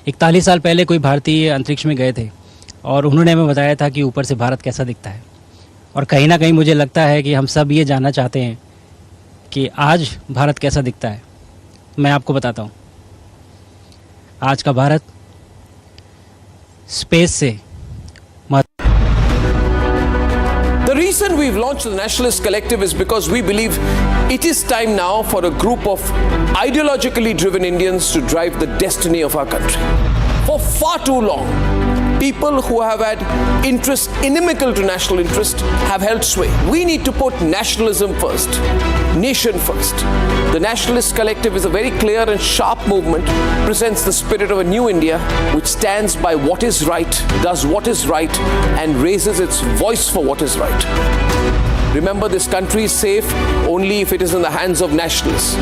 41 साल पहले कोई भारतीय अंतरिक्ष में गए थे और उन्होंने हमें बताया था कि ऊपर से भारत कैसा दिखता है। और कहीं ना कहीं मुझे लगता है कि हम सब ये जानना चाहते हैं कि आज भारत कैसा दिखता है। मैं आपको बताता हूँ, आज का भारत स्पेस से The reason we've launched the Nationalist Collective is because we believe it is time now for a group of ideologically driven Indians to drive the destiny of our country. For far too long, people who have had interests inimical to national interest have held sway. We need to put nationalism first, nation first. The Nationalist Collective is a very clear and sharp movement, presents the spirit of a new India which stands by what is right, does what is right, and raises its voice for what is right. Remember, this country is safe only if it is in the hands of nationalists.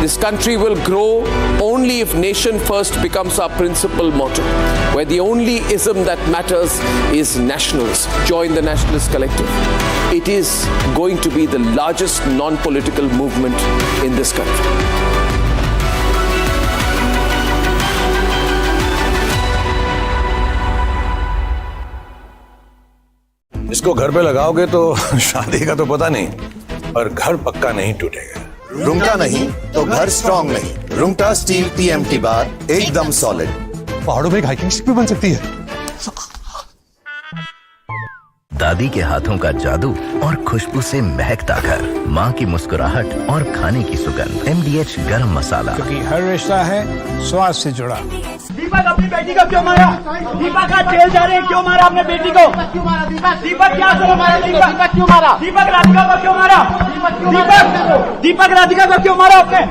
This country will grow only if nation first becomes our principal motto, where the only ism that matters is nationalism. Join the Nationalist Collective. It is going to be the largest non-political movement in this country. इसको घर पे लगाओगे तो शादी का तो पता नहीं, पर घर पक्का नहीं टूटेगा। रुंगटा नहीं तो घर स्ट्रॉन्ग नहीं। रुंगटा स्टील TMT बार एकदम सॉलिड। पहाड़ों में एक हाइकिंग स्टिक भी बन सकती है। दादी के हाथों का जादू और खुशबू से महकता घर, माँ की मुस्कुराहट और खाने की सुगंध। MDH गरम मसाला, क्योंकि हर रिश्ता है स्वाद से जुड़ा। दीपक अपनी बेटी को क्यों मारा? दीपक आज जेल जा रहे हैं, क्यों मारा आपने बेटी को? दीपक क्या क्यों मारा? दीपक क्यों मारा? दीपक राधिका को क्यों मारा? दीपक राधिका को क्यों मारा आपने?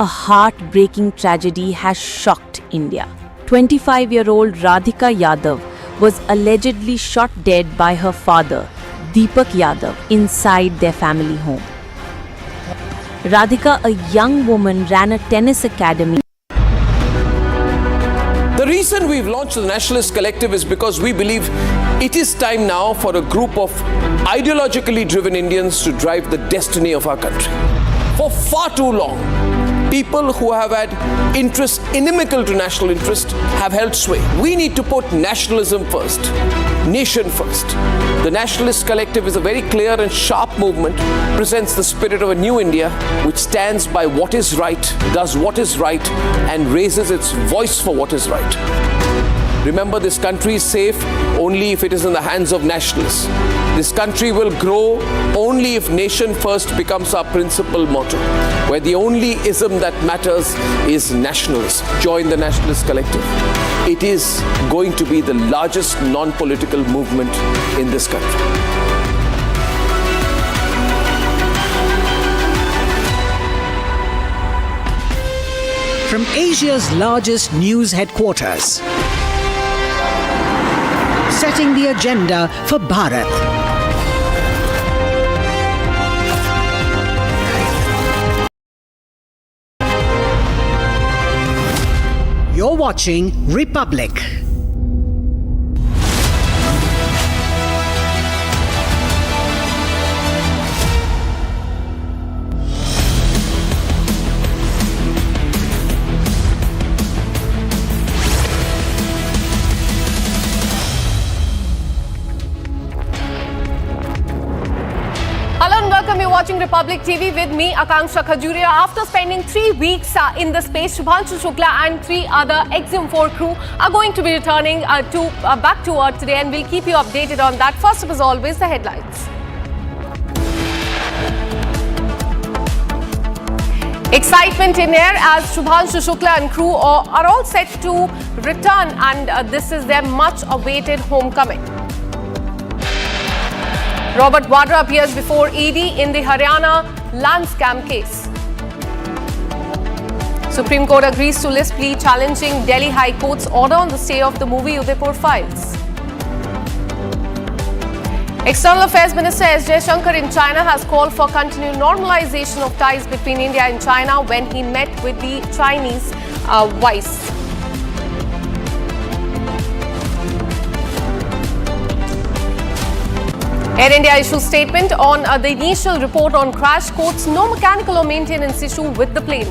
A heartbreaking tragedy has shocked India. 25-year-old Radhika Yadav was allegedly shot dead by her father, Deepak Yadav, inside their family home. Radhika, a young woman, ran a tennis academy. The reason we've launched the Nationalist Collective is because we believe it is time now for a group of ideologically driven Indians to drive the destiny of our country. For far too long, people who have had interests inimical to national interest have held sway. We need to put nationalism first, nation first. The Nationalist Collective is a very clear and sharp movement, presents the spirit of a new India which stands by what is right, does what is right, and raises its voice for what is right. Remember, this country is safe only if it is in the hands of nationalists. This country will grow only if nation first becomes our principal motto, where the only ism that matters is nationalism. Join the Nationalist Collective. It is going to be the largest non-political movement in this country. From Asia's largest news headquarters, setting the agenda for Bharat. You're watching Republic. Welcome, you're watching Republic TV with me, Akanksha Khajuria. After spending 3 weeks in the space, Shubhanshu Shukla and 3 other Exim4 crew are going to be returning back to Earth today, and we'll keep you updated on that. First up, as always, the headlines. Excitement in air as Shubhanshu Shukla and crew are all set to return, and this is their much-awaited homecoming. Robert Vadra appears before ED in the Haryana land scam case. Supreme Court agrees to list plea challenging Delhi High Court's order on the stay of the movie Udaipur files. External Affairs Minister S. Jaishankar in China has called for continued normalization of ties between India and China when he met with the Chinese vice. Air India issues statement on the initial report on crash, quotes no mechanical or maintenance issue with the plane.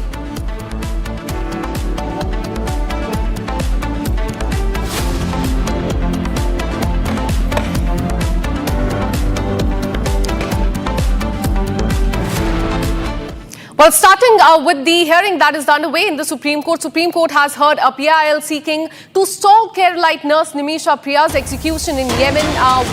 Well, starting with the hearing that is underway in the Supreme Court has heard a PIL seeking to stall Keralite nurse Nimisha Priya's execution in Yemen,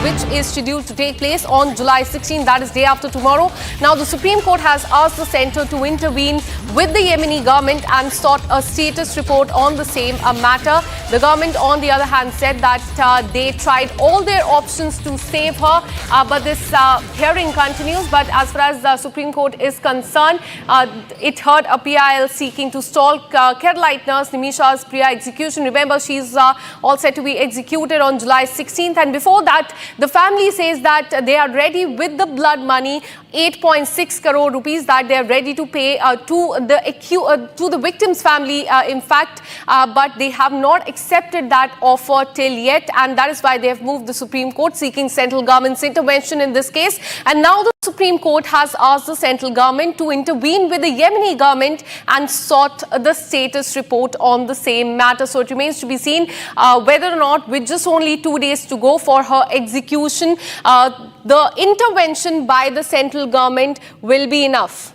which is scheduled to take place on July 16, that is day after tomorrow. Now, the Supreme Court has asked the centre to intervene with the Yemeni government and sought a status report on the same matter. The government, on the other hand, said that they tried all their options to save her, but this hearing continues. But as far as the Supreme Court is concerned, it heard a PIL seeking to stall Keralite nurse Nimisha's Priya execution. Remember, she's all set to be executed on July 16th. And before that, the family says that they are ready with the blood money, 8.6 crore rupees that they are ready to pay to the victim's family, in fact, but they have not accepted that offer till yet, and that is why they have moved the Supreme Court seeking central government's intervention in this case. And now the Supreme Court has asked the central government to intervene with the Yemeni government and sought the status report on the same matter. So it remains to be seen whether or not, with just only 2 days to go for her execution, the intervention by the central government will be enough.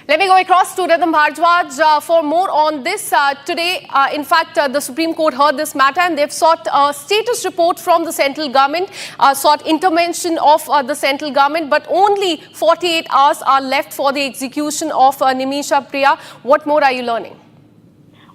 Let me go across to Rhythm Bhardwaj for more on this. Today, in fact, the Supreme Court heard this matter and they've sought a status report from the central government, sought intervention of the central government, but only 48 hours are left for the execution of Nimisha Priya. What more are you learning?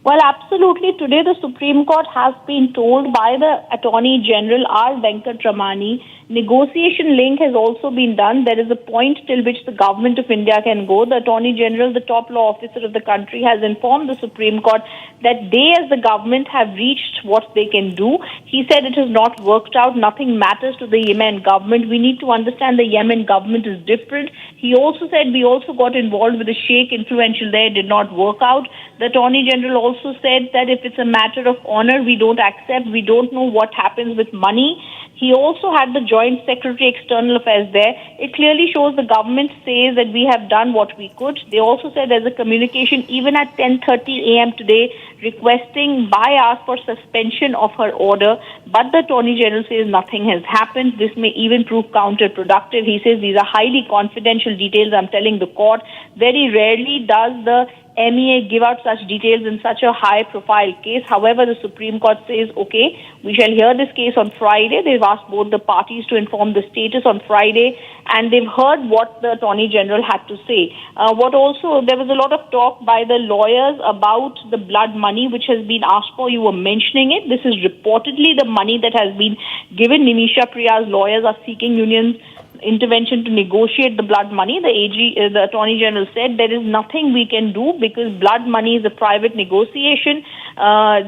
Well, absolutely. Today, the Supreme Court has been told by the Attorney General R. Venkatramani, negotiation link has also been done. There is a point till which the government of India can go. The Attorney General, the top law officer of the country, has informed the Supreme Court that they as the government have reached what they can do. He said it has not worked out. Nothing matters to the Yemen government. We need to understand the Yemen government is different. He also said we also got involved with the Sheikh influential there. It did not work out. The Attorney General also said that if it's a matter of honor, we don't accept. We don't know what happens with money. He also had the Joint Secretary External Affairs there. It clearly shows the government says that we have done what we could. They also said there's a communication even at 10:30 a.m. today requesting by us for suspension of her order. But the Attorney General says nothing has happened. This may even prove counterproductive. He says these are highly confidential details. I'm telling the court. Very rarely does the MEA give out such details in such a high-profile case. However, the Supreme Court says, okay, we shall hear this case on Friday. They've asked both the parties to inform the status on Friday, and they've heard what the Attorney General had to say. There was a lot of talk by the lawyers about the blood money which has been asked for. You were mentioning it. This is reportedly the money that has been given. Nimisha Priya's lawyers are seeking unions intervention to negotiate the blood money. The Attorney General said there is nothing we can do because blood money is a private negotiation.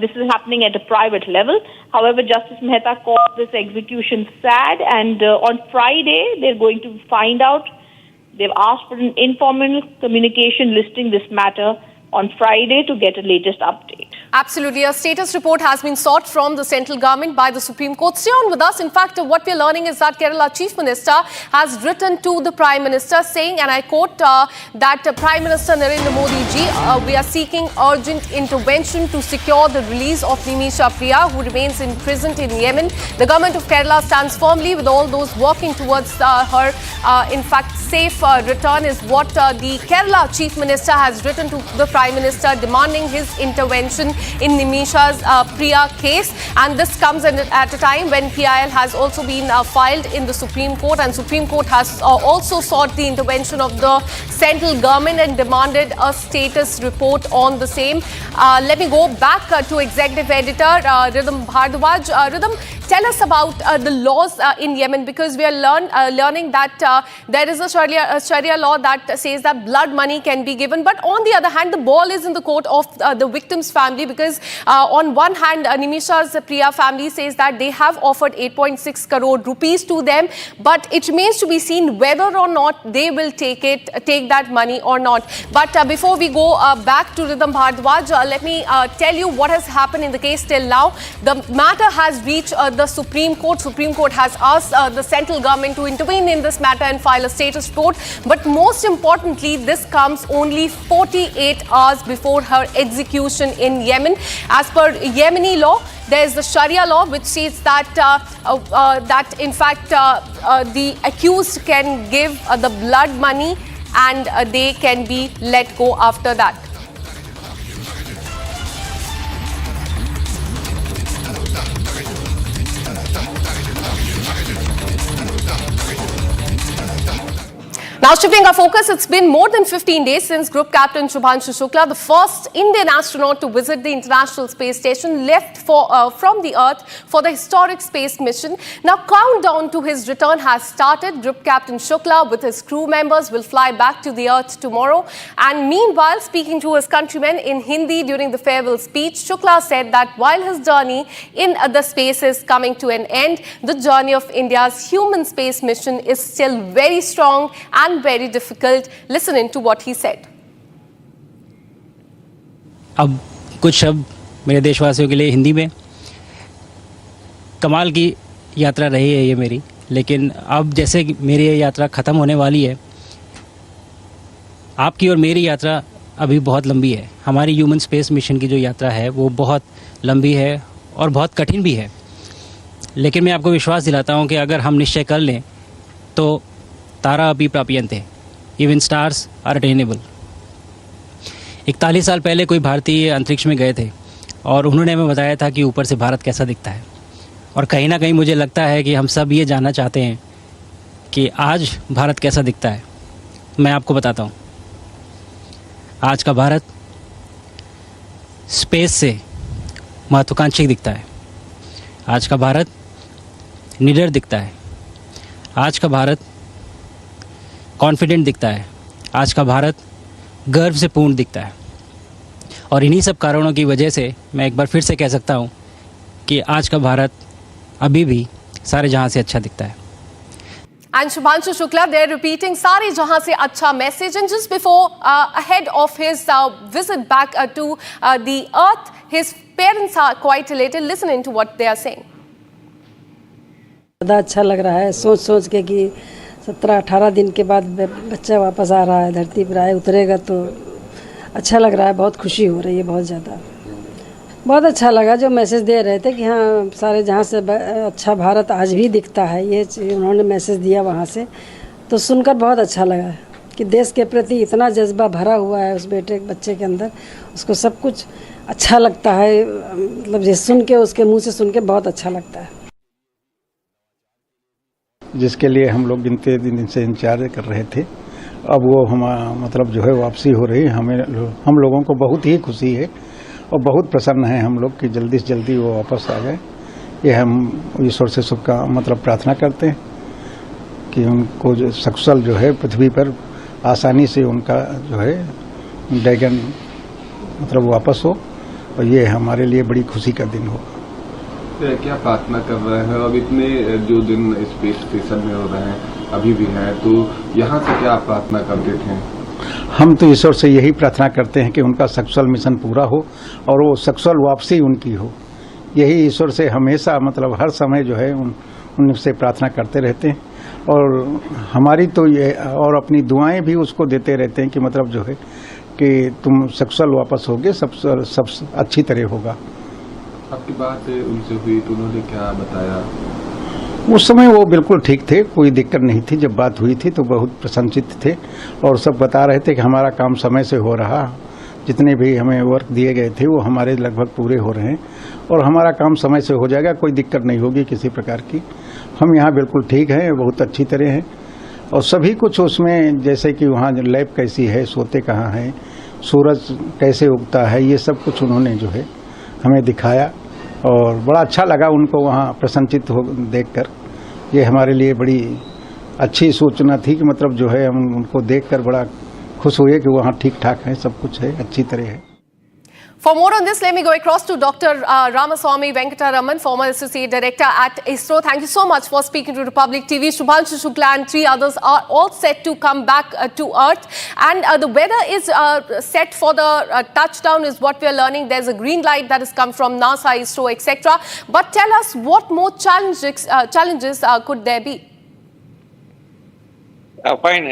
This is happening at a private level. However, Justice Mehta called this execution sad, and on Friday they're going to find out. They've asked for an informal communication listing this matter on Friday to get a latest update. Absolutely. A status report has been sought from the central government by the Supreme Court. Stay on with us. In fact, what we're learning is that Kerala Chief Minister has written to the Prime Minister saying, and I quote, that Prime Minister Narendra Modi ji, we are seeking urgent intervention to secure the release of Nimisha Priya, who remains imprisoned in Yemen. The government of Kerala stands firmly with all those working towards her, in fact, safe return is what the Kerala Chief Minister has written to the Prime Minister demanding his intervention in Nimisha's Priya case. And this comes at a time when PIL has also been filed in the Supreme Court, and Supreme Court has also sought the intervention of the central government and demanded a status report on the same. Let me go back to Executive Editor Rhythm Bhardwaj. Rhythm, tell us about the laws in Yemen, because we are learning that there is a Sharia law that says that blood money can be given. But on the other hand, the ball is in the court of the victim's family, because on one hand, Nimisha's Priya family says that they have offered 8.6 crore rupees to them, but it remains to be seen whether or not they will take that money or not. But before we go back to Rhythm Bhardwaj, let me tell you what has happened in the case till now. The matter has reached the Supreme Court. Supreme Court has asked the central government to intervene in this matter and file a status report. But most importantly, this comes only 48 hours hours before her execution in Yemen. As per Yemeni law, there is the Sharia law which says that in fact the accused can give the blood money and they can be let go after that. Now shifting our focus, it's been more than 15 days since Group Captain Shubhanshu Shukla, the first Indian astronaut to visit the International Space Station, left from the Earth for the historic space mission. Now countdown to his return has started. Group Captain Shukla with his crew members will fly back to the Earth tomorrow. And meanwhile, speaking to his countrymen in Hindi during the farewell speech, Shukla said that while his journey in the space is coming to an end, the journey of India's human space mission is still very strong and very difficult. Listen in to what he said. अब कुछ शब्द मेरे देशवासियों के लिए हिंदी में। कमाल की यात्रा रही है ये मेरी, लेकिन अब जैसे मेरी ये यात्रा ख़त्म होने वाली है, आपकी और मेरी यात्रा अभी बहुत लंबी है। हमारी ह्यूमन स्पेस मिशन की जो यात्रा है वो बहुत लंबी है और बहुत कठिन भी है, लेकिन मैं आपको विश्वास दिलाता हूँ कि अगर हम निश्चय कर लें तो तारा अपि प्राप्यन्ते, इवन स्टार्स आर अटेनेबल। 41 साल पहले कोई भारतीय अंतरिक्ष में गए थे और उन्होंने हमें बताया था कि ऊपर से भारत कैसा दिखता है, और कहीं ना कहीं मुझे लगता है कि हम सब ये जानना चाहते हैं कि आज भारत कैसा दिखता है। मैं आपको बताता हूँ, आज का भारत स्पेस से महत्वाकांक्षी दिखता है। आज का भारत निडर दिखता है। आज का भारत कॉन्फिडेंट दिखता है। आज का भारत गर्व से पूर्ण दिखता है। और इन्हीं सब कारणों की वजह से मैं एक बार फिर से कह सकता हूँ कि आज का भारत अभी भी सारे जहां से अच्छा दिखता है। And Shubhanshu Shukla, they're repeating Sare Jahan Se Acha message. And just before, ahead of his visit back to the Earth, his parents are quite elated. Listen in to what they are saying. ज़्यादा अच्छा लग रहा है सोच के कि 17-18 दिन के बाद बच्चा वापस आ रहा है, धरती पर आए उतरेगा तो अच्छा लग रहा है। बहुत खुशी हो रही है, बहुत ज़्यादा। बहुत अच्छा लगा जो मैसेज दे रहे थे कि हाँ सारे जहाँ से अच्छा भारत आज भी दिखता है, ये उन्होंने मैसेज दिया वहाँ से, तो सुनकर बहुत अच्छा लगा कि देश के प्रति इतना जज्बा भरा हुआ है उस बच्चे के अंदर। उसको सब कुछ अच्छा लगता है, मतलब ये सुन के, उसके मुँह से सुन के बहुत अच्छा लगता है। जिसके लिए हम लोग गिनते दिन से इंतजार कर रहे थे, अब वो मतलब जो है वापसी हो रही है। हम लोगों को बहुत ही खुशी है और बहुत प्रसन्न है हम लोग कि जल्दी से जल्दी वो वापस आ जाए। ये हम ईश्वर से मतलब प्रार्थना करते हैं कि उनको जो सक्सेल जो है पृथ्वी पर आसानी से उनका जो है ड्रैगन मतलब वापस हो, और ये हमारे लिए बड़ी खुशी का दिन हो। क्या प्रार्थना कर रहे हैं? अब इतने जो दिन स्पेस स्टेशन में हो रहे हैं अभी भी हैं, तो यहाँ से क्या प्रार्थना करते थे? हम तो ईश्वर से यही प्रार्थना करते हैं कि उनका सक्सेल मिशन पूरा हो और वो सक्सेल वापसी उनकी हो। यही ईश्वर से हमेशा मतलब हर समय जो है उनसे प्रार्थना करते रहते हैं, और हमारी तो ये और अपनी दुआएं भी उसको देते रहते हैं कि मतलब जो है कि तुम सक्सेल वापस होगे, सब अच्छी तरह होगा। आपकी बात उनसे हुई तो उन्होंने क्या बताया? उस समय वो बिल्कुल ठीक थे, कोई दिक्कत नहीं थी। जब बात हुई थी तो बहुत प्रसन्नचित्त थे और सब बता रहे थे कि हमारा काम समय से हो रहा, जितने भी हमें वर्क दिए गए थे वो हमारे लगभग पूरे हो रहे हैं और हमारा काम समय से हो जाएगा, कोई दिक्कत नहीं होगी किसी प्रकार की। हम यहाँ बिल्कुल ठीक हैं, बहुत अच्छी तरह हैं, और सभी कुछ उसमें जैसे कि वहाँ लैब कैसी है, सोते कहाँ हैं, सूरज कैसे उगता है, ये सब कुछ उन्होंने जो है हमें दिखाया और बड़ा अच्छा लगा उनको वहाँ प्रसन्नचित्त हो देखकर। ये हमारे लिए बड़ी अच्छी सूचना थी कि मतलब जो है हम उनको देखकर बड़ा खुश हुए कि वहाँ ठीक ठाक है, सब कुछ है, अच्छी तरह है। For more on this, let me go across to Dr. Ramaswamy Venkataraman, former Associate Director at ISRO. Thank you so much for speaking to Republic TV. Shubhanshu Shukla and 3 others are all set to come back to Earth. And the weather is set for the touchdown is what we are learning. There's a green light that has come from NASA, ISRO, etc. But tell us, what more challenges could there be? Fine.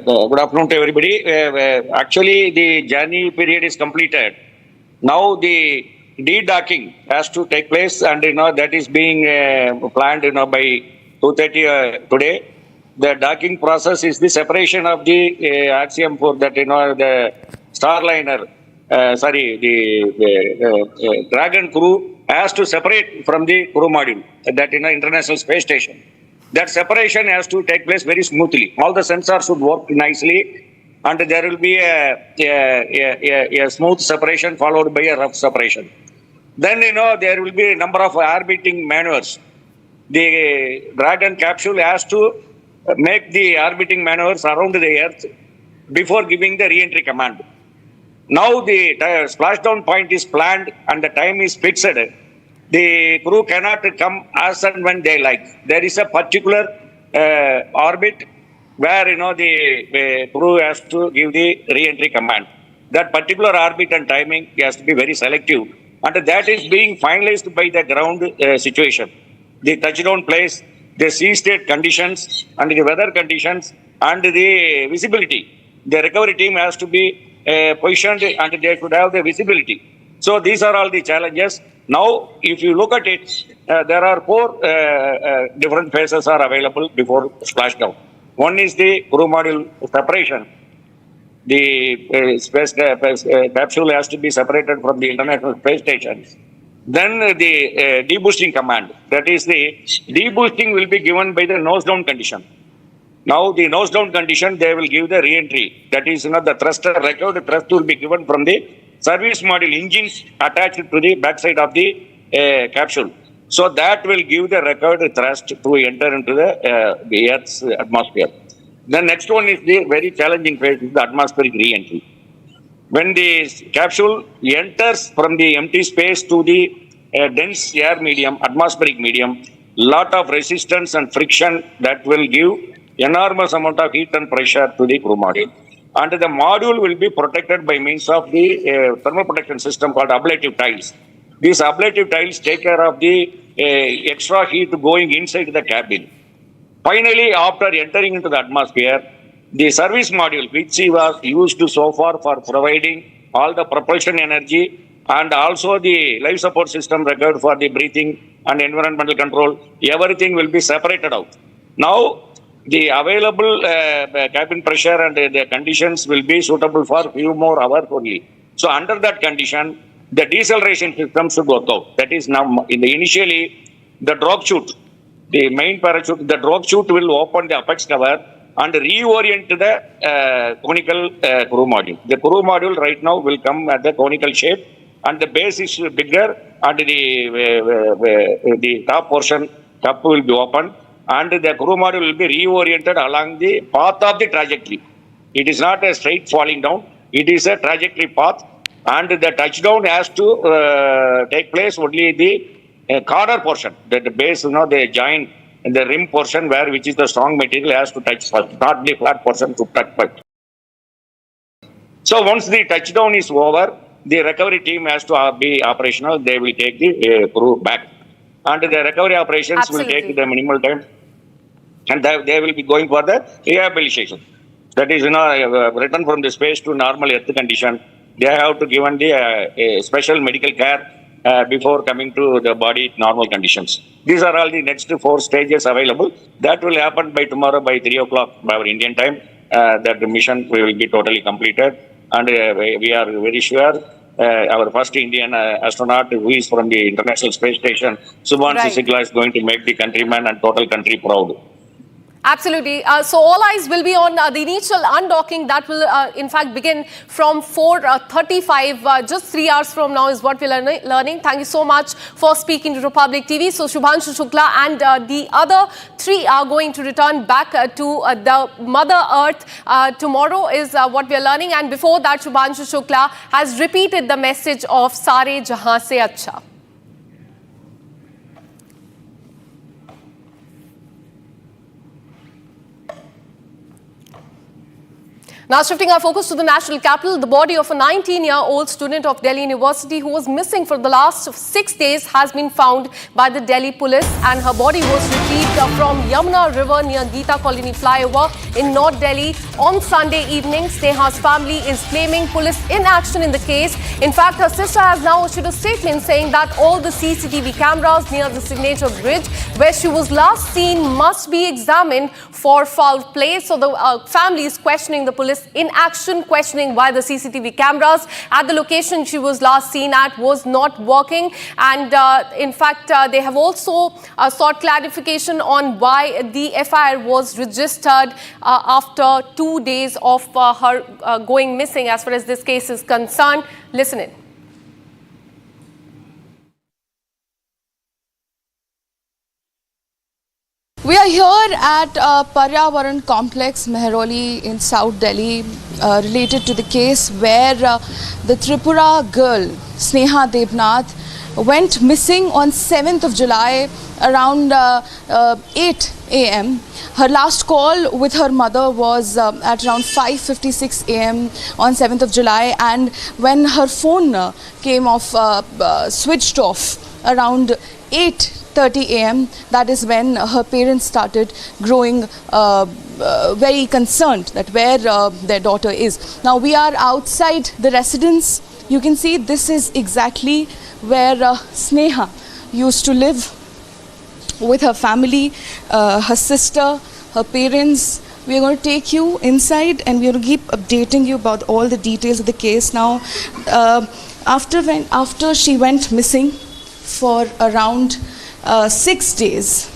Good afternoon to everybody. Actually, the journey period is completed. Now the de-docking has to take place, and that is being planned by 2:30 today. The docking process is the separation of the axiom for that the Starliner. The Dragon crew has to separate from the crew module that International Space Station. That separation has to take place very smoothly. All the sensors should work nicely, and there will be a smooth separation followed by a rough separation. Then there will be a number of orbiting maneuvers. The Dragon capsule has to make the orbiting maneuvers around the Earth before giving the re-entry command. Now the splashdown point is planned and the time is fixed. The crew cannot come as and when they like. There is a particular orbit where the crew has to give the re-entry command. That particular orbit and timing has to be very selective, and that is being finalized by the ground situation. The touchdown place, the sea state conditions, and the weather conditions, and the visibility. The recovery team has to be positioned, and they should have the visibility. So these are all the challenges. Now, if you look at it, there are 4 different phases are available before splashdown. One is the crew module separation. The space capsule has to be separated from the International Space Station. Then the deboosting command. That is, the deboosting will be given by the nose down condition. Now, the nose down condition, they will give the re-entry. That is, the thruster, recovered thrust will be given from the service module engines attached to the backside of the capsule. So that will give the recovered thrust to enter into the Earth's atmosphere. The next one is the very challenging phase, is the atmospheric re-entry. When the capsule enters from the empty space to the dense air medium, atmospheric medium, lot of resistance and friction that will give enormous amount of heat and pressure to the crew module. And the module will be protected by means of the thermal protection system called ablative tiles. These ablative tiles take care of the extra heat going inside the cabin. Finally, after entering into the atmosphere, the service module, which was used so far for providing all the propulsion energy and also the life support system required for the breathing and environmental control, everything will be separated out. Now, the available cabin pressure and the conditions will be suitable for few more hours only. So under that condition, the deceleration system should work out. That is, now initially the drop chute, the main parachute, the drop chute will open the apex cover and reorient the conical crew module. The crew module right now will come at the conical shape, and the base is bigger, and the top portion cup will be open, and the crew module will be reoriented along the path of the trajectory. It is not a straight falling down, it is a trajectory path, and the touchdown has to take place only the corner portion, the base, the joint, the rim portion which is the strong material has to touch first, not the flat portion to touch first. So once the touchdown is over, the recovery team has to be operational. They will take the crew back. And the recovery operations will take the minimal time, and they will be going for the rehabilitation. That is, return from the space to normal Earth condition. They have to give the special medical care before coming to the body normal conditions. These are all the next 4 stages available. That will happen by tomorrow by 3 o'clock by our Indian time. That the mission will be totally completed, and we are very sure our first Indian astronaut, who is from the International Space Station, Subhanshu Sikla, is going to make the countryman and total country proud. Absolutely. So all eyes will be on the initial undocking that will in fact begin from 4:35. Just 3 hours from now is what we're learning. Thank you so much for speaking to Republic TV. So Subhanshu Shukla and the other 3 are going to return back to the Mother Earth tomorrow is what we're learning. And before that, Subhanshu Shukla has repeated the message of Sare Jahan Se Acha. Now shifting our focus to the national capital, the body of a 19-year-old student of Delhi University who was missing for the last 6 days has been found by the Delhi police, and her body was retrieved from Yamuna River near Geeta Colony flyover in North Delhi on Sunday evening. Sneha's family is claiming police inaction in the case. In fact, her sister has now issued a statement saying that all the CCTV cameras near the signature bridge where she was last seen must be examined for foul play. So the family is questioning the police in action, questioning why the CCTV cameras at the location she was last seen at was not working. And in fact, they have also sought clarification on why the FIR was registered after 2 days of her going missing as far as this case is concerned. Listen in. We are here at Paryavaran Complex, Mehroli in South Delhi, related to the case where the Tripura girl, Sneha Debnath, went missing on 7th of July around 8 a.m. Her last call with her mother was at around 5:56 a.m. on 7th of July, and when her phone came off, switched off around 8:30 a.m. that is when her parents started growing very concerned that where their daughter is. Now we are outside the residence. You can see this is exactly where Sneha used to live with her family, her sister, her parents. We are going to take you inside and we are going to keep updating you about all the details of the case. Now, after she went missing for around 6 days,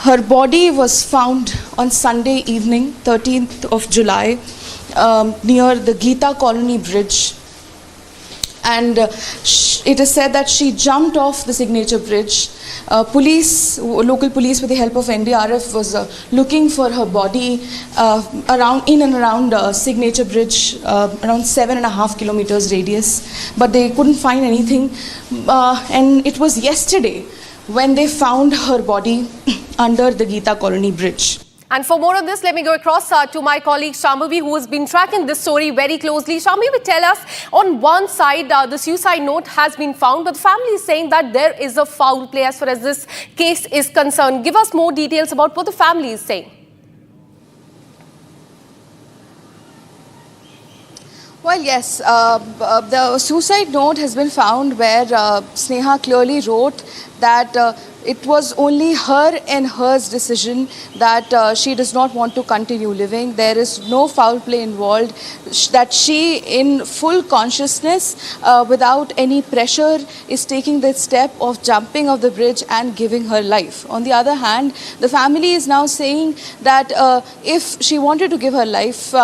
her body was found on Sunday evening, 13th of July, near the Geeta Colony Bridge. And it is said that she jumped off the signature bridge. Local police with the help of NDRF was looking for her body in and around signature bridge, around 7.5 kilometers radius, but they couldn't find anything. And it was yesterday when they found her body under the Geeta Colony Bridge. And for more on this, let me go across to my colleague Shambhavi, who has been tracking this story very closely. Shambhavi, tell us, on one side, the suicide note has been found, but the family is saying that there is a foul play as far as this case is concerned. Give us more details about what the family is saying. Well, yes, the suicide note has been found where Sneha clearly wrote that it was only her and hers decision that she does not want to continue living. There is no foul play involved, that she in full consciousness, without any pressure, is taking the step of jumping off the bridge and giving her life. On the other hand, the family is now saying that if she wanted to give her life,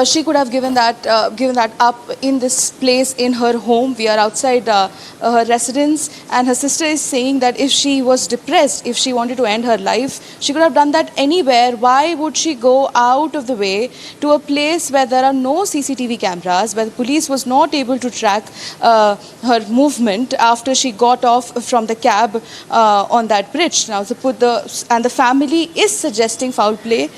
she could have given that up in this place in her home. We are outside her residence, and her sister is saying that if she was depressed, if she wanted to end her life, she could have done that anywhere. Why would she go out of the way to a place where there are no CCTV cameras, where the police was not able to track her movement after she got off from the cab on that bridge? Now, and the family is suggesting foul play.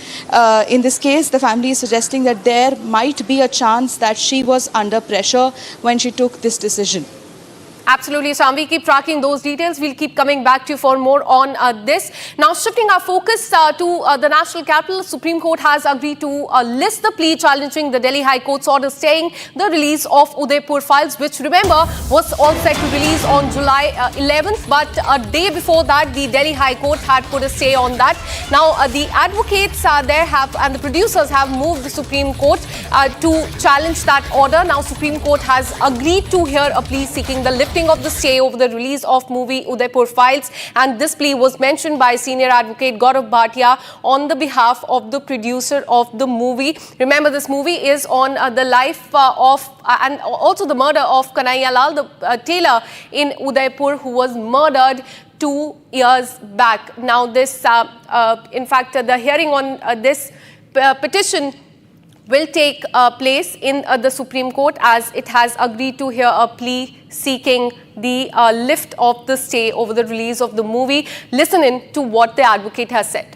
In this case, the family is suggesting that there might be a chance that she was under pressure when she took this decision. Absolutely, Shambhavi. Keep tracking those details. We'll keep coming back to you for more on this. Now, shifting our focus to the national capital, Supreme Court has agreed to list the plea challenging the Delhi High Court's order staying the release of Udaipur files, which, remember, was all set to release on July 11th. But a day before that, the Delhi High Court had put a stay on that. Now, the advocates and the producers have moved the Supreme Court to challenge that order. Now, Supreme Court has agreed to hear a plea seeking the lifting of the stay over the release of movie Udaipur files, and this plea was mentioned by senior advocate Gaurav Bhatia on the behalf of the producer of the movie. Remember, this movie is on the life of and also the murder of Kanhaiya Lal, the tailor in Udaipur, who was murdered 2 years back. Now, this, in fact, the hearing on this petition will take place in the Supreme Court, as it has agreed to hear a plea seeking the lift of the stay over the release of the movie. Listen in to what the advocate has said.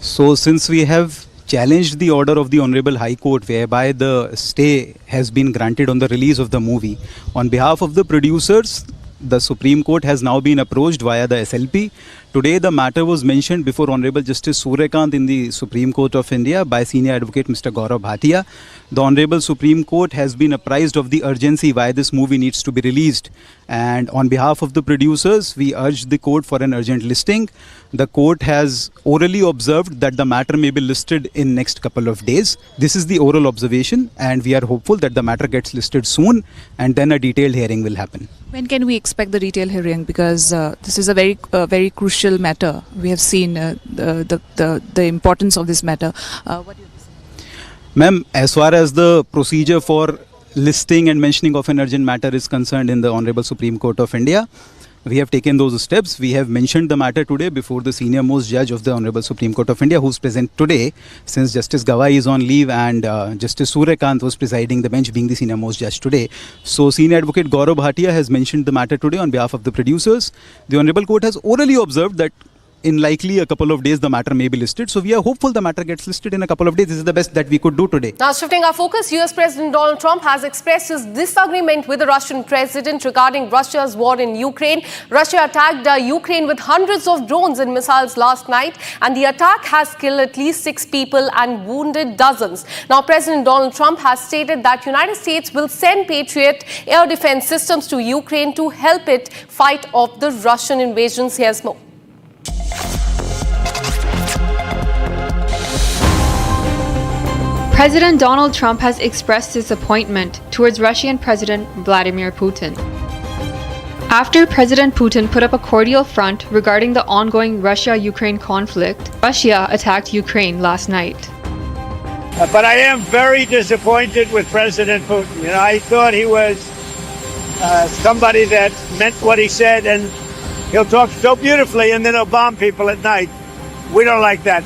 So since we have challenged the order of the Honorable High Court whereby the stay has been granted on the release of the movie. On behalf of the producers, the Supreme Court has now been approached via the SLP. Today the matter was mentioned before Honorable Justice Suryakant in the Supreme Court of India by Senior Advocate Mr. Gaurav Bhatia. The Honorable Supreme Court has been apprised of the urgency why this movie needs to be released, and on behalf of the producers we urge the court for an urgent listing. The court has orally observed that the matter may be listed in next couple of days. This is the oral observation, and we are hopeful that the matter gets listed soon and then a detailed hearing will happen. When can we expect the detailed hearing? Because this is a very crucial matter. We have seen the importance of this matter. What do you say? Ma'am, as far as the procedure for listing and mentioning of an urgent matter is concerned in the Honorable Supreme Court of India, we have taken those steps. We have mentioned the matter today before the senior most judge of the Honorable Supreme Court of India, who is present today, since Justice Gawai is on leave and Justice Suryakant was presiding the bench, being the senior most judge today. So Senior Advocate Gaurav Bhatia has mentioned the matter today on behalf of the producers. The Honorable Court has orally observed that in likely a couple of days the matter may be listed. So we are hopeful the matter gets listed in a couple of days. This is the best that we could do today. Now shifting our focus, US President Donald Trump has expressed his disagreement with the Russian president regarding Russia's war in Ukraine. Russia attacked Ukraine with hundreds of drones and missiles last night, and the attack has killed at least 6 people and wounded dozens. Now President Donald Trump has stated that United States will send Patriot air defense systems to Ukraine to help it fight off the Russian invasion. Here's more. President Donald Trump has expressed disappointment towards Russian President Vladimir Putin. After President Putin put up a cordial front regarding the ongoing Russia-Ukraine conflict, Russia attacked Ukraine last night. But I am very disappointed with President Putin. You know, I thought he was somebody that meant what he said, and he'll talk so beautifully and then he'll bomb people at night. We don't like that.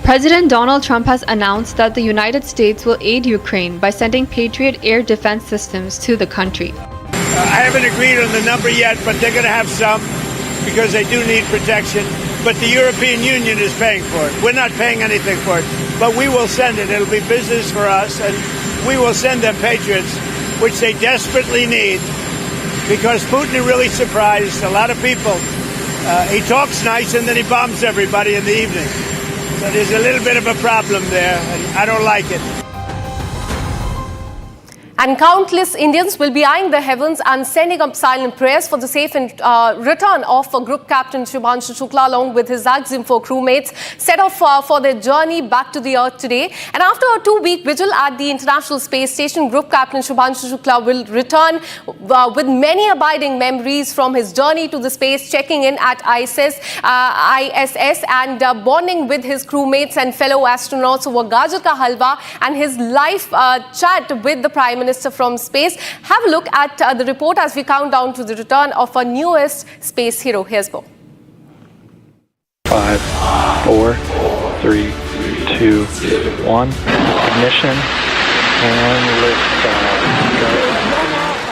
President Donald Trump has announced that the United States will aid Ukraine by sending Patriot air defense systems to the country. I haven't agreed on the number yet, but they're going to have some because they do need protection. But the European Union is paying for it. We're not paying anything for it, but we will send it. It'll be business for us, and we will send them Patriots, which they desperately need, because Putin really surprised a lot of people. He talks nice and then he bombs everybody in the evening. So there's a little bit of a problem there, and I don't like it. And countless Indians will be eyeing the heavens and sending up silent prayers for the safe and return of Group Captain Shubhanshu Shukla along with his XIM-4 crewmates set off for their journey back to the Earth today. And after a 2-week vigil at the International Space Station, Group Captain Shubhanshu Shukla will return with many abiding memories from his journey to the space, checking in at ISS and bonding with his crewmates and fellow astronauts over Gajar Ka Halwa and his live chat with the Prime Minister from space. Have a look at the report as we count down to the return of our newest space hero. Here's more. 5, 4, 3, 2, 1. Ignition and liftoff.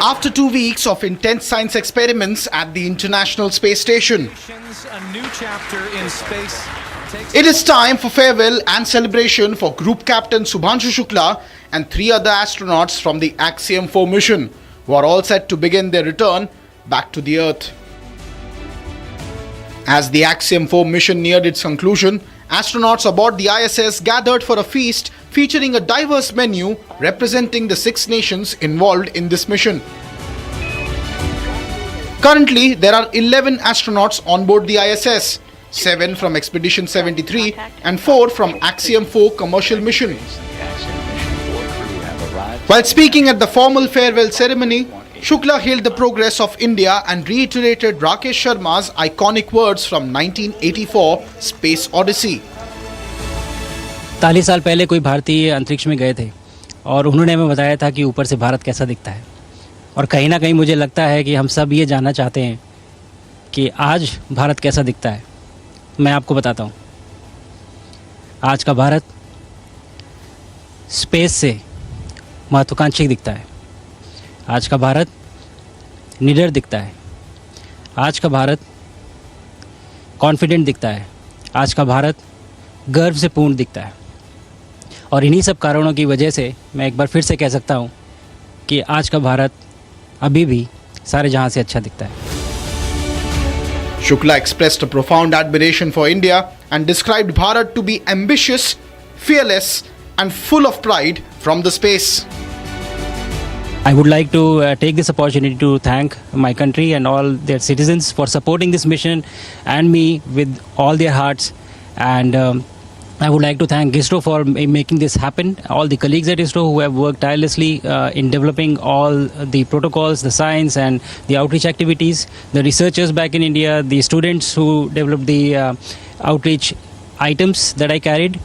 After 2 weeks of intense science experiments at the International Space Station, a new chapter in space. It is time for farewell and celebration for Group Captain Shubhanshu Shukla and 3 other astronauts from the XIM-4 mission, who are all set to begin their return back to the Earth. As the XIM-4 mission neared its conclusion, astronauts aboard the ISS gathered for a feast featuring a diverse menu representing the 6 nations involved in this mission. Currently, there are 11 astronauts on board the ISS, 7 from Expedition 73 and 4 from XIM-4 commercial mission. While speaking at the formal farewell ceremony, Shukla hailed the progress of India and reiterated Rakesh Sharma's iconic words from 1984 Space Odyssey. 40 साल पहले कोई भारतीय अंतरिक्ष में गए थे और उन्होंने हमें बताया था कि ऊपर से भारत कैसा दिखता है, और कहीं ना कहीं मुझे लगता है कि हम सब ये जानना चाहते हैं कि आज भारत कैसा दिखता है। मैं आपको बताता हूँ, आज का भारत स्पेस से महत्वाकांक्षी दिखता है। आज का भारत निडर दिखता है। आज का भारत कॉन्फिडेंट दिखता है। आज का भारत गर्व से पूर्ण दिखता है। और इन्हीं सब कारणों की वजह से मैं एक बार फिर से कह सकता हूँ कि आज का भारत अभी भी सारे जहां से अच्छा दिखता है। Shukla expressed a profound admiration for India and described Bharat to be ambitious, fearless and full of pride from the space. I would like to take this opportunity to thank my country and all their citizens for supporting this mission and me with all their hearts. And I would like to thank ISRO for making this happen. All the colleagues at ISRO who have worked tirelessly in developing all the protocols, the science and the outreach activities. The researchers back in India, the students who developed the outreach items that I carried.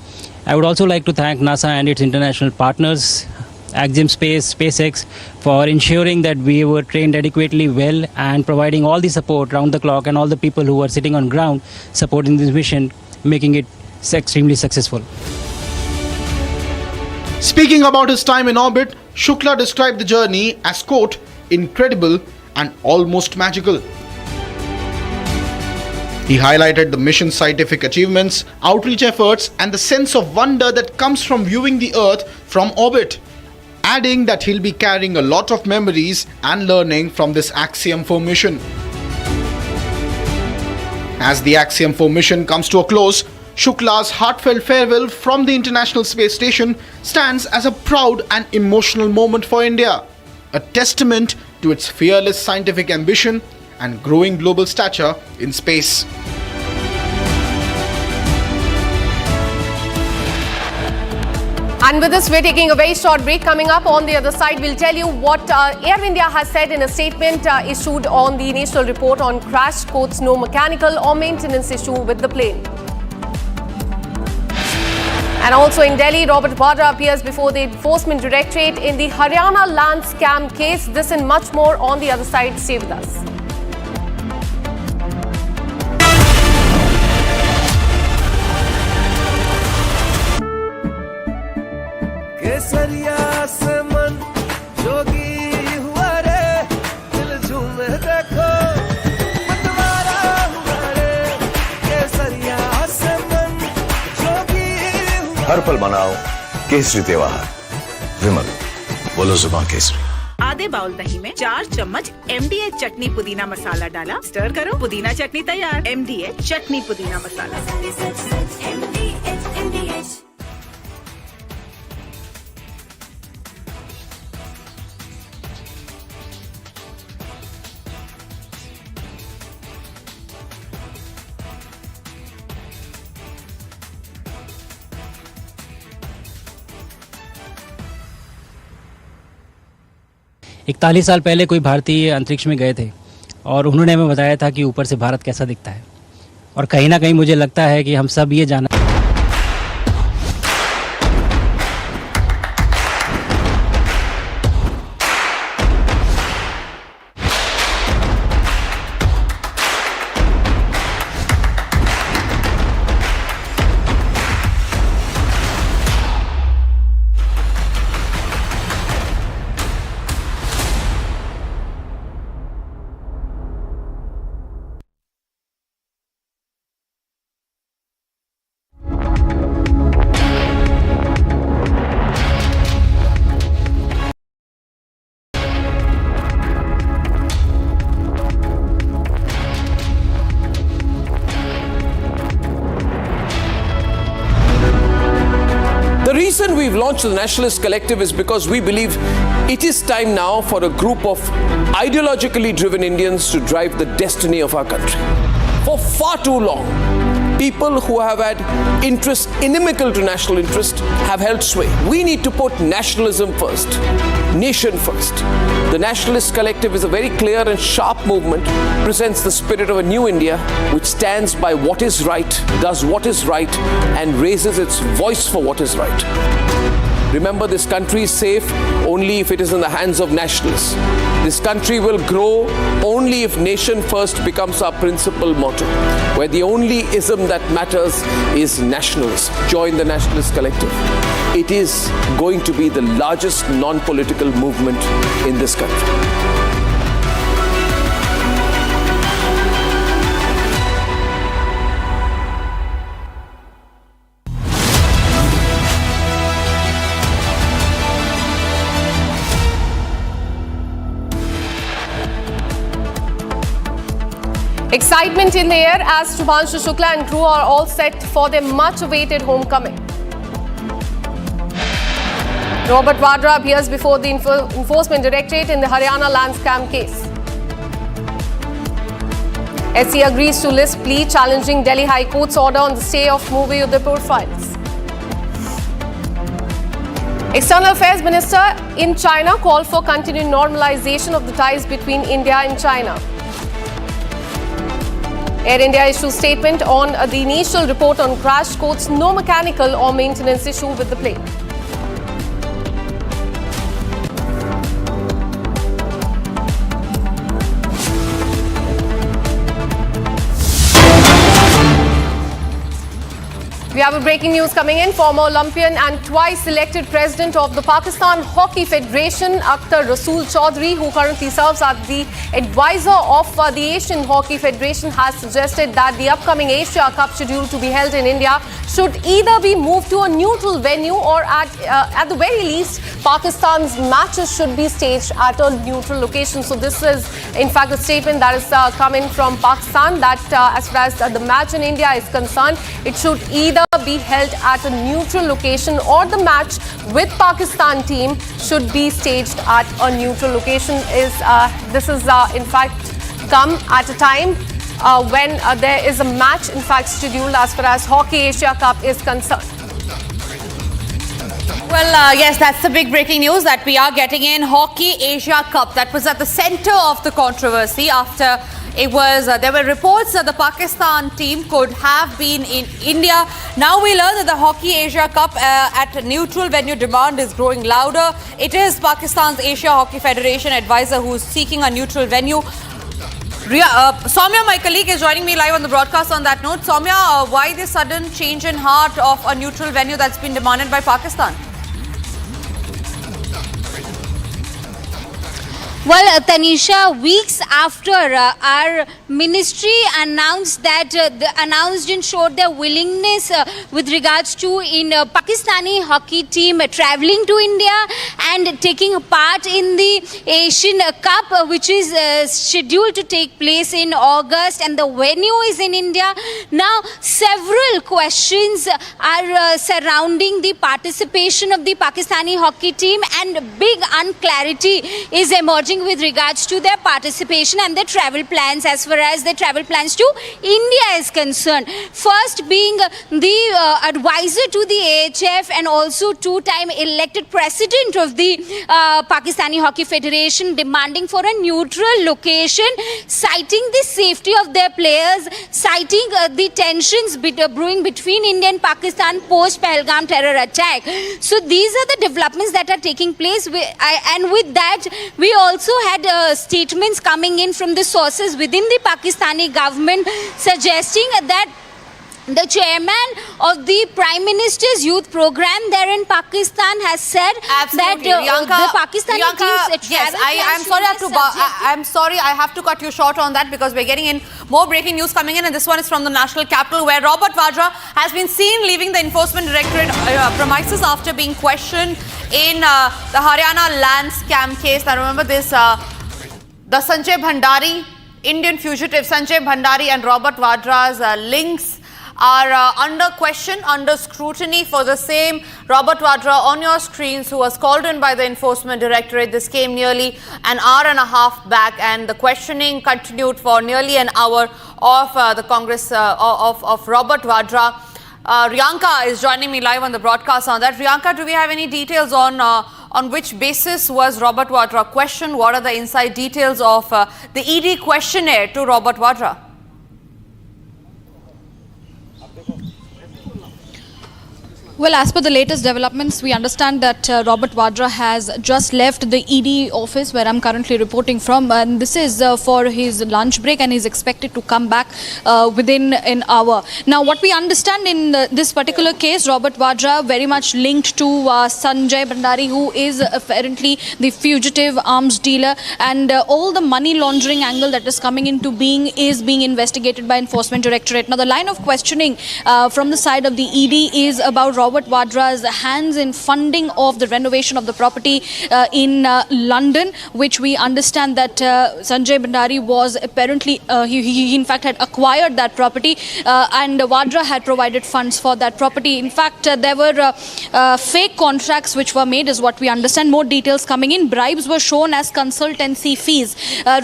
I would also like to thank NASA and its international partners, Axiom Space, SpaceX, for ensuring that we were trained adequately well and providing all the support round the clock, and all the people who were sitting on ground supporting this mission, making it extremely successful. Speaking about his time in orbit, Shukla described the journey as, quote, incredible and almost magical. He highlighted the mission's scientific achievements, outreach efforts, and the sense of wonder that comes from viewing the Earth from orbit, adding that he'll be carrying a lot of memories and learning from this Axiom 4 mission. As the Axiom 4 mission comes to a close, Shukla's heartfelt farewell from the International Space Station stands as a proud and emotional moment for India, a testament to its fearless scientific ambition and growing global stature in space. And with this, we're taking a very short break. Coming up on the other side, we'll tell you what Air India has said in a statement issued on the initial report on crash, quotes, no mechanical or maintenance issue with the plane. And also in Delhi, Robert Vadra appears before the Enforcement Directorate in the Haryana land scam case. This and much more on the other side. Stay with us. हर पल मनाओ केसरी त्योहार। विमल, बोलो जुबान केसरी। आधे bowl दही में 4 चम्मच MDH चटनी पुदीना मसाला डाला, स्टर करो, पुदीना चटनी तैयार। MDH चटनी पुदीना मसाला। इकतालीस साल पहले कोई भारतीय अंतरिक्ष में गए थे और उन्होंने हमें बताया था कि ऊपर से भारत कैसा दिखता है, और कहीं ना कहीं मुझे लगता है कि हम सब ये जाना The reason we've launched the Nationalist Collective is because we believe it is time now for a group of ideologically driven Indians to drive the destiny of our country. For far too long, people who have had interests inimical to national interest have held sway. We need to put nationalism first, nation first. The Nationalist Collective is a very clear and sharp movement, presents the spirit of a new India which stands by what is right, does what is right, and raises its voice for what is right. Remember, this country is safe only if it is in the hands of nationalists. This country will grow only if nation first becomes our principal motto, where the only ism that matters is nationalism. Join the Nationalist Collective. It is going to be the largest non-political movement in this country. Excitement in the air as Shubhanshu Shukla and crew are all set for their much-awaited homecoming. Robert Vadra appears before the Enforcement Directorate in the Haryana land scam case. SC agrees to list plea challenging Delhi High Court's order on the stay of movie Udaipur files. External Affairs Minister in China called for continued normalization of the ties between India and China. Air India issues statement on the initial report on crash, quotes no mechanical or maintenance issue with the plane. We have a breaking news coming in. Former Olympian and twice elected president of the Pakistan Hockey Federation, Akhtar Rasool Chaudhry, who currently serves as the advisor of the Asian Hockey Federation, has suggested that the upcoming Asia Cup scheduled to be held in India should either be moved to a neutral venue or at the very least, Pakistan's matches should be staged at a neutral location. So this is in fact a statement that is coming from Pakistan that as far as the match in India is concerned, it should either be held at a neutral location or the match with Pakistan team should be staged at a neutral location. This is in fact come at a time when there is a match in fact scheduled as far as Hockey Asia Cup is concerned. Well, yes, that's the big breaking news that we are getting in. Hockey Asia Cup, that was at the center of the controversy after it was, there were reports that the Pakistan team could have been in India. Now we learn that the Hockey Asia Cup at a neutral venue demand is growing louder. It is Pakistan's Asia Hockey Federation advisor who is seeking a neutral venue. Soumya, my colleague, is joining me live on the broadcast on that note. Soumya, why this sudden change in heart of a neutral venue that's been demanded by Pakistan? Well, Tanisha, weeks after our ministry announced that announced and showed their willingness with regards to Pakistani hockey team traveling to India and taking part in the Asian Cup, which is scheduled to take place in August, and the venue is in India. Now, several questions are surrounding the participation of the Pakistani hockey team, and big unclarity is emerging with regards to their participation and their travel plans as far as their travel plans to India is concerned. First being the advisor to the AHF and also two-time elected president of the Pakistani Hockey Federation demanding for a neutral location, citing the safety of their players, citing the tensions brewing between India and Pakistan post-Pahalgam terror attack. So these are the developments that are taking place, and with that we also had statements coming in from the sources within the Pakistani government suggesting that the chairman of the Prime Minister's youth program there in Pakistan has said that the Pakistani team's yes, I'm sorry, I have to cut you short on that because we're getting in more breaking news coming in, and this one is from the national capital where Robert Vadra has been seen leaving the Enforcement Directorate premises after being questioned in the Haryana land scam case. Now remember this, the Sanjay Bhandari, Indian fugitive Sanjay Bhandari and Robert Vadra's links are under question, under scrutiny for the same. Robert Vadra on your screens, who was called in by the Enforcement Directorate. This came nearly an hour and a half back, and the questioning continued for nearly an hour of the Congress of Robert Vadra. Riyanka is joining me live on the broadcast on that. Riyanka, do we have any details on which basis was Robert Vadra questioned? What are the inside details of the ED questionnaire to Robert Vadra? Well, as per the latest developments, we understand that Robert Vadra has just left the ED office where I'm currently reporting from, and this is for his lunch break, and he's expected to come back within an hour. Now, what we understand in this particular case, Robert Vadra very much linked to Sanjay Bhandari, who is apparently the fugitive arms dealer, and all the money laundering angle that is coming into being is being investigated by Enforcement Directorate. Now, the line of questioning from the side of the ED is about Robert Robert Vadra's hands in funding of the renovation of the property in London, which we understand that Sanjay Bhandari was apparently, he in fact had acquired that property and Vadra had provided funds for that property. In fact, there were fake contracts which were made is what we understand. More details coming in. Bribes were shown as consultancy fees.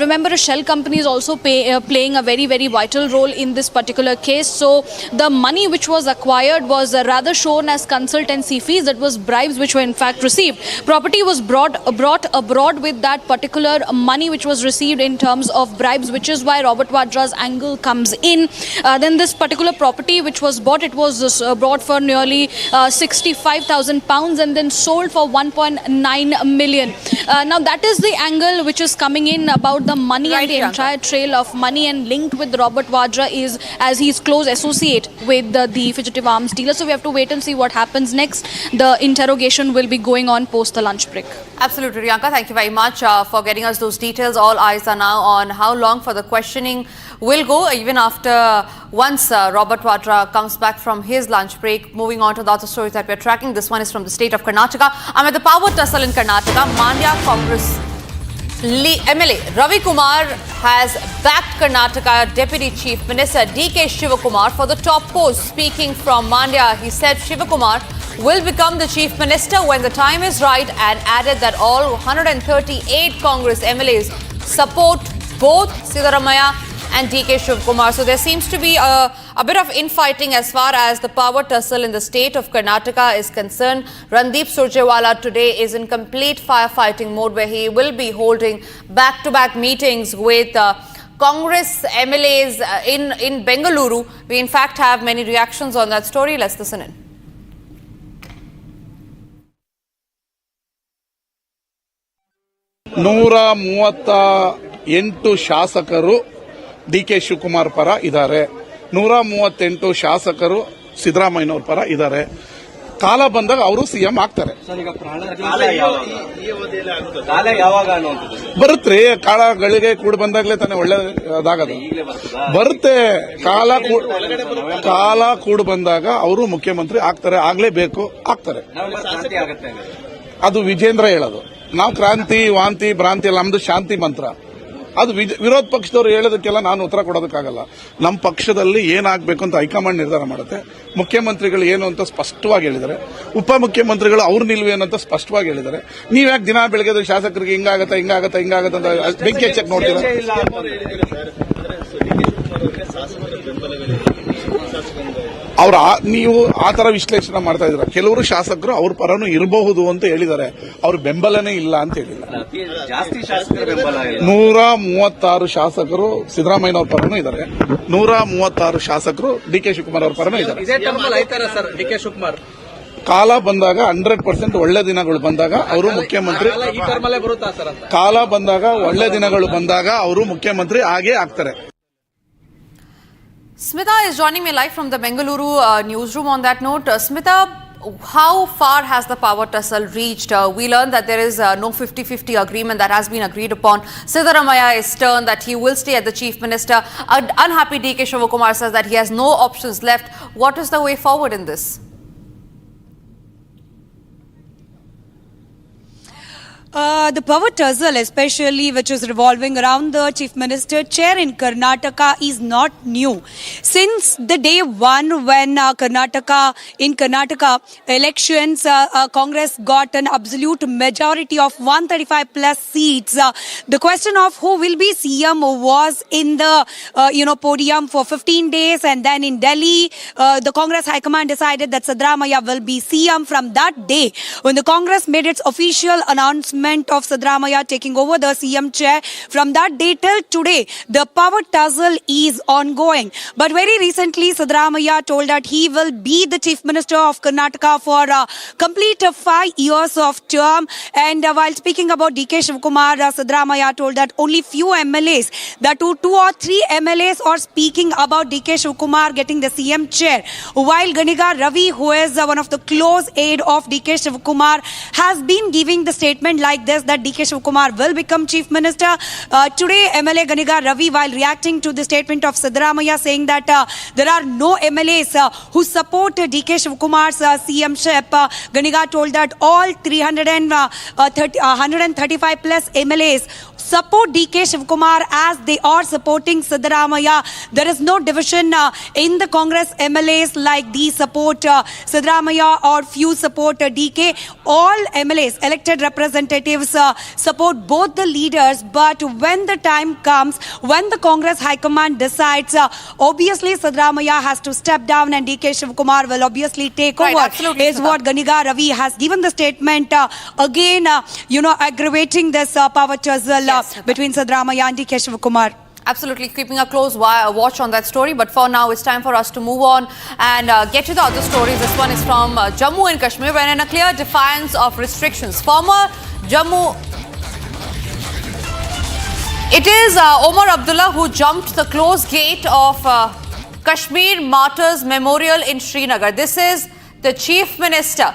Remember, a shell company is also playing a very, very vital role in this particular case. So the money which was acquired was rather shown as consultancy fees. That was bribes which were in fact received. Property was brought abroad with that particular money which was received in terms of bribes, which is why Robert Vadra's angle comes in. Then this particular property which was bought, it was bought for nearly £65,000 and then sold for 1.9 million. Now that is the angle which is coming in about the money, and the entire trail of money, and linked with Robert Vadra is as he is close associate with the fugitive arms dealer. So we have to wait and see what happens next. The interrogation will be going on post the lunch break. Absolutely, Riyanka. Thank you very much for getting us those details. All eyes are now on how long for the questioning will go, even after once Robert Vadra comes back from his lunch break. Moving on to the other stories that we're tracking. This one is from the state of Karnataka. I'm at the power tussle in Karnataka. Mandya Congress MLA Ravi Kumar has backed Karnataka Deputy Chief Minister D.K. Shivakumar for the top post. Speaking from Mandya, he said Shivakumar will become the Chief Minister when the time is right, and added that all 138 Congress MLAs support both Siddaramaiah and D.K. Shivakumar. So there seems to be a bit of infighting as far as the power tussle in the state of Karnataka is concerned. Randeep Surjewala today is in complete firefighting mode, where he will be holding back-to-back meetings with Congress MLAs in Bengaluru. We in fact have many reactions on that story. Let's listen in. ನೂರ 38 ಶಾಸಕರು ಡಿ.ಕೆ. ಶಿವಕುಮಾರ್ ಪರ ಇದ್ದಾರೆ. 138 ಶಾಸಕರು ಸಿದ್ದರಾಮಯ್ಯನವ್ರ ಪರ ಇದ್ದಾರೆ. ಕಾಲ ಬಂದಾಗ ಅವರು ಸಿಎಂ ಆಗ್ತಾರೆ. ಬರುತ್ತೆ, ಕಾಲಗಳಿಗೆ ಕೂಡಿ ಬಂದಾಗಲೇ ತಾನೇ ಒಳ್ಳೆದಾಗದು. ಬರುತ್ತೆ, ಕಾಲ ಕೂಡಿ ಬಂದಾಗ ಅವರು ಮುಖ್ಯಮಂತ್ರಿ ಆಗ್ತಾರೆ. ಆಗ್ಲೇಬೇಕು, ಆಗ್ತಾರೆ. ಅದು ವಿಜೇಂದ್ರ ಹೇಳೋದು. ನಾವು ಕ್ರಾಂತಿ ವಾಂತಿ ಭ್ರಾಂತಿ ಎಲ್ಲ ನಮ್ದು ಶಾಂತಿ ಮಂತ್ರ. ಅದು ವಿರೋಧ ಪಕ್ಷದವರು ಹೇಳೋದಕ್ಕೆಲ್ಲ ನಾನು ಉತ್ತರ ಕೊಡೋದಕ್ಕಾಗಲ್ಲ. ನಮ್ಮ ಪಕ್ಷದಲ್ಲಿ ಏನಾಗಬೇಕು ಅಂತ ಹೈಕಮಾಂಡ್ ನಿರ್ಧಾರ ಮಾಡುತ್ತೆ. ಮುಖ್ಯಮಂತ್ರಿಗಳು ಏನು ಅಂತ ಸ್ಪಷ್ಟವಾಗಿ ಹೇಳಿದ್ದಾರೆ. ಉಪಮುಖ್ಯಮಂತ್ರಿಗಳು ಅವ್ರ ನಿಲುವು ಏನು ಅಂತ ಸ್ಪಷ್ಟವಾಗಿ ಹೇಳಿದ್ದಾರೆ. ನೀವ್ಯಾಕೆ ದಿನ ಬೆಳಗ್ಗೆ ಶಾಸಕರಿಗೆ ಹಿಂಗಾಗತ್ತ ಅಂತ ಬೆಂಕಿ ಚೆಕ್ ನೋಡ್ತೀರಾ? ನೀವು ಆ ತರ ವಿಶ್ಲೇಷಣೆ ಮಾಡ್ತಾ ಇದ್ದೀರಾ. ಕೆಲವರು ಶಾಸಕರು ಅವ್ರ ಪರನೂ ಇರಬಹುದು ಅಂತ ಹೇಳಿದ್ದಾರೆ. ಅವ್ರ ಬೆಂಬಲನೇ ಇಲ್ಲ ಅಂತ ಹೇಳಿಲ್ಲ. 136 ಶಾಸಕರು ಸಿದ್ದರಾಮಯ್ಯನವ್ರ ಪರನೂ ಇದ್ದಾರೆ. 136 ಶಾಸಕರು ಡಿ.ಕೆ. ಶಿವಕುಮಾರ್ ಅವ್ರ ಪರನೂ ಇದ್ದಾರೆ. ಕಾಲ ಬಂದಾಗ 100% ಒಳ್ಳೆ ದಿನಗಳು ಬಂದಾಗ ಅವರು ಮುಖ್ಯಮಂತ್ರಿ, ಕಾಲ ಬಂದಾಗ ಒಳ್ಳೆ ದಿನಗಳು ಬಂದಾಗ ಅವರು ಮುಖ್ಯಮಂತ್ರಿ ಆಗೇ ಆಗ್ತಾರೆ. Smita is joining me live from the Bengaluru newsroom. On that note, Smita, how far has the power tussle reached? We learned that there is no 50-50 agreement that has been agreed upon. Siddaramaiah is stern that he will stay as the Chief Minister. Unhappy D.K. Shivakumar says that he has no options left. What is the way forward in this? The power tussle, especially which is revolving around the Chief Minister chair in Karnataka, is not new. Since the day one when Karnataka elections, Congress got an absolute majority of 135 plus seats. The question of who will be CM was in the podium for 15 days, and then in Delhi, the Congress High Command decided that Siddaramaiah will be CM. From that day, when the Congress made its official announcement of Siddaramaiah taking over the CM chair, from that day till today, the power tussle is ongoing. But very recently, Siddaramaiah told that he will be the Chief Minister of Karnataka for complete 5 years of term. And while speaking about D.K. Shivakumar, Siddaramaiah told that only few MLAs, that two or three MLAs are speaking about D.K. Shivakumar getting the CM chair. While Ganiga Ravi, who is one of the close aide of D.K. Shivakumar, has been giving the statement like this, suggest that DK Shivakumar will become Chief Minister. Today, MLA Ganiga Ravi, while reacting to the statement of Siddaramaiah, saying that there are no MLAs who support DK Shivakumar's CM-ship, Ganiga told that all 135 plus MLAs support DK Shivakumar as they are supporting Siddaramaiah. There is no division in the Congress MLAs like these support Siddaramaiah or few support DK. All MLAs, elected representatives, support both the leaders. But when the time comes, when the Congress High Command decides, obviously Siddaramaiah has to step down and DK Shivakumar will obviously take over. Absolutely, is what Ganiga Ravi has given the statement. Again, aggravating this power tussle between Siddaramaiah and DK Shivakumar. Absolutely, keeping a close watch on that story. But for now, it's time for us to move on and get to the other stories. This one is from Jammu and Kashmir, where in a clear defiance of restrictions, former Jammu... It is Omar Abdullah who jumped the closed gate of Kashmir Martyrs Memorial in Srinagar. This is the Chief Minister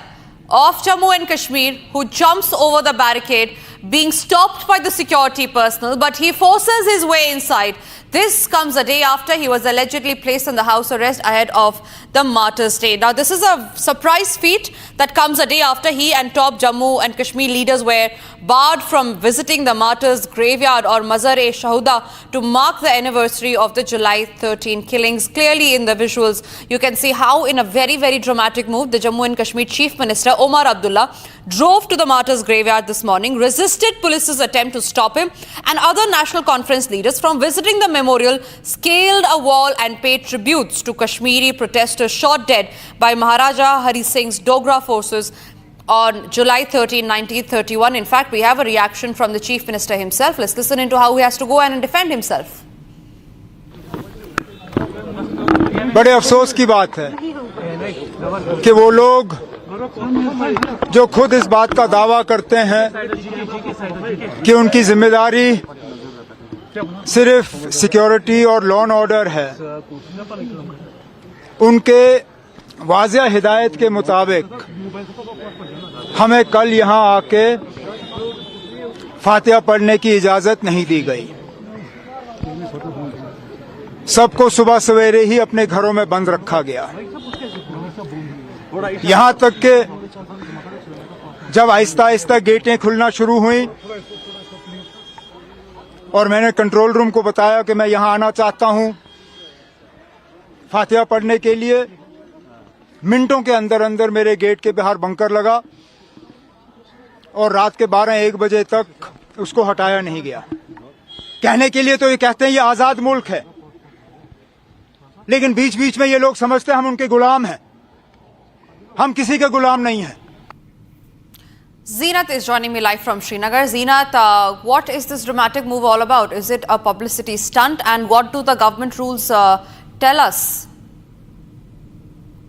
of Jammu and Kashmir who jumps over the barricade, being stopped by the security personnel, but he forces his way inside. This comes a day after he was allegedly placed on the house arrest ahead of the Martyrs' Day. Now, this is a surprise feat that comes a day after he and top Jammu and Kashmir leaders were barred from visiting the Martyrs' graveyard or Mazar-e-Shahuda to mark the anniversary of the July 13 killings. Clearly in the visuals, you can see how in a very, very dramatic move, the Jammu and Kashmir Chief Minister Omar Abdullah drove to the Martyrs' graveyard this morning, resisted police's attempt to stop him, and other National Conference leaders from visiting the memorial scaled a wall and paid tributes to Kashmiri protesters shot dead by Maharaja Hari Singh's Dogra forces on July 13, 1931. In fact, we have a reaction from the Chief Minister himself. Let's listen into how he has to go and defend himself. बड़े अफसोस की बात है कि वो लोग जो खुद इस बात का दावा करते हैं कि उनकी जिम्मेदारी सिर्फ सिक्योरिटी और लॉ एंड ऑर्डर है, उनके वाज़ेह हिदायत के मुताबिक हमें कल यहां आके फातिहा पढ़ने की इजाजत नहीं दी गई। सबको सुबह सवेरे ही अपने घरों में बंद रखा गया। यहां तक कि जब आहिस्ता आहिस्ता गेटें खुलना शुरू हुई और मैंने कंट्रोल रूम को बताया कि मैं यहां आना चाहता हूं फातिहा पढ़ने के लिए, मिनटों के अंदर अंदर मेरे गेट के बाहर बंकर लगा और रात के 12-1 बजे तक उसको हटाया नहीं गया। कहने के लिए तो ये कहते हैं ये आजाद मुल्क है, लेकिन बीच बीच में ये लोग समझते हैं हम उनके गुलाम हैं। हम किसी के गुलाम नहीं हैं। Zeenat is joining me live from Srinagar. Zeenat, what is this dramatic move all about? Is it a publicity stunt, and what do the government rules tell us?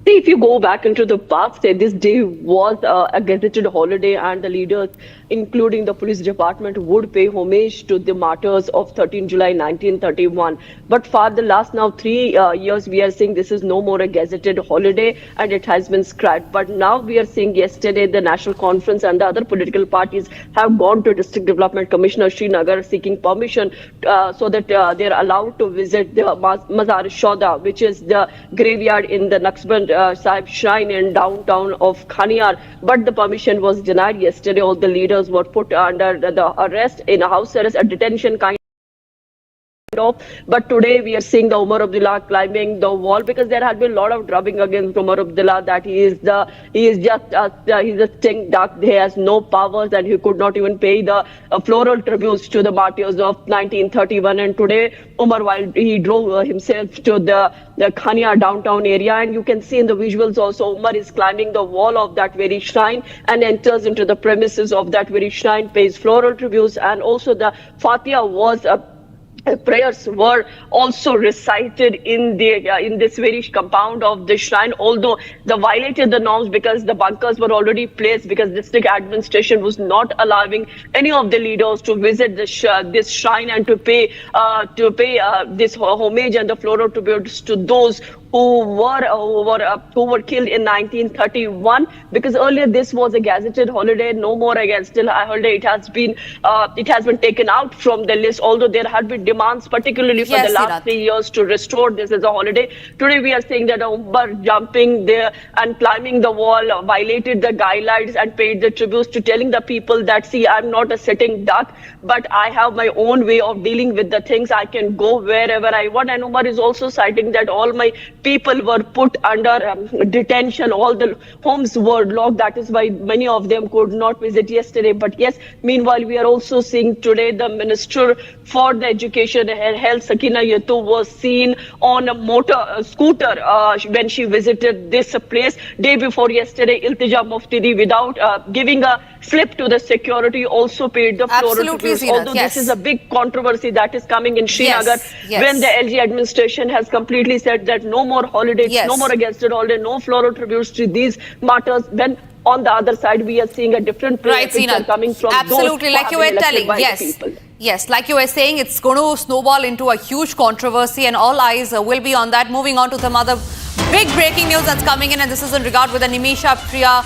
See, if you go back into the past, this day was a gazetted holiday, and the leaders, including the police department, would pay homage to the martyrs of 13 July 1931. But for the last now 3 years, we are seeing this is no more a gazetted holiday, and it has been scrapped. But now we are seeing yesterday the National Conference and the other political parties have gone to District Development Commissioner Srinagar seeking permission so that they are allowed to visit the Mazar-e-Shahuda, which is the graveyard in the Naqshband Sahib Shrine in downtown of Khaniyar. But the permission was denied yesterday. All the leaders were put under the arrest, in a house arrest, a detention kind of. But today we are seeing the Omar Abdullah climbing the wall, because there had been a lot of drubbing against Omar Abdullah that he's a stink duck, he has no powers, and he could not even pay the floral tributes to the martyrs of 1931. And today Omar, while he drove himself to the Khaniyar downtown area, and you can see in the visuals also Omar is climbing the wall of that very shrine and enters into the premises of that very shrine, pays floral tributes, and also the Fatiha was prayers were also recited in this very compound of the shrine, although they violated the norms because the bunkers were already placed, because district administration was not allowing any of the leaders to visit this shrine and to pay this homage and the floral tributes to those who were killed in 1931, because earlier this was a gazetted holiday, no more a gazetted holiday. It has been taken out from the list, although there had been demands, particularly for the last 3 years, to restore this as a holiday. Today we are saying that Umar jumping there and climbing the wall violated the guidelines and paid the tributes to telling the people that, see, I'm not a sitting duck, but I have my own way of dealing with the things. I can go wherever I want. And Umar is also citing that all my people were put under detention, all the homes were locked. That is why many of them could not visit yesterday. But yes, meanwhile, we are also seeing today the Minister for the Education and Health, Sakina Yatu, was seen on a scooter when she visited this place. Day before yesterday, Iltija Muftidi, without giving a slip to the security, also paid the floor tributes. Although this is a big controversy that is coming in Srinagar, when the LG administration has completely said that no more holidays, no more against it holiday, no floral tributes to these martyrs. Then on the other side, we are seeing a different picture coming from absolutely, those like you were telling, people. Yes, like you were saying, it's going to snowball into a huge controversy, and all eyes will be on that. Moving on to some other big breaking news that's coming in, and this is in regard with the Nimisha Priya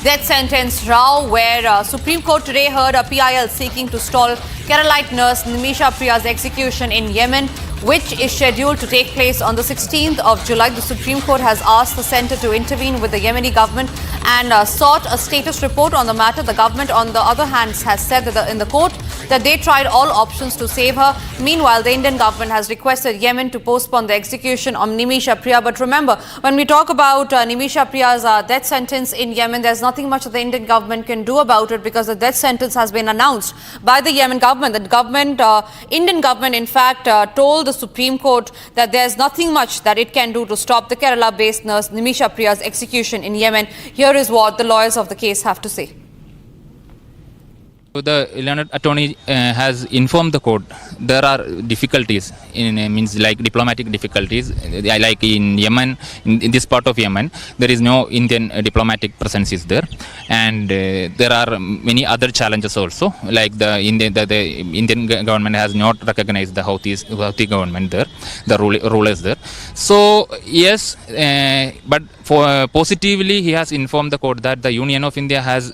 death sentence row, where Supreme Court today heard a PIL seeking to stall Keralite nurse Nimisha Priya's execution in Yemen, which is scheduled to take place on the 16th of July. The Supreme Court has asked the centre to intervene with the Yemeni government and sought a status report on the matter. The government, on the other hand, has said that in the court that they tried all options to save her. Meanwhile, the Indian government has requested Yemen to postpone the execution of Nimisha Priya. But remember, when we talk about Nimisha Priya's death sentence in Yemen, there's nothing much that the Indian government can do about it, because the death sentence has been announced by the Yemen government. The Indian government, in fact, told the Supreme Court that there's nothing much that it can do to stop the Kerala-based nurse Nimisha Priya's execution in Yemen. Here is what the lawyers of the case have to say. The Leonard attorney has informed the court there are difficulties like diplomatic difficulties, like in Yemen, in this part of Yemen there is no Indian diplomatic presence is there, and there are many other challenges also, like the Indian government has not recognized the Houthi government there, the rulers there. So yes, but for positively he has informed the court that the Union of India has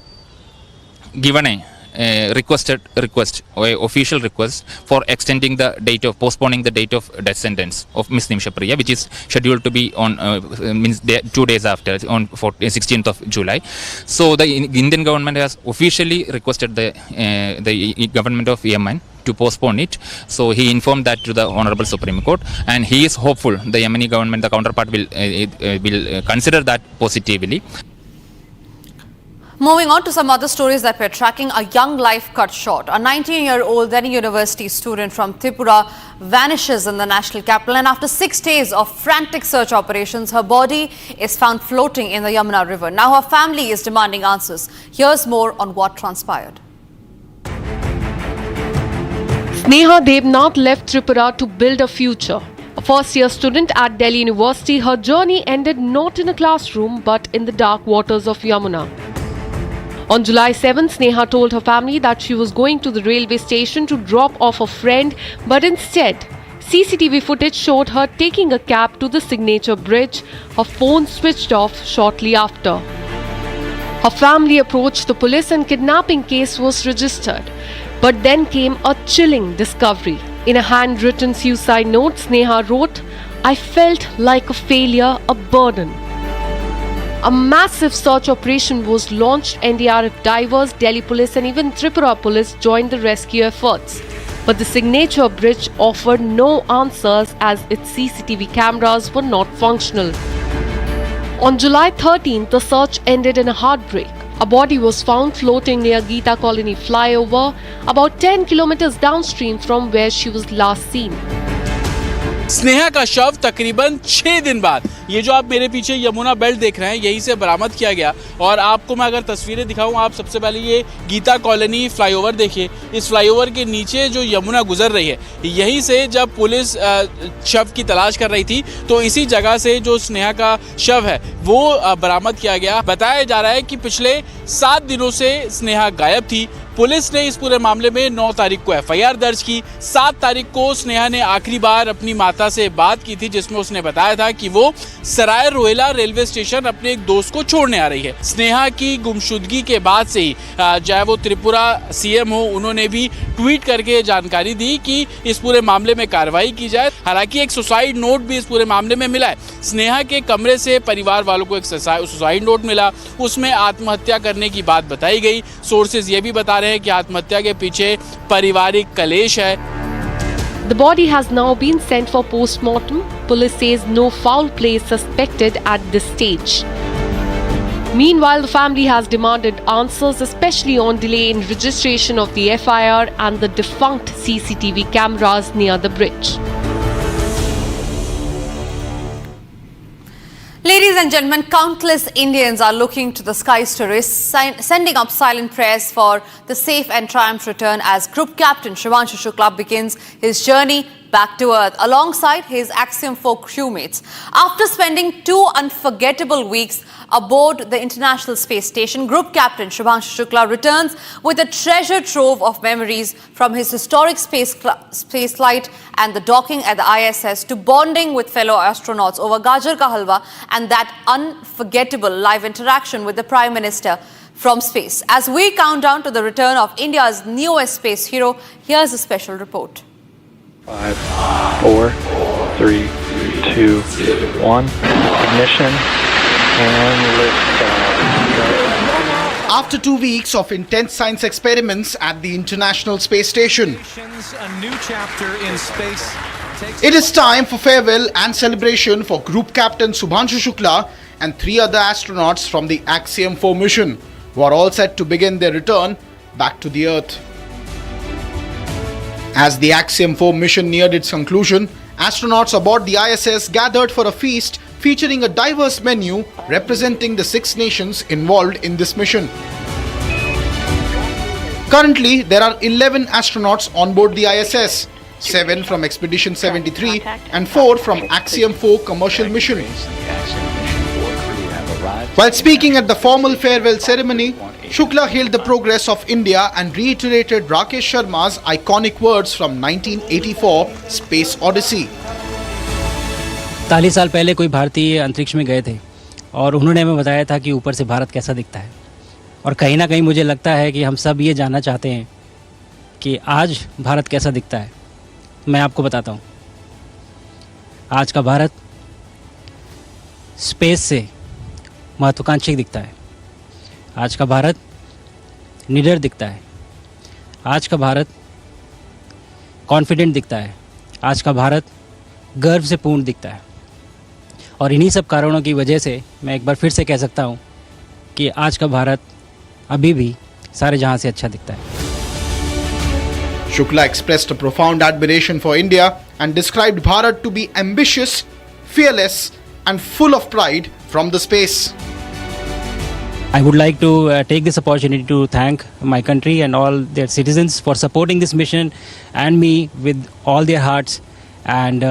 given a official request for extending the date of postponing the date of death sentence of Miss Nimisha Priya, which is scheduled to be on 2 days after, on 16th of July. So the Indian government has officially requested the government of Yemen to postpone it. So he informed that to the Honorable Supreme Court, and he is hopeful the Yemeni government, the counterpart, will consider that positively. Moving on to some other stories that we're tracking, a young life cut short. A 19-year-old Delhi University student from Tripura vanishes in the national capital, and after 6 days of frantic search operations, her body is found floating in the Yamuna River. Now her family is demanding answers. Here's more on what transpired. Sneha Devnath left Tripura to build a future. A first-year student at Delhi University, her journey ended not in a classroom but in the dark waters of Yamuna. On July 7, Sneha told her family that she was going to the railway station to drop off a friend, but instead, CCTV footage showed her taking a cab to the Signature Bridge. Her phone switched off shortly after. Her family approached the police and kidnapping case was registered. But then came a chilling discovery. In a handwritten suicide note, Sneha wrote, "I felt like a failure, a burden." A massive search operation was launched. NDRF divers, Delhi police and even Tripura police joined the rescue efforts. But the Signature Bridge offered no answers as its CCTV cameras were not functional. On July 13th, the search ended in a heartbreak. A body was found floating near Geeta Colony flyover, about 10 kilometers downstream from where she was last seen. Sneha का शव तकरीबन 6 दिन बाद, ये जो आप मेरे पीछे यमुना बेल्ट देख रहे हैं, यहीं से बरामद किया गया। और आपको मैं अगर तस्वीरें दिखाऊं, आप सबसे पहले ये गीता कॉलोनी फ्लाईओवर देखिए। इस फ्लाईओवर के नीचे जो यमुना गुजर रही है, यहीं से जब पुलिस शव की तलाश कर रही थी, तो इसी जगह से जो स्नेहा का शव है वो बरामद किया गया। बताया जा रहा है कि पिछले 7 दिनों से स्नेहा गायब थी। पुलिस ने इस पूरे मामले में 9 तारीख को एफआईआर दर्ज की। 7 तारीख को स्नेहा ने आखिरी बार अपनी माता से बात की थी, जिसमें उसने बताया था कि वो सराय रोहिला रेलवे स्टेशन अपने एक दोस्त को छोड़ने आ रही है। स्नेहा की गुमशुदगी के बाद से ही चाहे वो त्रिपुरा सीएम हो, उन्होंने भी ट्वीट करके जानकारी दी कि इस पूरे मामले में कार्रवाई की जाए। हालांकि एक सुसाइड नोट भी इस पूरे मामले में मिला है। स्नेहा के कमरे से परिवार वालों को एक सुसाइड नोट मिला, उसमें आत्महत्या करने की बात बताई गई। सोर्सेज ये भी बता रहे हैं कि आत्महत्या के पीछे पारिवारिक कलेश है। The body has now been sent for post-mortem. Police says no foul play is suspected at this stage. Meanwhile, the family has demanded answers, especially on delay in registration of the FIR and the defunct CCTV cameras near the bridge. Ladies and gentlemen, countless Indians are looking to the skies to sending up silent prayers for the safe and triumphant return as Group Captain Shubhanshu Shukla begins his journey back to Earth alongside his Axiom 4 crewmates. After spending 2 unforgettable weeks aboard the International Space Station, Group Captain Shubhanshu Shukla returns with a treasure trove of memories from his historic space flight and the docking at the ISS to bonding with fellow astronauts over Gajar Ka Halwa and that unforgettable live interaction with the Prime Minister from space. As we count down to the return of India's newest space hero, here's a special report. 5, 4, 3, 2, 1. Ignition and liftoff. After 2 weeks of intense science experiments at the International Space Station, A new chapter in space. it is time for farewell and celebration for Group Captain Shubhanshu Shukla and 3 other astronauts from the Axiom 4 mission, who are all set to begin their return back to the Earth. As the Axiom 4 mission neared its conclusion, astronauts aboard the ISS gathered for a feast featuring a diverse menu representing the 6 nations involved in this mission. Currently, there are 11 astronauts on board the ISS, 7 from Expedition 73 and 4 from Axiom 4 commercial mission. While speaking at the formal farewell ceremony, Shukla hailed the progress of India and reiterated Rakesh Sharma's iconic words from 1984 Space Odyssey. 40 साल पहले कोई भारतीय अंतरिक्ष में गए थे और उन्होंने हमें बताया था कि ऊपर से भारत कैसा दिखता है। और कहीं ना कहीं मुझे लगता है कि हम सब ये जानना चाहते हैं कि आज भारत कैसा दिखता है। मैं आपको बताता हूँ, आज का भारत स्पेस से महत्वाकांक्षी दिखता है। आज का भारत निडर दिखता है। आज का भारत कॉन्फिडेंट दिखता है। आज का भारत गर्व से पूर्ण दिखता है। और इन्हीं सब कारणों की वजह से मैं एक बार फिर से कह सकता हूँ कि आज का भारत अभी भी सारे जहां से अच्छा दिखता है। Shukla expressed a profound admiration for India and described Bharat to be ambitious, fearless and full of pride from the space. I would like to take this opportunity to thank my country and all their citizens for supporting this mission and me with all their hearts. And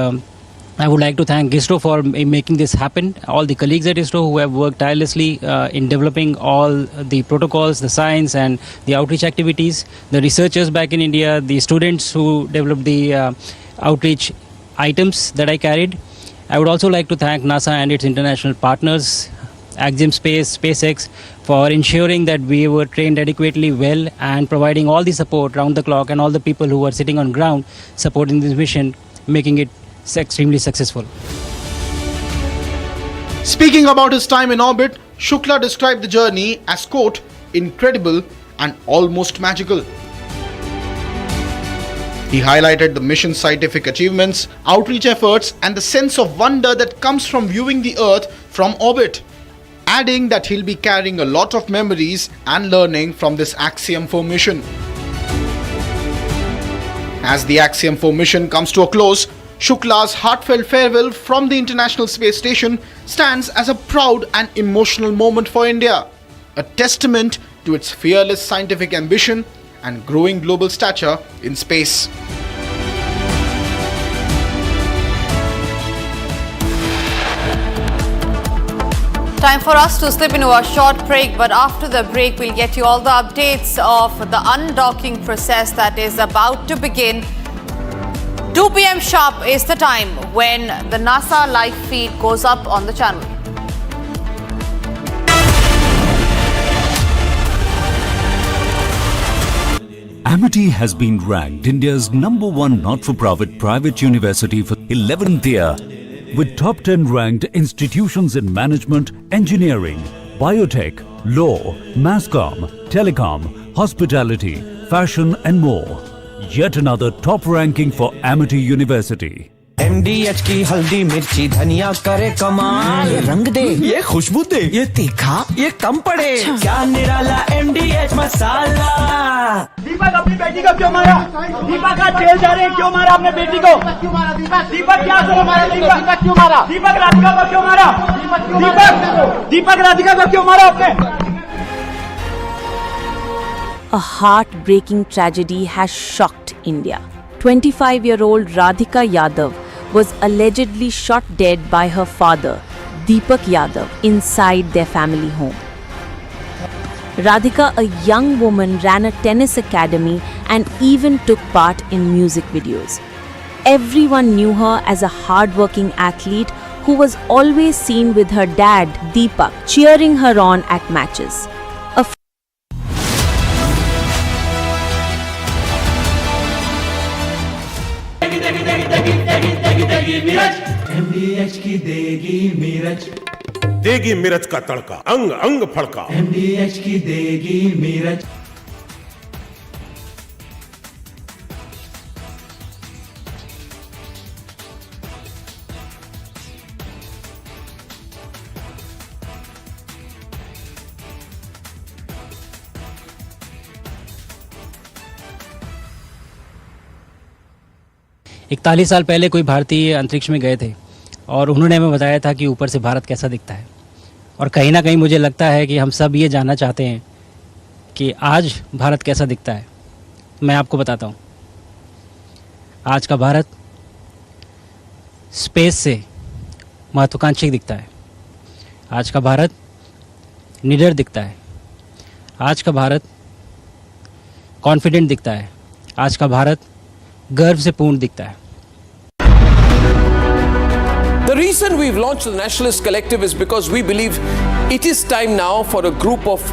I would like to thank ISRO for making this happen. All the colleagues at ISRO who have worked tirelessly in developing all the protocols, the science and the outreach activities. The researchers back in India, the students who developed the outreach items that I carried. I would also like to thank NASA and its international partners, Axiom Space, SpaceX, for ensuring that we were trained adequately well and providing all the support round the clock, and all the people who were sitting on ground supporting this mission, making it extremely successful. Speaking about his time in orbit, Shukla described the journey as, quote, incredible and almost magical. He highlighted the mission's scientific achievements, outreach efforts, and the sense of wonder that comes from viewing the Earth from orbit, adding that he'll be carrying a lot of memories and learning from this Axiom 4 mission. As the Axiom 4 mission comes to a close, Shukla's heartfelt farewell from the International Space Station stands as a proud and emotional moment for India, a testament to its fearless scientific ambition and growing global stature in space. Time for us to slip into a short break, but after the break, we'll get you all the updates of the undocking process that is about to begin. 2 p.m. sharp is the time when the NASA live feed goes up on the channel. Amity has been ranked India's #1 not-for-profit private university for 11th year, with top 10 ranked institutions in management, engineering, biotech, law, masscom, telecom, hospitality, fashion and more. Yet another top ranking for Amity University. MDH की हल्दी मिर्ची धनिया करे कमाल, ये रंग दे, ये खुशबू दे, ये तीखा, ये कम पड़े, क्या निराला MDH मसाला। दीपक अपनी बेटी को क्यों मारा? दीपक आज जेल जा रहे हैं, क्यों मारा अपने बेटी को? क्यों मारा दीपक? दीपक क्या करो मारा? दीपक क्यों मारा? दीपक राधिका को क्यों मारा? दीपक राधिका को क्यों मारा आपने? A heartbreaking tragedy has shocked India. 25-year-old Radhika Yadav was allegedly shot dead by her father, Deepak Yadav, inside their family home. Radhika, a young woman, ran a tennis academy and even took part in music videos. Everyone knew her as a hardworking athlete who was always seen with her dad, Deepak, cheering her on at matches. MDH की देगी मीरज, देगी मिर्च का तड़का, अंग अंग फड़का। MDH की देगी मीरज। इकतालीस साल पहले कोई भारतीय अंतरिक्ष में गए थे और उन्होंने हमें बताया था कि ऊपर से भारत कैसा दिखता है। और कहीं ना कहीं मुझे लगता है कि हम सब ये जानना चाहते हैं कि आज भारत कैसा दिखता है। मैं आपको बताता हूँ, आज का भारत स्पेस से महत्वाकांक्षी दिखता है। आज का भारत निडर दिखता है। आज का भारत कॉन्फिडेंट दिखता है। आज का भारत गर्व से पूर्ण दिखता है। The reason we've launched the Nationalist Collective is because we believe it is time now for a group of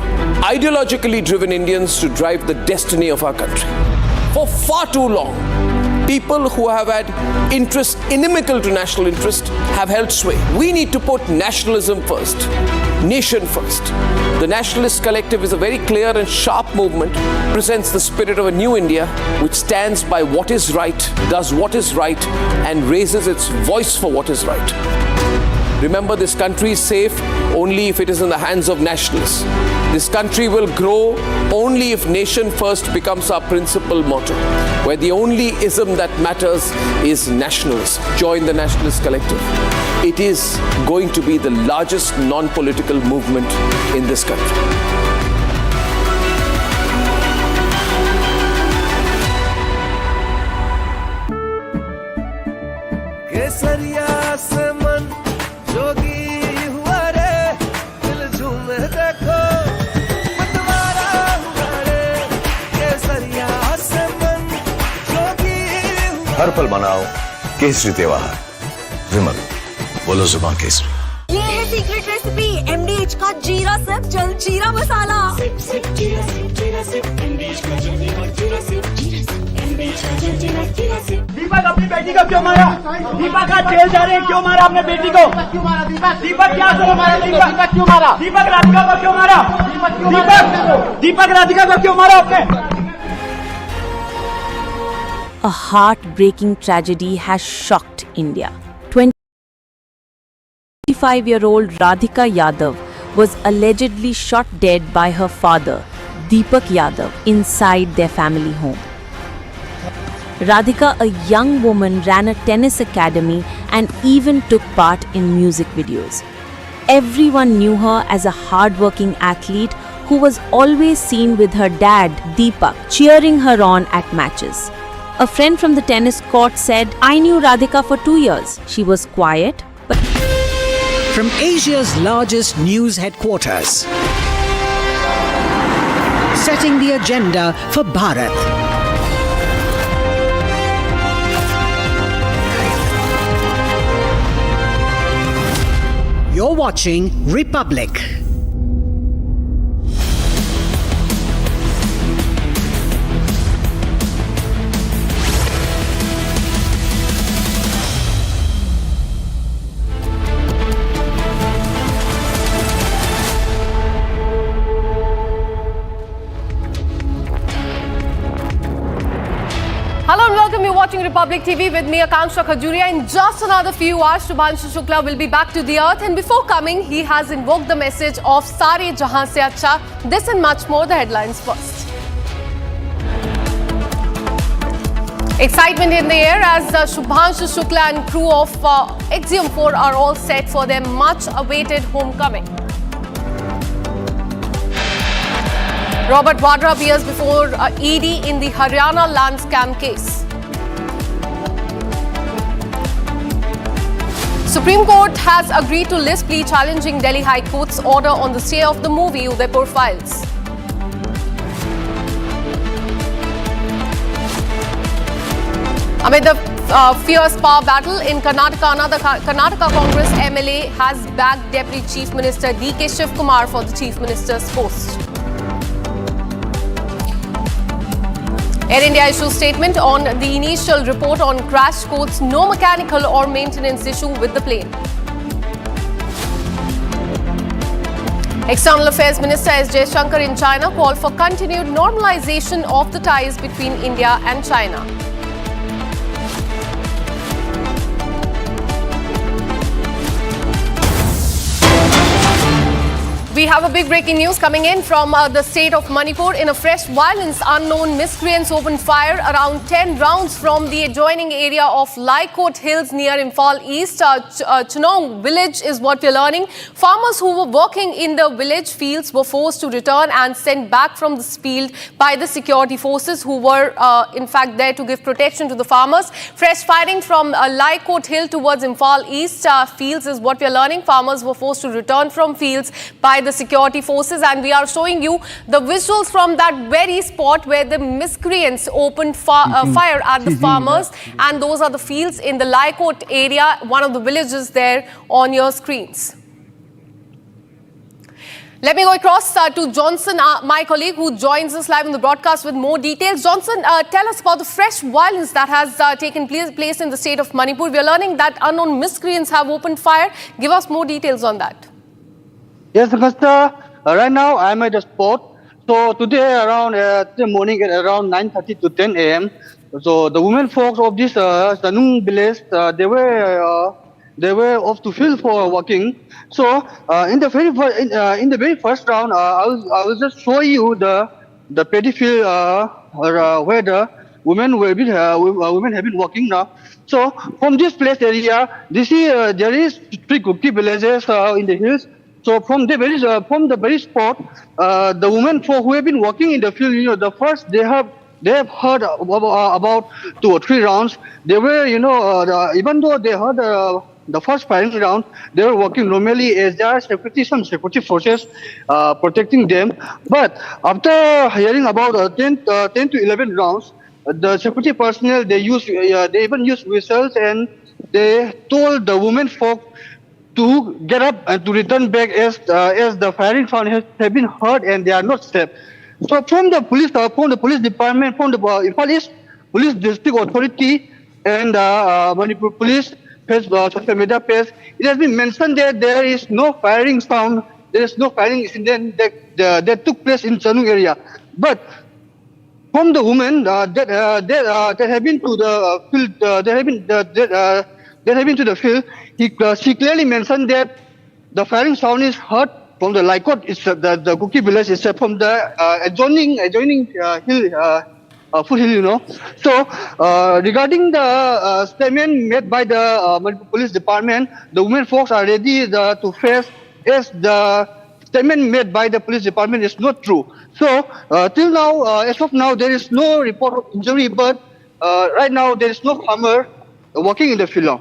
ideologically driven Indians to drive the destiny of our country. For far too long, people who have had interests inimical to national interest have held sway. We need to put nationalism first, nation first. The Nationalist Collective is a very clear and sharp movement, presents the spirit of a new India which stands by what is right, does what is right, and raises its voice for what is right. Remember, this country is safe only if it is in the hands of nationalists. This country will grow only if nation first becomes our principal motto, where the only ism that matters is nationalism. Join the Nationalist Collective. It is going to be the largest non-political movement in this country. हर पल मनाओ केसरी त्योहार। विमल, बोलो जुबान केसरी। ये है secret recipe MDH का जीरा SIP जल जीरा मसाला। सिप सिप जीरा सिप जीरा सिप MDH का जल जीरा सिप MDH का जल जीरा सिप। दीपक अपनी बेटी को क्यों मारा? दीपक आज जेल जा रहे हैं, क्यों मारा अपने बेटी को? क्यों मारा दीपक क्या करो मारा? दीपक क्यों मारा? दीपक राधिका को क्यों मारा? दीपक राधिका को क्यों मारा आपने? A heartbreaking tragedy has shocked India. 25-year-old Radhika Yadav was allegedly shot dead by her father, Deepak Yadav, inside their family home. Radhika, a young woman, ran a tennis academy and even took part in music videos. Everyone knew her as a hardworking athlete who was always seen with her dad, Deepak, cheering her on at matches. A friend from the tennis court said, "I knew Radhika for 2 years. She was quiet, but..." from Asia's largest news headquarters. Setting the agenda for Bharat. You're watching Republic. Hello and welcome. You're watching Republic TV with me, Akanksha Khajuria. In just another few hours, Shubhanshu Shukla will be back to the earth. And before coming, he has invoked the message of Sare Jahan Se Acha. This and much more, the headlines first. Excitement in the air as Shubhanshu Shukla and crew of Axiom 4 are all set for their much-awaited homecoming. Robert Vadra appears before ED in the Haryana land scam case. Supreme Court has agreed to list plea challenging Delhi High Court's order on the stay of the movie Udaipur Files. Amid the fierce power battle in Karnataka, the Karnataka Congress MLA has backed Deputy Chief Minister DK Shivkumar for the Chief Minister's post. Air India issues statement on the initial report on crash quotes no mechanical or maintenance issue with the plane. External Affairs Minister S. Jaishankar in China called for continued normalization of the ties between India and China. We have a big breaking news coming in from the state of Manipur. In a fresh violence, unknown miscreants opened fire around 10 rounds from the adjoining area of Laikot Hills near Imphal East. Chnong village is what we're learning. Farmers who were working in the village fields were forced to return and sent back from this field by the security forces who were in fact there to give protection to the farmers. Fresh firing from Laikot Hill towards Imphal East fields is what we're learning. Farmers were forced to return from fields by the security forces, and we are showing you the visuals from that very spot where the miscreants opened fire at the farmers, and those are the fields in the Laikot area, one of the villages there on your screens. Let me go across to Johnson, my colleague who joins us live on the broadcast with more details. Johnson, tell us about the fresh violence that has taken place in the state of Manipur. We are learning that unknown miscreants have opened fire. Give us more details on that. Yes, Augusta. Right now I'm at the spot. So today around the morning at around 9:30 to 10 a.m. So the women folks of this Sanung village, they were off to field for walking. So in the very first round, I will just show you the paddy field where the women have been walking now. So from this place area, there is 3 cookie villages in the hills. So from the very spot, the women who have been working in the field, the first they have heard about 2 or 3 rounds. They were, even though they heard the first firing round, they were working normally as there are some security forces protecting them. But after hearing about 10 to 11 rounds, the security personnel they even used whistles, and they told the women folk to get up and to return back as the firing sound has been heard and they are not safe. So from the police department, from the Imphal East Police District Authority and Manipur Police social media page, it has been mentioned that there is no firing sound, there is no firing incident that took place in Chanung area. But from the women that have been to the field, that have been to the field, she clearly mentioned that the firing sound is heard from the Laikot, the cookie village, except from the adjoining hill, foothill, So regarding the statement made by the Manipur Police Department, the women folks are ready to face as the statement made by the police department is not true. So till now, as of now, there is no report of injury, but right now there is no farmer working in the field.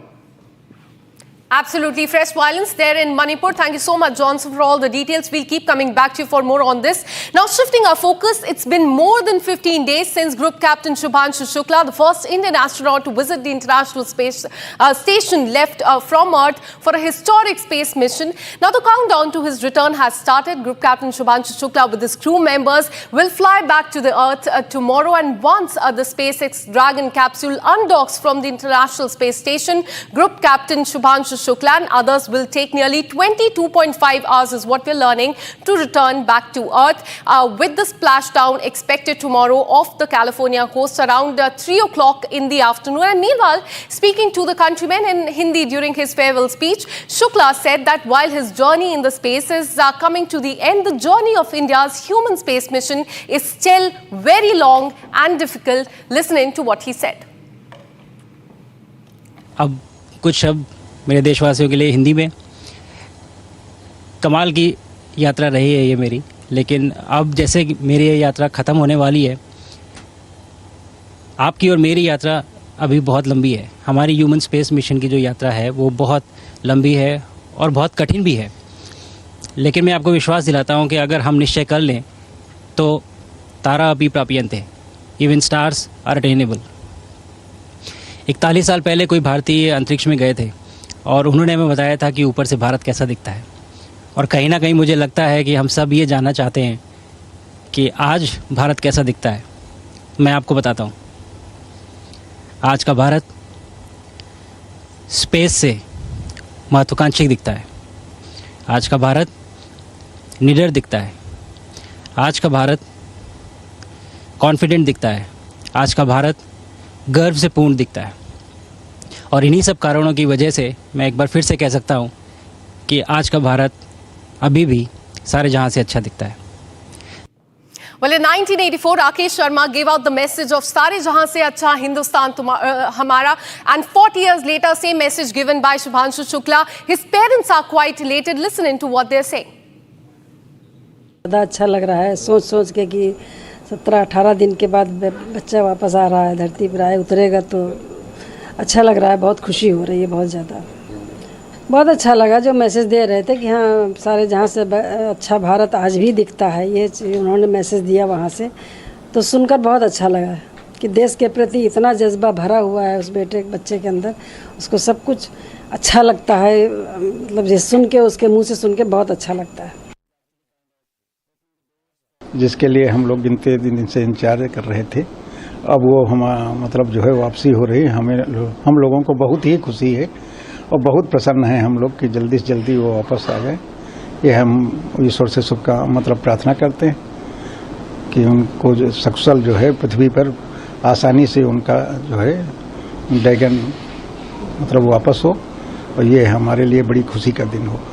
Absolutely. Fresh violence there in Manipur. Thank you so much, Johnson, for all the details. We'll keep coming back to you for more on this. Now, shifting our focus, it's been more than 15 days since Group Captain Shubhanshu Shukla, the first Indian astronaut to visit the International Space Station, left from Earth for a historic space mission. Now, the countdown to his return has started. Group Captain Shubhanshu Shukla with his crew members will fly back to the Earth tomorrow. And once the SpaceX Dragon capsule undocks from the International Space Station, Group Captain Shubhanshu Shukla and others will take nearly 22.5 hours is what we're learning to return back to Earth, with the splashdown expected tomorrow off the California coast around 3 o'clock in the afternoon. And meanwhile, speaking to the countrymen in Hindi during his farewell speech, Shukla said that while his journey in the space is coming to the end, the journey of India's human space mission is still very long and difficult. Listen in to what he said. अब कुछ शब्द मेरे देशवासियों के लिए हिंदी में। कमाल की यात्रा रही है ये मेरी, लेकिन अब जैसे मेरी ये यात्रा ख़त्म होने वाली है, आपकी और मेरी यात्रा अभी बहुत लंबी है। हमारी ह्यूमन स्पेस मिशन की जो यात्रा है वो बहुत लंबी है और बहुत कठिन भी है, लेकिन मैं आपको विश्वास दिलाता हूँ कि अगर हम निश्चय कर लें तो तारा अपि प्राप्यन्ते, इवन स्टार्स आर अटेनेबल। 41 साल पहले कोई भारतीय अंतरिक्ष में गए थे और उन्होंने हमें बताया था कि ऊपर से भारत कैसा दिखता है, और कहीं ना कहीं मुझे लगता है कि हम सब ये जानना चाहते हैं कि आज भारत कैसा दिखता है। मैं आपको बताता हूँ, आज का भारत स्पेस से महत्वाकांक्षी दिखता है। आज का भारत निडर दिखता है। आज का भारत कॉन्फिडेंट दिखता है। आज का भारत गर्व से पूर्ण दिखता है। और इन्हीं सब कारणों की वजह से मैं एक बार फिर से कह सकता हूँ कि आज का भारत अभी भी सारे जहां से अच्छा दिखता है। Well, in 1984, Rakesh Sharma gave out the message of Sare Jahan Se Acha Hindustan Hamara, and 40 years later, same message given by Shubhanshu Shukla. His parents are quite elated. Listen into what they're saying. ज़्यादा अच्छा लग रहा है सोच के कि 17-18 दिन के बाद बच्चा वापस आ रहा है, धरती पर आए उतरेगा तो अच्छा लग रहा है। बहुत खुशी हो रही है, बहुत ज़्यादा। बहुत अच्छा लगा जो मैसेज दे रहे थे कि हाँ सारे जहाँ से अच्छा भारत आज भी दिखता है, ये उन्होंने मैसेज दिया वहाँ से, तो सुनकर बहुत अच्छा लगा कि देश के प्रति इतना जज्बा भरा हुआ है उस बच्चे के अंदर। उसको सब कुछ अच्छा लगता है, मतलब ये सुन के, उसके मुँह से सुन के बहुत अच्छा लगता है। जिसके लिए हम लोग गिनते दिन से इंतजार कर रहे थे, अब वो मतलब जो है वापसी हो रही है। हम लोगों को बहुत ही खुशी है और बहुत प्रसन्न है हम लोग कि जल्दी से जल्दी वो वापस आ गए। ये हम ईश्वर से मतलब प्रार्थना करते हैं कि उनको जो सक्सेल जो है पृथ्वी पर आसानी से उनका जो है ड्रैगन मतलब वापस हो, और ये हमारे लिए बड़ी खुशी का दिन होगा।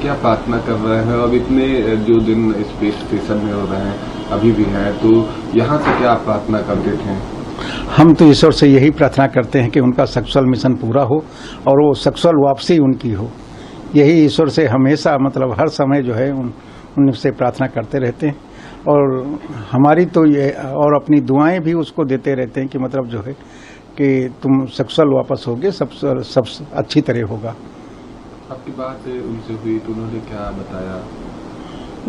क्या प्रार्थना कर रहे हैं? अब इतने जो दिन स्पेस स्टेशन में हो रहे हैं अभी भी हैं, तो यहाँ से क्या प्रार्थना करते थे? हम तो ईश्वर से यही प्रार्थना करते हैं कि उनका सक्सेल मिशन पूरा हो और वो सक्सेल वापसी उनकी हो। यही ईश्वर से हमेशा मतलब हर समय जो है उनसे प्रार्थना करते रहते हैं, और हमारी तो ये और अपनी दुआएं भी उसको देते रहते हैं कि मतलब जो है कि तुम सक्सेल वापस होगे, सब अच्छी तरह होगा। आपकी बात उनसे हुई तो उन्होंने क्या बताया?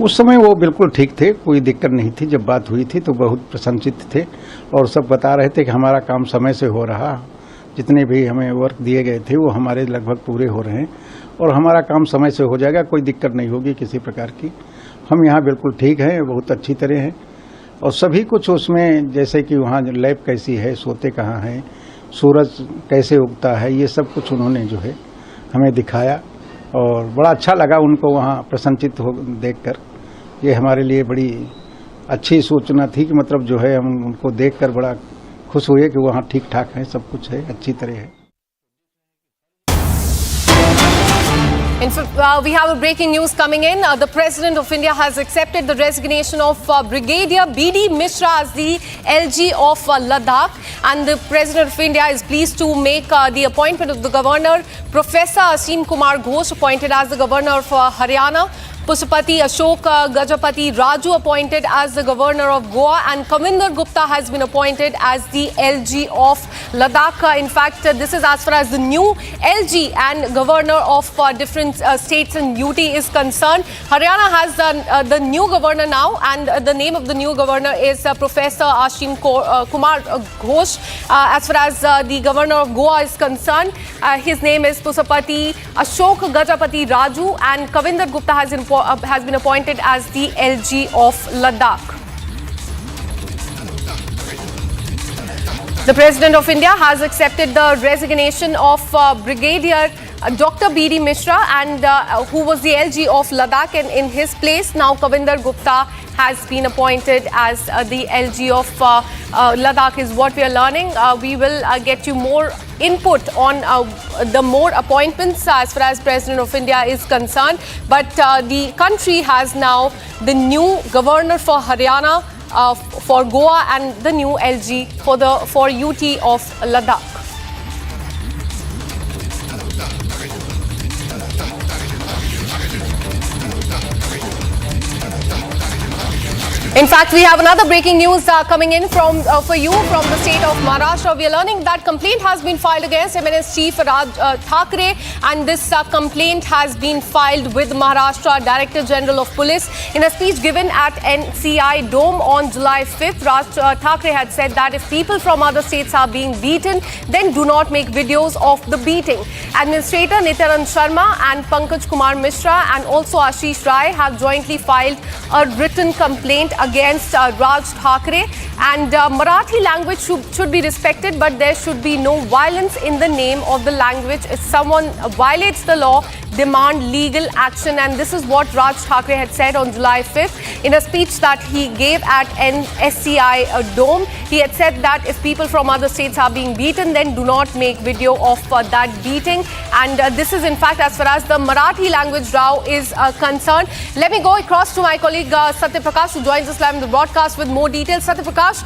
उस समय वो बिल्कुल ठीक थे, कोई दिक्कत नहीं थी। जब बात हुई थी तो बहुत प्रसन्नचित्त थे और सब बता रहे थे कि हमारा काम समय से हो रहा, जितने भी हमें वर्क दिए गए थे वो हमारे लगभग पूरे हो रहे हैं और हमारा काम समय से हो जाएगा, कोई दिक्कत नहीं होगी किसी प्रकार की। हम यहाँ बिल्कुल ठीक हैं, बहुत अच्छी तरह हैं, और सभी कुछ उसमें जैसे कि वहाँ लैब कैसी है, सोते कहाँ हैं, सूरज कैसे उगता है, ये सब कुछ उन्होंने जो है हमें दिखाया और बड़ा अच्छा लगा उनको वहाँ प्रसन्नचित्त हो देखकर। ये हमारे लिए बड़ी अच्छी सूचना थी कि मतलब जो है हम उनको देखकर बड़ा खुश हुए कि वहाँ ठीक ठाक है, सब कुछ है, अच्छी तरह है। We have a breaking news coming in. The President of India has accepted the resignation of Brigadier B.D. Mishra as the LG of Ladakh, and the President of India is pleased to make the appointment of the Governor, Professor Asim Kumar Ghosh, appointed as the Governor of Haryana. Pusapati Ashok Gajapati Raju appointed as the governor of Goa, and Kavinder Gupta has been appointed as the LG of Ladakh. In fact, this is as far as the new LG and governor of different states and UT is concerned. Haryana has the new governor now, and the name of the new governor is Professor Ashim Kumar Ghosh. As far as the governor of Goa is concerned, his name is Pusapati Ashok Gajapati Raju, and Kavinder Gupta has been appointed as the LG of Ladakh. The President of India has accepted the resignation of Brigadier Dr. B.D. Mishra, and who was the LG of Ladakh, and in his place now Kavinder Gupta has been appointed as the LG of Ladakh is what we are learning. We will get you more input on the more appointments as far as President of India is concerned. But the country has now the new governor for Haryana, for Goa, and the new LG for UT of Ladakh. In fact, we have another breaking news coming in for you from the state of Maharashtra. We are learning that complaint has been filed against MNS Chief Raj Thackeray, and this complaint has been filed with Maharashtra Director General of Police. In a speech given at NCI Dome on July 5th, Raj Thackeray had said that if people from other states are being beaten, then do not make videos of the beating. Administrator Nityanan Sharma and Pankaj Kumar Mishra and also Ashish Rai have jointly filed a written complaint against Raj Thackeray, and Marathi language should be respected, but there should be no violence in the name of the language. If someone violates the law, demand legal action, and this is what Raj Thackeray had said on July 5th in a speech that he gave at NSCI Dome. He had said that if people from other states are being beaten, then do not make video of that beating, and this is in fact as far as the Marathi language row is concerned. Let me go across to my colleague Satya Prakash, who joins us live in the broadcast with more details. Satya Prakash,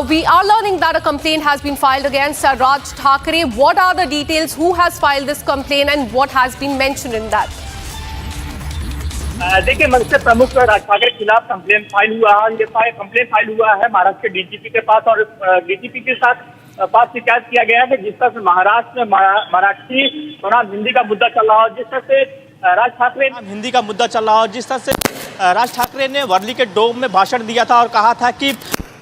we are learning that a complaint has been filed against Raj Thackeray. What are the details? Who has filed this complaint, and what has been mentioned in that? देखिए, मनसे प्रमुख राज ठाकरे के खिलाफ complaint file हुआ है। ये complaint file हुआ है महाराष्ट्र के डीजीपी के पास, और डीजीपी के साथ पास शिकायत किया गया है कि जिस तरह से महाराष्ट्र में मराठी बनाम हिंदी का मुद्दा चल रहा हो, जिस तरह से राज ठाकरे हिंदी का मुद्दा चल रहा हो, जिस तरह से राज ठाकरे ने वर्ली के डोम में भाषण दिया था और कहा था कि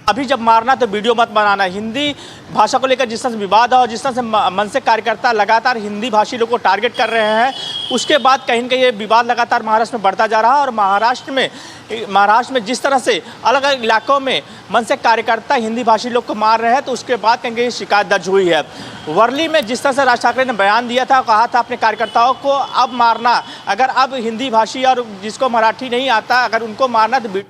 अभी जब मारना तो वीडियो मत बनाना। हिंदी भाषा को लेकर जिस तरह से विवाद है और जिस तरह से मनसे कार्यकर्ता लगातार हिंदी भाषी लोगों को टारगेट कर रहे हैं, उसके बाद कहीं न कहीं ये विवाद लगातार महाराष्ट्र में बढ़ता जा रहा है। और महाराष्ट्र में जिस तरह से अलग अलग इलाकों में मनसे कार्यकर्ता हिंदी भाषी लोग को मार रहे हैं, तो उसके बाद कहीं शिकायत दर्ज हुई है। वर्ली में जिस तरह से राज ठाकरे ने बयान दिया था, कहा था अपने कार्यकर्ताओं को अब मारना, अगर अब हिंदी भाषी और जिसको मराठी नहीं आता अगर उनको मारना तो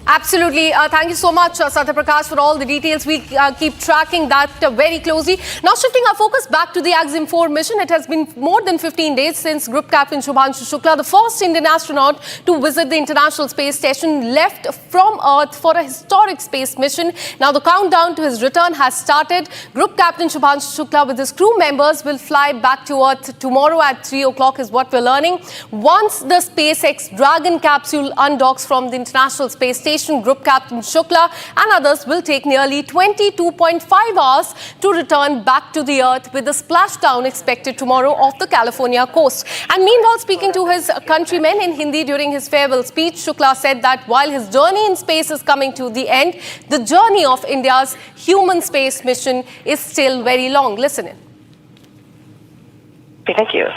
Absolutely. Thank you so much, Satya Prakash, for all the details. We keep tracking that very closely. Now, shifting our focus back to the Axiom 4 mission. It has been more than 15 days since Group Captain Shubhanshu Shukla, the first Indian astronaut to visit the International Space Station, left from Earth for a historic space mission. Now, the countdown to his return has started. Group Captain Shubhanshu Shukla with his crew members will fly back to Earth tomorrow at 3 o'clock is what we're learning. Once the SpaceX Dragon capsule undocks from the International Space Station, Group Captain Shukla and others will take nearly 22.5 hours to return back to the Earth, with a splashdown expected tomorrow off the California coast. And meanwhile, speaking to his countrymen in Hindi during his farewell speech, Shukla said that while his journey in space is coming to the end, the journey of India's human space mission is still very long. Listen in. Thank you.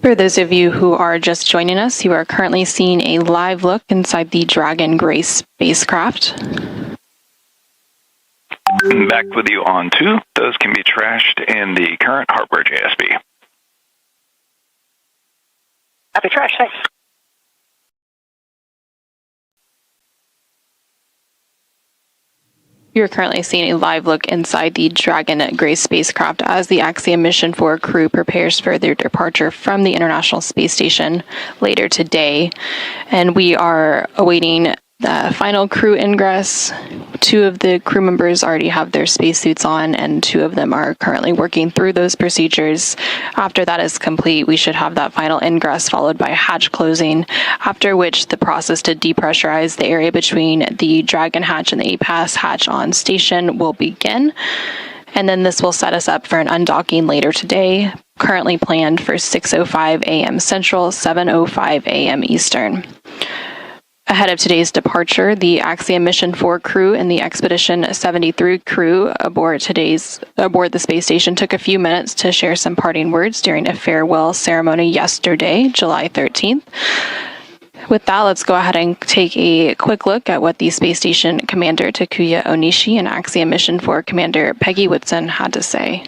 For those of you who are just joining us, you are currently seeing a live look inside the Dragon Grace spacecraft. Back with you on 2. Those can be trashed in the current hardware JSB. Happy trash, thanks. You're currently seeing a live look inside the Dragon Grace spacecraft as the Axiom Mission 4 crew prepares for their departure from the International Space Station later today. And we are awaiting the final crew ingress. 2 of the crew members already have their spacesuits on, and 2 of them are currently working through those procedures. After that is complete, we should have that final ingress followed by hatch closing, after which the process to depressurize the area between the Dragon hatch and the APAS hatch on station will begin. And then this will set us up for an undocking later today, currently planned for 6:05 a.m. Central, 7:05 a.m. Eastern. Ahead of today's departure, the Axiom Mission 4 crew and the Expedition 73 crew aboard the space station took a few minutes to share some parting words during a farewell ceremony yesterday, July 13th. With that, let's go ahead and take a quick look at what the space station commander Takuya Onishi and Axiom Mission 4 commander Peggy Whitson had to say.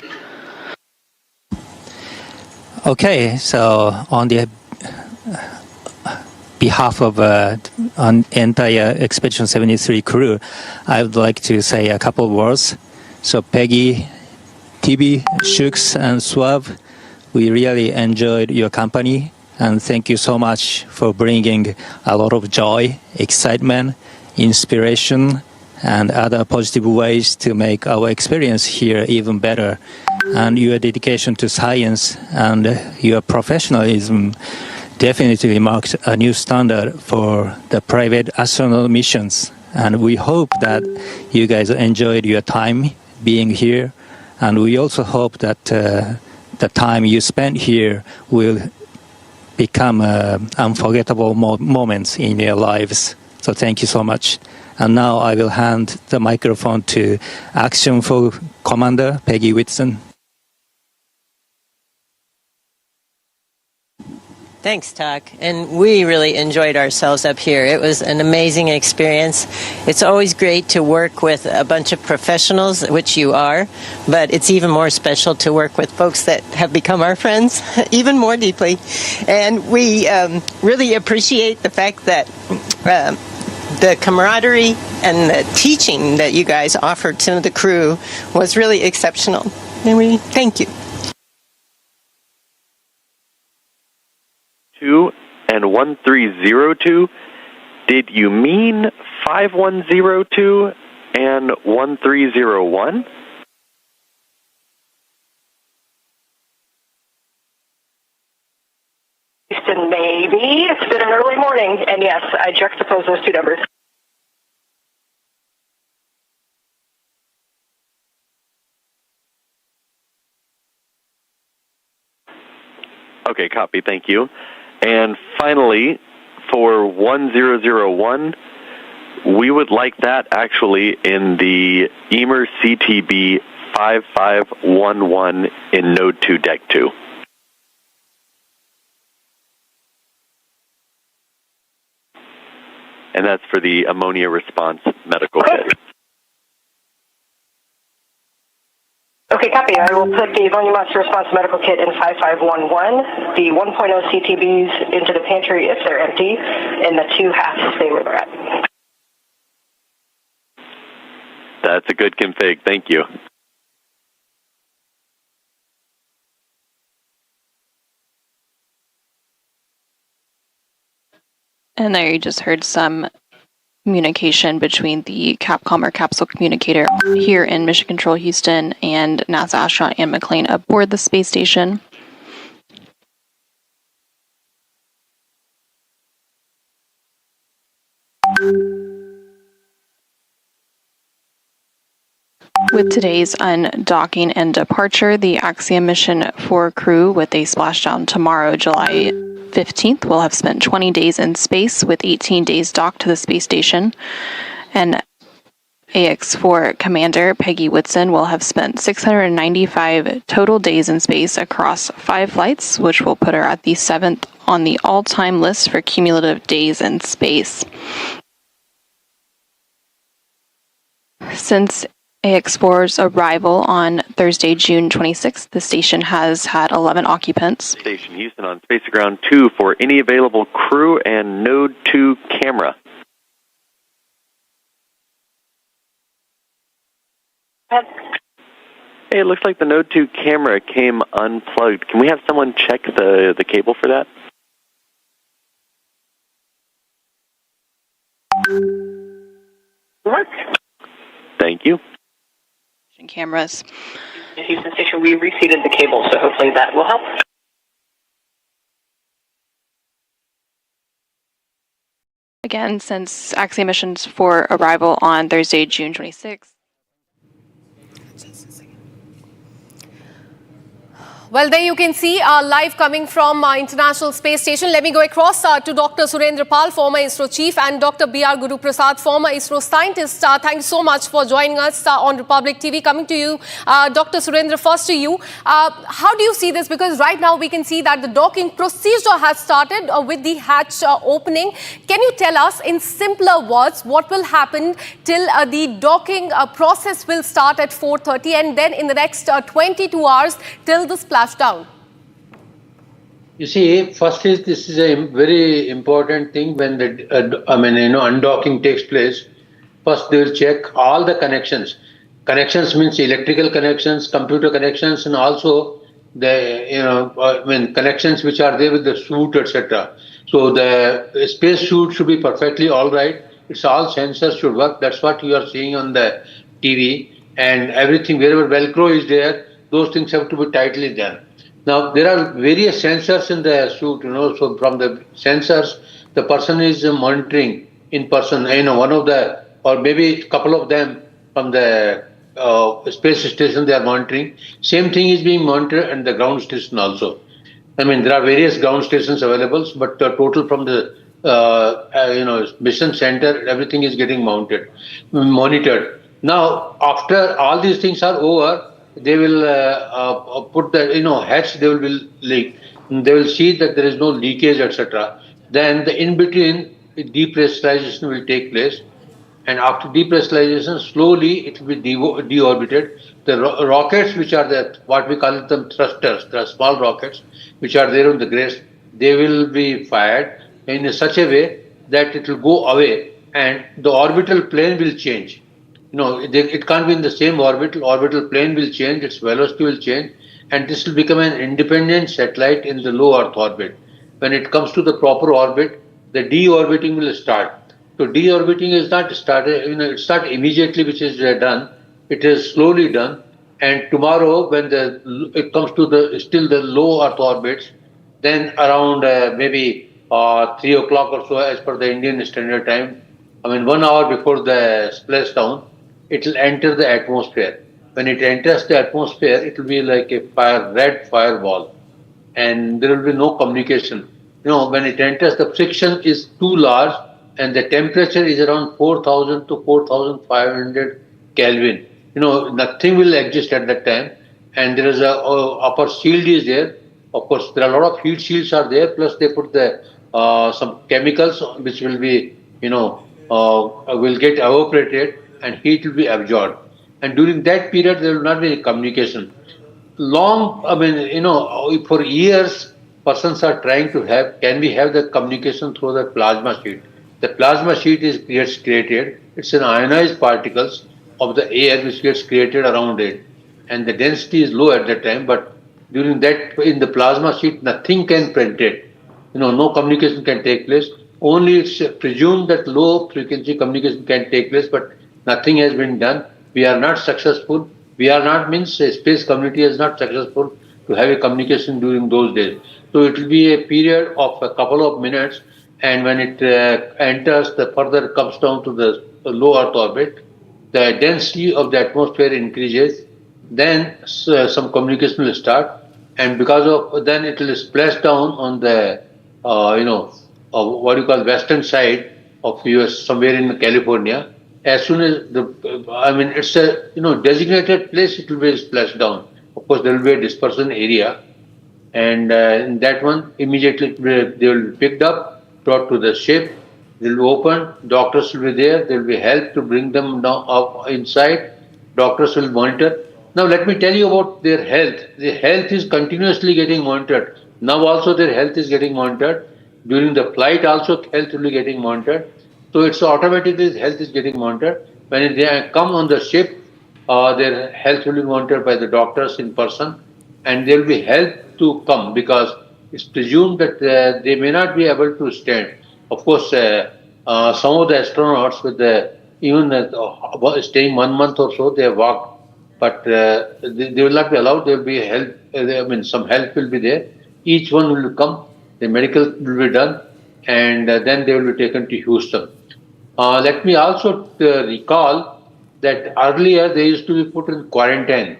Okay, so on the behalf of entire Expedition 73 crew, I would like to say a couple of words. So Peggy, TB, Shooks, and Suave, we really enjoyed your company, and thank you so much for bringing a lot of joy, excitement, inspiration, and other positive ways to make our experience here even better. And your dedication to science and your professionalism definitely marks a new standard for the private astronaut missions. And we hope that you guys enjoyed your time being here. And we also hope that the time you spent here will become unforgettable moments in your lives. So thank you so much. And now I will hand the microphone to Action 4 Commander Peggy Whitson. Thanks, Tak. And we really enjoyed ourselves up here. It was an amazing experience. It's always great to work with a bunch of professionals, which you are, but it's even more special to work with folks that have become our friends even more deeply. And we really appreciate the fact that the camaraderie and the teaching that you guys offered to the crew was really exceptional. And we thank you. 2 and 1302. Did you mean 5102 and 1301? Houston, maybe. It's been an early morning, and yes, I juxtapose those 2 numbers. Okay, copy. Thank you. And finally, for 1001, we would like that actually in the EMER CTB 5511 in Node 2, Deck 2. And that's for the ammonia response medical kit. Okay, copy. I will put the ammonia monster response medical kit in 5511, the 1.0 CTBs into the pantry if they're empty, and the 2 halves stay where they're at. That's a good config. Thank you. And there you just heard some communication between the Capcom or capsule communicator here in Mission Control Houston and NASA astronaut Anne McLean aboard the space station. With today's undocking and departure, the Axiom Mission 4 crew with a splashdown tomorrow, July 15th, will have spent 20 days in space with 18 days docked to the space station. And AX4 Commander Peggy Whitson will have spent 695 total days in space across 5 flights, which will put her at the 7th on the all-time list for cumulative days in space. Since AX4's arrival on Thursday, June 26th, the station has had 11 occupants. Station Houston on Space Ground 2 for any available crew and Node 2 camera. Hey, it looks like the Node 2 camera came unplugged. Can we have someone check the cable for that? What? Thank you. Cameras. Houston Station, we reseated the cable, so hopefully that will help. Again, since Axiom missions for arrival on Thursday, June 26th. Well, there you can see live coming from International Space Station. Let me go across to Dr. Surendra Pal, former ISRO chief, and Dr. B.R. Guru Prasad, former ISRO scientist. Thank you so much for joining us on Republic TV. Coming to you, Dr. Surendra, first to you. How do you see this? Because right now we can see that the docking procedure has started with the hatch opening. Can you tell us in simpler words what will happen till the docking process will start at 4:30 and then in the next 22 hours till the splashdown? You see, first is this is a very important thing when the undocking takes place. First, they will check all the connections. Connections means electrical connections, computer connections, and also the connections which are there with the suit, etc. So the space suit should be perfectly all right. It's all sensors should work. That's what you are seeing on the TV, and everything wherever Velcro is there, those things have to be tightly done. Now, there are various sensors in the suit, so from the sensors, the person is monitoring in person, one of the, or maybe a couple of them from the space station they are monitoring. Same thing is being monitored at the ground station also. I mean, there are various ground stations available, but the total from the, mission center, everything is getting monitored. Now, after all these things are over, they will put the hatch. They will be leak. They will see that there is no leakage, etc. Then the in between depressurization will take place, and after depressurization, slowly it will be deorbited. The rockets, which are what we call them thrusters, the small rockets which are there on the grace, they will be fired in such a way that it will go away, and the orbital plane will change. It can't be in the same orbit. Orbital plane will change, its velocity will change, and this will become an independent satellite in the low Earth orbit. When it comes to the proper orbit, the deorbiting will start. So deorbiting is not started, it's not immediately which is done. It is slowly done. And tomorrow, when it comes to the low Earth orbits, then around maybe 3 o'clock or so, as per the Indian Standard Time, 1 hour before the splashdown, it will enter the atmosphere. When it enters the atmosphere, it will be like a red fireball, and there will be no communication. When it enters, the friction is too large, and the temperature is around 4,000 to 4,500 Kelvin. Nothing will exist at that time, and there is a upper shield is there. Of course, there are a lot of heat shields are there. Plus, they put some chemicals which will be, will get evaporated, and heat will be absorbed. And during that period, there will not be any communication. For years, persons are trying to can we have the communication through the plasma sheet? The plasma sheet gets created. It's an ionized particles of the air which gets created around it. And the density is low at that time, but during that, in the plasma sheet, nothing can penetrate. No communication can take place. Only it's presumed that low frequency communication can take place, but nothing has been done. We are not successful. Space community is not successful to have a communication during those days. So it will be a period of a couple of minutes, and when it enters, the further comes down to the low Earth orbit, the density of the atmosphere increases. Then some communication will start, and because of then it will splash down on the western side of US, somewhere in California. As soon as it's a designated place, it will be splashed down. Of course, there will be a dispersion area, and in that one, immediately they will be picked up, brought to the ship. They will be opened. Doctors will be there. There will be help to bring them down up inside. Doctors will monitor. Now, let me tell you about their health. Their health is continuously getting monitored. Now, also their health is getting monitored. During the flight, also health will be getting monitored. So it's automatically health is getting monitored. When they come on the ship, Their health will be monitored by the doctors in person, and there will be help to come because it's presumed that they may not be able to stand. Of course, some of the astronauts with even staying 1 month or so, they have walked, but they will not be allowed. There will be help. Some help will be there. Each one will come. The medical will be done, and then they will be taken to Houston. Let me also recall that earlier they used to be put in quarantine.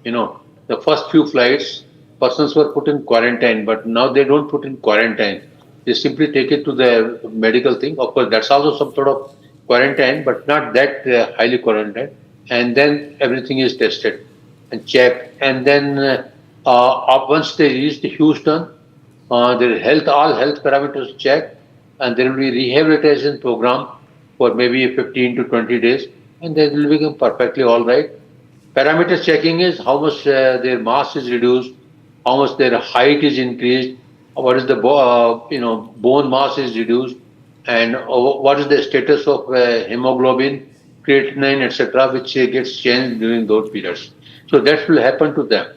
The first few flights, persons were put in quarantine, but now they don't put in quarantine. They simply take it to the medical thing. Of course, that's also some sort of quarantine, but not that highly quarantine. And then everything is tested and checked. And then once they reach Houston, their all health parameters checked, and there will be rehabilitation program for maybe 15 to 20 days, and they will become perfectly all right. Parameter checking is how much their mass is reduced, how much their height is increased, what is the bone mass is reduced, and what is the status of hemoglobin, creatinine, etc., which gets changed during those periods. So that will happen to them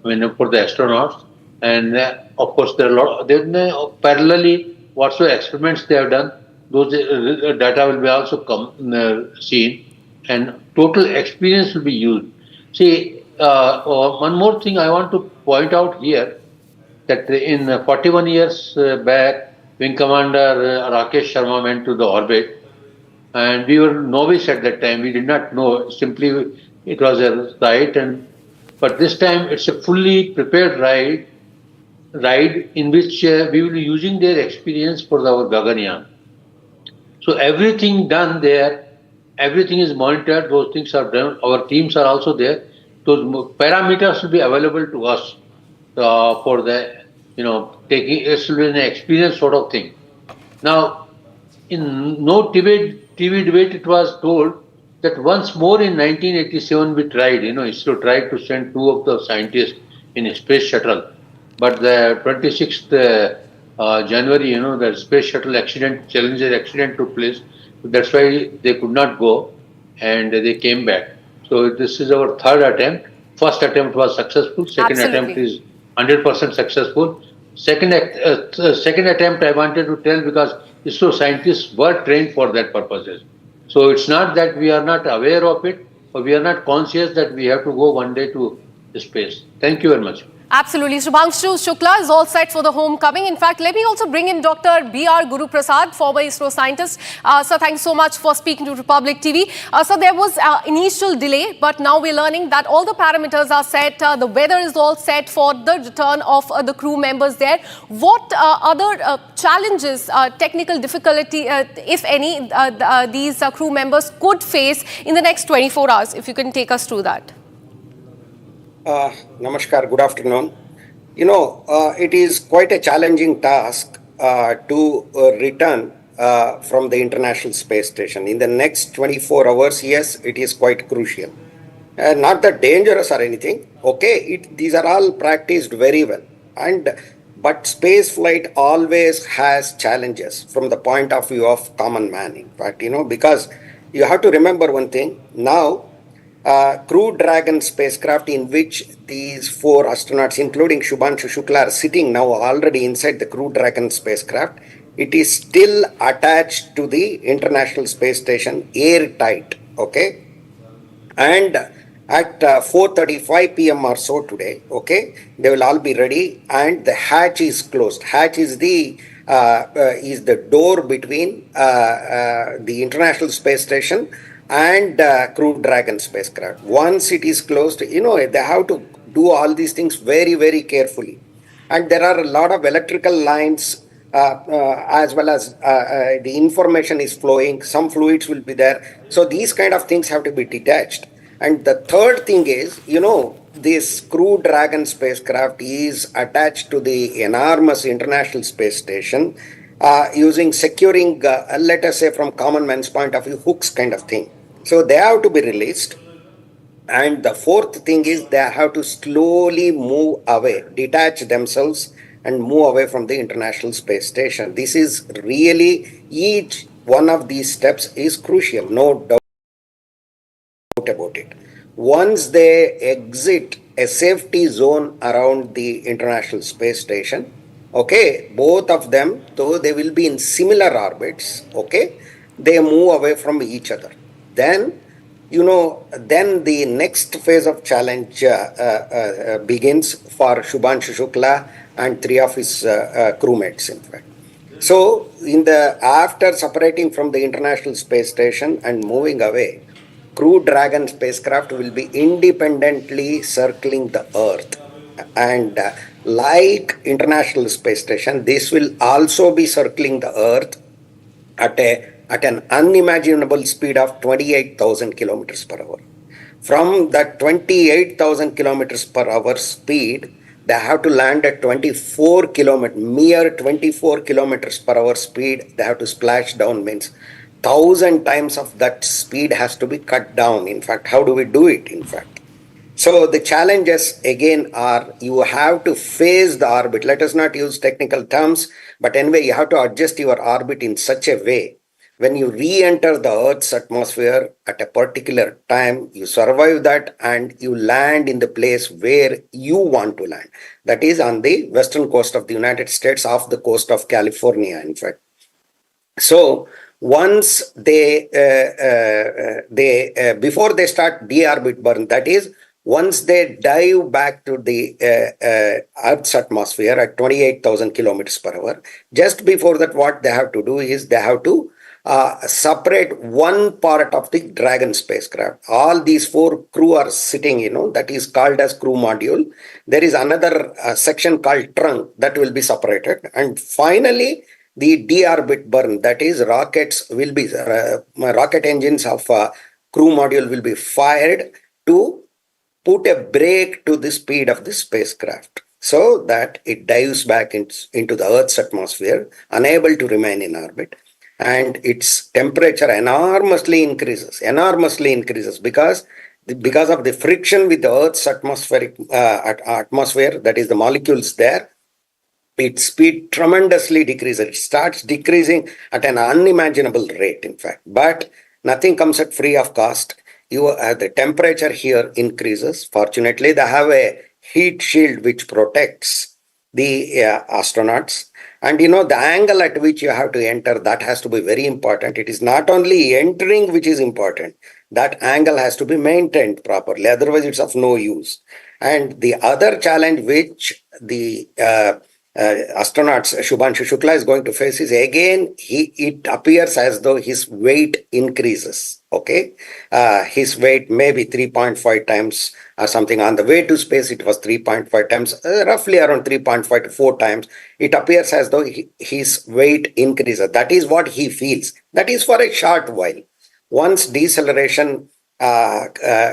for the astronauts. And of course, there are a lot. Then parallelly, whatsoever experiments they have done, those data will be also seen, and total experience will be used. See, one more thing I want to point out here, that in 41 years back, Wing Commander Rakesh Sharma went to the orbit, and we were novice at that time. We did not know. Simply, it was a ride, but this time it's a fully prepared ride in which we will be using their experience for our Gaganyaan. So everything done there, everything is monitored, those things are done, our teams are also there. Those parameters will be available to us for the, taking, it will be an experience sort of thing. Now, in no TV debate it was told that once more in 1987 we tried, ISRO tried to send 2 of the scientists in a space shuttle. But the 26th January, the space shuttle Challenger accident took place. That's why they could not go, and they came back. So this is our third attempt. First attempt was successful. Second attempt is 100% successful. Second attempt I wanted to tell because ISRO scientists were trained for that purposes. So it's not that we are not aware of it, or we are not conscious that we have to go one day to space. Thank you very much. Absolutely. Shubhangshu Shukla is all set for the homecoming. In fact, let me also bring in Dr. B.R. Guru Prasad, former ISRO scientist. Sir, thanks so much for speaking to Republic TV. So there was initial delay, but now we're learning that all the parameters are set. The weather is all set for the return of the crew members there. What other challenges, technical difficulty, if any, these crew members could face in the next 24 hours? If you can take us through that. Namaskar, good afternoon. It is quite a challenging task to return from the International Space Station. In the next 24 hours, yes, it is quite crucial. Not that dangerous or anything. Okay, these are all practiced very well. But space flight always has challenges from the point of view of common man, in fact, because you have to remember one thing. Now, Crew Dragon spacecraft, in which these 4 astronauts, including Shubhangshu Shukla, are sitting now already inside the Crew Dragon spacecraft. It is still attached to the International Space Station, airtight. Okay, and at 4:35 p.m. or so today, okay, they will all be ready, and the hatch is closed. Hatch is the door between the International Space Station and Crew Dragon spacecraft. Once it is closed, they have to do all these things very, very carefully. And there are a lot of electrical lines as well as the information is flowing. Some fluids will be there. So these kind of things have to be detached. And the third thing is, this Crew Dragon spacecraft is attached to the enormous International Space Station using securing, let us say from common man's point of view, hooks kind of thing. So they have to be released. And the fourth thing is they have to slowly move away, detach themselves and move away from the International Space Station. This is really, each one of these steps is crucial, no doubt about it. once they exit a safety zone around the International Space Station, okay, both of them, though they will be in similar orbits, okay, they move away from each other. Then, then the next phase of challenge begins for Shubhanshu Shukla and three of his crewmates, in fact. So, after separating from the International Space Station and moving away, Crew Dragon spacecraft will be independently circling the Earth. And like International Space Station, this will also be circling the Earth at an unimaginable speed of 28,000 kilometers per hour. From that 28,000 kilometers per hour speed, they have to land at mere 24 kilometers per hour speed. They have to splash down, means 1,000 times of that speed has to be cut down. In fact, how do we do it, in fact? So the challenges again are, you have to phase the orbit. Let us not use technical terms, but anyway, you have to adjust your orbit in such a way. When you re-enter the Earth's atmosphere at a particular time, you survive that and you land in the place where you want to land. That is on the western coast of the United States, off the coast of California, in fact. So once before they start deorbit burn, that is, once they dive back to the Earth's atmosphere at 28,000 kilometers per hour, just before that, what they have to do is they have to separate one part of the Dragon spacecraft. All these four crew are sitting, that is called as crew module. There is another section called trunk that will be separated. And finally, the deorbit burn, that is rocket engines of crew module will be fired to put a brake to the speed of the spacecraft so that it dives back into the Earth's atmosphere, unable to remain in orbit. And its temperature enormously increases because of the friction with the Earth's atmosphere, that is the molecules there. Its speed tremendously decreases. It starts decreasing at an unimaginable rate, in fact. But nothing comes at free of cost. The temperature here increases. Fortunately, they have a heat shield which protects the astronauts. And the angle at which you have to enter, that has to be very important. It is not only entering which is important. That angle has to be maintained properly. Otherwise, it's of no use. And the other challenge which the astronauts Shubhanshu Shukla is going to face is, again, it appears as though his weight increases. Okay, his weight may be 3.5 times or something. On the way to space, it was 3.5 times, roughly around 3.5 to 4 times. It appears as though his weight increases. That is what he feels. That is for a short while. Once deceleration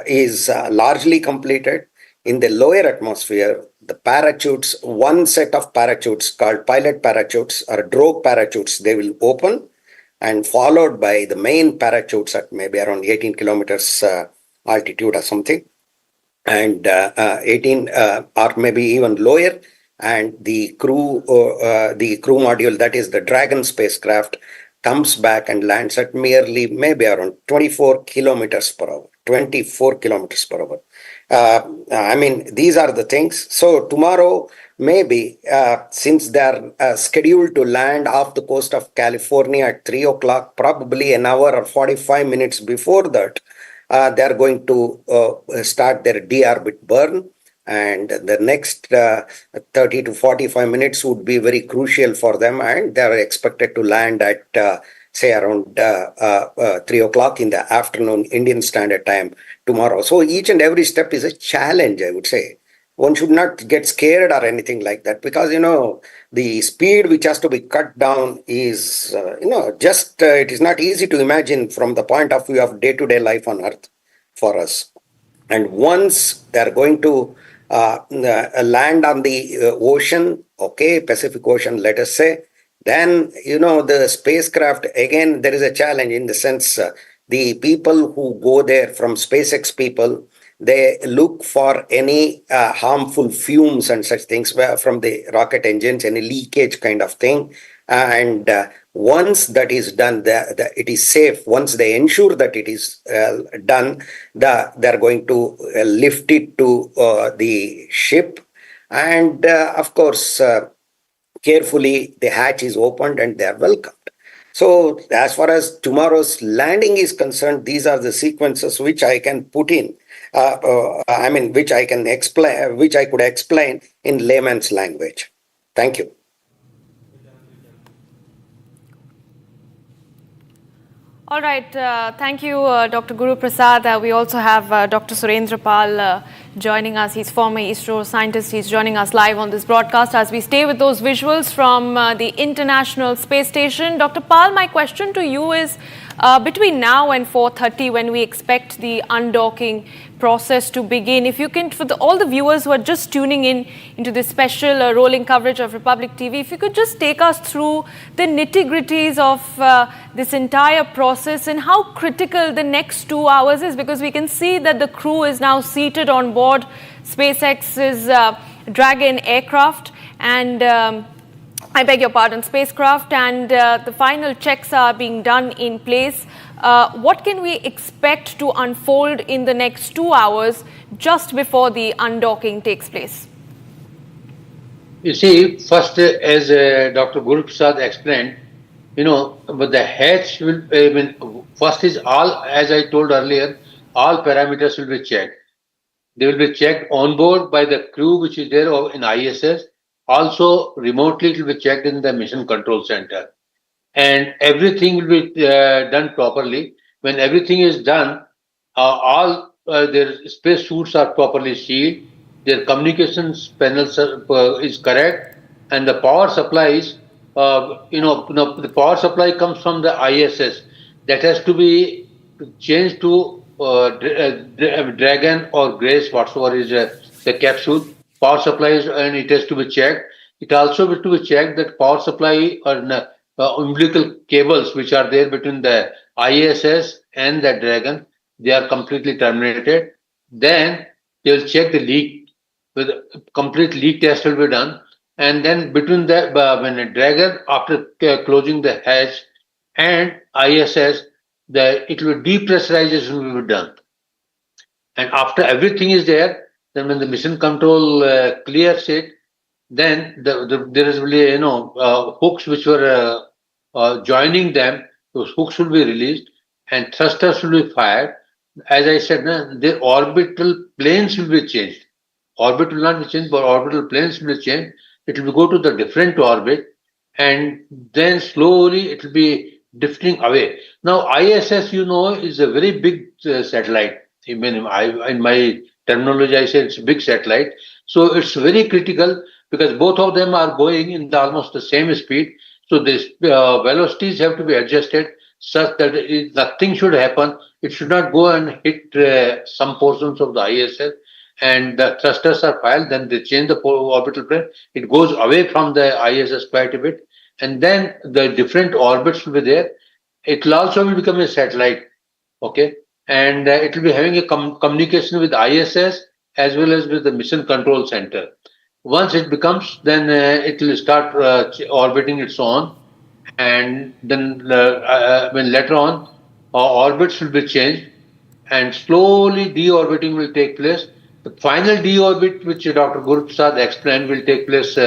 is largely completed, in the lower atmosphere, the parachutes, one set of parachutes called pilot parachutes or drogue parachutes, they will open, and followed by the main parachutes at maybe around 18 kilometers altitude or something, and 18 or maybe even lower, and the crew module, that is the Dragon spacecraft, comes back and lands at maybe around 24 kilometers per hour. 24 kilometers per hour. These are the things. So tomorrow, maybe, since they're scheduled to land off the coast of California at 3 o'clock, probably an hour or 45 minutes before that, they're going to start their deorbit burn. And the next 30 to 45 minutes would be very crucial for them. And they're expected to land at, say, around 3 o'clock in the afternoon, Indian Standard Time tomorrow. So each and every step is a challenge, I would say. One should not get scared or anything like that, because, the speed which has to be cut down is, it is not easy to imagine from the point of view of day-to-day life on Earth for us. And once they're going to land on the ocean, okay, Pacific Ocean, let us say, then, the spacecraft, again, there is a challenge in the sense the people who go there from SpaceX people, they look for any harmful fumes and such things from the rocket engines, any leakage kind of thing. And Once that is done, it is safe. Once they ensure that it is done, they're going to lift it to the ship. And of course, carefully the hatch is opened and they are welcomed. So as far as tomorrow's landing is concerned, these are the sequences which I can put in, which I can explain, which I could explain in layman's language. Thank you. All right, thank you, Dr. Guru Prasad. We also have Dr. Surendra Pal joining us. He's former ISRO scientist. He's joining us live on this broadcast as we stay with those visuals from the International Space Station. Dr. Pal, my question to you is, between now and 4:30, when we expect the undocking process to begin, if you can, for all the viewers who are just tuning in into this special rolling coverage of Republic TV, if you could just take us through the nitty-gritties of this entire process and how critical the next 2 hours is, because we can see that the crew is now seated on board SpaceX's Dragon aircraft and I beg your pardon, spacecraft, and the final checks are being done in place. What can we expect to unfold in the next 2 hours just before the undocking takes place? You see, first, as Dr. Guru Prasad explained, but the hatch will, first is all, as I told earlier, all parameters will be checked. They will be checked on board by the crew which is there in ISS. Also, remotely, it will be checked in the Mission Control Center. And everything will be done properly. When everything is done, all their space suits are properly sealed, their communications panels is correct, and the power supplies, the power supply comes from the ISS. That has to be changed to Dragon or Grace, whatsoever is the capsule. Power supplies, and it has to be checked. It also has to be checked that power supply or umbilical cables which are there between the ISS and the Dragon, they are completely terminated. Then they will check the leak. With complete leak test will be done. And then between the Dragon, after closing the hatch and ISS, it will depressurization will be done. And after everything is there, then when the mission control clears it, then there is really hooks which were joining them. Those hooks will be released and thrusters will be fired. As I said, their orbital planes will be changed. Orbit will not be changed, but orbital planes will be changed. It will go to the different orbit, and then slowly it will be drifting away. Now ISS, is a very big satellite. In my terminology, I say it's a big satellite. So it's very critical because both of them are going in almost the same speed. So this velocities have to be adjusted such that nothing should happen. It should not go and hit some portions of the ISS. And the thrusters are fired, then they change the orbital plane. It goes away from the ISS quite a bit. And then the different orbits will be there. It will also become a satellite. Okay. And it will be having a communication with ISS as well as with the Mission Control Center. Once it becomes, then it will start orbiting its own, and then when later on, orbits will be changed, and slowly deorbiting will take place. The final deorbit, which Dr. Guru Prasad explained, will take place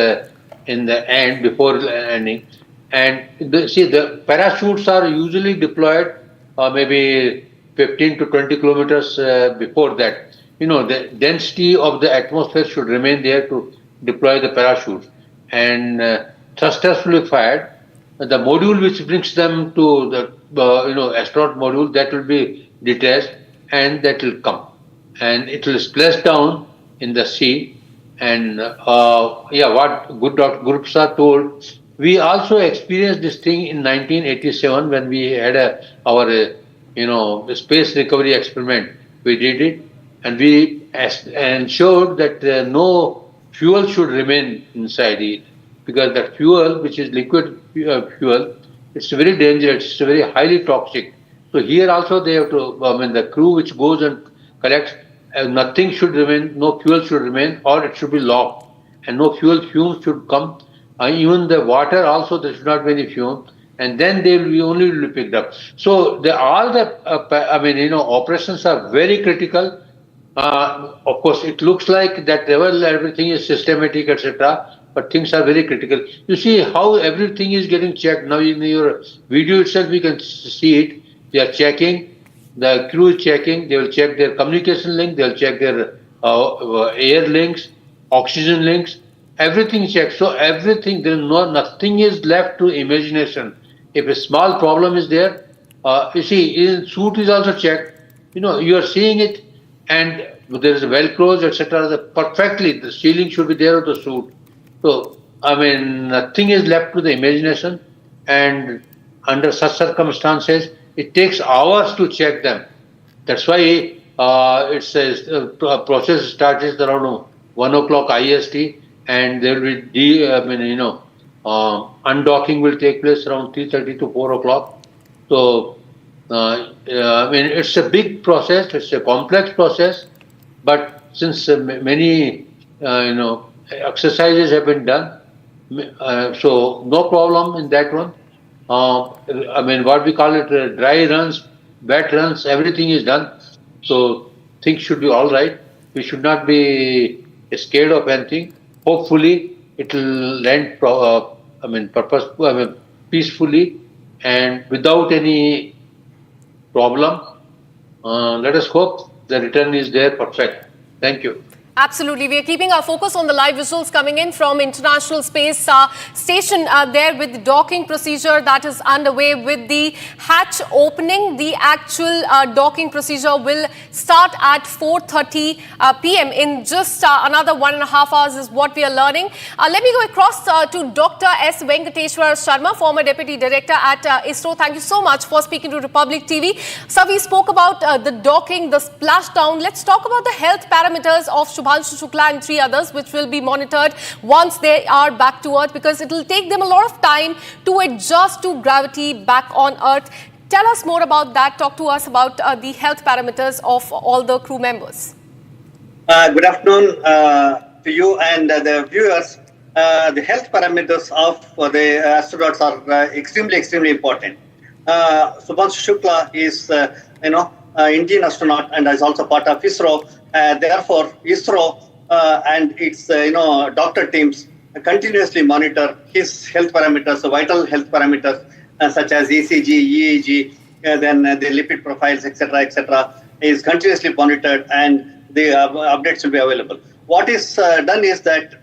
in the end before landing. And the parachutes are usually deployed maybe 15 to 20 kilometers before that. The density of the atmosphere should remain there to deploy the parachutes. And thrusters will be fired. The module which brings them to the astronaut module, that will be detached and that will come. And it will splash down in the sea. And what good Dr. Guru Prasad told, we also experienced this thing in 1987 when we had our space recovery experiment. We did it, and we ensured that no fuel should remain inside it, because that fuel, which is liquid fuel, it's very dangerous. It's very highly toxic. So here also they have to. The crew which goes and collects, nothing should remain. No fuel should remain, or it should be locked, and no fuel fumes should come. Even the water also, there should not be any fume. and then they will be only will be picked up. So all the operations are very critical. Of course, it looks like that everything is systematic, etc. But things are very critical. You see how everything is getting checked now. In your video itself, we can see it. They are checking. The crew is checking. They will check their communication link. They will check their air links, oxygen links. Everything is checked. So everything, nothing is left to imagination. If a small problem is there, you see, suit is also checked. You are seeing it, and there is velcros, etc. Perfectly, the sealing should be there of the suit. So, nothing is left to the imagination, and under such circumstances, it takes hours to check them. That's why it says process starts around 1 o'clock IST, and there will be undocking will take place around 3:30 to 4 o'clock. So, it's a big process. It's a complex process, but since many exercises have been done, so no problem in that one. What we call it, dry runs, wet runs, everything is done. So things should be all right. We should not be scared of anything. Hopefully, it will end peacefully and without any problem. Let us hope the return is there perfect. Thank you. Absolutely. We are keeping our focus on the live visuals coming in from International Space Station there with the docking procedure that is underway with the hatch opening. The actual docking procedure will start at 4:30 p.m. in just another 1.5 hours is what we are learning. Let me go across to Dr. S. Venkateshwar Sharma, former Deputy Director at ISRO. Thank you so much for speaking to Republic TV. So we spoke about the docking, the splashdown. Let's talk about the health parameters of Shubhanshu Shukla and 3 others, which will be monitored once they are back to Earth, because it will take them a lot of time to adjust to gravity back on Earth. Tell us more about that. Talk to us about the health parameters of all the crew members. Good afternoon to you and the viewers. The health parameters of the astronauts are extremely important. Shubhanshu Shukla is, Indian astronaut and is also part of ISRO. Therefore, ISRO and its doctor teams continuously monitor his health parameters, vital health parameters such as ECG, EEG, then the lipid profiles, etc., is continuously monitored, and the updates will be available. What is done is that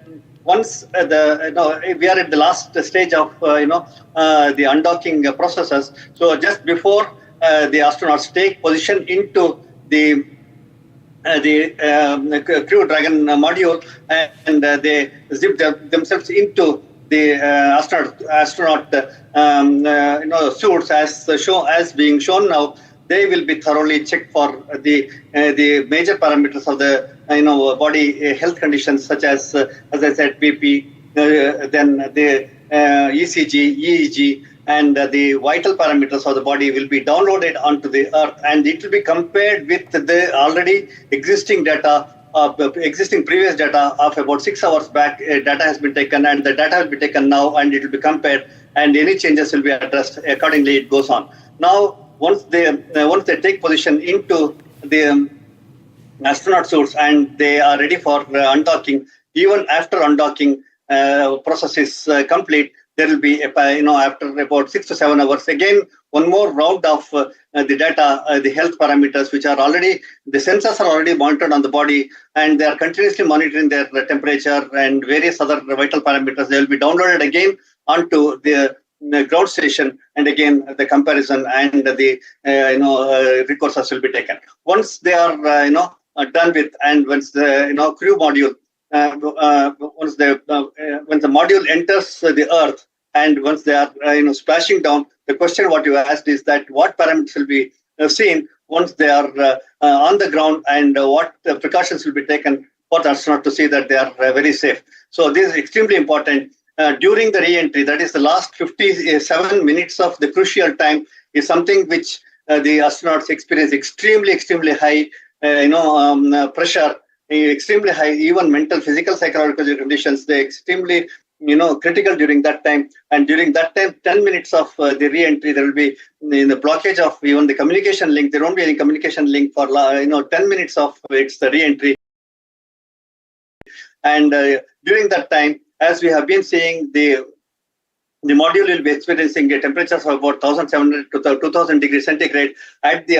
once we are at the last stage of the undocking processes. So just before the astronauts take position into the Crew Dragon module, and they zip themselves into the astronaut suits as being shown now. They will be thoroughly checked for the major parameters of the body health conditions, such as I said, BP, then the ECG, EEG, and the vital parameters of the body will be downloaded onto the Earth, and it will be compared with the already existing data, existing previous data of about 6 hours back. Data has been taken, and the data will be taken now, and it will be compared, and any changes will be addressed accordingly. It goes on. Now, once they take position into the astronaut suits and they are ready for undocking, even after undocking process is complete, there will be, after about 6 to 7 hours, again, one more round of the data, the health parameters, which are already, the sensors are already monitored on the body, and they are continuously monitoring their temperature and various other vital parameters. They will be downloaded again onto the ground station, and again, the comparison and the, recourses will be taken. Once they are, done with, and once the, crew module, once the module enters the Earth, and once they are splashing down, the question what you asked is that what parameters will be seen once they are on the ground, and what precautions will be taken for the astronaut to see that they are very safe. So this is extremely important. During the re-entry, that is the last 57 minutes of the crucial time, is something which the astronauts experience extremely high pressure, extremely high, even mental, physical, psychological conditions. They extremely critical during that time. And during that time, 10 minutes of the re-entry, there will be in the blockage of even the communication link. There won't be any communication link for 10 minutes of its the re-entry. And during that time, as we have been seeing, the module will be experiencing a temperatures of about 1,700 to 2,000 degrees centigrade at the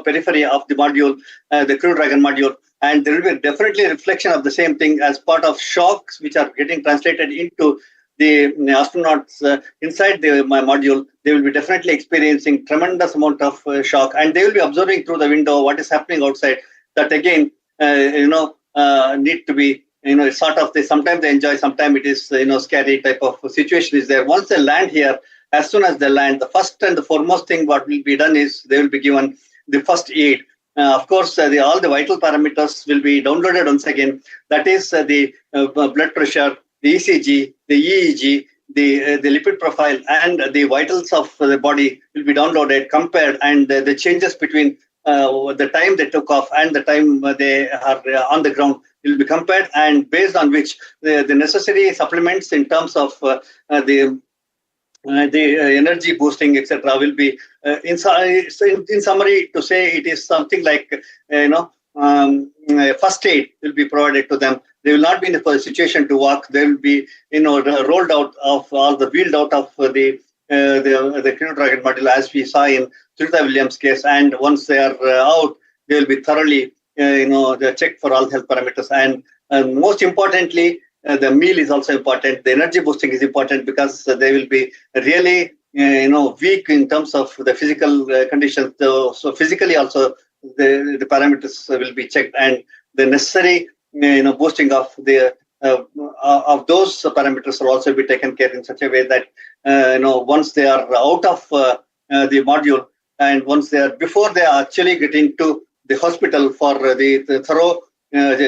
periphery of the module, the Crew Dragon module. And there will be definitely a reflection of the same thing as part of shocks which are getting translated into the astronauts inside the module. They will be definitely experiencing tremendous amount of shock, and they will be observing through the window what is happening outside. That again, need to be sort of sometimes they enjoy, sometimes it is scary type of situation is there. Once they land here, as soon as they land, the first and the foremost thing what will be done is they will be given the first aid. Of course, all the vital parameters will be downloaded once again. That is the blood pressure, the ECG, the EEG, the lipid profile, and the vitals of the body will be downloaded, compared, and the changes between the time they took off and the time they are on the ground will be compared, and based on which the necessary supplements in terms of the energy boosting, etc., will be in summary to say it is something like first aid will be provided to them. They will not be in a situation to walk. They will be rolled out of all the wheeled out of the Crew Dragon module, as we saw in Sunita Williams' case. And once they are out, they will be thoroughly checked for all health parameters. And most importantly, the meal is also important. The energy boosting is important because they will be really, weak in terms of the physical conditions. So physically also, the parameters will be checked, and the necessary, boosting of the of those parameters will also be taken care in such a way that once they are out of the module, and once they are before they are actually getting to the hospital for the thorough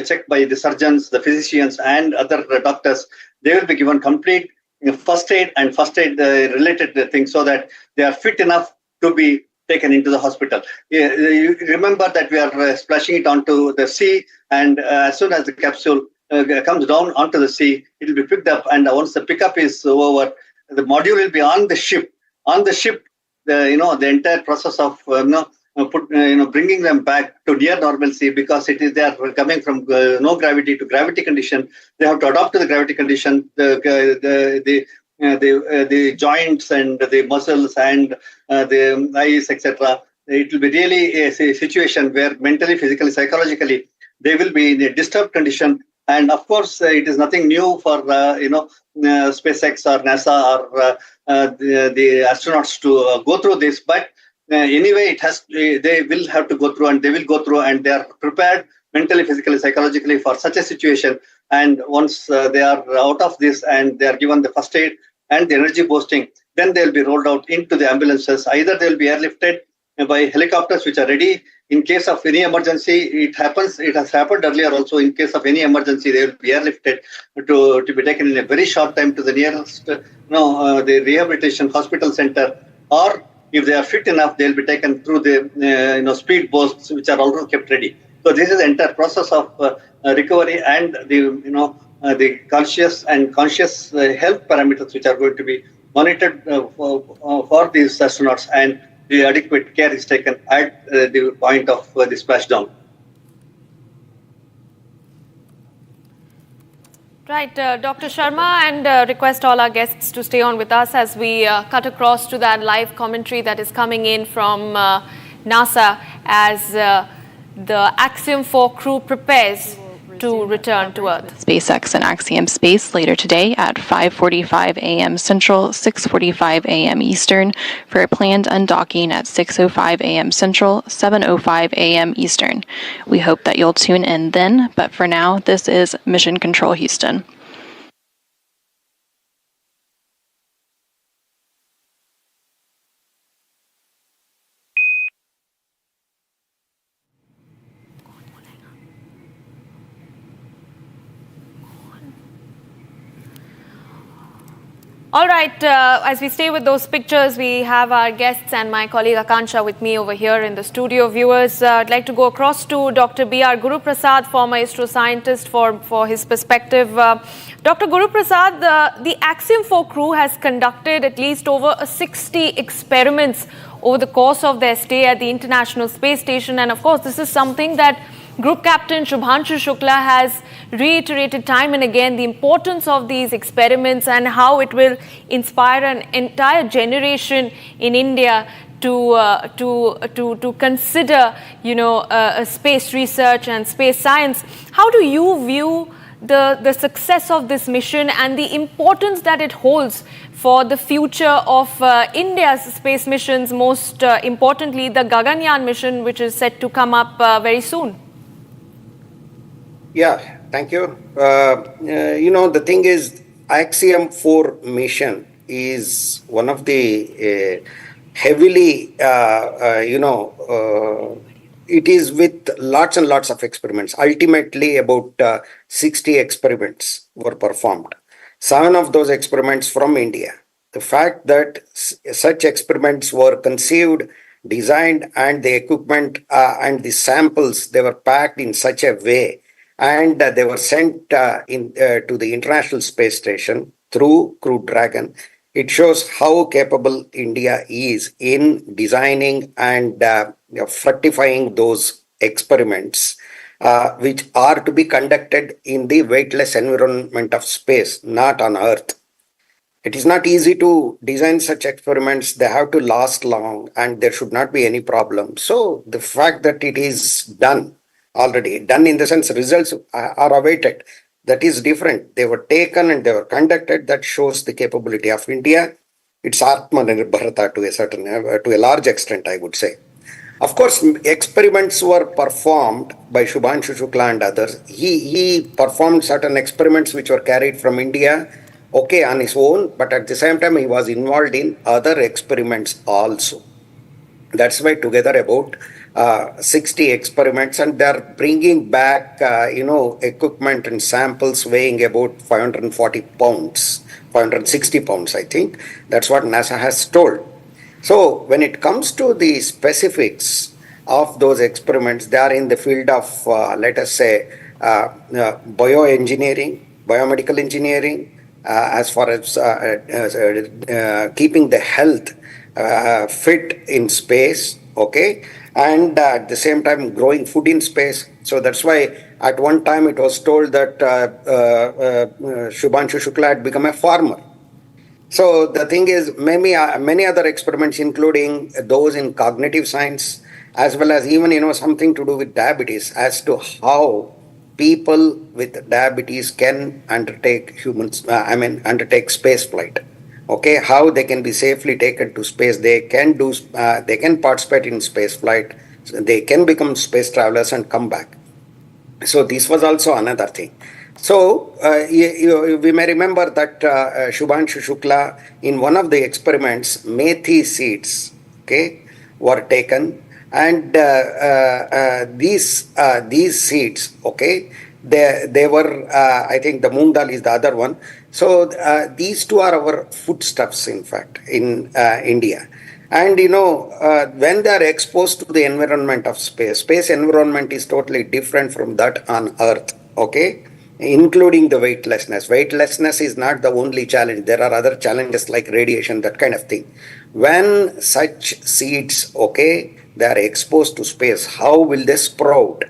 check by the surgeons, the physicians, and other doctors, they will be given complete first aid and first aid related things, so that they are fit enough to be taken into the hospital. You remember that we are splashing it onto the sea, and as soon as the capsule comes down onto the sea, it will be picked up, and once the pickup is over, the module will be on the ship. On the ship, the entire process of bringing them back to near normalcy, because they are coming from no gravity to gravity condition. They have to adapt to the gravity condition. The joints and the muscles and the eyes, etc. It will be really a situation where mentally, physically, psychologically, they will be in a disturbed condition. And of course, it is nothing new for SpaceX or NASA or the astronauts to go through this. But anyway, they will have to go through, and they will go through, and they are prepared mentally, physically, psychologically for such a situation. And once they are out of this and they are given the first aid and the energy boosting, then they will be rolled out into the ambulances. Either they will be airlifted by helicopters which are ready in case of any emergency. It has happened earlier also. In case of any emergency, they will be airlifted to be taken in a very short time to the nearest the rehabilitation hospital center, or if they are fit enough, they will be taken through the speed boats which are also kept ready. So this is the entire process of recovery, and the conscious health parameters which are going to be monitored for these astronauts, and the adequate care is taken at the point of the splashdown. Right, Dr. Sharma, and request all our guests to stay on with us as we cut across to that live commentary that is coming in from NASA as the Axiom 4 crew prepares to return to Earth. SpaceX and Axiom Space later today at 5:45 a.m. Central, 6:45 a.m. Eastern for a planned undocking at 6:05 a.m. Central, 7:05 a.m. Eastern. We hope that you'll tune in then, but for now, this is Mission Control Houston. All right, as we stay with those pictures, we have our guests and my colleague Akansha with me over here in the studio. Viewers, I'd like to go across to Dr. B.R. Guru Prasad, former ISRO scientist, for his perspective. Dr. Guru Prasad, the Axiom 4 crew has conducted at least over 60 experiments over the course of their stay at the International Space Station. And of course, this is something that Group Captain Shubhanshu Shukla has reiterated time and again, the importance of these experiments and how it will inspire an entire generation in India to consider, space research and space science. How do you view the success of this mission and the importance that it holds for the future of India's space missions, most importantly the Gaganyaan mission, which is set to come up very soon? Yeah, thank you. The thing is, Axiom 4 mission is one of the heavily, it is with lots and lots of experiments. Ultimately, about 60 experiments were performed. 7 of those experiments from India. The fact that such experiments were conceived, designed, and the equipment and the samples, they were packed in such a way, and they were sent to the International Space Station through Crew Dragon. It shows how capable India is in designing and fructifying those experiments, which are to be conducted in the weightless environment of space, not on Earth. It is not easy to design such experiments. They have to last long and there should not be any problem. So the fact that it is done already, done in the sense results are awaited, that is different. They were taken and they were conducted. That shows the capability of India. It's Atmanirbharata to a large extent, I would say. Of course, experiments were performed by Shubhanshu Shukla and others. He performed certain experiments which were carried from India, on his own, but at the same time he was involved in other experiments also. That's why together about 60 experiments, and they're bringing back, equipment and samples weighing about 540 pounds, 560 pounds, I think. That's what NASA has told. So when it comes to the specifics of those experiments, they are in the field of, let us say, bioengineering, biomedical engineering, as far as keeping the health fit in space, and at the same time growing food in space. So that's why at one time it was told that Shubhanshu Shukla had become a farmer. So the thing is, many other experiments, including those in cognitive science, as well as even something to do with diabetes, as to how people with diabetes can undertake undertake space flight. How they can be safely taken to space. They can participate in space flight. They can become space travelers and come back. So this was also another thing. So we may remember that Shubhanshu Shukla, in one of the experiments, methi seeds, were taken, and these seeds, they were, I think the moong dal is the other one. So these two are our foodstuffs, in fact, in India. And when they are exposed to the environment of space environment is totally different from that on Earth, including the weightlessness. Weightlessness is not the only challenge. There are other challenges like radiation, that kind of thing. When such seeds, they are exposed to space, how will they sprout?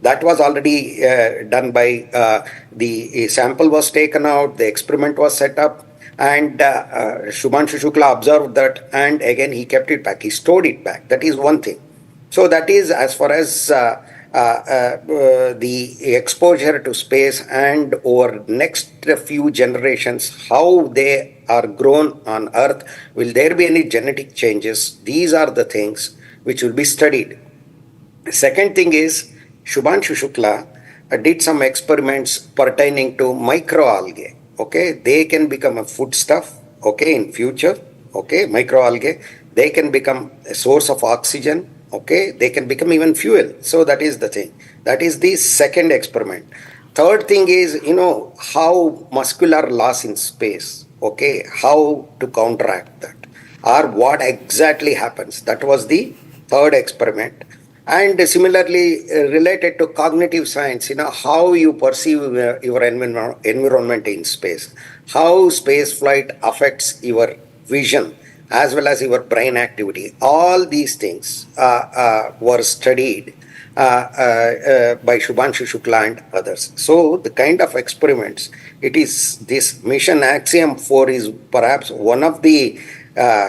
That was already done by the sample was taken out, the experiment was set up, and Shubhanshu Shukla observed that, and again he kept it back, he stored it back. That is one thing. So that is as far as the exposure to space and over next few generations, how they are grown on Earth. Will there be any genetic changes? These are the things which will be studied. The second thing is, Shubhanshu Shukla did some experiments pertaining to microalgae. They can become a foodstuff, in future, microalgae. They can become a source of oxygen, they can become even fuel. So that is the thing. That is the second experiment. Third thing is, how muscular loss in space, okay, how to counteract that, or what exactly happens. That was the third experiment. And similarly, related to cognitive science, how you perceive your environment in space, how space flight affects your vision as well as your brain activity. All these things were studied by Shubhanshu Shukla and others. So the kind of experiments, it is this mission Axiom 4 is perhaps one of the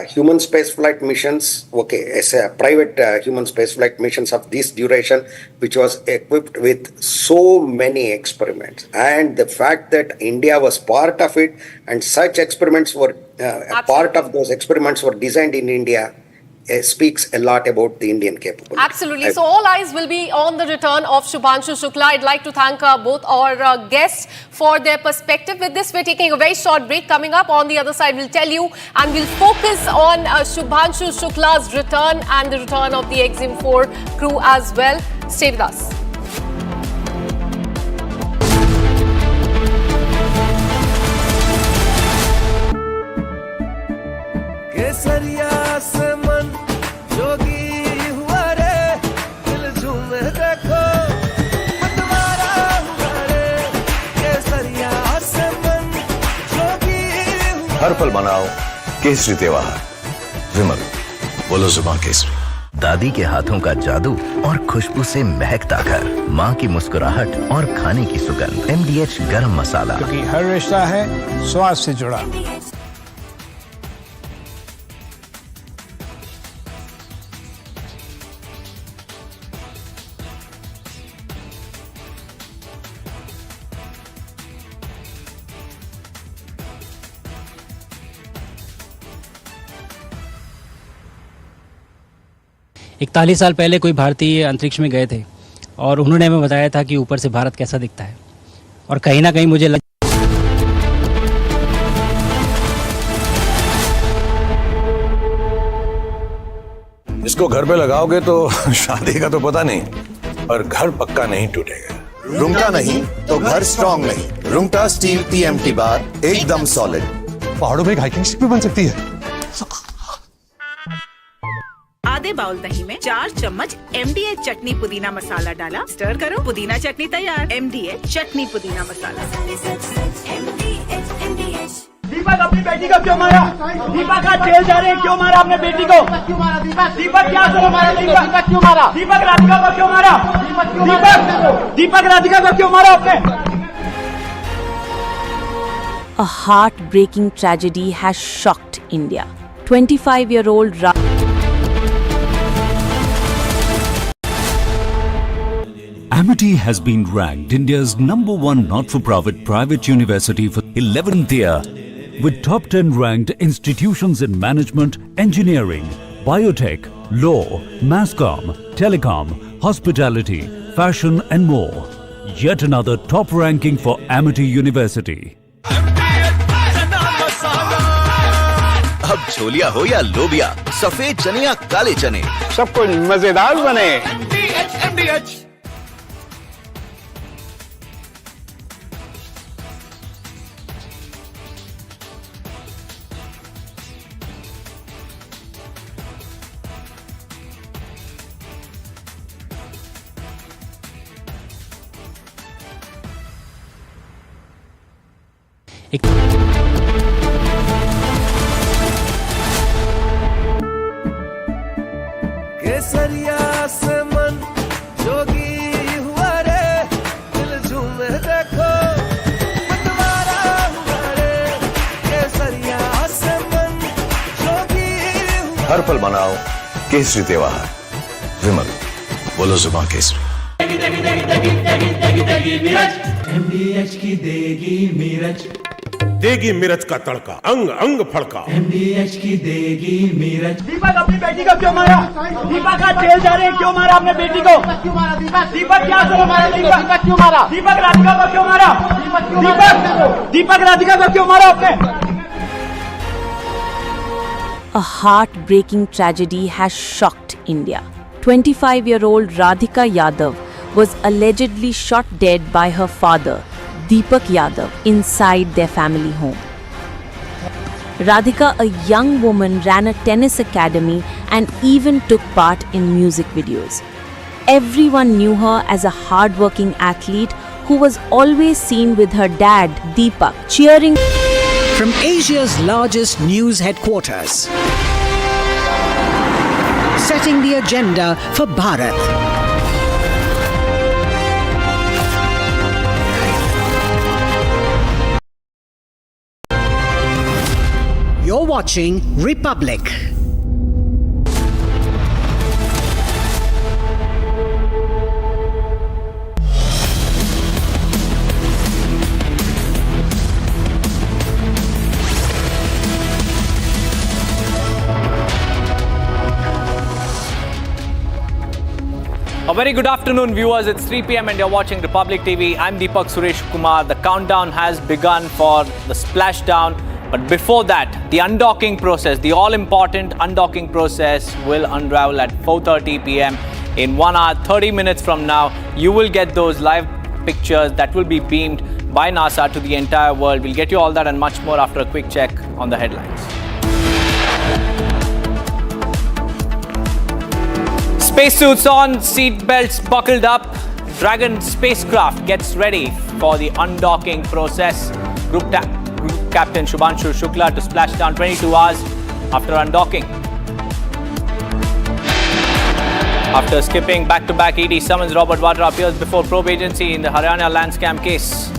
human spaceflight missions, as a private human spaceflight missions of this duration, which was equipped with so many experiments. And the fact that India was part of it, and such experiments were, part of those experiments were designed in India, speaks a lot about the Indian capability. Absolutely. So all eyes will be on the return of Shubhanshu Shukla. I'd like to thank both our guests for their perspective. With this, we're taking a very short break. Coming up on the other side, we'll tell you, and we'll focus on Shubhanshu Shukla's return and the return of the Axiom 4 crew as well. Stay with us. हर पल मनाओ केसरी त्योहार। विमल, बोलो जुबान केसरी। दादी के हाथों का जादू और खुशबू से महकता घर, माँ की मुस्कुराहट और खाने की सुगंध। MDH गरम मसाला, क्योंकि हर रिश्ता है स्वाद से जुड़ा। इकतालीस साल पहले कोई भारतीय अंतरिक्ष में गए थे और उन्होंने हमें बताया था कि ऊपर से भारत कैसा दिखता है, और कहीं ना कहीं मुझे इसको घर पे लगाओगे तो शादी का तो पता नहीं, पर घर पक्का नहीं टूटेगा। रुंगटा नहीं तो घर स्ट्रॉन्ग नहीं। रुंगटा स्टील TMT बार एकदम सॉलिड। पहाड़ों में हाइकिंग शिप भी बन सकती है। आधे बाउल दही में 4 चम्मच MDH चटनी पुदीना मसाला डाला, स्टर करो, पुदीना चटनी तैयार। MDH चटनी पुदीना मसाला। दीपक अपनी बेटी को क्यों मारा? दीपक आज जेल जा रहे हैं, क्यों मारा अपने बेटी को? दीपक क्या करो मारा? दीपक क्यों मारा? दीपक राधिका को क्यों मारा? दीपक राधिका को क्यों मारा आपने? A heartbreaking tragedy has shocked India. 25-year-old Amity has been ranked India's #1 not-for-profit private university for 11th year, with top 10 ranked institutions in management, engineering, biotech, law, masscom, telecom, hospitality, fashion and more. Yet another top ranking for Amity University. अब छोलिया हो या लोबिया, सफेद चने या काले चने, सब कुछ मजेदार बने। MDH। केसरिया से मन जोगी हुआ रे, दिल झूमे देखो मतवारा हुआ रे। केसरिया से मन जोगी हुआ। हर पल मनाओ केसरी त्योहार। विमल, बोलो जुबान केसरी। MDH की देगी मिर्च, देगी मिर्च का तड़का, अंग अंग फड़का। MDH की देगी मिर्च। दीपक अपनी बेटी को क्यों मारा? दीपक आज जेल जा रहे हैं, क्यों मारा अपने बेटी को? दीपक क्या करो मारा? दीपक क्यों मारा? दीपक राधिका को क्यों मारा? दीपक राधिका को क्यों मारा आपने? A heartbreaking tragedy has shocked India. 25-year-old Radhika Yadav was allegedly shot dead by her father, Deepak Yadav, inside their family home. Radhika, a young woman, ran a tennis academy and even took part in music videos. Everyone knew her as a hard-working athlete who was always seen with her dad, Deepak, cheering. From Asia's largest news headquarters, setting the agenda for Bharat. You're watching Republic. A very good afternoon, viewers. It's 3 p.m. and you're watching Republic TV. I'm Deepak Suresh Kumar. The countdown has begun for the splashdown. But before that, the undocking process, the all-important undocking process will unravel at 4:30 p.m. In 1 hour, 30 minutes from now. You will get those live pictures that will be beamed by NASA to the entire world. We'll get you all that and much more after a quick check on the headlines. Spacesuits on, seat belts buckled up. Dragon spacecraft gets ready for the undocking process. Group Captain Shubhanshu Shukla to splash down 22 hours after undocking. After skipping back-to-back ED summons, Robert Vadra appears before probe agency in the Haryana land scam case.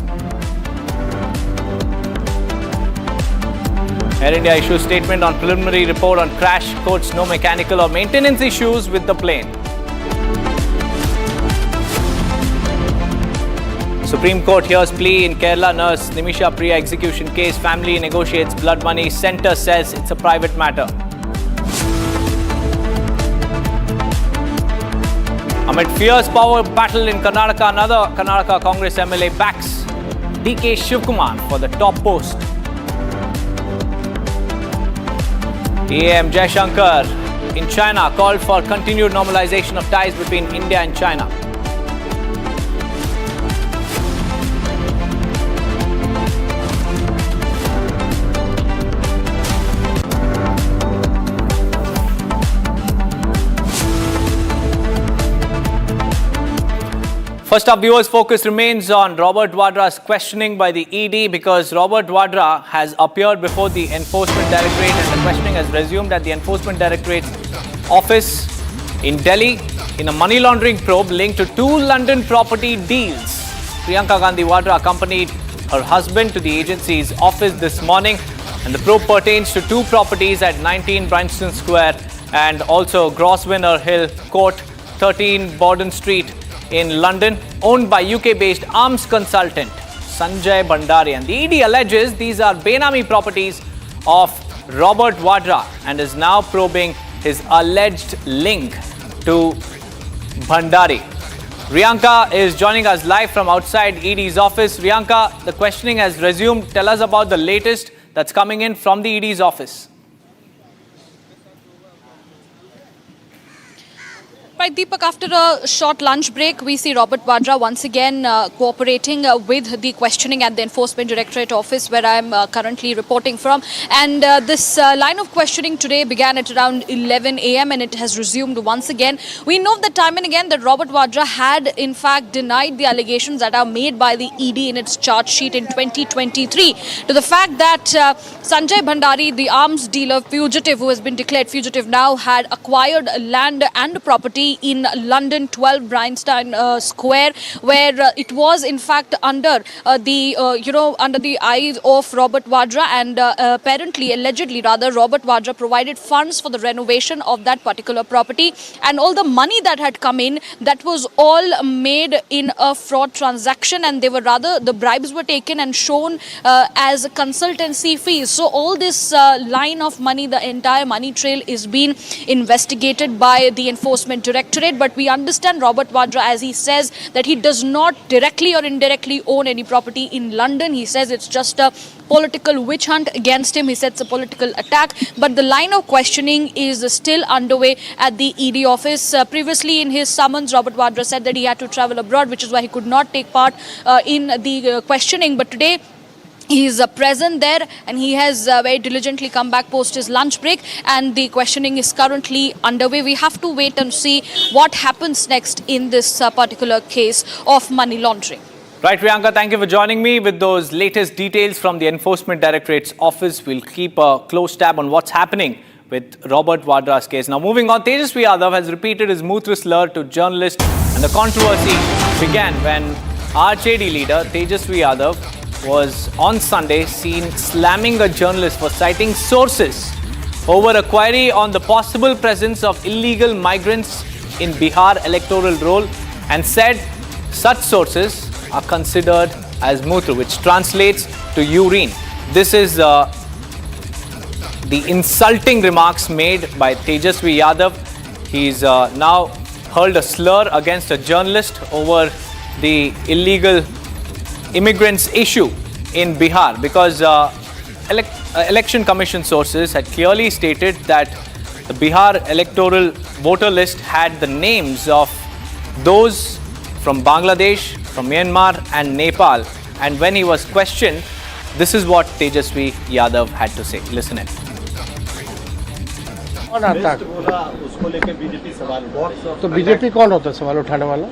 Air India issues statement on preliminary report on crash, quotes no mechanical or maintenance issues with the plane. Supreme Court hears plea in Kerala nurse Nimisha Priya execution case. Family negotiates blood money. Centre says it's a private matter. Amid fierce power battle in Karnataka, another Karnataka Congress MLA backs DK Shivkumar for the top post. EM Jaishankar in China called for continued normalization of ties between India and China. First up, viewers' focus remains on Robert Vadra's questioning by the ED because Robert Vadra has appeared before the Enforcement Directorate and the questioning has resumed at the Enforcement Directorate's office in Delhi in a money laundering probe linked to 2 London property deals. Priyanka Gandhi Vadra accompanied her husband to the agency's office this morning and the probe pertains to 2 properties at 19 Bryanston Square and also Grosvenor Hill Court, 13 Borden Street in London, owned by UK-based arms consultant Sanjay Bhandari. And the ED alleges these are Benami properties of Robert Vadra and is now probing his alleged link to Bhandari. Riyanka is joining us live from outside ED's office. Riyanka, the questioning has resumed. Tell us about the latest that's coming in from the ED's office. Right, Deepak, after a short lunch break, we see Robert Vadra once again cooperating with the questioning at the Enforcement Directorate office where I am currently reporting from. And this line of questioning today began at around 11 a.m. and it has resumed once again. We know that time and again that Robert Vadra had in fact denied the allegations that are made by the ED in its charge sheet in 2023 to the fact that Sanjay Bhandari, the arms dealer fugitive who has been declared fugitive now, had acquired land and property in London 12 Bryanston Square, where it was in fact under the eyes of Robert Vadra, and apparently, allegedly rather, Robert Vadra provided funds for the renovation of that particular property, and all the money that had come in, that was all made in a fraud transaction, and they were rather, the bribes were taken and shown as consultancy fees. So all this line of money, the entire money trail is being investigated by the Enforcement Directorate, but we understand Robert Vadra, as he says, that he does not directly or indirectly own any property in London. He says it's just a political witch hunt against him. He said it's a political attack, but the line of questioning is still underway at the ED office. Previously in his summons, Robert Vadra said that he had to travel abroad, which is why he could not take part in the questioning, but today He is present there, and he has very diligently come back post his lunch break, and the questioning is currently underway. We have to wait and see what happens next in this particular case of money laundering. Right, Priyanka, thank you for joining me with those latest details from the Enforcement Directorate's office. We'll keep a close tab on what's happening with Robert Vadra's case. Now, moving on, Tejasvi Yadav has repeated his Mutra slur to journalists, and the controversy began when RJD leader Tejasvi Yadav was on Sunday seen slamming a journalist for citing sources over a query on the possible presence of illegal migrants in Bihar electoral roll, and said such sources are considered as mutra, which translates to urine. This is the insulting remarks made by Tejasvi Yadav. He's now hurled a slur against a journalist over the illegal immigrants issue in Bihar, because election commission sources had clearly stated that the Bihar electoral voter list had the names of those from Bangladesh, from Myanmar and Nepal. And when he was questioned, this is what Tejasvi Yadav had to say. Listen in. कौन आता है? उसको लेकर BJP सवाल तो BJP कौन होता है सवाल उठाने वाला?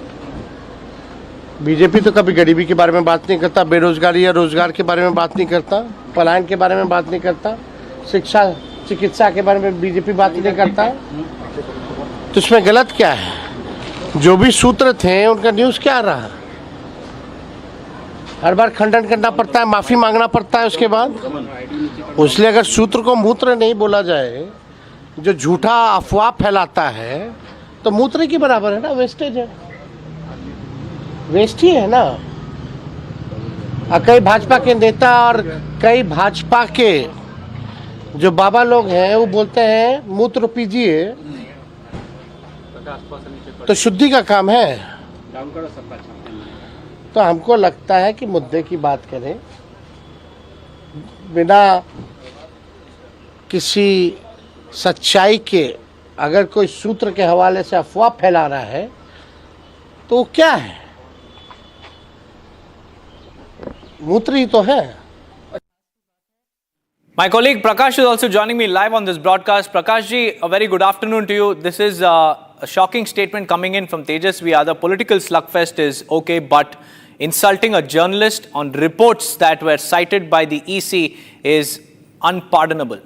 बीजेपी तो कभी गरीबी के बारे में बात नहीं करता, बेरोजगारी या रोजगार के बारे में बात नहीं करता, पलायन के बारे में बात नहीं करता, शिक्षा चिकित्सा के बारे में बीजेपी बात नहीं करता। तो इसमें गलत क्या है? जो भी सूत्र थे उनका न्यूज़ क्या रहा? हर बार खंडन करना पड़ता है, माफ़ी मांगना पड़ता है उसके बाद। इसलिए अगर सूत्र को मूत्र नहीं बोला जाए, जो झूठा अफवाह फैलाता है, तो मूत्र के बराबर है ना, वेस्टेज है, वेस्ट ही है ना। कई भाजपा के नेता और कई भाजपा के जो बाबा लोग हैं वो बोलते हैं मूत्र पीजिए, तो शुद्धि का काम है। तो हमको लगता है कि मुद्दे की बात करें, बिना किसी सच्चाई के अगर कोई सूत्र के हवाले से अफवाह फैला रहा है तो वो क्या है? मूत्र ही तो है। My colleague Prakash is also joining me live on this broadcast. Prakash ji, a very good afternoon to you. This is a shocking statement coming in from Tejasvi Yadav. Political slugfest is okay, but insulting a journalist on reports that were cited by the EC is unpardonable.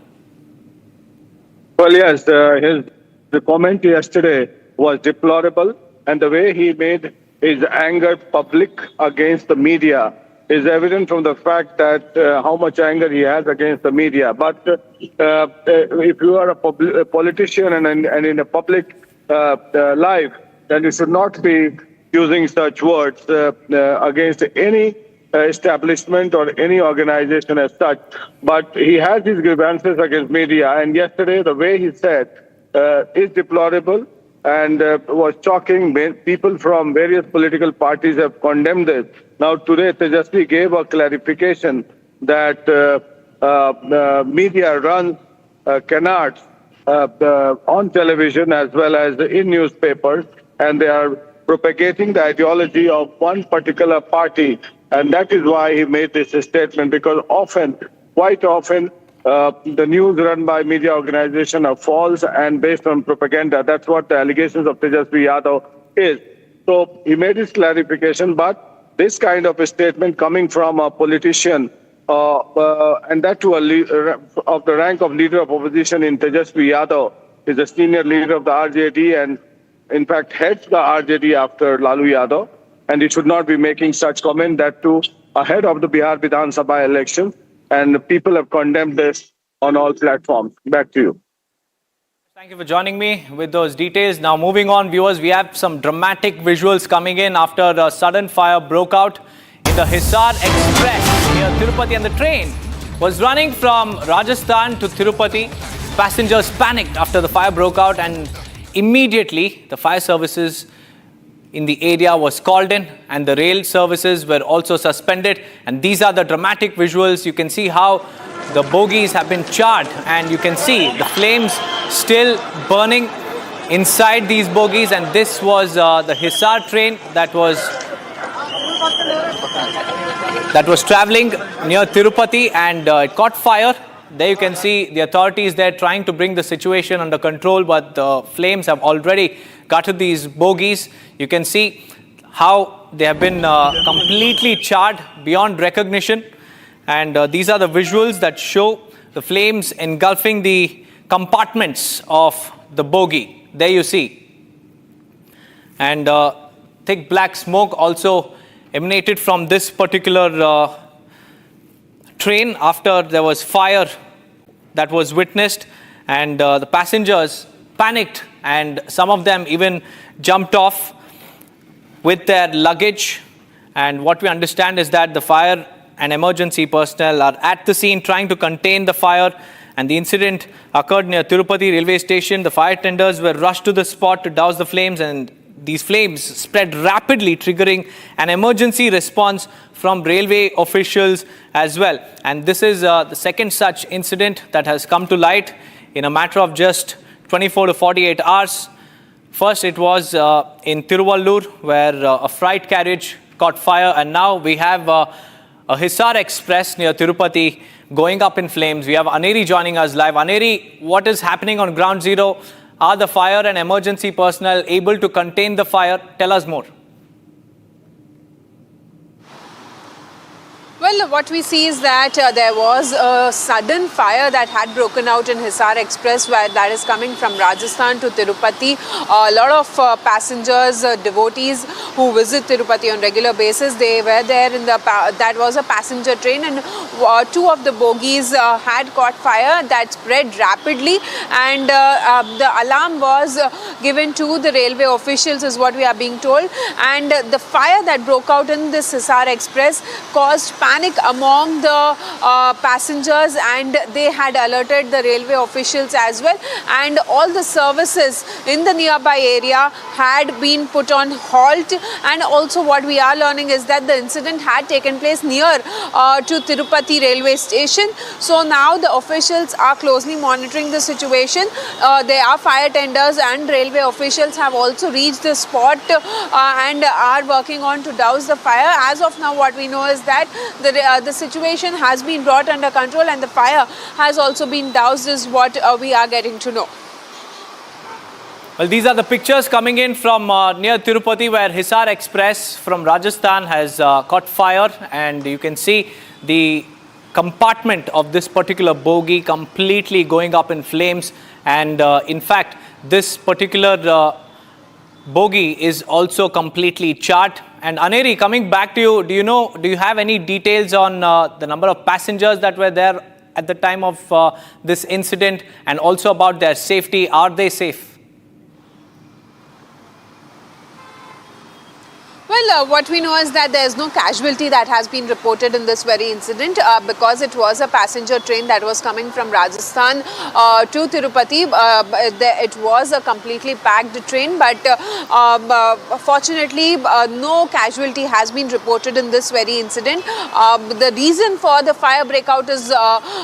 Well, yes, the comment yesterday was deplorable, and the way he made his anger public against the media is evident from the fact that how much anger he has against the media. But if you are a politician and in a public life, then you should not be using such words against any establishment or any organization as such. But he has his grievances against media, and yesterday the way he said is deplorable and was shocking. People from various political parties have condemned this. Now today Tejasvi gave a clarification that media runs canards on television as well as in newspapers, and they are propagating the ideology of one particular party, and that is why he made this statement, because quite often, the news run by media organization are false and based on propaganda. That's what the allegations of Tejasvi Yadav is. So he made his clarification, but this kind of a statement coming from a politician, and that to of the rank of leader of opposition in Tejasvi Yadav, is a senior leader of the RJD and in fact heads the RJD after Lalu Yadav, and he should not be making such comment, that too ahead of the Bihar Vidhan Sabha election, and people have condemned this on all platforms. Back to you. Thank you for joining me with those details. Now moving on, viewers, we have some dramatic visuals coming in after a sudden fire broke out in the Hisar Express near Tirupati, and the train was running from Rajasthan to Tirupati. Passengers panicked after the fire broke out, and immediately the fire services in the area was called in, and the rail services were also suspended. And these are the dramatic visuals. You can see how the bogies have been charred, and you can see the flames still burning inside these bogies. And this was the Hisar train that was that was traveling near Tirupati, and it caught fire. There you can see the authorities there trying to bring the situation under control, but the flames have already gutted these bogies. You can see how they have been completely charred beyond recognition. And these are the visuals that show the flames engulfing the compartments of the bogie. There you see. And thick black smoke also emanated from this particular train after there was fire that was witnessed, and the passengers panicked, and some of them even jumped off with their luggage. And what we understand is that the fire and emergency personnel are at the scene trying to contain the fire, and the incident occurred near Tirupati railway station. The fire tenders were rushed to the spot to douse the flames, and these flames spread rapidly, triggering an emergency response from railway officials as well. And this is the second such incident that has come to light in a matter of just 24 to 48 hours. First, it was in Tiruvallur, where a freight carriage caught fire, and now we have a Hisar Express near Tirupati going up in flames. We have Aneri joining us live. Aneri, what is happening on ground zero? Are the fire and emergency personnel able to contain the fire? Tell us more. Well, what we see is that there was a sudden fire that had broken out in Hisar Express, where that is coming from Rajasthan to Tirupati. A lot of passengers, devotees who visit Tirupati on regular basis, they were there in the that was a passenger train, and two of the bogies had caught fire that spread rapidly, and the alarm was given to the railway officials, is what we are being told. And the fire that broke out in this Hisar Express caused panic among the passengers, and they had alerted the railway officials as well, and all the services in the nearby area had been put on halt. And also what we are learning is that the incident had taken place near to Tirupati railway station. So now the officials are closely monitoring the situation. There are fire tenders and railway officials have also reached the spot and are working on to douse the fire. As of now, what we know is that the situation has been brought under control, and the fire has also been doused, is what we are getting to know. Well, these are the pictures coming in from near Tirupati, where Hisar Express from Rajasthan has caught fire, and you can see the compartment of this particular bogie completely going up in flames. And in fact, this particular bogie is also completely charred. And Aneri, coming back to you, do you have any details on the number of passengers that were there at the time of this incident, and also about their safety? Are they safe? Well, what we know is that there is no casualty that has been reported in this very incident because it was a passenger train that was coming from Rajasthan to Tirupati. It was a completely packed train, but fortunately no casualty has been reported in this very incident. The reason for the fire breakout is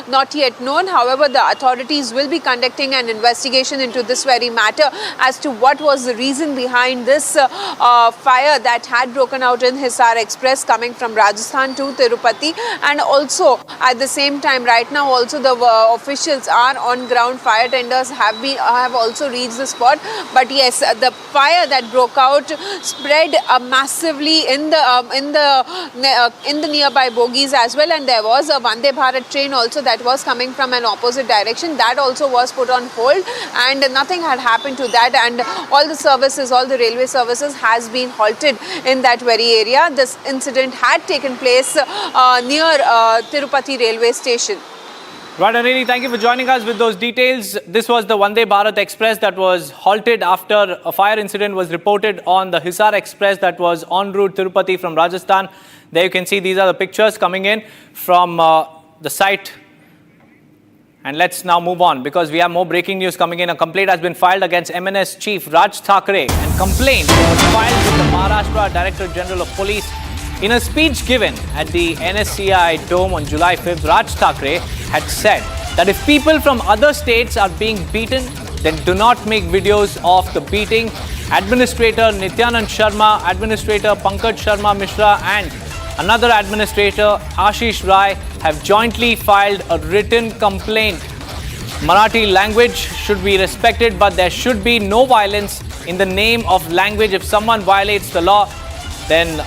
not yet known. However, the authorities will be conducting an investigation into this very matter as to what was the reason behind this fire that had broken out in Hisar Express coming from Rajasthan to Tirupati. And also at the same time, right now also the officials are on ground. Fire tenders have also reached the spot. But yes, the fire that broke out spread massively in the nearby bogies as well. And there was a Vande Bharat train also that was coming from an opposite direction. That also was put on hold, and nothing had happened to that. And all the services, all the railway services has been halted in that very area. This incident had taken place near Tirupati railway station. Right, Aneri, thank you for joining us with those details. This was the Vande Bharat Express that was halted after a fire incident was reported on the Hisar Express that was en route Tirupati from Rajasthan. There you can see these are the pictures coming in from the site. And let's now move on, because we have more breaking news coming in. A complaint has been filed against MNS Chief Raj Thackeray, and complaint was filed with the Maharashtra Director General of Police. In a speech given at the NSCI Dome on July 5th, Raj Thackeray had said that if people from other states are being beaten, then do not make videos of the beating. Administrator Nityanand Sharma, Administrator Pankaj Sharma Mishra and another administrator, Ashish Rai, have jointly filed a written complaint. Marathi language should be respected, but there should be no violence in the name of language. If someone violates the law, then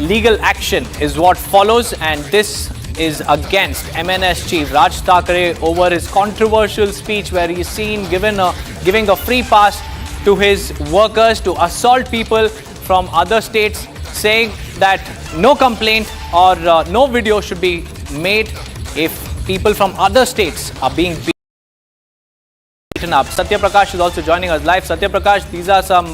legal action is what follows, and this is against MNS chief Raj Thackeray over his controversial speech where he is seen giving a free pass to his workers to assault people from other states, saying that no complaint or no video should be made if people from other states are being beaten up. Satya Prakash is also joining us live. Satya Prakash, these are some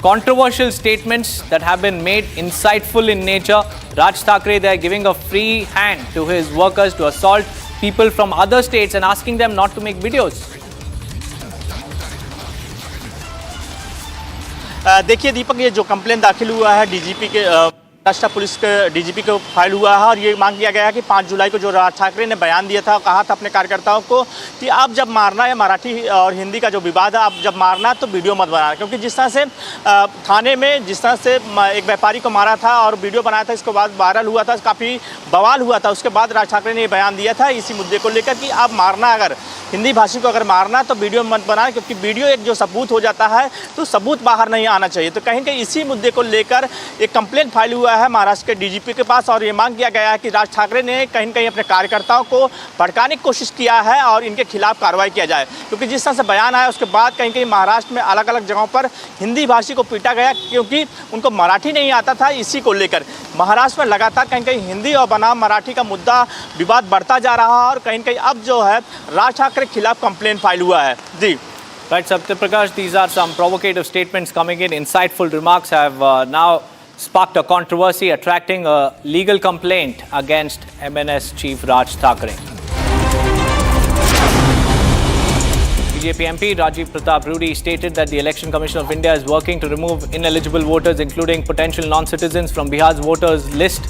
controversial statements that have been made, insightful in nature. Raj Thackeray there giving a free hand to his workers to assault people from other states and asking them not to make videos. देखिए दीपक, ये जो complain दाखिल हुआ है DGP के Maharashtra police के DGP को file हुआ है और ये मांग किया गया है कि 5 जुलाई को जो राज ठाकरे ने बयान दिया था, कहा था अपने कार्यकर्ताओं को कि आप जब मारना है, मराठी और हिंदी का जो विवाद है, आप जब मारना तो वीडियो मत बनाना, क्योंकि जिस तरह से थाने में जिस तरह से एक व्यापारी को मारा था और वीडियो बनाया था, इसके बाद वायरल हुआ था, काफ़ी बवाल हुआ था। उसके बाद राज ठाकरे ने ये बयान दिया था इसी मुद्दे को लेकर कि आप मारना, अगर हिंदी भाषी को अगर मारना तो वीडियो मत बनाना, क्योंकि वीडियो एक जो सबूत हो जाता है तो सबूत बाहर नहीं आना चाहिए। तो कहीं कहीं इसी मुद्दे को लेकर एक कंप्लेंट फाइल हुआ है महाराष्ट्र के डीजीपी के पास और ये मांग किया गया है कि राज ठाकरे ने कहीं न कहीं अपने कार्यकर्ताओं को भड़काने की कोशिश किया है और इनके खिलाफ कार्रवाई किया जाए, क्योंकि जिस तरह से बयान आया उसके बाद कहीं कहीं महाराष्ट्र में अलग अलग जगहों पर हिंदी भाषी को पीटा गया क्योंकि उनको मराठी नहीं आता था। इसी को लेकर महाराष्ट्र में लगातार कहीं कहीं हिंदी और बनाम मराठी का मुद्दा विवाद बढ़ता जा रहा है और कहीं कहीं अब जो है राज ठाकरे के खिलाफ कंप्लेंट फाइल हुआ है। जी Right, Satya Prakash, these are some provocative statements coming in. Insightful remarks have now sparked a controversy, attracting a legal complaint against MNS chief Raj Thackeray. BJP MP Rajiv Pratap Rudy stated that the Election Commission of India is working to remove ineligible voters, including potential non-citizens, from Bihar's voters list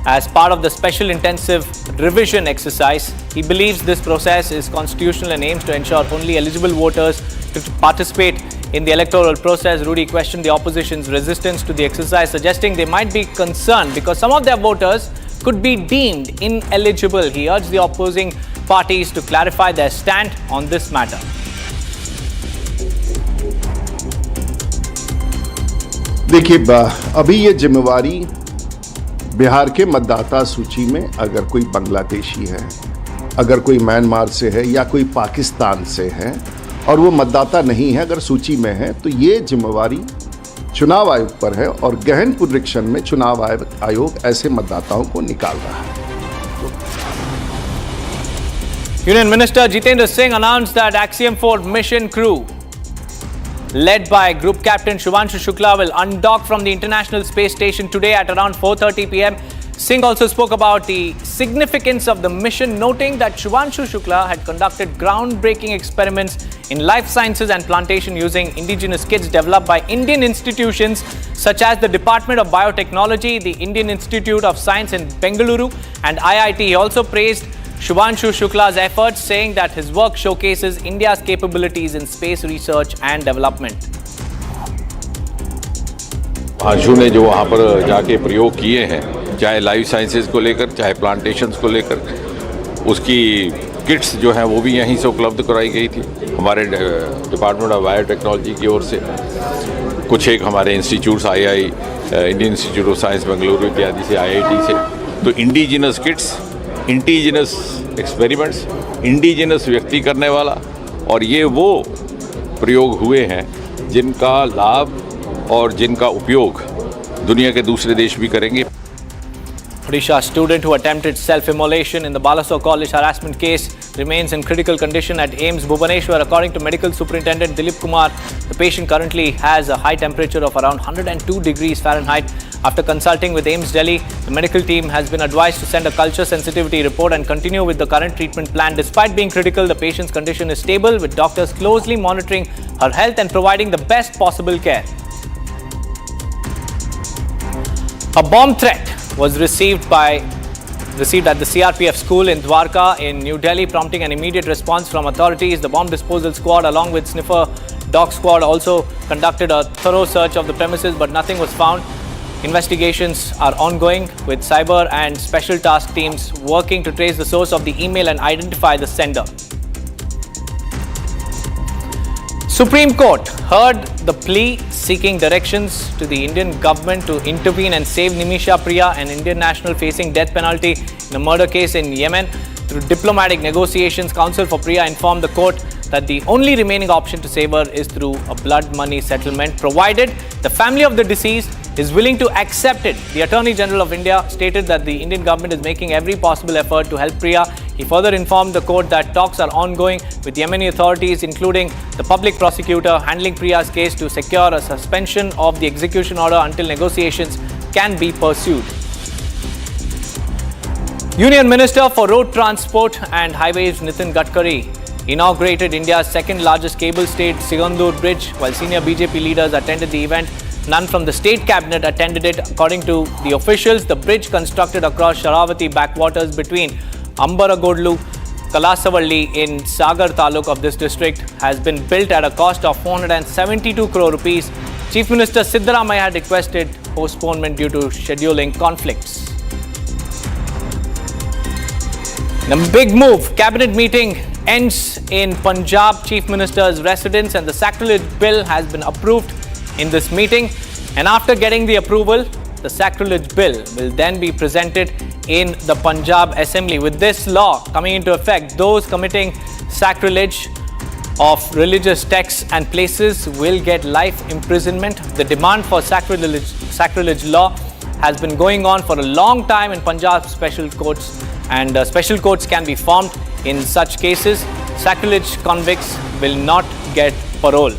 as part of the special intensive revision exercise. He believes this process is constitutional and aims to ensure only eligible voters to participate in the electoral process. Rudy questioned the opposition's resistance to the exercise, suggesting they might be concerned because some of their voters could be deemed ineligible. He urged the opposing parties to clarify their stand on this matter. देखिए, अभी ये जिम्मेवारी बिहार के मतदाता सूची में अगर कोई बांग्लादेशी है, अगर कोई म्यांमार से है या कोई पाकिस्तान से है और वो मतदाता नहीं है, अगर सूची में है, तो ये जिम्मेवारी चुनाव आयोग पर है और गहन पुनरीक्षण में चुनाव आयोग ऐसे मतदाताओं को निकाल रहा है। Union Minister Jitendra Singh announced that Axiom 4 mission crew led by Group Captain Shubhanshu Shukla will undock from the International Space Station today at around 4:30 p.m. Singh also spoke about the significance of the mission, noting that Shubhanshu Shukla had conducted groundbreaking experiments in life sciences and plantation using indigenous kits developed by Indian institutions such as the Department of Biotechnology, the Indian Institute of Science in Bengaluru and IIT. He also praised Shubhanshu Shukla's efforts, saying that his work showcases India's capabilities in space research and development. आशु ने जो वहाँ पर जाके प्रयोग किए हैं, चाहे life sciences को लेकर, चाहे प्लांटेशंस को लेकर, उसकी किट्स जो हैं वो भी यहीं से उपलब्ध कराई गई थी हमारे डिपार्टमेंट ऑफ बायोटेक्नोलॉजी की ओर से। कुछ एक हमारे institutes Indian Institute of Science Bengaluru इत्यादि से, IIT से। तो indigenous kits, indigenous experiments, indigenous व्यक्ति करने वाला, और ये वो प्रयोग हुए हैं जिनका लाभ और जिनका उपयोग दुनिया के दूसरे देश भी करेंगे। Odisha student who attempted self-immolation in the Balasore College harassment case remains in critical condition at AIIMS Bhubaneswar. According to Medical Superintendent Dilip Kumar, the patient currently has a high temperature of around 102 degrees Fahrenheit. After consulting with AIIMS Delhi, the medical team has been advised to send a culture sensitivity report and continue with the current treatment plan. Despite being critical, the patient's condition is stable, with doctors closely monitoring her health and providing the best possible care. A bomb threat was received at the CRPF school in Dwarka in New Delhi, prompting an immediate response from authorities. The bomb disposal squad, along with sniffer Dog squad also conducted a thorough search of the premises, but nothing was found. Investigations are ongoing with cyber and special task teams working to trace the source of the email and identify the sender. Supreme Court heard the plea seeking directions to the Indian government to intervene and save Nimisha Priya, an Indian national facing death penalty in a murder case in Yemen. Through diplomatic negotiations, counsel for Priya informed the court that the only remaining option to save her is through a blood money settlement, provided the family of the deceased is willing to accept it. The Attorney General of India stated that the Indian government is making every possible effort to help Priya. He further informed the court that talks are ongoing with Yemeni authorities, including the public prosecutor handling Priya's case, to secure a suspension of the execution order until negotiations can be pursued. Union Minister for Road Transport and Highways Nitin Gadkari inaugurated India's second largest cable-stayed Sigandur Bridge. While senior BJP leaders attended the event, none from the state cabinet attended it. According to the officials, the bridge constructed across Sharavati backwaters between Ambaragodlu, Kalasavalli in Sagar Taluk of this district has been built at a cost of 472 crore rupees. Chief Minister Siddaramaiah had requested postponement due to scheduling conflicts. The big move, cabinet meeting ends in Punjab Chief Minister's residence, and the sacrilege bill has been approved in this meeting. And after getting the approval, the sacrilege bill will then be presented in the Punjab Assembly. With this law coming into effect, those committing sacrilege of religious texts and places will get life imprisonment. The demand for sacrilege law has been going on for a long time in Punjab special courts, and special courts can be formed in such cases. Sacrilege convicts will not get parole.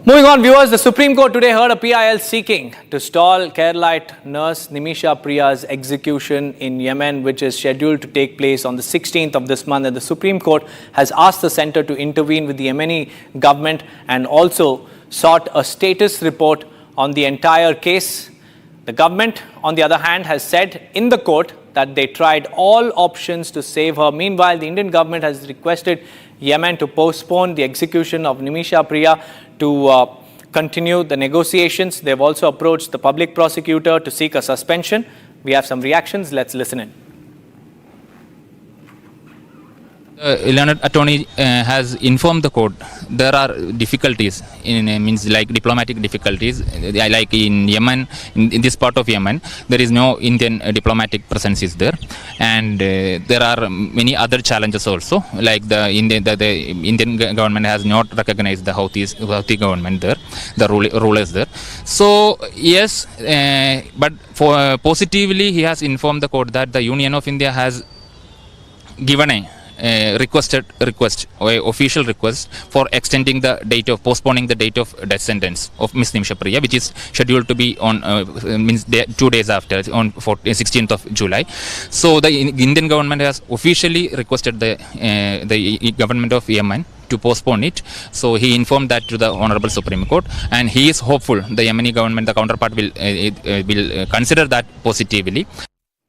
Moving on, viewers, the Supreme Court today heard a PIL seeking to stall Keralite nurse Nimisha Priya's execution in Yemen, which is scheduled to take place on the 16th of this month. And the Supreme Court has asked the centre to intervene with the Yemeni government and also sought a status report on the entire case. The government, on the other hand, has said in the court that they tried all options to save her. Meanwhile, the Indian government has requested Yemen to postpone the execution of Nimisha Priya to continue the negotiations. They've also approached the public prosecutor to seek a suspension. We have some reactions. Let's listen in. Learned attorney has informed the court there are difficulties in means like diplomatic difficulties, like in Yemen, in this part of Yemen there is no Indian diplomatic presence is there, and there are many other challenges also, like the Indian government has not recognized the Houthi government there, the rulers there. So yes, but for positively he has informed the court that the Union of India has given a official request for extending the date of postponing the date of death sentence of Miss Nimisha Priya, which is scheduled to be on 2 days after, on 16th of July. So the Indian government has officially requested the government of Yemen to postpone it. So he informed that to the Honorable Supreme Court, and he is hopeful the Yemeni government, the counterpart, will consider that positively.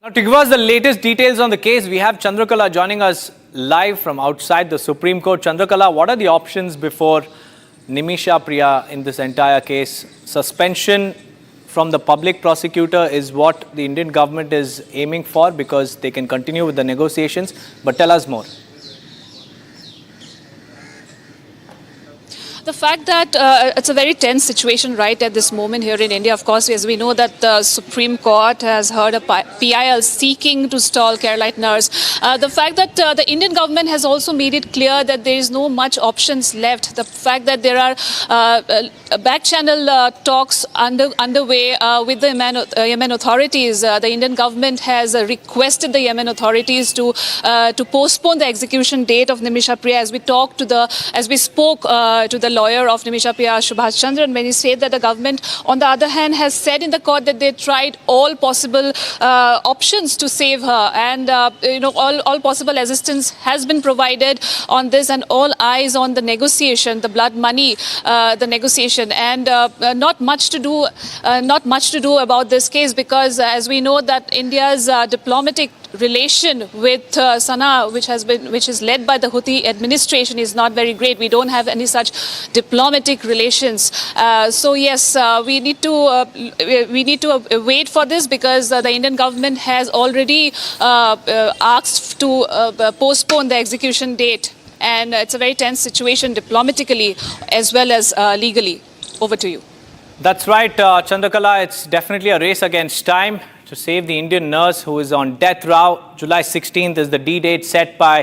Now, to give us the latest details on the case, we have Chandrakala joining us live from outside the Supreme Court. Chandrakala, what are the options before Nimisha Priya in this entire case? Suspension from the public prosecutor is what the Indian government is aiming for, because they can continue with the negotiations. But tell us more. The fact that it's a very tense situation right at this moment here in India, of course, as we know that the Supreme Court has heard a PIL seeking to stall Keralite nurse. The fact that the Indian government has also made it clear that there is no much options left. The fact that there are back channel talks underway with the Yemen authorities. The Indian government has requested the Yemen authorities to postpone the execution date of Nimisha Priya. As we spoke to the lawyer of Nimisha Priya, Subhash Chandran, when he said that the government, on the other hand, has said in the court that they tried all possible options to save her, and all possible assistance has been provided on this, and all eyes on the negotiation, the blood money, the negotiation, and not much to do about this case, because as we know that India's diplomatic relation with Sana'a, which is led by the Houthi administration, is not very great. We don't have any such diplomatic relations. So yes, we need to wait for this, because the Indian government has already asked to postpone the execution date, and it's a very tense situation diplomatically as well as legally. Over to you. That's right, Chandrakala. It's definitely a race against time to save the Indian nurse who is on death row. July 16th is the D-date set by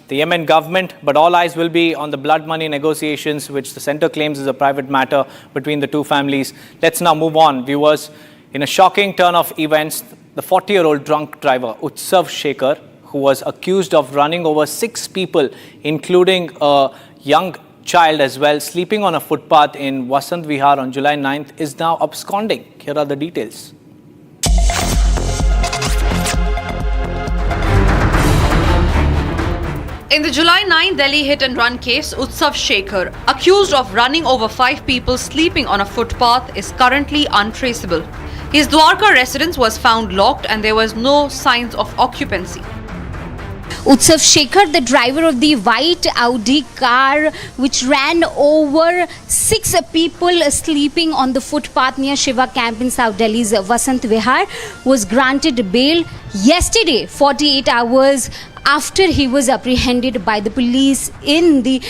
the Yemen government, but all eyes will be on the blood money negotiations, which the centre claims is a private matter between the two families. Let's now move on, viewers. In a shocking turn of events, the 40-year-old drunk driver, Utsav Shekhar, who was accused of running over 6 people, including a young child as well, sleeping on a footpath in Vasant Vihar on July 9th, is now absconding. Here are the details. In the July 9 Delhi hit-and-run case, Utsav Shekhar, accused of running over 5 people sleeping on a footpath, is currently untraceable. His Dwarka residence was found locked and there was no signs of occupancy. Utsav Shekhar, the driver of the white Audi car which ran over 6 people sleeping on the footpath near Shiva camp in South Delhi's Vasant Vihar, was granted bail yesterday, 48 hours after he was apprehended by the police in the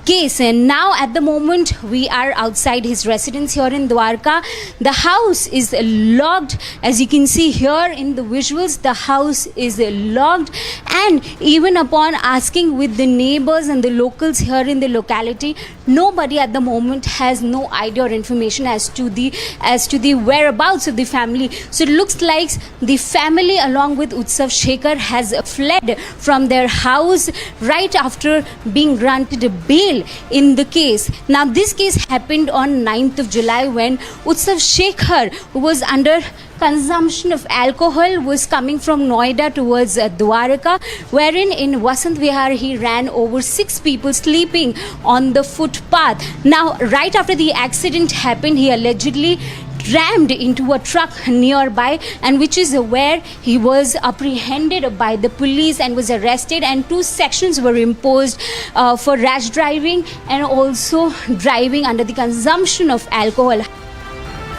case. And now at the moment we are outside his residence here in Dwarka. The house is locked. As you can see here in the visuals, the house is locked, and even upon asking with the neighbors and the locals here in the locality, nobody at the moment has no idea or information as to the whereabouts of the family. So it looks like the family along with Utsav Shekhar has fled from their house right after being granted a bail in the case. Now this case happened on 9th of July when Utsav Shekhar, who was under consumption of alcohol, was coming from Noida towards Dwarka, wherein in Vasant Vihar he ran over 6 people sleeping on the footpath. Now right after the accident happened, he allegedly rammed into a truck nearby, and which is where he was apprehended by the police and was arrested, and 2 sections were imposed for rash driving and also driving under the consumption of alcohol.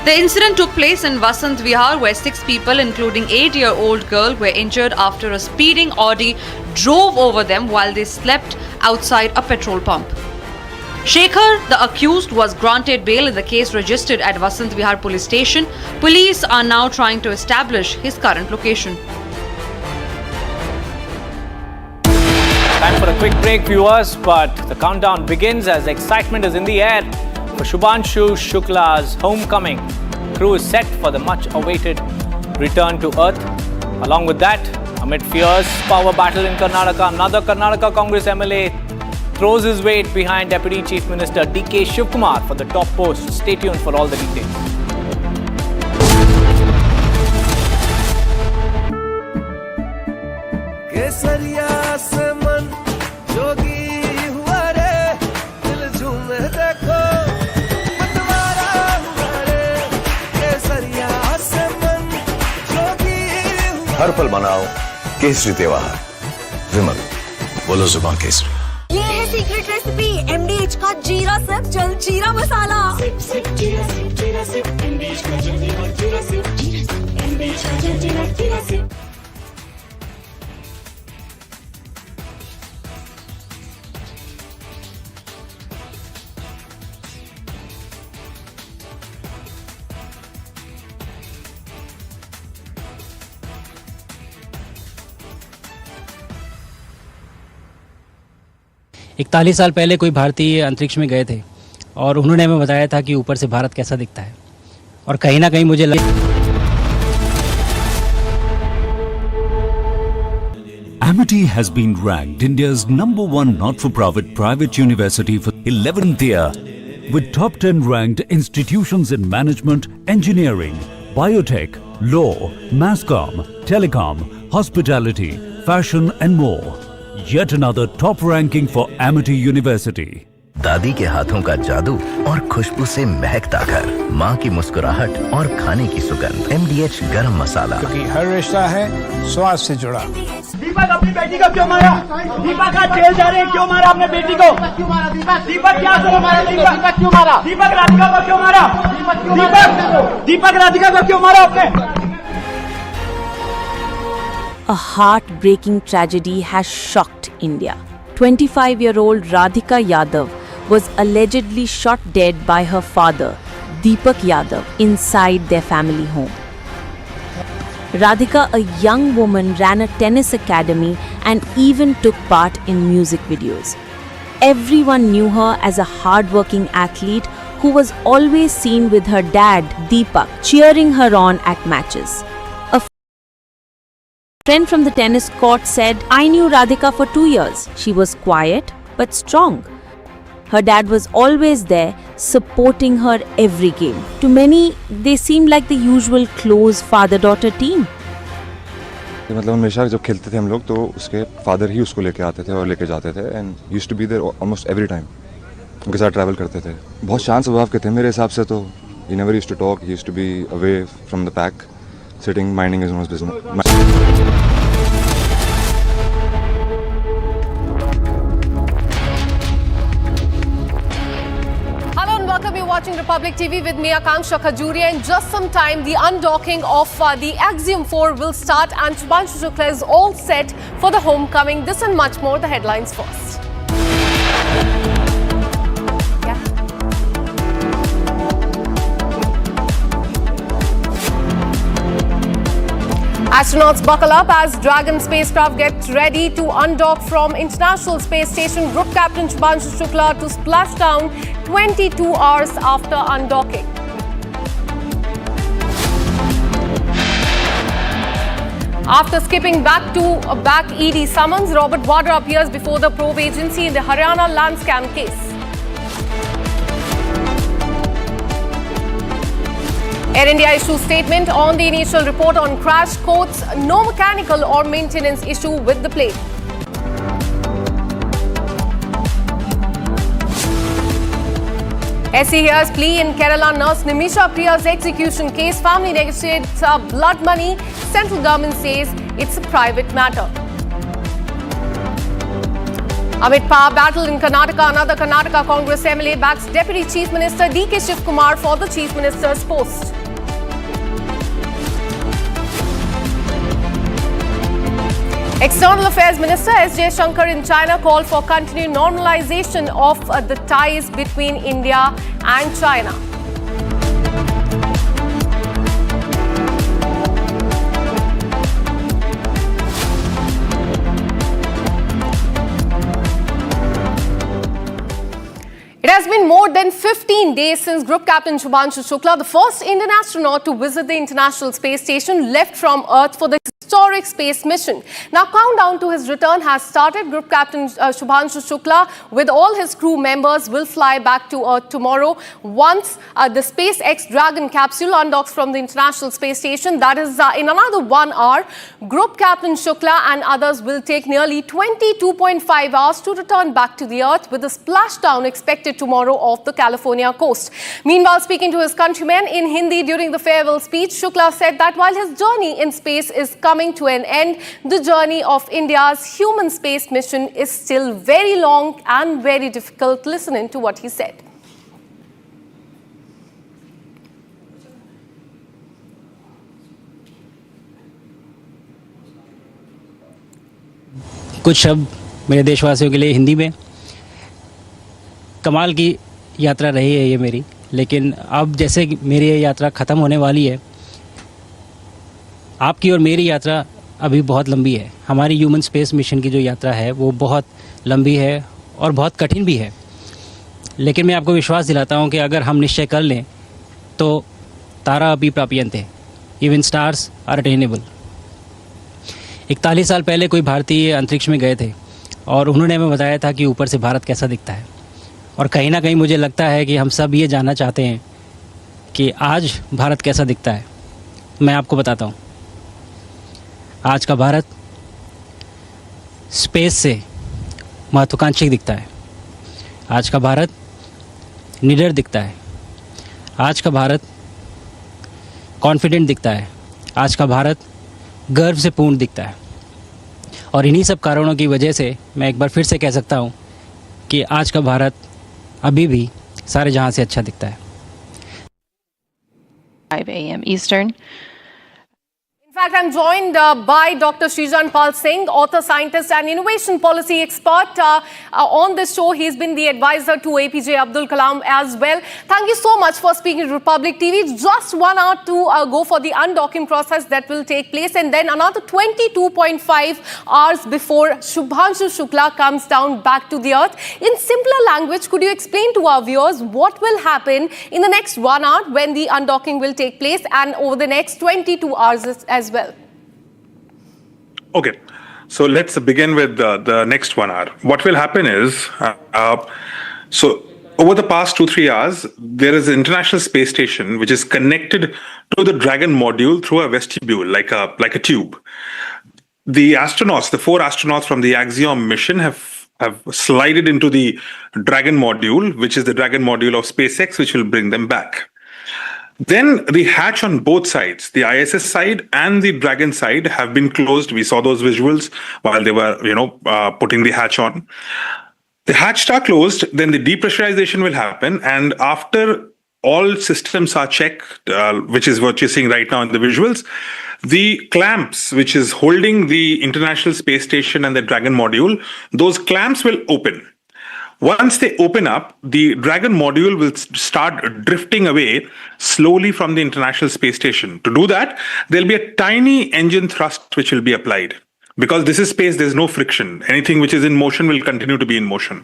The incident took place in Vasant Vihar, where 6 people, including 8-year-old girl, were injured after a speeding Audi drove over them while they slept outside a petrol pump. Shekhar, the accused, was granted bail in the case registered at Vasant Vihar police station. Police are now trying to establish his current location. Time for a quick break, viewers, but the countdown begins as excitement is in the air for Shubhanshu Shukla's homecoming. Crew is set for the much-awaited return to Earth. Along with that, amid fierce power battle in Karnataka, another Karnataka Congress MLA throws his weight behind Deputy Chief Minister D.K. Shivkumar for the top post. Stay tuned for all the details. हर पल मनाओ केसरी त्योहार। विमल, बोलो जुबान केसरी। ये है secret recipe MDH का जीरा SIP जल जीरा मसाला। सिप सिप जीरा सिप MDH का जल जीरा सिप MDH का जल जीरा सिप। इकतालीस साल पहले कोई भारतीय अंतरिक्ष में गए थे और उन्होंने हमें बताया था कि ऊपर से भारत कैसा दिखता है, और कहीं ना कहीं मुझे Amity has been ranked India's #1 not-for-profit private university for 11th year with top 10 ranked institutions in management, engineering, biotech, law, masscom, telecom, hospitality, fashion and more. Yet another top ranking for Amity University. दादी के हाथों का जादू और खुशबू से महकता घर, माँ की मुस्कुराहट और खाने की सुगंध, MDH गरम मसाला, क्योंकि हर रिश्ता है स्वाद से जुड़ा। दीपक अपनी बेटी को क्यों मारा? दीपक आज जेल जा रहे हैं, क्यों मारा अपने बेटी को? दीपक क्या करो मारा? दीपक क्यों मारा? दीपक राधिका को क्यों मारा? दीपक राधिका को क्यों मारा आपने? A heartbreaking tragedy has shocked India. 25-year-old Radhika Yadav was allegedly shot dead by her father, Deepak Yadav, inside their family home. Radhika, a young woman, ran a tennis academy and even took part in music videos. Everyone knew her as a hardworking athlete who was always seen with her dad, Deepak, cheering her on at matches. A friend from the tennis court said, "I knew Radhika for 2 years. She was quiet but strong. Her dad was always there, supporting her every game. To many, they seemed like the usual close father-daughter team." मतलब हमेशा जब खेलते थे हम लोग तो उसके father ही उसको लेके आते थे और लेके जाते थे and used to be there almost every time. उनके साथ ट्रैवल करते थे. बहुत शांत स्वभाव के थे मेरे हिसाब से. तो he never used to talk. He used to be away from the pack, sitting minding his own business. Hello and welcome. You're watching Republic TV with me, Akanksha Khajuria. In just some time, the undocking of the Axiom 4 will start, and Shubhanshu Shukla is all set for the homecoming. This and much more. The headlines first. Astronauts buckle up as Dragon spacecraft gets ready to undock from International Space Station. Group Captain Shubhanshu Shukla to splash down 22 hours after undocking. After skipping back ED summons, Robert Vadra appears before the probe agency in the Haryana land scam case. Air India issues statement on the initial report on crash, quotes no mechanical or maintenance issue with the plane. SC hears plea in Kerala nurse Nimisha Priya's execution case. Family negotiates blood money. Central government says it's a private matter. Amid power battle in Karnataka, another Karnataka Congress MLA backs Deputy Chief Minister D.K. Shivkumar for the Chief Minister's post. External Affairs Minister S.J. Shankar in China called for continued normalization of the ties between India and China. It has been more than 15 days since Group Captain Shubhanshu Shukla, the first Indian astronaut to visit the International Space Station, left from Earth for the historic space mission. Now, countdown to his return has started. Group Captain Shubhanshu Shukla, with all his crew members, will fly back to Earth tomorrow once the SpaceX Dragon capsule undocks from the International Space Station. That is in another 1 hour. Group Captain Shukla and others will take nearly 22.5 hours to return back to the Earth, with a splashdown expected tomorrow off the California coast. Meanwhile, speaking to his countrymen in Hindi during the farewell speech, Shukla said that while his journey in space is coming to an end, the journey of India's human space mission is still very long and very difficult. Listen in to what he said. कुछ शब्द मेरे देशवासियों के लिए हिंदी में। कमाल की यात्रा रही है ये मेरी, लेकिन अब जैसे मेरी ये यात्रा ख़त्म होने वाली है, आपकी और मेरी यात्रा अभी बहुत लंबी है। हमारी ह्यूमन स्पेस मिशन की जो यात्रा है वो बहुत लंबी है और बहुत कठिन भी है, लेकिन मैं आपको विश्वास दिलाता हूँ कि अगर हम निश्चय कर लें तो तारा अभी प्राप्यन्ते, इवन स्टार्स आर अटेनेबल। 41 साल पहले कोई भारतीय अंतरिक्ष में गए थे और उन्होंने हमें बताया था कि ऊपर से भारत कैसा दिखता है। और कहीं ना कहीं मुझे लगता है कि हम सब ये जानना चाहते हैं कि आज भारत कैसा दिखता है। मैं आपको बताता हूँ, आज का भारत स्पेस से महत्वाकांक्षी दिखता है। आज का भारत निडर दिखता है। आज का भारत कॉन्फिडेंट दिखता है। आज का भारत गर्व से पूर्ण दिखता है। और इन्हीं सब कारणों की वजह से मैं एक बार फिर से कह सकता हूँ कि आज का भारत अभी भी सारे जहां से अच्छा दिखता है। 5 a.m. Eastern. In fact, I'm joined by Dr. Srijan Pal Singh, author, scientist and innovation policy expert. On this show, he's been the advisor to APJ Abdul Kalam as well. Thank you so much for speaking to Republic TV. Just 1 hour to go for the undocking process that will take place, and then another 22.5 hours before Shubhanshu Shukla comes down back to the earth. In simpler language, could you explain to our viewers what will happen in the next 1 hour when the undocking will take place, and over the next 22 hours as well? Okay, so let's begin with the next 1 hour. What will happen is, so over the past 2-3 hours, there is an International Space Station which is connected to the Dragon module through a vestibule, like a tube. The astronauts, the 4 astronauts from the Axiom mission, have slided into the Dragon module, which is the Dragon module of SpaceX, which will bring them back. Then the hatch on both sides, the ISS side and the Dragon side, have been closed. We saw those visuals while they were, putting the hatch on. The hatches are closed, then the depressurization will happen, and after all systems are checked, which is what you're seeing right now in the visuals, the clamps, which is holding the International Space Station and the Dragon module, those clamps will open. Once they open up, the Dragon module will start drifting away slowly from the International Space Station. To do that, there'll be a tiny engine thrust which will be applied. Because this is space, there's no friction. Anything which is in motion will continue to be in motion.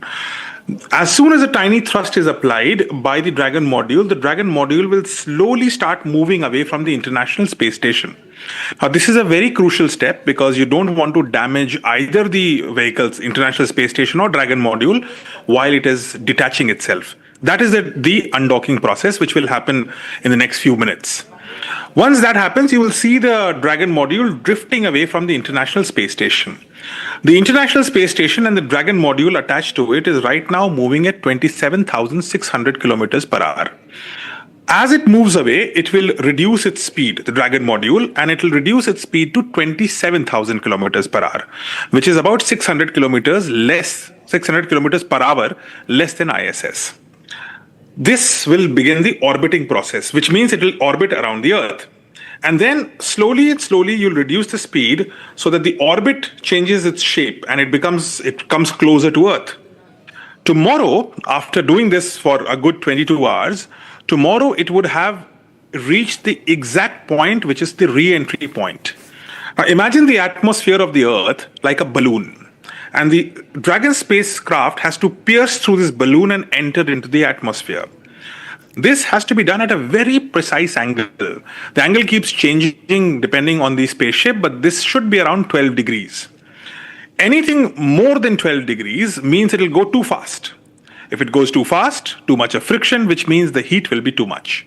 As soon as a tiny thrust is applied by the Dragon module will slowly start moving away from the International Space Station. Now, this is a very crucial step because you don't want to damage either the vehicle's International Space Station or Dragon module while it is detaching itself. That is the undocking process, which will happen in the next few minutes. Once that happens, you will see the Dragon module drifting away from the International Space Station. The International Space Station and the Dragon module attached to it is right now moving at 27,600 kilometers per hour. As it moves away, it will reduce its speed, the Dragon module, and it will reduce its speed to 27,000 kilometers per hour, which is about 600 kilometers per hour less than ISS. This will begin the orbiting process, which means it will orbit around the Earth. And then slowly you'll reduce the speed so that the orbit changes its shape and it comes closer to Earth. Tomorrow, after doing this for a good 22 hours, tomorrow it would have reached the exact point, which is the re-entry point. Now imagine the atmosphere of the Earth like a balloon. And the Dragon spacecraft has to pierce through this balloon and enter into the atmosphere. This has to be done at a very precise angle. The angle keeps changing depending on the spaceship, but this should be around 12 degrees. Anything more than 12 degrees means it will go too fast. If it goes too fast, too much of friction, which means the heat will be too much.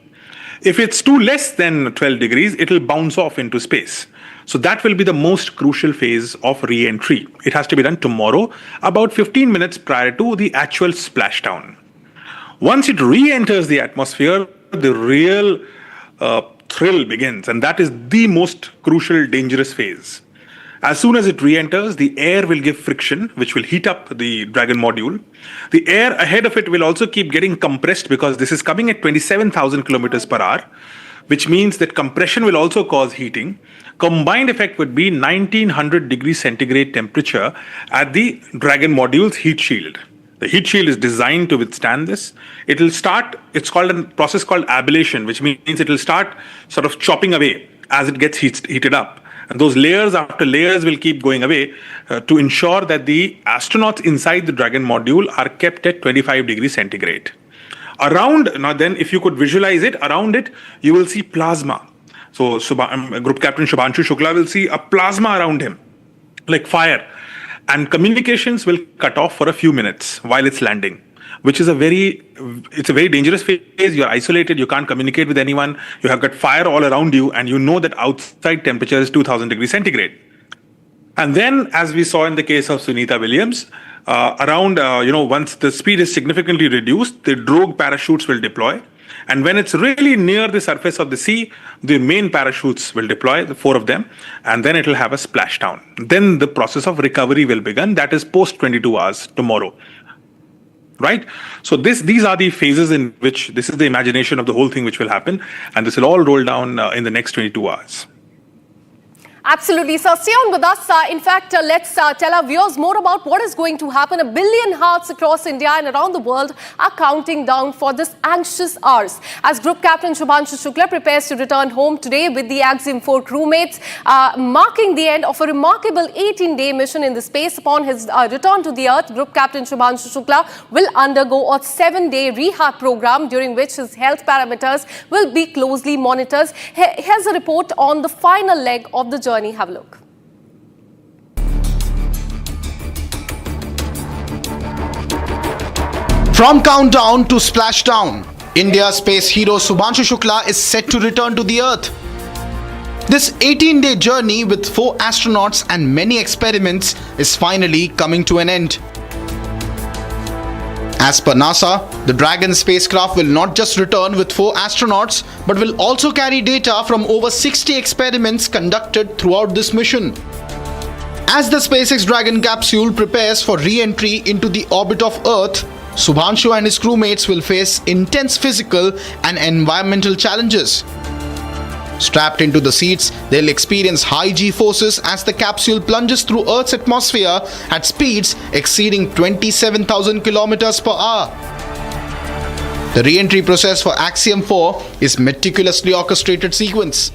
If it's too less than 12 degrees, it will bounce off into space. So that will be the most crucial phase of re-entry. It has to be done tomorrow, about 15 minutes prior to the actual splashdown. Once it re-enters the atmosphere, the real thrill begins, and that is the most crucial, dangerous phase. As soon as it re-enters, the air will give friction, which will heat up the Dragon module. The air ahead of it will also keep getting compressed because this is coming at 27,000 kilometers per hour, which means that compression will also cause heating. Combined effect would be 1900 degrees centigrade temperature at the Dragon module's heat shield. The heat shield is designed to withstand this. It will start, it's called a process called ablation, which means it will start sort of chopping away as it gets heated up. And those layers after layers will keep going away to ensure that the astronauts inside the Dragon module are kept at 25 degrees centigrade. Now then, if you could visualize it, around it, you will see plasma. So Group Captain Shubhanshu Shukla will see a plasma around him, like fire. And communications will cut off for a few minutes while it's landing. which is a very dangerous phase. You're isolated, you can't communicate with anyone, you have got fire all around you, and you know that outside temperature is 2000 degrees centigrade. And then, as we saw in the case of Sunita Williams, once the speed is significantly reduced, the drogue parachutes will deploy. And when it's really near the surface of the sea, the main parachutes will deploy, the 4 of them, and then it will have a splashdown. Then the process of recovery will begin. That is post 22 hours tomorrow. Right? So these are the phases in which this is the imagination of the whole thing which will happen. And this will all roll down in the next 22 hours. Absolutely. So stay on with us. In fact, let's tell our viewers more about what is going to happen. 1 billion hearts across India and around the world are counting down for this anxious hours. As Group Captain Shubhanshu Shukla prepares to return home today with the Axiom 4 crewmates, marking the end of a remarkable 18-day mission in the space. Upon his return to the Earth, Group Captain Shubhanshu Shukla will undergo a 7-day rehab program during which his health parameters will be closely monitored. Here's a report on the final leg of the journey. Have a look. From countdown to splashdown, India's space hero Shubhanshu Shukla is set to return to the Earth. This 18-day journey with 4 astronauts and many experiments is finally coming to an end. As per NASA, the Dragon spacecraft will not just return with 4 astronauts, but will also carry data from over 60 experiments conducted throughout this mission. As the SpaceX Dragon capsule prepares for re-entry into the orbit of Earth, Shubhanshu and his crewmates will face intense physical and environmental challenges. Strapped into the seats, they'll experience high G-forces as the capsule plunges through Earth's atmosphere at speeds exceeding 27,000 kilometers per hour. The re-entry process for Axiom 4 is meticulously orchestrated sequence.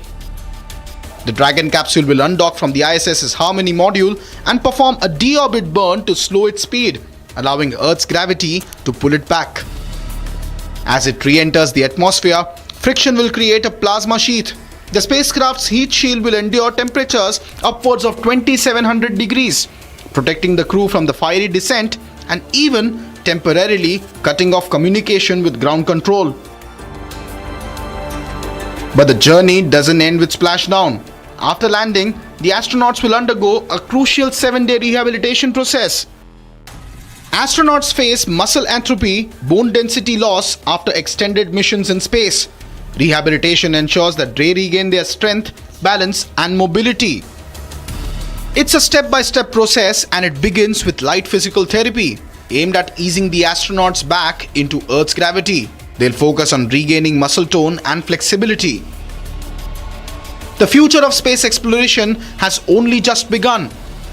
The Dragon capsule will undock from the ISS's Harmony module and perform a deorbit burn to slow its speed, allowing Earth's gravity to pull it back. As it re-enters the atmosphere, friction will create a plasma sheath. The spacecraft's heat shield will endure temperatures upwards of 2700 degrees, protecting the crew from the fiery descent and even temporarily cutting off communication with ground control. But the journey doesn't end with splashdown. After landing, the astronauts will undergo a crucial 7-day rehabilitation process. Astronauts face muscle atrophy, bone density loss after extended missions in space. Rehabilitation ensures that they regain their strength, balance, and mobility. It's a step-by-step process, and it begins with light physical therapy, aimed at easing the astronauts back into Earth's gravity. They'll focus on regaining muscle tone and flexibility. The future of space exploration has only just begun,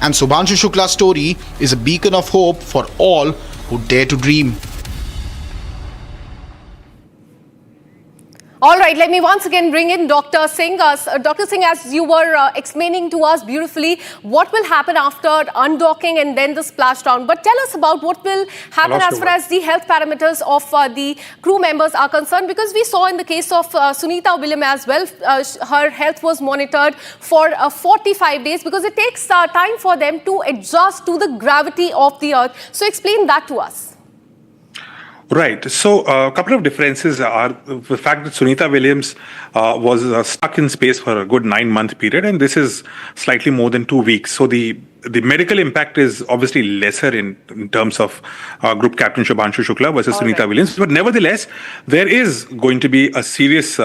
and Shubhanshu Shukla's story is a beacon of hope for all who dare to dream. All right, let me once again bring in Dr. Singh. Dr. Singh, as you were explaining to us beautifully, what will happen after undocking and then the splashdown? But tell us about what will happen as far as the health parameters of the crew members are concerned, because we saw in the case of Sunita Williams as well, her health was monitored for 45 days because it takes time for them to adjust to the gravity of the Earth. So explain that to us. Right. So a couple of differences are the fact that Sunita Williams was stuck in space for a good 9-month period, and this is slightly more than 2 weeks. So the medical impact is obviously lesser in terms of Group Captain Shubhanshu Shukla versus Sunita Williams. But nevertheless, there is going to be a serious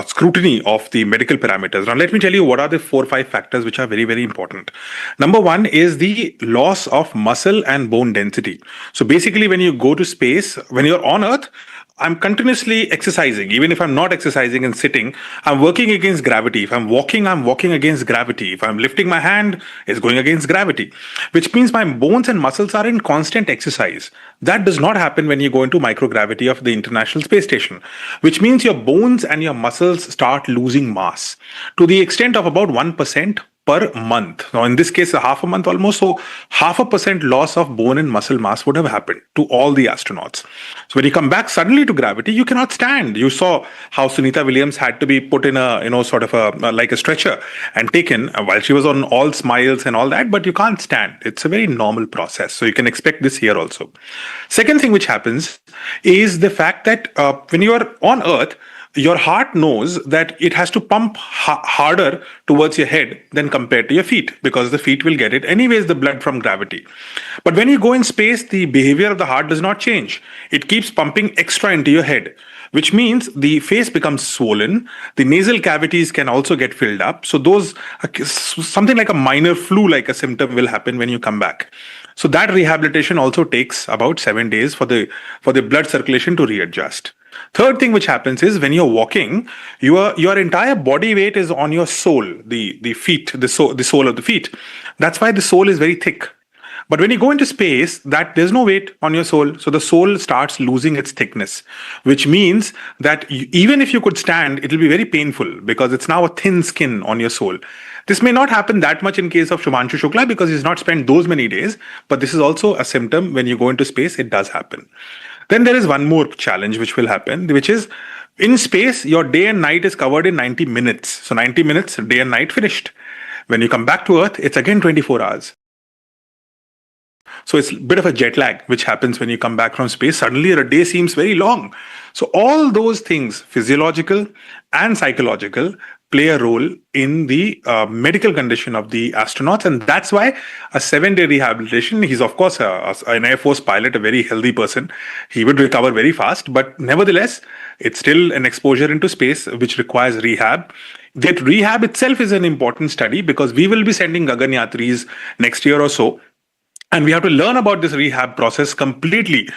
scrutiny of the medical parameters. Now, let me tell you what are the 4 or 5 factors which are very, very important. Number 1 is the loss of muscle and bone density. So basically, when you go to space, when you're on Earth, I'm continuously exercising. Even if I'm not exercising and sitting, I'm working against gravity. If I'm walking against gravity. If I'm lifting my hand, it's going against gravity, which means my bones and muscles are in constant exercise. That does not happen when you go into microgravity of the International Space Station, which means your bones and your muscles start losing mass to the extent of about 1% per month. Now, in this case, half a month almost, so 0.5% loss of bone and muscle mass would have happened to all the astronauts. So when you come back suddenly to gravity, you cannot stand. You saw how Sunita Williams had to be put in a, sort of like a stretcher and taken while she was on all smiles and all that, but you can't stand. It's a very normal process. So you can expect this here also. Second thing which happens is the fact that when you are on Earth, your heart knows that it has to pump harder towards your head than compared to your feet, because the feet will get it anyways, the blood from gravity. But when you go in space, the behavior of the heart does not change. It keeps pumping extra into your head, which means the face becomes swollen. The nasal cavities can also get filled up. So those, something like a minor flu-like a symptom will happen when you come back. So that rehabilitation also takes about 7 days for the blood circulation to readjust. Third thing which happens is when you're walking, your entire body weight is on your sole, the feet, the sole of the feet. That's why the sole is very thick. But when you go into space, there's no weight on your sole, so the sole starts losing its thickness, which means that even if you could stand, it will be very painful because it's now a thin skin on your sole. This may not happen that much in case of Shubhanshu Shukla because he's not spent those many days, but this is also a symptom when you go into space, it does happen. Then there is one more challenge which will happen, which is in space, your day and night is covered in 90 minutes. So 90 minutes, day and night finished. When you come back to Earth, it's again 24 hours. So it's a bit of a jet lag, which happens when you come back from space. Suddenly a day seems very long. So all those things, physiological and psychological, play a role in the medical condition of the astronauts. And that's why a 7-day rehabilitation, he's of course an Air Force pilot, a very healthy person. He would recover very fast, but nevertheless, it's still an exposure into space, which requires rehab. That rehab itself is an important study because we will be sending Gaganyatris next year or so. And we have to learn about this rehab process completely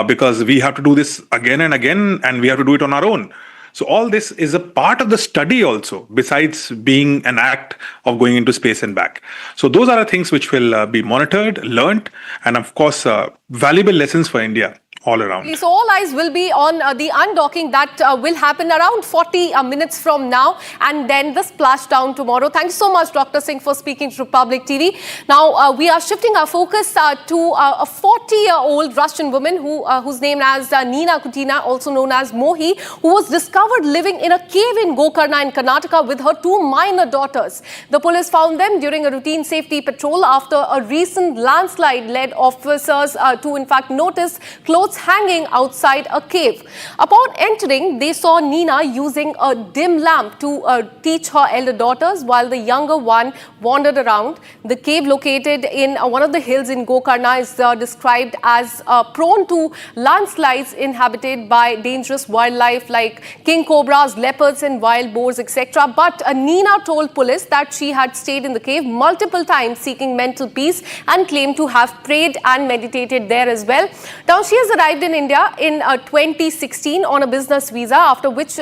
because we have to do this again and again, and we have to do it on our own. So all this is a part of the study also, besides being an act of going into space and back. So those are the things which will be monitored, learnt, and of course, valuable lessons for India all around. So all eyes will be on the undocking that will happen around 40 minutes from now, and then the splashdown tomorrow. Thank you so much, Dr. Singh, for speaking to Republic TV. Now we are shifting our focus to a 40-year-old Russian woman whose name is Nina Kutina, also known as Mohi, who was discovered living in a cave in Gokarna in Karnataka with her 2 minor daughters. The police found them during a routine safety patrol after a recent landslide led officers to in fact notice clothes hanging outside a cave. Upon entering, they saw Nina using a dim lamp to teach her elder daughters while the younger one wandered around. The cave located in one of the hills in Gokarna is described as prone to landslides, inhabited by dangerous wildlife like king cobras, leopards and wild boars, etc. But Nina told police that she had stayed in the cave multiple times seeking mental peace and claimed to have prayed and meditated there as well. Now she has arrived in India in 2016 on a business visa, after which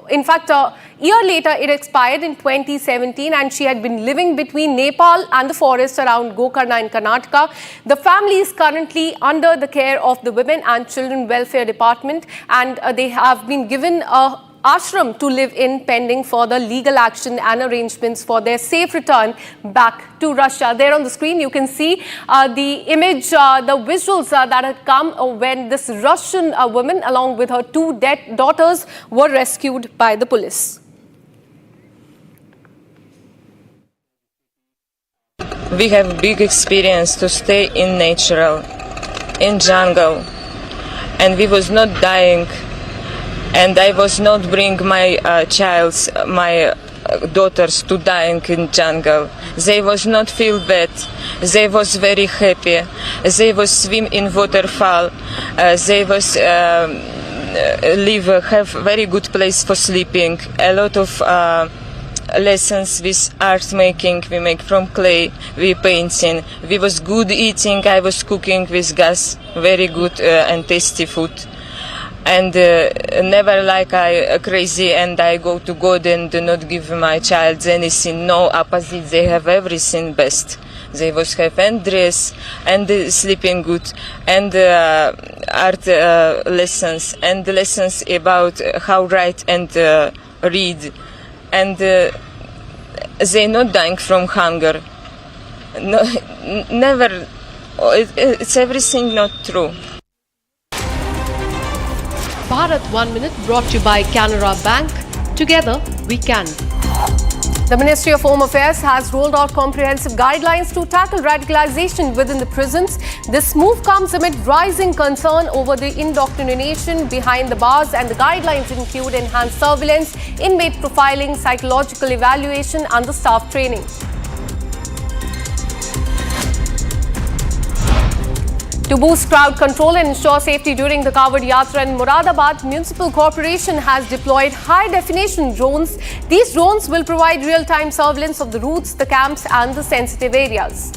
in fact a year later it expired in 2017, and she had been living between Nepal and the forest around Gokarna in Karnataka. The family is currently under the care of the Women and Children Welfare Department, and they have been given a ashram to live in pending further legal action and arrangements for their safe return back to Russia. There on the screen you can see the image, the visuals that had come when this Russian woman along with her 2 daughters were rescued by the police. We have big experience to stay in natural, in jungle, and we was not dying. And I was not bring my my daughters to dying in jungle. They was not feel bad. They was very happy. They was swim in waterfall. They was have very good place for sleeping. A lot of lessons with art making. We make from clay. We painting. We was good eating. I was cooking with gas. Very good and tasty food. And never like I crazy and I go to God and do not give my child anything. No, opposite, they have everything best. They was have and dress and sleeping good and art lessons and lessons about how write and read and They're not dying from hunger. No, never. It's everything not true. Bharat 1 Minute brought to you by Canara Bank. Together we can. The Ministry of Home Affairs has rolled out comprehensive guidelines to tackle radicalization within the prisons. This move comes amid rising concern over the indoctrination behind the bars, and the guidelines include enhanced surveillance, inmate profiling, psychological evaluation and the staff training. To boost crowd control and ensure safety during the Kavod Yatra in Moradabad, Municipal Corporation has deployed high-definition drones. These drones will provide real-time surveillance of the routes, the camps and the sensitive areas.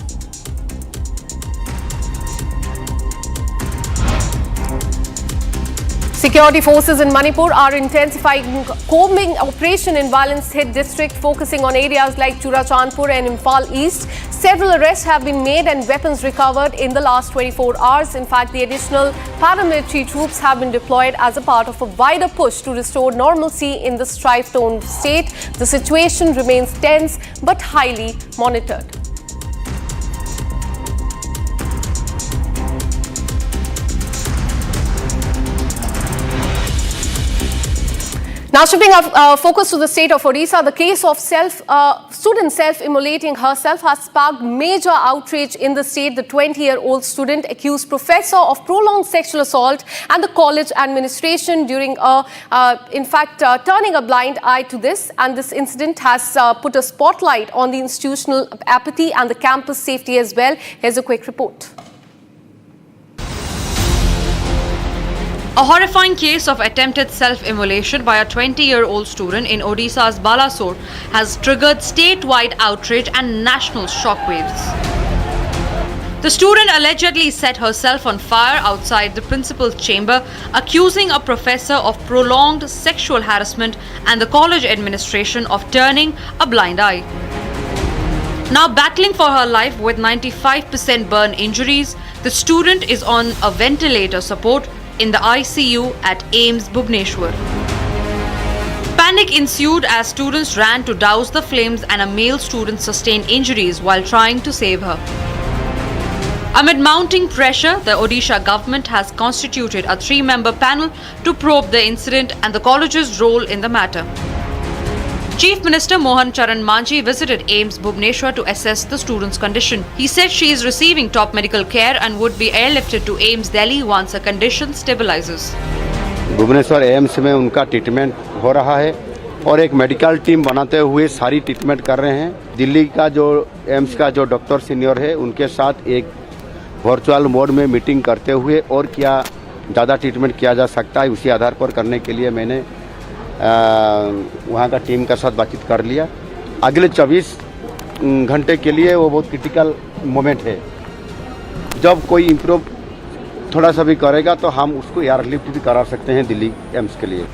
Security forces in Manipur are intensifying combing operation in violence-hit district, focusing on areas like Churachandpur and Imphal East. Several arrests have been made and weapons recovered in the last 24 hours. In fact, the additional paramilitary troops have been deployed as a part of a wider push to restore normalcy in the strife-torn state. The situation remains tense but highly monitored. Now shifting our focus to the state of Odisha, the case of student self-immolating herself has sparked major outrage in the state. The 20-year-old student accused professor of prolonged sexual assault and the college administration during turning a blind eye to this. And this incident has put a spotlight on the institutional apathy and the campus safety as well. Here's a quick report. A horrifying case of attempted self-immolation by a 20-year-old student in Odisha's Balasore has triggered statewide outrage and national shockwaves. The student allegedly set herself on fire outside the principal's chamber, accusing a professor of prolonged sexual harassment and the college administration of turning a blind eye. Now battling for her life with 95% burn injuries, the student is on a ventilator support in the ICU at AIIMS Bhubaneswar. Panic ensued as students ran to douse the flames and a male student sustained injuries while trying to save her. Amid mounting pressure, the Odisha government has constituted a 3-member panel to probe the incident and the college's role in the matter. Chief Minister Mohan Manji visited AIIMS Bhubaneswar to assess the student's condition. He said she is receiving top medical care and would be airlifted to AIIMS Delhi once her condition stabilizes. Bhubaneswar AIIMS में उनका treatment हो रहा है और एक medical team बनाते हुए सारी ट्रीटमेंट कर रहे हैं। दिल्ली का जो एम्स का जो डॉक्टर सीनियर है उनके साथ एक वर्चुअल मोड में मीटिंग करते हुए और क्या ज़्यादा ट्रीटमेंट किया जा सकता है उसी आधार पर करने के लिए मैंने वहाँ का टीम का साथ बातचीत कर लिया। अगले 24 घंटे के लिए वो बहुत क्रिटिकल मोमेंट है। जब कोई इम्प्रूव थोड़ा सा भी करेगा तो हम उसको एयरलिफ्ट भी करा सकते हैं दिल्ली एम्स के लिए।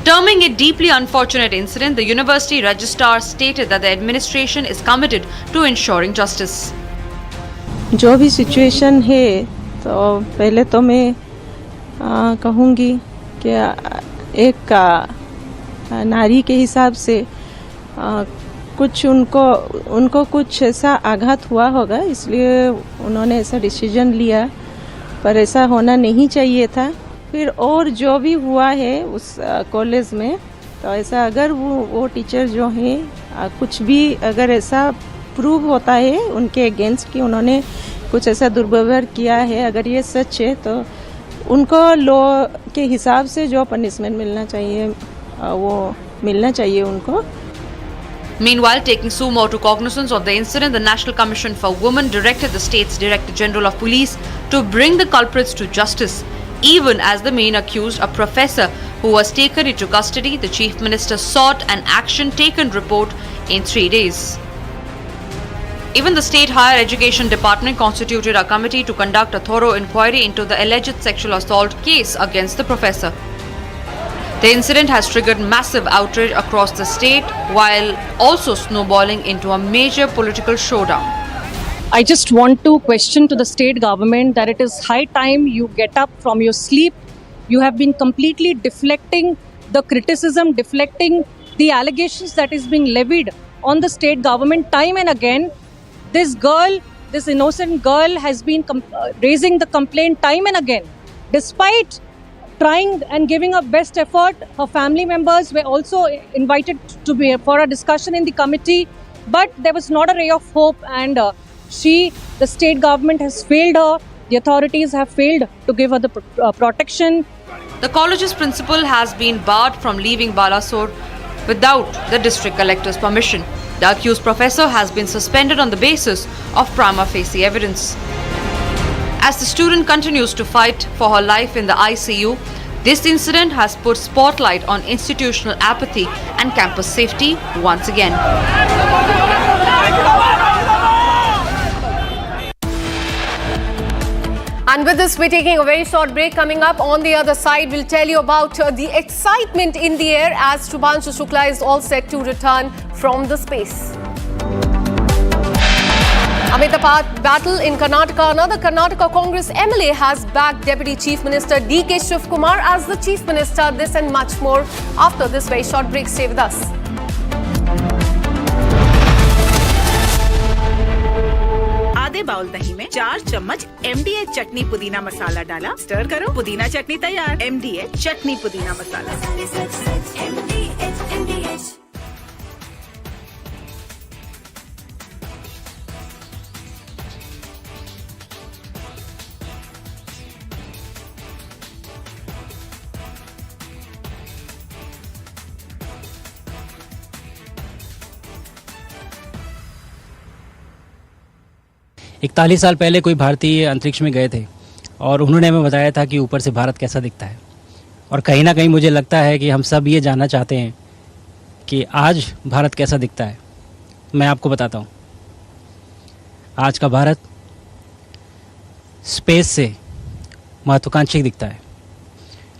Terming it deeply unfortunate incident, the university registrar stated that the administration is committed to ensuring justice. जो भी सिचुएशन है तो पहले तो मैं कहूँगी कि एक नारी के हिसाब से कुछ उनको कुछ ऐसा आघात हुआ होगा, इसलिए उन्होंने ऐसा डिसीजन लिया, पर ऐसा होना नहीं चाहिए था। फिर और जो भी हुआ है उस कॉलेज में, तो ऐसा अगर वो टीचर जो हैं कुछ भी अगर ऐसा प्रूव होता है उनके अगेंस्ट कि उन्होंने कुछ ऐसा दुर्व्यवहार किया है, अगर ये सच है तो उनको लॉ के हिसाब से जो पनिशमेंट मिलना चाहिए वो मिलना चाहिए उनको। Meanwhile, taking sumo to cognizance of the incident, the National Commission for Women directed the state's Director General of Police to bring the culprits to justice. Even as the main accused, a professor who was taken into custody, the Chief Minister sought an action taken report in 3 days. Even the State Higher Education Department constituted a committee to conduct a thorough inquiry into the alleged sexual assault case against the professor. The incident has triggered massive outrage across the state while also snowballing into a major political showdown. I just want to question to the state government that it is high time you get up from your sleep. You have been completely deflecting the criticism, deflecting the allegations that is being levied on the state government time and again. This girl, this innocent girl, has been raising the complaint time and again. Despite trying and giving her best effort, her family members were also invited to be for a discussion in the committee, but there was not a ray of hope, and the state government has failed her. The authorities have failed to give her the protection. The college's principal has been barred from leaving Balasore without the district collector's permission. The accused professor has been suspended on the basis of prima facie evidence. As the student continues to fight for her life in the ICU, this incident has put spotlight on institutional apathy and campus safety once again. And with this, we're taking a very short break. Coming up on the other side, we'll tell you about the excitement in the air as Shubhanshu Shukla is all set to return from the space. Amid the battle in Karnataka, another Karnataka Congress MLA has backed Deputy Chief Minister D.K. Shivkumar as the Chief Minister. This and much more after this very short break. Stay with us. आधे bowl दही में 4 चम्मच MDH चटनी पुदीना मसाला डाला, stir करो, पुदीना चटनी तैयार। MDH चटनी पुदीना मसाला। इकतालीस साल पहले कोई भारतीय अंतरिक्ष में गए थे और उन्होंने हमें बताया था कि ऊपर से भारत कैसा दिखता है। और कहीं ना कहीं मुझे लगता है कि हम सब ये जानना चाहते हैं कि आज भारत कैसा दिखता है। मैं आपको बताता हूँ, आज का भारत स्पेस से महत्वाकांक्षी दिखता है।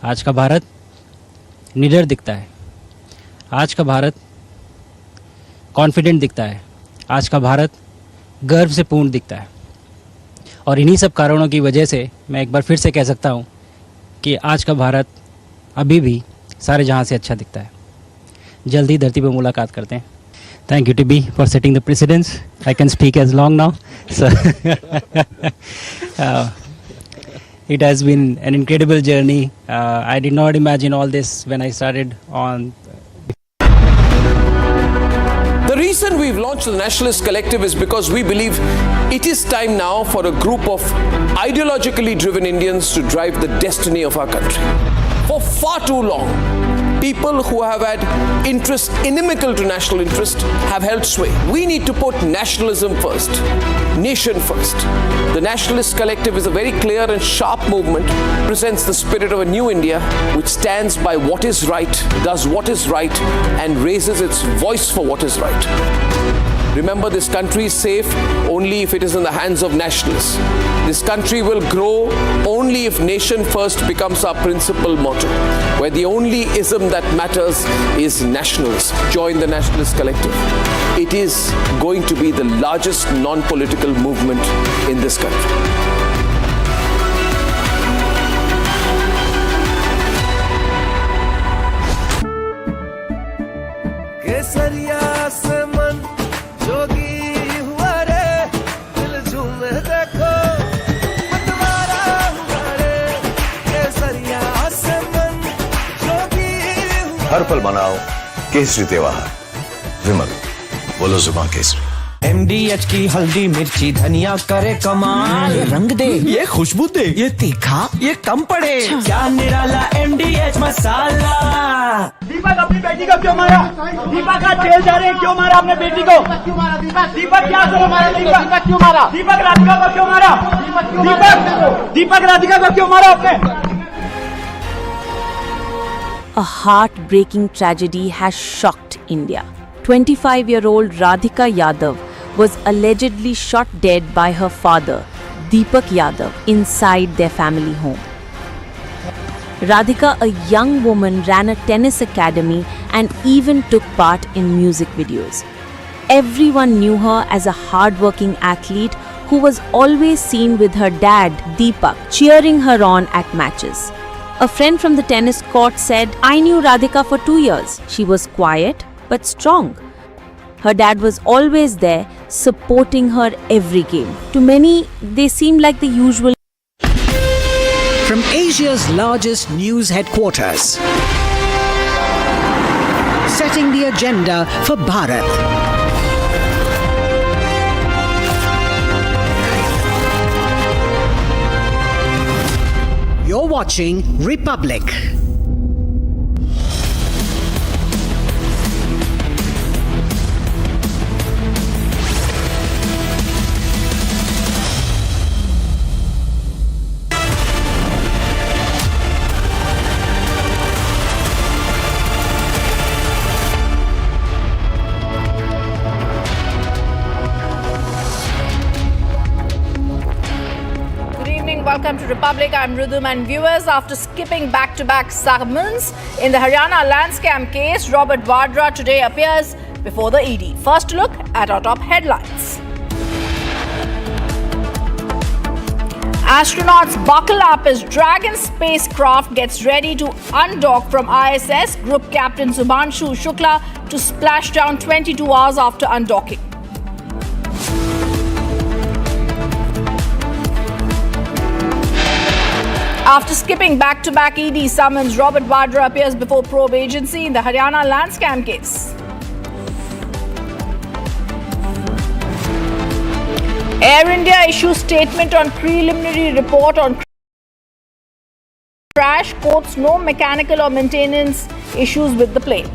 आज का भारत निडर दिखता है। आज का भारत कॉन्फिडेंट दिखता है। आज का भारत गर्व से पूर्ण दिखता है। और इन्हीं सब कारणों की वजह से मैं एक बार फिर से कह सकता हूँ कि आज का भारत अभी भी सारे जहाँ से अच्छा दिखता है। जल्दी धरती पर मुलाकात करते हैं। Thank you TB for setting the precedence. I can speak as long now. It has been an incredible journey. I did not imagine all this when I started on. The reason we've launched the Nationalist Collective is because we believe it is time now for a group of ideologically driven Indians to drive the destiny of our country. For far too long, people who have had interests inimical to national interest have held sway. We need to put nationalism first, nation first. The Nationalist Collective is a very clear and sharp movement, presents the spirit of a new India which stands by what is right, does what is right, and raises its voice for what is right. Remember, this country is safe only if it is in the hands of nationalists. This country will grow only if nation first becomes our principal motto, where the only ism that matters is nationalism. Join the Nationalist Collective. It is going to be the largest non-political movement in this country. हर पल मनाओ केसरी त्योहार। विमल, बोलो जुबान Kesari. MDH की हल्दी मिर्ची धनिया करे कमाल, ये रंग दे, ये खुशबू दे, ये तीखा, ये कम पड़े, क्या निराला MDH मसाला। दीपक अपनी बेटी को क्यों मारा? दीपक आज जेल जा रहे हैं, क्यों मारा अपने बेटी को? दीपक क्या करो मारा? दीपक क्यों मारा? दीपक राधिका को क्यों मारा? दीपक राधिका को क्यों मारा आपने? A heartbreaking tragedy has shocked India. 25-year-old Radhika Yadav was allegedly shot dead by her father, Deepak Yadav, inside their family home. Radhika, a young woman, ran a tennis academy and even took part in music videos. Everyone knew her as a hard-working athlete who was always seen with her dad, Deepak, cheering her on at matches. A friend from the tennis court said, "I knew Radhika for 2 years. She was quiet but strong." Her dad was always there, supporting her every game. To many, they seemed like the usual. From Asia's largest news headquarters, setting the agenda for Bharat. You're watching Republic. Welcome to Republic. I'm Rudham, and viewers, after skipping back-to-back summons in the Haryana land scam case, Robert Vadra today appears before the ED. First look at our top headlines. Astronauts buckle up as Dragon spacecraft gets ready to undock from ISS. Group Captain Subhanshu Shukla to splash down 22 hours after undocking. After skipping back-to-back ED summons, Robert Vadra appears before probe agency in the Haryana land scam case. Air India issues statement on preliminary report on crash, quotes no mechanical or maintenance issues with the plane.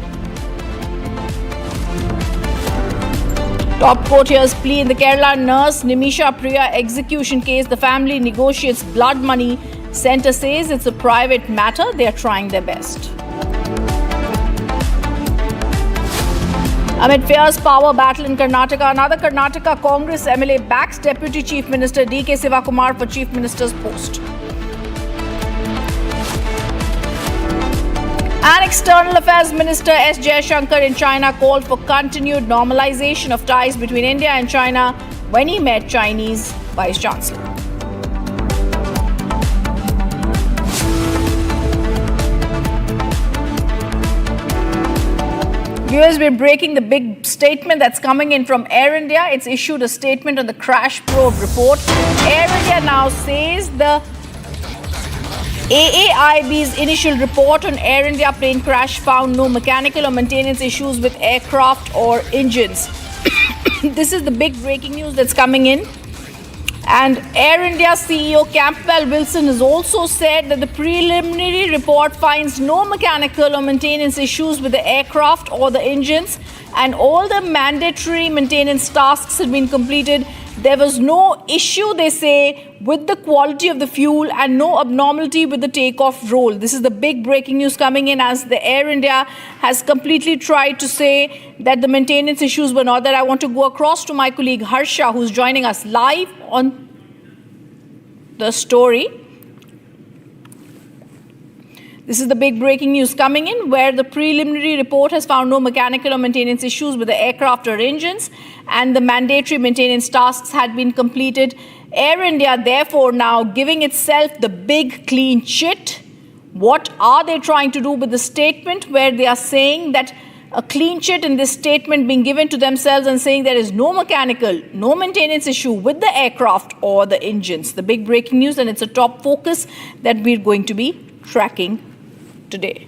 Top quote here's plea in the Kerala nurse Nimisha Priya execution case. The family negotiates blood money. Centre says it's a private matter. They are trying their best. Amid fierce power battle in Karnataka, another Karnataka Congress MLA backs Deputy Chief Minister D.K. Sivakumar for Chief Minister's post. And External Affairs Minister S. Jaishankar in China called for continued normalization of ties between India and China when he met Chinese Vice Chancellor. Viewers, we're breaking the big statement that's coming in from Air India. It's issued a statement on the crash probe report. Air India now says the AAIB's initial report on Air India plane crash found no mechanical or maintenance issues with aircraft or engines. This is the big breaking news that's coming in. And Air India CEO Campbell Wilson has also said that the preliminary report finds no mechanical or maintenance issues with the aircraft or the engines, and all the mandatory maintenance tasks have been completed. There was no issue, they say, with the quality of the fuel and no abnormality with the takeoff roll. This is the big breaking news coming in as the Air India has completely tried to say that the maintenance issues were not there. I want to go across to my colleague Harsha, who's joining us live on the story. This is the big breaking news coming in, where the preliminary report has found no mechanical or maintenance issues with the aircraft or engines, and the mandatory maintenance tasks had been completed. Air India, therefore, now giving itself the big clean chit. What are they trying to do with the statement where they are saying that a clean chit in this statement being given to themselves and saying there is no mechanical, no maintenance issue with the aircraft or the engines? The big breaking news, and it's a top focus that we're going to be tracking today.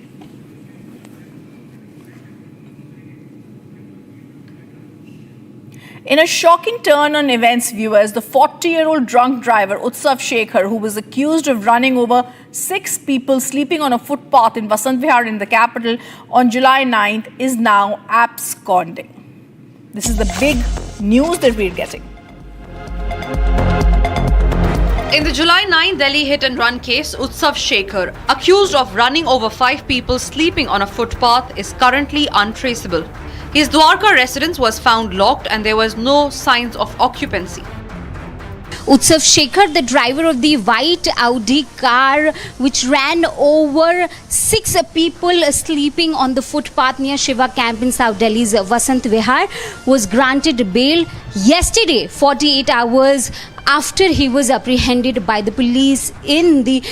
In a shocking turn on events, viewers, the 40-year-old drunk driver Utsav Shekhar, who was accused of running over 6 people sleeping on a footpath in Vasant Vihar in the capital on July 9th, is now absconding. This is the big news that we're getting. In the July 9 Delhi hit-and-run case, Utsav Shekhar, accused of running over 5 people sleeping on a footpath, is currently untraceable. His Dwarka residence was found locked and there was no signs of occupancy. Utsav Shekhar, the driver of the white Audi car which ran over 6 people sleeping on the footpath near Shiva camp in South Delhi's Vasant Vihar, was granted bail yesterday, 48 hours after he was apprehended by the police in the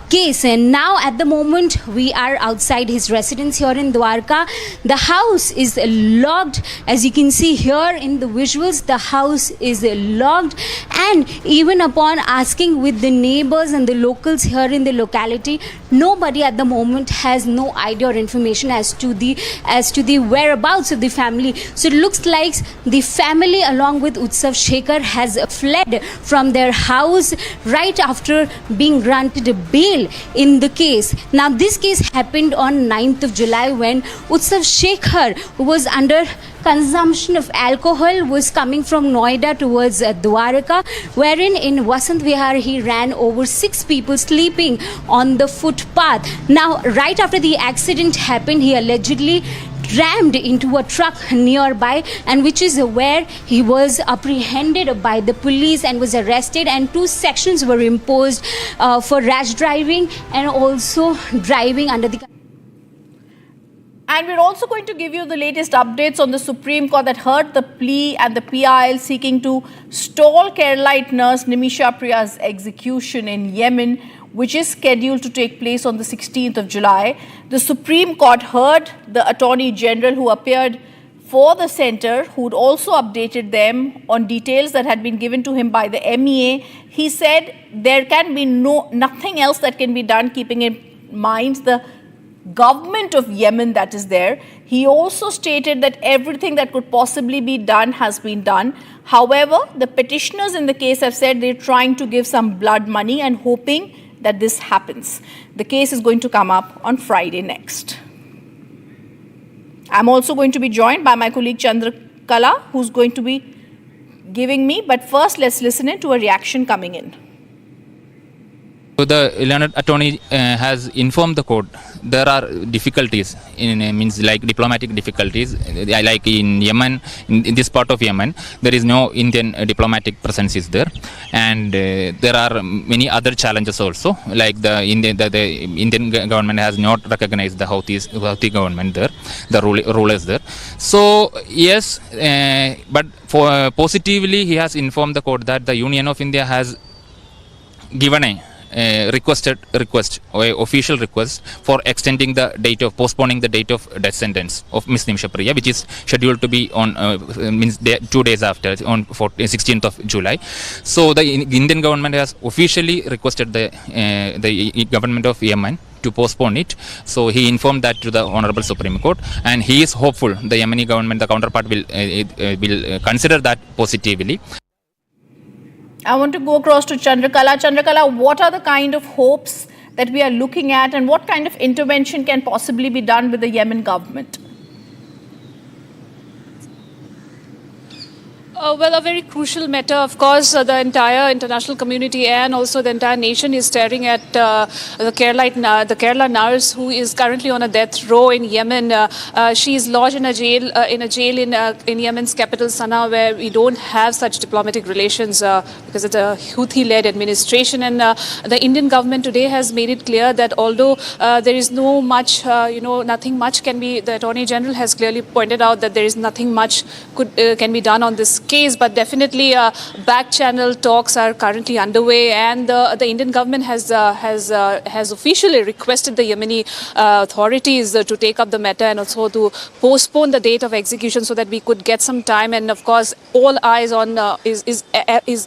case. And now at the moment we are outside his residence here in Dwarka. The house is locked. As you can see here in the visuals, the house is locked, and even upon asking with the neighbors and the locals here in the locality, nobody at the moment has no idea or information as to the whereabouts of the family. So it looks like the family along with Utsav Shekhar has fled from their house right after being granted a bail in the case. Now this case happened on 9th of July when Utsav Shekhar, who was under consumption of alcohol, was coming from Noida towards Dwarka, wherein in Vasant Vihar he ran over 6 people sleeping on the footpath. Now right after the accident happened, he allegedly rammed into a truck nearby, and which is where he was apprehended by the police and was arrested, and 2 sections were imposed for rash driving and also driving under the... And we're also going to give you the latest updates on the Supreme Court that heard the plea and the PIL seeking to stall Keralite nurse Nimisha Priya's execution in Yemen, which is scheduled to take place on the 16th of July. The Supreme Court heard the Attorney General, who appeared for the centre, who'd also updated them on details that had been given to him by the MEA. He said there can be nothing else that can be done, keeping in mind the government of Yemen that is there. He also stated that everything that could possibly be done has been done. However, the petitioners in the case have said they're trying to give some blood money and hoping that this happens. The case is going to come up on Friday next. I'm also going to be joined by my colleague Chandrakala, who's going to be giving me, but first let's listen in to a reaction coming in. So the Learned Attorney has informed the court there are difficulties means like diplomatic difficulties, like in Yemen, in this part of Yemen there is no Indian diplomatic presence is there, and there are many other challenges also, like the Indian government has not recognized the Houthi government there, the rulers there. So yes, but for positively he has informed the court that the Union of India has given a request or official request for extending the date of postponing the date of death sentence of Miss Nimisha Priya, which is scheduled to be on 2 days after, on 16th of July. So the Indian government has officially requested the government of Yemen to postpone it. So he informed that to the Honorable Supreme Court, and he is hopeful the Yemeni government, the counterpart, will consider that positively. I want to go across to Chandrakala. Chandrakala, what are the kind of hopes that we are looking at, and what kind of intervention can possibly be done with the Yemen government? Well, a very crucial matter. Of course, the entire international community and also the entire nation is staring at the Kerala nurse who is currently on a death row in Yemen. She is lodged in a jail in Yemen's capital Sana'a, where we don't have such diplomatic relations because it's a Houthi-led administration. And the Indian government today has made it clear that although there is no much, nothing much can be. The Attorney General has clearly pointed out that there is nothing much can be done on this case, but definitely back channel talks are currently underway, and the Indian government has officially requested the Yemeni authorities to take up the matter and also to postpone the date of execution so that we could get some time. And of course, all eyes on is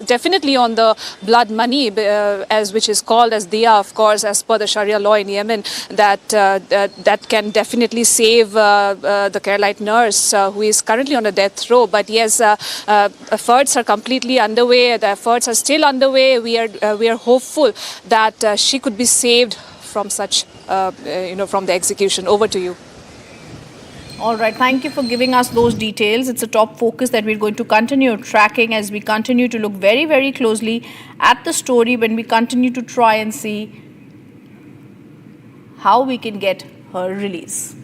definitely on the blood money, as which is called as diya, of course, as per the Sharia law in Yemen, that can definitely save the Keralite nurse who is currently on a death row. But yes, efforts are completely underway. The efforts are still underway. We are hopeful that she could be saved from such, from the execution. Over to you. All right. Thank you for giving us those details. It's a top focus that we're going to continue tracking as we continue to look very, very closely at the story, when we continue to try and see how we can get her release.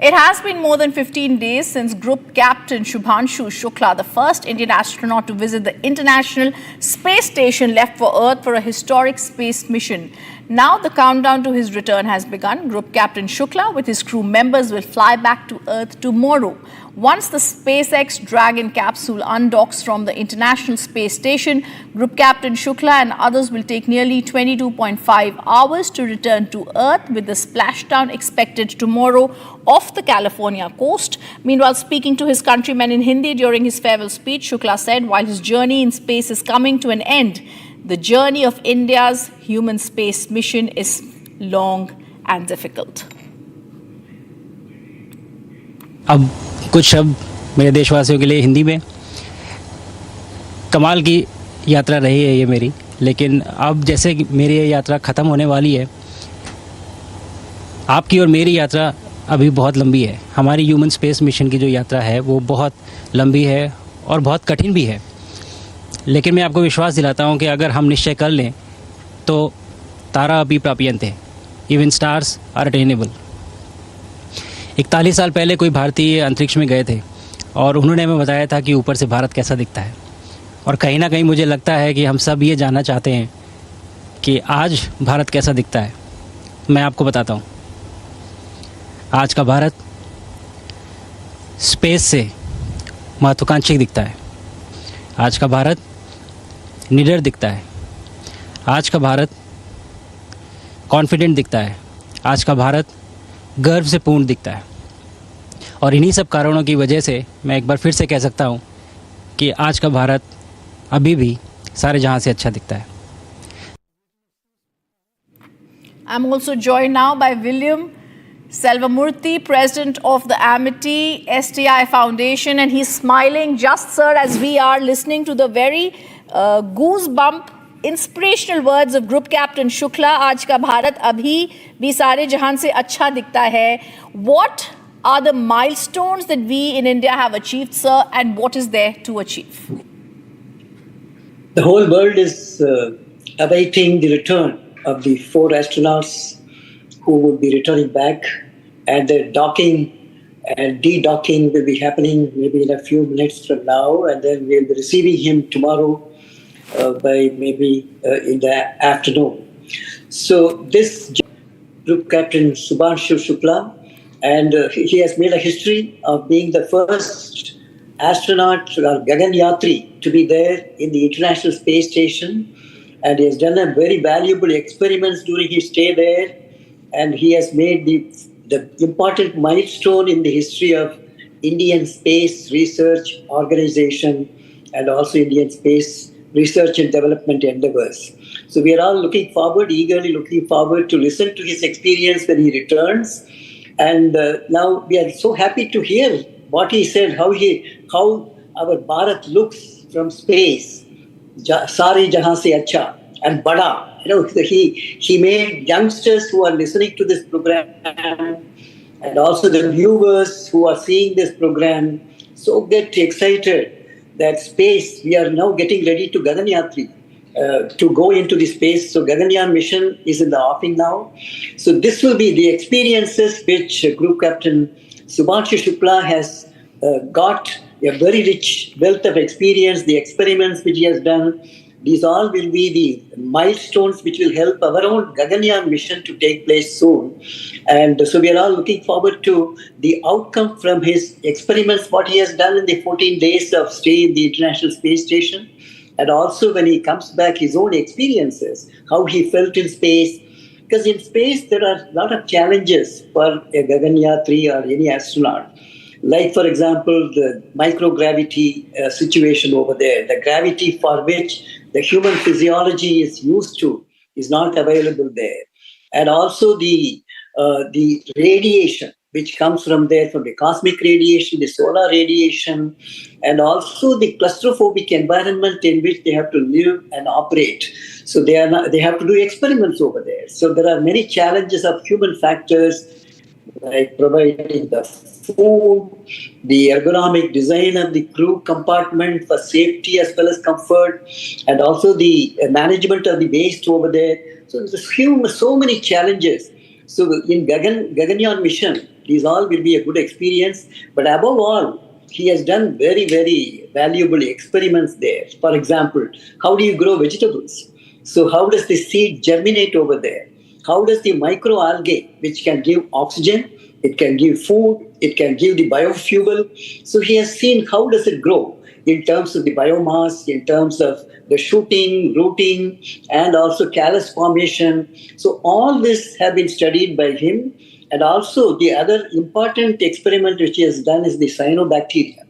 It has been more than 15 days since Group Captain Shubhanshu Shukla, the first Indian astronaut to visit the International Space Station, left for Earth for a historic space mission. Now the countdown to his return has begun. Group Captain Shukla with his crew members will fly back to Earth tomorrow. Once the SpaceX Dragon capsule undocks from the International Space Station, Group Captain Shukla and others will take nearly 22.5 hours to return to Earth, with the splashdown expected tomorrow off the California coast. Meanwhile, speaking to his countrymen in Hindi during his farewell speech, Shukla said while his journey in space is coming to an end, the journey of India's human space mission is long and difficult. अब कुछ शब्द मेरे देशवासियों के लिए हिंदी में। कमाल की यात्रा रही है ये मेरी, लेकिन अब जैसे मेरी ये यात्रा ख़त्म होने वाली है, आपकी और मेरी यात्रा अभी बहुत लंबी है। हमारी ह्यूमन स्पेस मिशन की जो यात्रा है वो बहुत लंबी है और बहुत कठिन भी है, लेकिन मैं आपको विश्वास दिलाता हूँ कि अगर हम निश्चय कर लें तो तारा अभी प्राप्यन्ते, इवन स्टार्स आर अटेनेबल। 41 साल पहले कोई भारतीय अंतरिक्ष में गए थे और उन्होंने हमें बताया था कि ऊपर से भारत कैसा दिखता है, और कहीं ना कहीं मुझे लगता है कि हम सब ये जानना चाहते हैं कि आज भारत कैसा दिखता है। मैं आपको बताता हूँ, आज का भारत स्पेस से महत्वाकांक्षी दिखता है। आज का भारत निडर दिखता है। आज का भारत कॉन्फिडेंट दिखता है। आज का भारत गर्व से पूर्ण दिखता है। और इन्हीं सब कारणों की वजह से मैं एक बार फिर से कह सकता हूँ कि आज का भारत अभी भी सारे जहाँ से अच्छा दिखता है। I'm also joined now by William Selvamurthy, President of the Amity STI Foundation, and he's smiling just, sir, as we are listening to the very goosebump, inspirational words of Group Captain Shukla. आज का भारत अभी भी सारे जहां से अच्छा दिखता है. What are the milestones that we in India have achieved, sir, and what is there to achieve? The whole world is awaiting the return of the 4 astronauts who would be returning back, and the docking and de-docking will be happening maybe in a few minutes from now, and then we'll be receiving him tomorrow by maybe in the afternoon. So this Group Captain Subhanshu Shukla, and he has made a history of being the first astronaut or Gaganyatri to be there in the International Space Station, and he has done a very valuable experiments during his stay there, and he has made the important milestone in the history of Indian Space Research Organization and also Indian Space Research and Development endeavors. So we are all eagerly looking forward to listen to his experience when he returns. And now we are so happy to hear what he said, how our Bharat looks from space. Sari jahan se acha and bada. He made youngsters who are listening to this program and also the viewers who are seeing this program so get excited that space, we are now getting ready to Gaganyatri, to go into the space. So Gaganyaan mission is in the offing now. So this will be the experiences which Group Captain Subhanshu Shukla has got a very rich wealth of experience, the experiments which he has done. These all will be the milestones which will help our own Gaganyaan mission to take place soon. And so we are all looking forward to the outcome from his experiments, what he has done in the 14 days of stay in the International Space Station. And also when he comes back, his own experiences, how he felt in space. Because in space, there are a lot of challenges for a Gaganyatri or any astronaut. Like, for example, the microgravity situation over there, the gravity for which the human physiology is used to is not available there. And also the radiation which comes from there, from the cosmic radiation, the solar radiation, and also the claustrophobic environment in which they have to live and operate. So they have to do experiments over there. So there are many challenges of human factors, like providing the food, the ergonomic design of the crew compartment for safety as well as comfort, and also the management of the waste over there. So there's so many challenges. So in Gaganyaan mission, these all will be a good experience. But above all, he has done very, very valuable experiments there. For example, how do you grow vegetables? So how does the seed germinate over there? how does the microalgae, which can give oxygen, it can give food, it can give the biofuel. So he has seen how does it grow in terms of the biomass, in terms of the shooting, rooting, and also callus formation. So all this have been studied by him. And also the other important experiment which he has done is the cyanobacteria,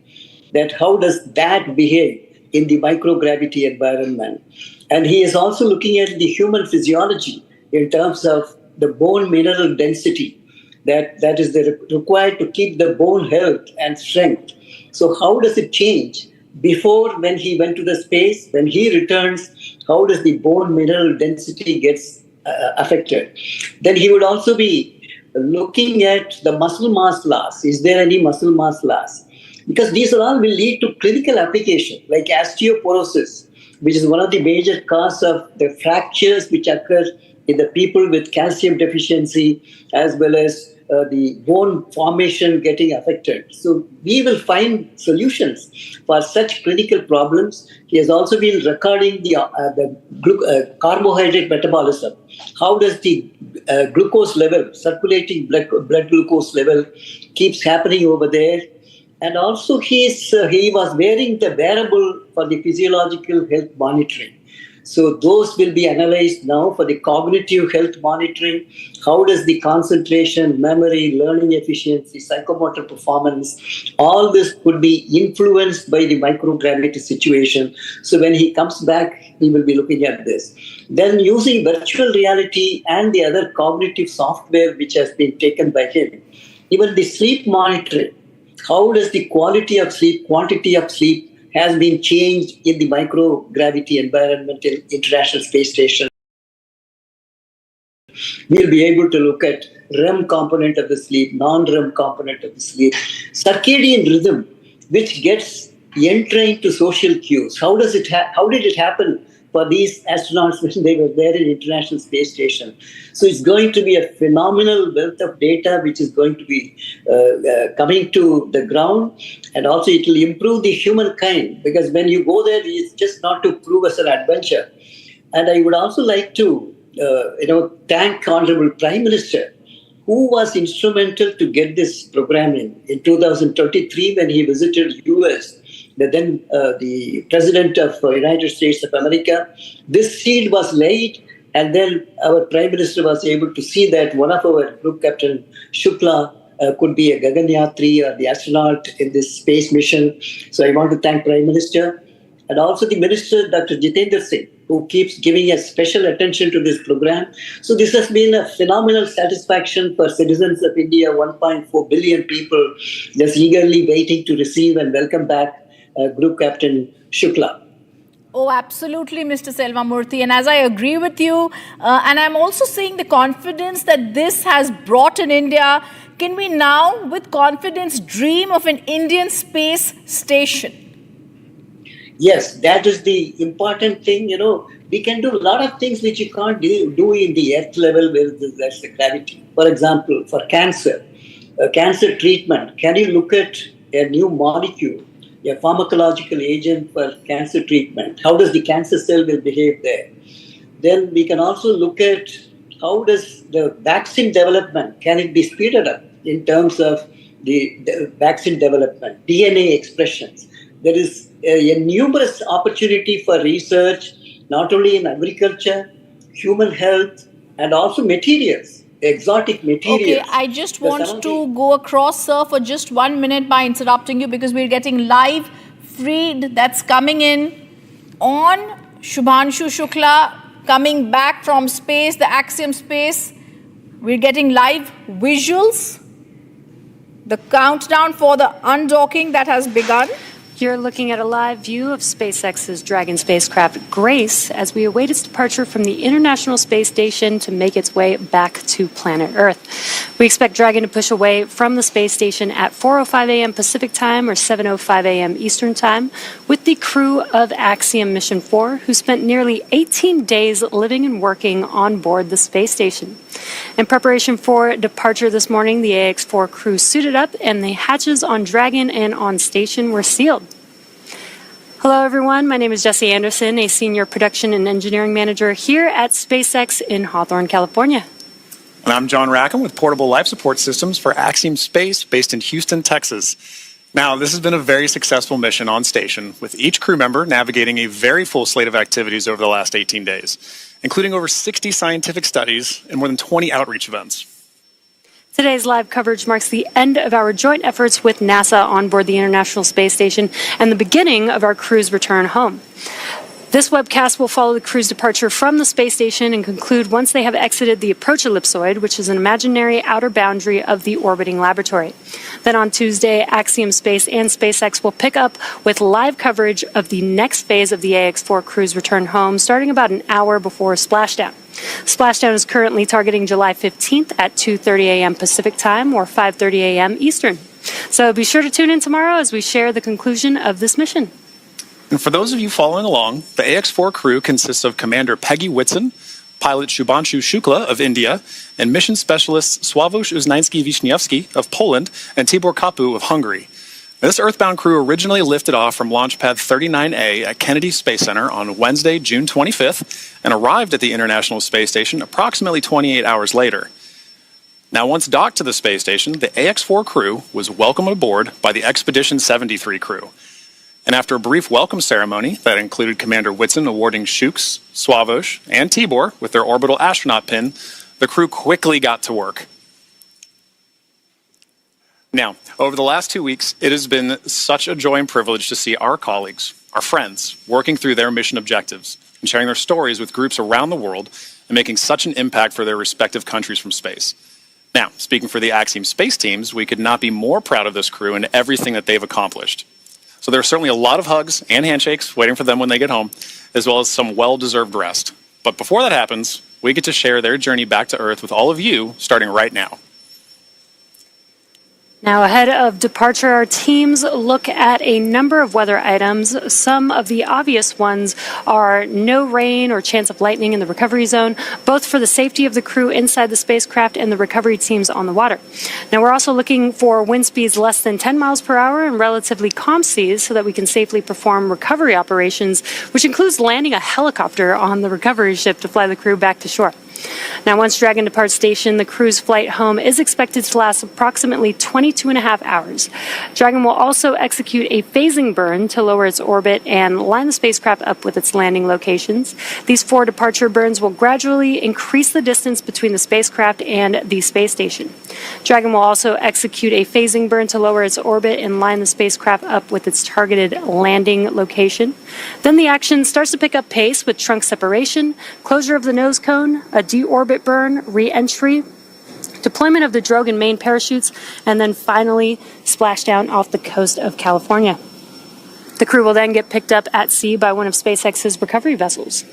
that how does that behave in the microgravity environment. And he is also looking at the human physiology in terms of the bone mineral density that is required to keep the bone health and strength. So how does it change before when he went to the space, when he returns, how does the bone mineral density gets affected? Then he would also be looking at the muscle mass loss. Is there any muscle mass loss? Because these all will lead to clinical application like osteoporosis, which is one of the major causes of the fractures which occur in the people with calcium deficiency, as well as the bone formation getting affected. So we will find solutions for such critical problems. He has also been recording the carbohydrate metabolism. How does the glucose level, circulating blood glucose level keeps happening over there? And also he was wearing the wearable for the physiological health monitoring. So those will be analyzed now for the cognitive health monitoring. How does the concentration, memory, learning efficiency, psychomotor performance, all this could be influenced by the microgravity situation. So when he comes back, he will be looking at this. Then using virtual reality and the other cognitive software which has been taken by him, even the sleep monitoring, how does the quality of sleep, quantity of sleep has been changed in the microgravity environment in International Space Station. We'll be able to look at REM component of the sleep, non-REM component of the sleep, circadian rhythm, which gets entrained to social cues. How did it happen for these astronauts when they were there in International Space Station? So it's going to be a phenomenal wealth of data which is going to be coming to the ground, and also it will improve the humankind, because when you go there, it's just not to prove as an adventure. And I would also like to thank Honorable Prime Minister, who was instrumental to get this program in 2023 when he visited US. Then the President of United States of America, this seed was laid, and then our Prime Minister was able to see that one of our Group Captain Shukla could be a Gaganyatri or the astronaut in this space mission. So I want to thank Prime Minister, and also the Minister, Dr. Jitendra Singh, who keeps giving a special attention to this program. So this has been a phenomenal satisfaction for citizens of India, 1.4 billion people just eagerly waiting to receive and welcome back Group Captain Shukla. Oh, absolutely, Mr. Selvamurthy. And as I agree with you, and I'm also seeing the confidence that this has brought in India, can we now, with confidence, dream of an Indian space station? Yes, that is the important thing. We can do a lot of things which you can't do in the earth level where there's the gravity. For example, for cancer treatment, can you look at a new molecule, a pharmacological agent for cancer treatment? How does the cancer cell will behave there? Then we can also look at how does the vaccine development, can it be speeded up in terms of the vaccine development, DNA expressions. There is a numerous opportunity for research, not only in agriculture, human health, and also materials, exotic materials. Okay, I just want to go across, sir, for just 1 minute by interrupting you, because we're getting live feed that's coming in on Shubhanshu Shukla coming back from space, the Axiom space. We're getting live visuals. The countdown for the undocking that has begun. You're looking at a live view of SpaceX's Dragon spacecraft Grace as we await its departure from the International Space Station to make its way back to planet Earth. We expect Dragon to push away from the space station at 4:05 a.m. Pacific Time or 7:05 a.m. Eastern Time with the crew of Axiom Mission 4, who spent nearly 18 days living and working on board the space station. In preparation for departure this morning, the AX-4 crew suited up and the hatches on Dragon and on station were sealed. Hello, everyone. My name is Jesse Anderson, a senior production and engineering manager here at SpaceX in Hawthorne, California. And I'm John Rackham with Portable Life Support Systems for Axiom Space based in Houston, Texas. Now, this has been a very successful mission on station, with each crew member navigating a very full slate of activities over the last 18 days, including over 60 scientific studies and more than 20 outreach events. Today's live coverage marks the end of our joint efforts with NASA on board the International Space Station and the beginning of our crew's return home. This webcast will follow the crew's departure from the space station and conclude once they have exited the approach ellipsoid, which is an imaginary outer boundary of the orbiting laboratory. Then on Tuesday, Axiom Space and SpaceX will pick up with live coverage of the next phase of the AX-4 crew's return home, starting about an hour before splashdown. Splashdown is currently targeting July 15th at 2:30 a.m. Pacific Time or 5:30 a.m. Eastern. So be sure to tune in tomorrow as we share the conclusion of this mission. And for those of you following along, the AX-4 crew consists of Commander Peggy Whitson, pilot Shubhanshu Shukla of India, and mission specialists Sławomir Uznański-Wiśniewski of Poland and Tibor Kapu of Hungary. This Earthbound crew originally lifted off from Launch Pad 39A at Kennedy Space Center on Wednesday, June 25th, and arrived at the International Space Station approximately 28 hours later. Now, once docked to the space station, the AX-4 crew was welcomed aboard by the Expedition 73 crew. And after a brief welcome ceremony that included Commander Whitson awarding Shuks, Sławomir, and Tibor with their orbital astronaut pin, the crew quickly got to work. Now, over the last 2 weeks, it has been such a joy and privilege to see our colleagues, our friends, working through their mission objectives and sharing their stories with groups around the world and making such an impact for their respective countries from space. Now, speaking for the Axiom Space teams, we could not be more proud of this crew and everything that they've accomplished. So there are certainly a lot of hugs and handshakes waiting for them when they get home, as well as some well-deserved rest. But before that happens, we get to share their journey back to Earth with all of you, starting right now. Now, ahead of departure, our teams look at a number of weather items. Some of the obvious ones are no rain or chance of lightning in the recovery zone, both for the safety of the crew inside the spacecraft and the recovery teams on the water. Now, we're also looking for wind speeds less than 10 miles per hour and relatively calm seas so that we can safely perform recovery operations, which includes landing a helicopter on the recovery ship to fly the crew back to shore. Now, once Dragon departs station, the crew's flight home is expected to last approximately 22 and a half hours. Dragon will also execute a phasing burn to lower its orbit and line the spacecraft up with its landing locations. These 4 departure burns will gradually increase the distance between the spacecraft and the space station. Dragon will also execute a phasing burn to lower its orbit and line the spacecraft up with its targeted landing location. Then the action starts to pick up pace with trunk separation, closure of the nose cone, a deorbit burn, re-entry, deployment of the drogue and main parachutes, and then finally splashdown off the coast of California. The crew will then get picked up at sea by one of SpaceX's recovery vessels.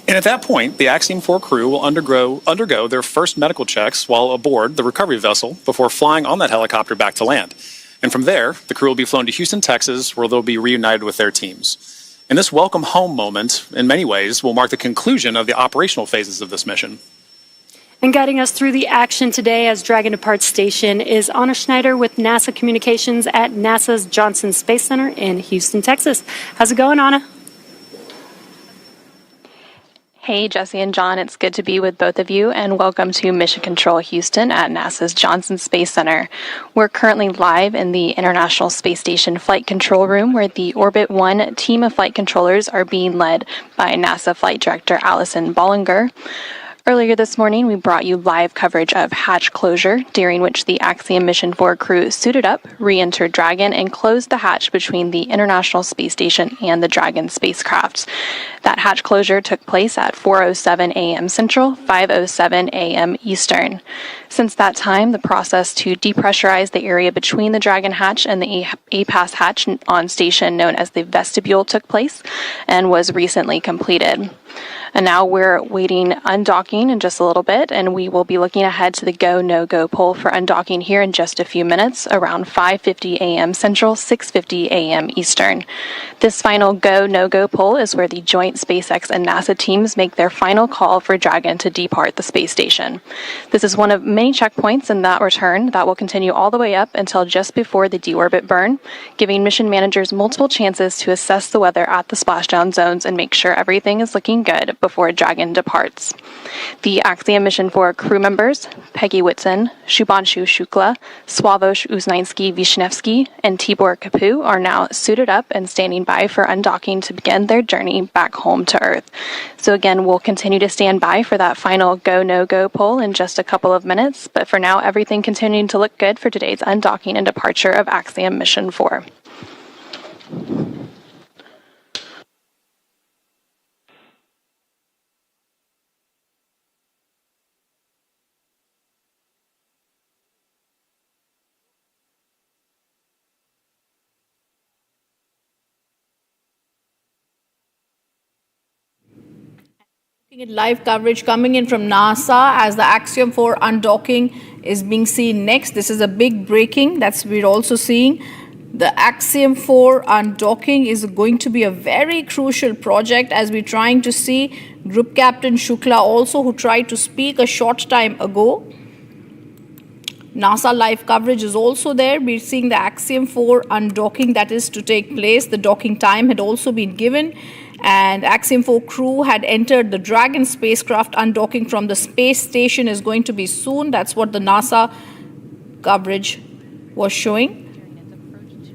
And at that point, the Axiom 4 crew will undergo their first medical checks while aboard the recovery vessel before flying on that helicopter back to land. And from there, the crew will be flown to Houston, Texas, where they'll be reunited with their teams. And this welcome home moment, in many ways, will mark the conclusion of the operational phases of this mission. And guiding us through the action today as Dragon departs station is Anna Schneider with NASA Communications at NASA's Johnson Space Center in Houston, Texas. How's it going, Anna? Hey, Jesse and John, it's good to be with both of you, and welcome to Mission Control Houston at NASA's Johnson Space Center. We're currently live in the International Space Station Flight Control Room, where the Orbit 1 team of flight controllers are being led by NASA Flight Director Allison Bollinger. Earlier this morning, we brought you live coverage of hatch closure, during which the Axiom Mission 4 crew suited up, re-entered Dragon, and closed the hatch between the International Space Station and the Dragon spacecraft. That hatch closure took place at 4:07 a.m. Central, 5:07 a.m. Eastern. Since that time, the process to depressurize the area between the Dragon hatch and the A-Pass hatch on station, known as the vestibule, took place and was recently completed. And now we're waiting undocking in just a little bit, and we will be looking ahead to the go, no-go poll for undocking here in just a few minutes, around 5:50 a.m. Central, 6:50 a.m. Eastern. This final go, no-go poll is where the joint SpaceX and NASA teams make their final call for Dragon to depart the space station. This is one of many checkpoints in that return that will continue all the way up until just before the deorbit burn, giving mission managers multiple chances to assess the weather at the splashdown zones and make sure everything is looking looking good before Dragon departs. The Axiom Mission 4 crew members, Peggy Whitson, Shubhanshu Shukla, Swavush Uznainski-Vishnevsky, and Tibor Kapu are now suited up and standing by for undocking to begin their journey back home to Earth. So again, we'll continue to stand by for that final go, no-go poll in just a couple of minutes, but for now, everything continuing to look good for today's undocking and departure of Axiom Mission 4. Looking at live coverage coming in from NASA as the Axiom 4 undocking is being seen next. This is a big breaking. That's we're also seeing. The Axiom 4 undocking is going to be a very crucial project as we're trying to see Group Captain Shukla also, who tried to speak a short time ago. NASA live coverage is also there. We're seeing the Axiom 4 undocking that is to take place. The docking time had also been given, and Axiom 4 crew had entered the Dragon spacecraft. Undocking from the space station is going to be soon. That's what the NASA coverage was showing.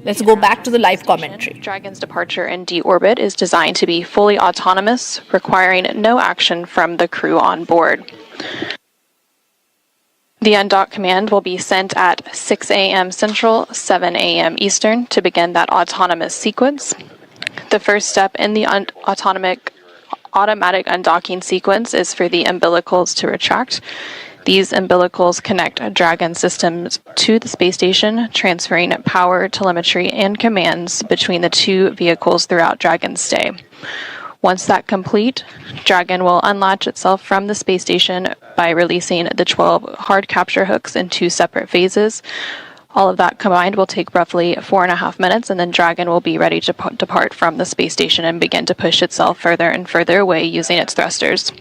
Let's go back to the live commentary. Dragon's departure in deorbit is designed to be fully autonomous, requiring no action from the crew on board. The undock command will be sent at 6 a.m. Central, 7 a.m. Eastern to begin that autonomous sequence. The first step in the automatic undocking sequence is for the umbilicals to retract. These umbilicals connect Dragon systems to the space station, transferring power, telemetry, and commands between the two vehicles throughout Dragon's stay. Once that's complete, Dragon will unlatch itself from the space station by releasing the 12 hard capture hooks in 2 separate phases. All of that combined will take roughly 4.5 minutes, and then Dragon will be ready to depart from the space station and begin to push itself further and further away using its thrusters.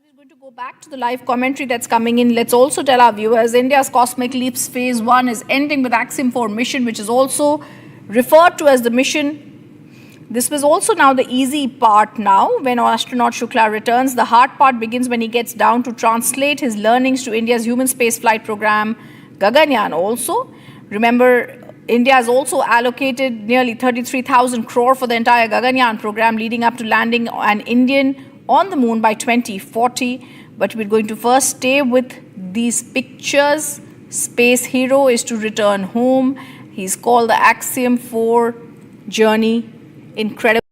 We're going to go back to the live commentary that's coming in. Let's also tell our viewers, India's Cosmic Leaps Phase 1 is ending with Axiom 4 mission, which is also referred to as the mission. This was also now the easy part now. When astronaut Shukla returns, the hard part begins when he gets down to translate his learnings to India's human spaceflight program, Gaganyaan also. Remember, India has also allocated nearly 33,000 crore for the entire Gaganyaan program, leading up to landing an Indian on the moon by 2040. But we're going to first stay with these pictures. Space hero is to return home. He's called the Axiom 4 journey. Incredible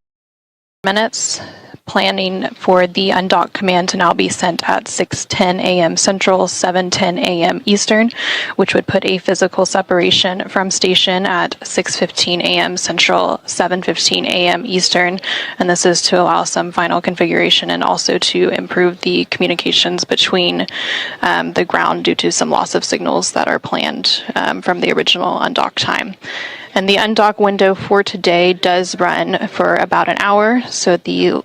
minutes. Planning for the undock command to now be sent at 6:10 a.m. Central, 7:10 a.m. Eastern, which would put a physical separation from station at 6:15 a.m. Central, 7:15 a.m. Eastern, and this is to allow some final configuration and also to improve the communications between the ground due to some loss of signals that are planned from the original undock time. And the undock window for today does run for about an hour, so the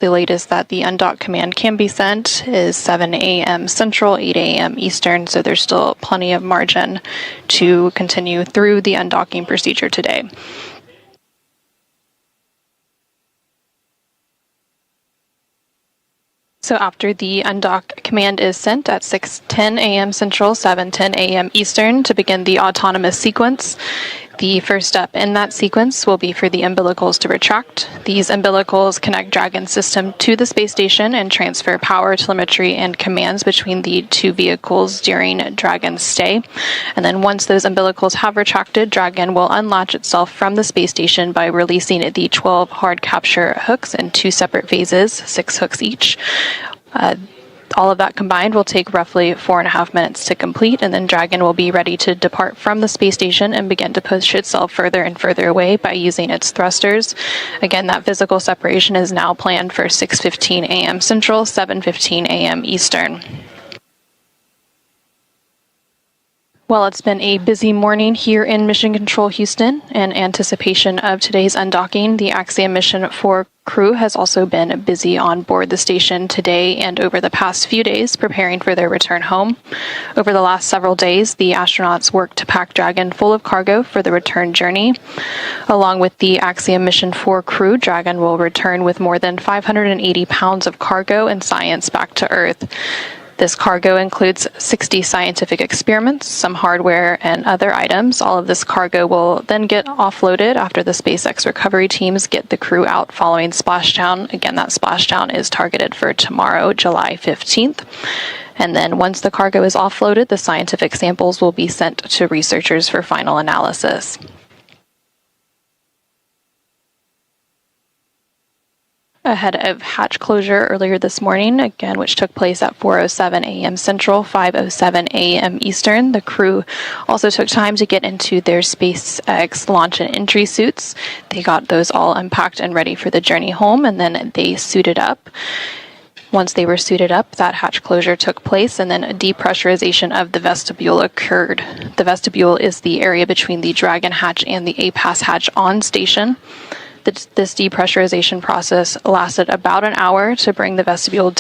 latest that the undock command can be sent is 7 a.m. Central, 8 a.m. Eastern, so there's still plenty of margin to continue through the undocking procedure today. So after the undock command is sent at 6:10 a.m. Central, 7:10 a.m. Eastern to begin the autonomous sequence, the first step in that sequence will be for the umbilicals to retract. These umbilicals connect Dragon system to the space station and transfer power, telemetry, and commands between the two vehicles during Dragon's stay. And then once those umbilicals have retracted, Dragon will unlatch itself from the space station by releasing the 12 hard capture hooks in 2 separate phases, 6 hooks each. All of that combined will take roughly 4.5 minutes to complete, and then Dragon will be ready to depart from the space station and begin to push itself further and further away by using its thrusters. Again, that physical separation is now planned for 6:15 a.m. Central, 7:15 a.m. Eastern. Well, it's been a busy morning here in Mission Control Houston. In anticipation of today's undocking, the Axiom Mission 4 crew has also been busy on board the station today and over the past few days preparing for their return home. Over the last several days, the astronauts worked to pack Dragon full of cargo for the return journey. Along with the Axiom Mission 4 crew, Dragon will return with more than 580 pounds of cargo and science back to Earth. This cargo includes 60 scientific experiments, some hardware, and other items. All of this cargo will then get offloaded after the SpaceX recovery teams get the crew out following splashdown. Again, that splashdown is targeted for tomorrow, July 15th. And then once the cargo is offloaded, the scientific samples will be sent to researchers for final analysis. Ahead of hatch closure earlier this morning, again, which took place at 4:07 a.m. Central, 5:07 a.m. Eastern. The crew also took time to get into their SpaceX launch and entry suits. They got those all unpacked and ready for the journey home, and then they suited up. Once they were suited up, that hatch closure took place, and then a depressurization of the vestibule occurred. The vestibule is the area between the Dragon hatch and the APAS hatch on station. This depressurization process lasted about an hour to bring the vestibule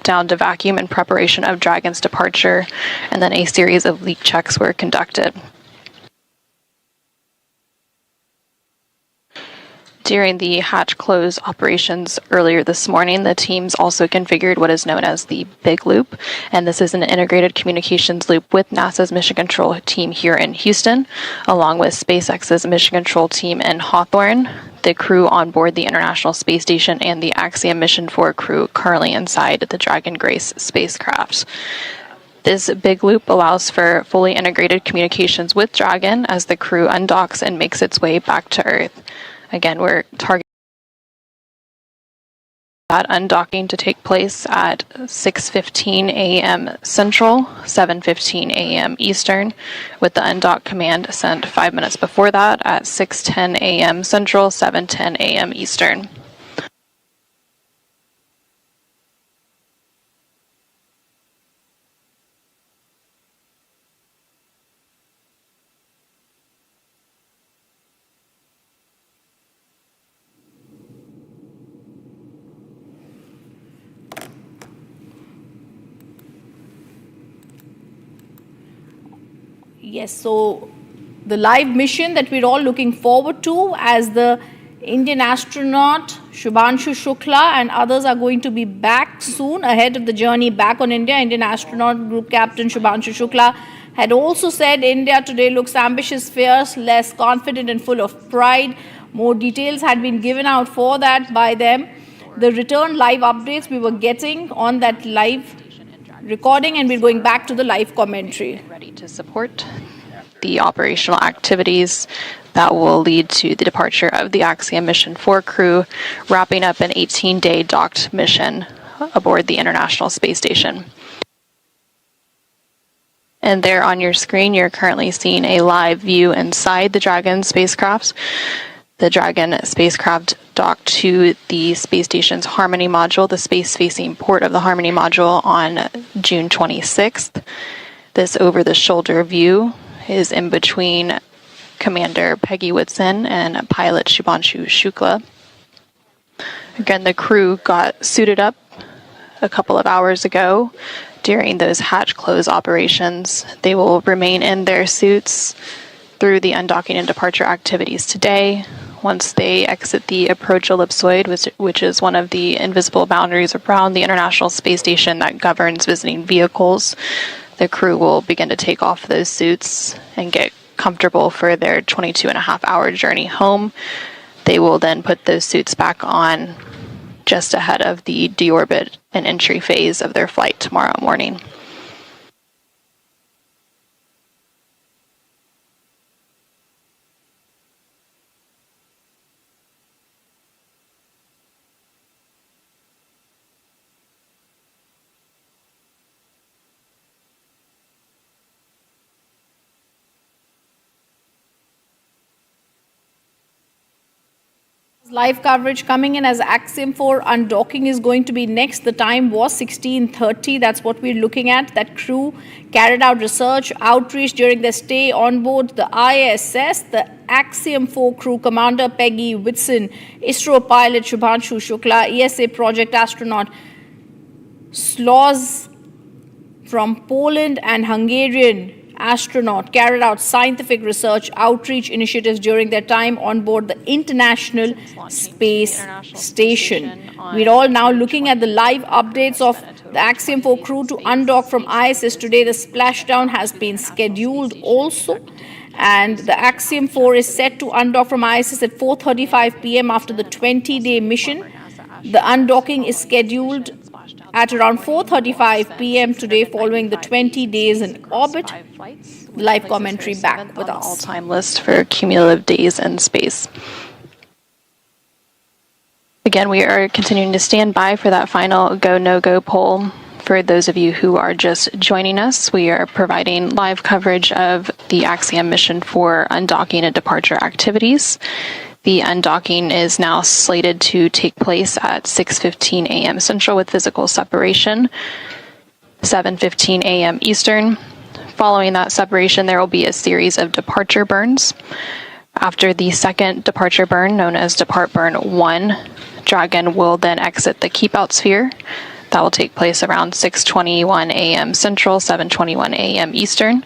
down to vacuum in preparation of Dragon's departure, and then a series of leak checks were conducted. During the hatch close operations earlier this morning, the teams also configured what is known as the Big Loop, and this is an integrated communications loop with NASA's Mission Control team here in Houston, along with SpaceX's Mission Control team in Hawthorne, the crew on board the International Space Station, and the Axiom Mission 4 crew currently inside the Dragon Grace spacecraft. This big loop allows for fully integrated communications with Dragon as the crew undocks and makes its way back to Earth. Again, we're targeting that undocking to take place at 6:15 a.m. Central, 7:15 a.m. Eastern, with the undock command sent 5 minutes before that at 6:10 a.m. Central, 7:10 a.m. Eastern. Yes, so the live mission that we're all looking forward to, as the Indian astronaut Shubhanshu Shukla and others are going to be back soon ahead of the journey back on India. Indian astronaut group captain Shubhanshu Shukla had also said India today looks ambitious, fierce, less confident and full of pride. More details had been given out for that by them. The return live updates we were getting on that live recording, and we're going back to the live commentary. Ready to support the operational activities that will lead to the departure of the Axiom Mission 4 crew, wrapping up an 18-day docked mission aboard the International Space Station. And there on your screen, you're currently seeing a live view inside the Dragon spacecraft. The Dragon spacecraft docked to the space station's Harmony module, the space-facing port of the Harmony module, on June 26th. This over-the-shoulder view is in between Commander Peggy Whitson and pilot Shubhanshu Shukla. Again, the crew got suited up a couple of hours ago during those hatch close operations. They will remain in their suits through the undocking and departure activities today. Once they exit the approach ellipsoid, which is one of the invisible boundaries around the International Space Station that governs visiting vehicles, the crew will begin to take off those suits and get comfortable for their 22.5-hour journey home. They will then put those suits back on just ahead of the deorbit and entry phase of their flight tomorrow morning. Live coverage coming in as Axiom 4 undocking is going to be next. The time was 16:30. That's what we're looking at. That crew carried out research, outreach during their stay on board the ISS. The Axiom 4 crew commander Peggy Whitson, ISRO pilot Shubhanshu Shukla, ESA project astronaut Sloz from Poland and Hungarian astronaut carried out scientific research outreach initiatives during their time on board the International Space Station. We're all now looking at the live updates of the Axiom 4 crew to undock from ISS today. The splashdown has been scheduled also, and the Axiom 4 is set to undock from ISS at 4:35 p.m. after the 20-day mission. The undocking is scheduled at around 4:35 p.m. today following the 20 days in orbit. Live commentary back with us. All-time list for cumulative days in space. Again, we are continuing to stand by for that final go, no-go poll. For those of you who are just joining us, we are providing live coverage of the Axiom mission for undocking and departure activities. The undocking is now slated to take place at 6:15 a.m. Central with physical separation, 7:15 a.m. Eastern. Following that separation, there will be a series of departure burns. After the second departure burn, known as Depart Burn 1, Dragon will then exit the keep-out sphere. That will take place around 6:21 a.m. Central, 7:21 a.m. Eastern.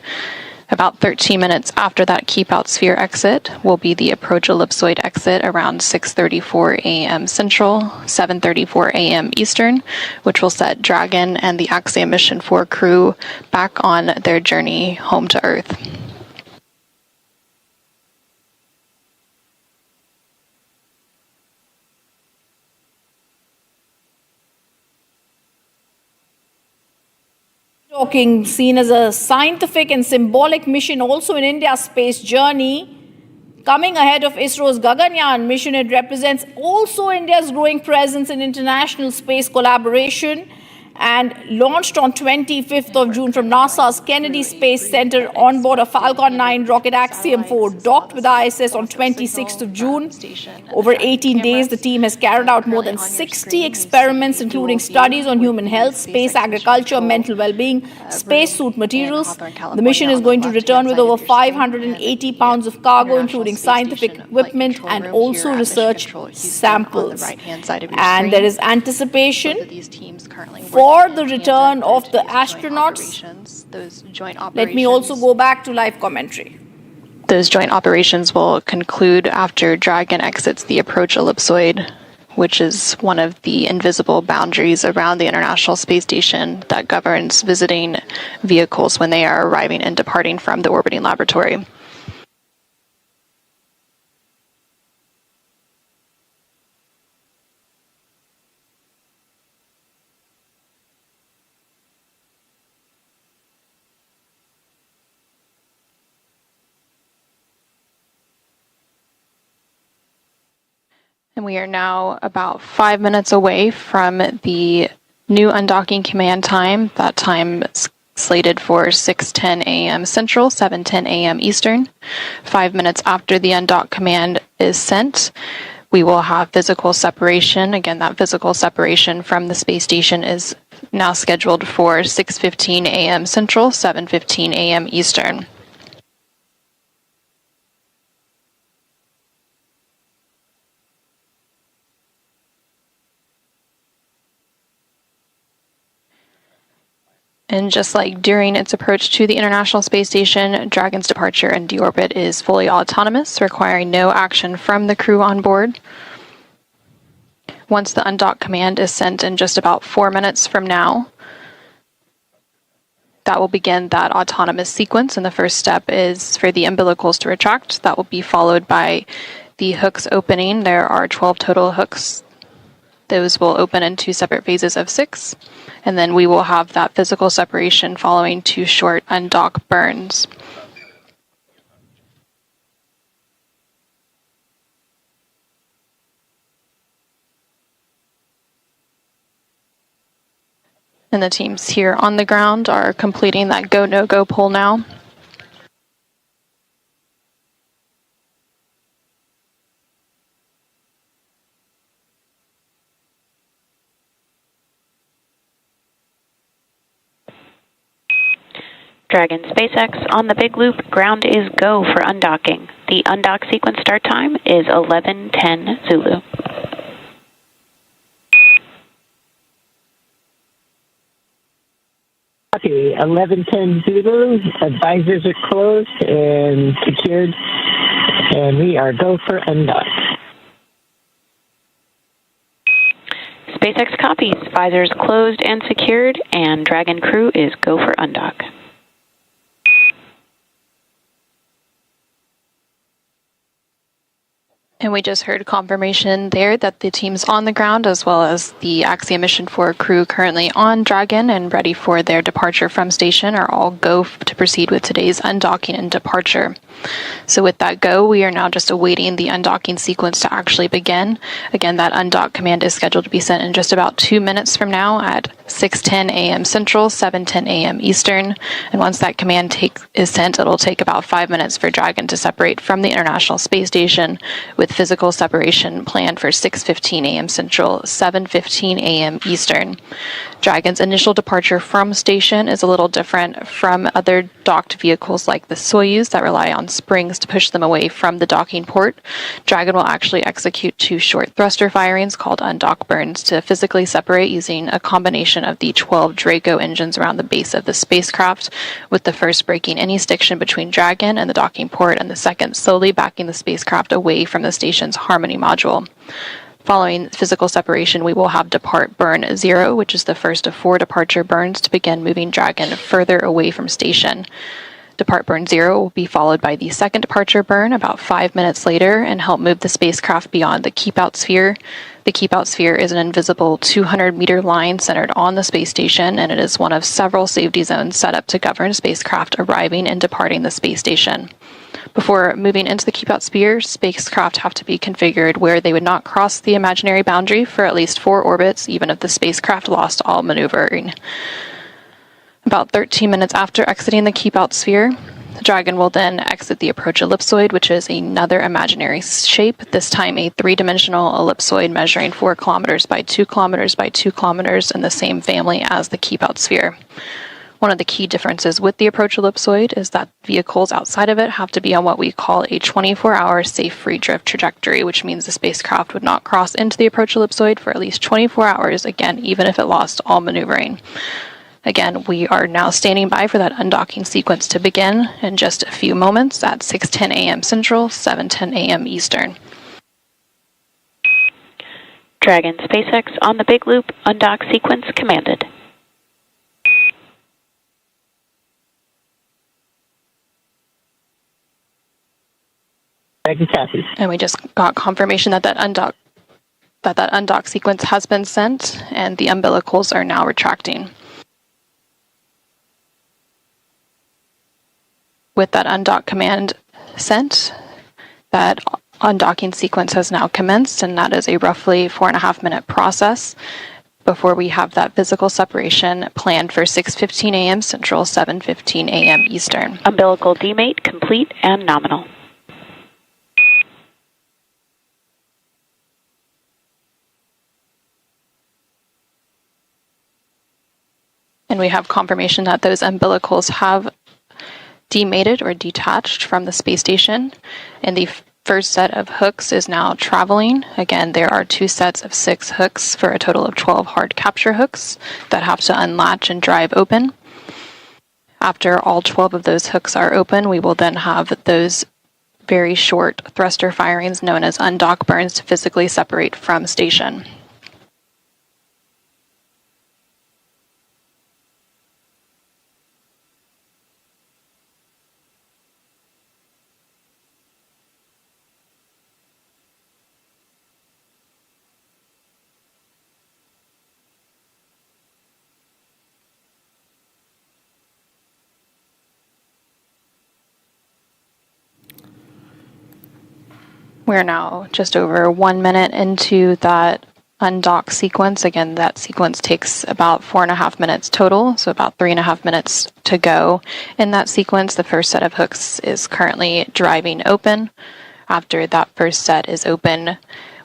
About 13 minutes after that keep-out sphere exit will be the approach ellipsoid exit around 6:34 a.m. Central, 7:34 a.m. Eastern, which will set Dragon and the Axiom Mission 4 crew back on their journey home to Earth. Talking seen as a scientific and symbolic mission also in India's space journey. Coming ahead of ISRO's Gaganyaan mission, it represents also India's growing presence in international space collaboration, and launched on 25th of June from NASA's Kennedy Space Center on board a Falcon 9 rocket. Axiom 4 docked with ISS on 26th of June. Over 18 days, the team has carried out more than 60 experiments, including studies on human health, space agriculture, mental well-being, spacesuit materials. The mission is going to return with over 580 pounds of cargo, including scientific equipment and also research samples. And there is anticipation for the return of the astronauts. Let me also go back to live commentary. Those joint operations will conclude after Dragon exits the approach ellipsoid, which is one of the invisible boundaries around the International Space Station that governs visiting vehicles when they are arriving and departing from the orbiting laboratory. And we are now about 5 minutes away from the new undocking command time. That time is slated for 6:10 a.m. Central, 7:10 a.m. Eastern. 5 minutes after the undock command is sent, we will have physical separation. Again, that physical separation from the space station is now scheduled for 6:15 a.m. Central, 7:15 a.m. Eastern. And just like during its approach to the International Space Station, Dragon's departure and deorbit is fully autonomous, requiring no action from the crew on board. Once the undock command is sent in just about 4 minutes from now, that will begin that autonomous sequence. And the first step is for the umbilicals to retract. That will be followed by the hooks opening. There are 12 total hooks. Those will open in 2 separate phases of 6. And then we will have that physical separation following 2 short undock burns. And the teams here on the ground are completing that go, no-go poll now. Dragon SpaceX on the big loop, ground is go for undocking. The undock sequence start time is 11:10 Zulu. Okay, 11:10 Zulu, advisors are closed and secured, and we are go for undock. SpaceX copies, visors closed and secured, and Dragon crew is go for undock. And we just heard confirmation there that the teams on the ground, as well as the Axiom Mission 4 crew currently on Dragon and ready for their departure from station, are all go to proceed with today's undocking and departure. So with that go, we are now just awaiting the undocking sequence to actually begin. Again, that undock command is scheduled to be sent in just about 2 minutes from now at 6:10 a.m. Central, 7:10 a.m. Eastern. And once that command is sent, it'll take about 5 minutes for Dragon to separate from the International Space Station, with physical separation planned for 6:15 a.m. Central, 7:15 a.m. Eastern. Dragon's initial departure from station is a little different from other docked vehicles like the Soyuz that rely on springs to push them away from the docking port. Dragon will actually execute 2 short thruster firings called undock burns to physically separate using a combination of the 12 Draco engines around the base of the spacecraft, with the first breaking any stiction between Dragon and the docking port, and the second slowly backing the spacecraft away from the station's Harmony module. Following physical separation, we will have Depart Burn 0, which is the first of 4 departure burns to begin moving Dragon further away from station. Depart Burn 0 will be followed by the second departure burn about 5 minutes later and help move the spacecraft beyond the Keep Out Sphere. The Keep Out Sphere is an invisible 200-meter line centered on the space station, and it is one of several safety zones set up to govern spacecraft arriving and departing the space station. Before moving into the Keep Out Sphere, spacecraft have to be configured where they would not cross the imaginary boundary for at least 4 orbits, even if the spacecraft lost all maneuvering. About 13 minutes after exiting the Keep Out Sphere, the Dragon will then exit the approach ellipsoid, which is another imaginary shape, this time a 3-dimensional ellipsoid measuring 4 kilometers by 2 kilometers by 2 kilometers in the same family as the Keep Out Sphere. One of the key differences with the approach ellipsoid is that vehicles outside of it have to be on what we call a 24-hour safe free drift trajectory, which means the spacecraft would not cross into the approach ellipsoid for at least 24 hours, again, even if it lost all maneuvering. Again, we are now standing by for that undocking sequence to begin in just a few moments at 6:10 a.m. Central, 7:10 a.m. Eastern. Dragon SpaceX on the big loop, undock sequence commanded. And we just got confirmation that that undock sequence has been sent, and the umbilicals are now retracting. With that undock command sent, that undocking sequence has now commenced, and that is a roughly 4.5 minute process before we have that physical separation planned for 6:15 a.m. Central, 7:15 a.m. Eastern. Umbilical demate complete and nominal. And we have confirmation that those umbilicals have demated or detached from the space station, and the first set of hooks is now traveling. Again, there are 2 sets of 6 hooks for a total of 12 hard capture hooks that have to unlatch and drive open. After all 12 of those hooks are open, we will then have those very short thruster firings known as undock burns to physically separate from station. We're now just over 1 minute into that undock sequence. Again, that sequence takes about 4.5 minutes total, so about 3.5 minutes to go. In that sequence, the first set of hooks is currently driving open. After that first set is open,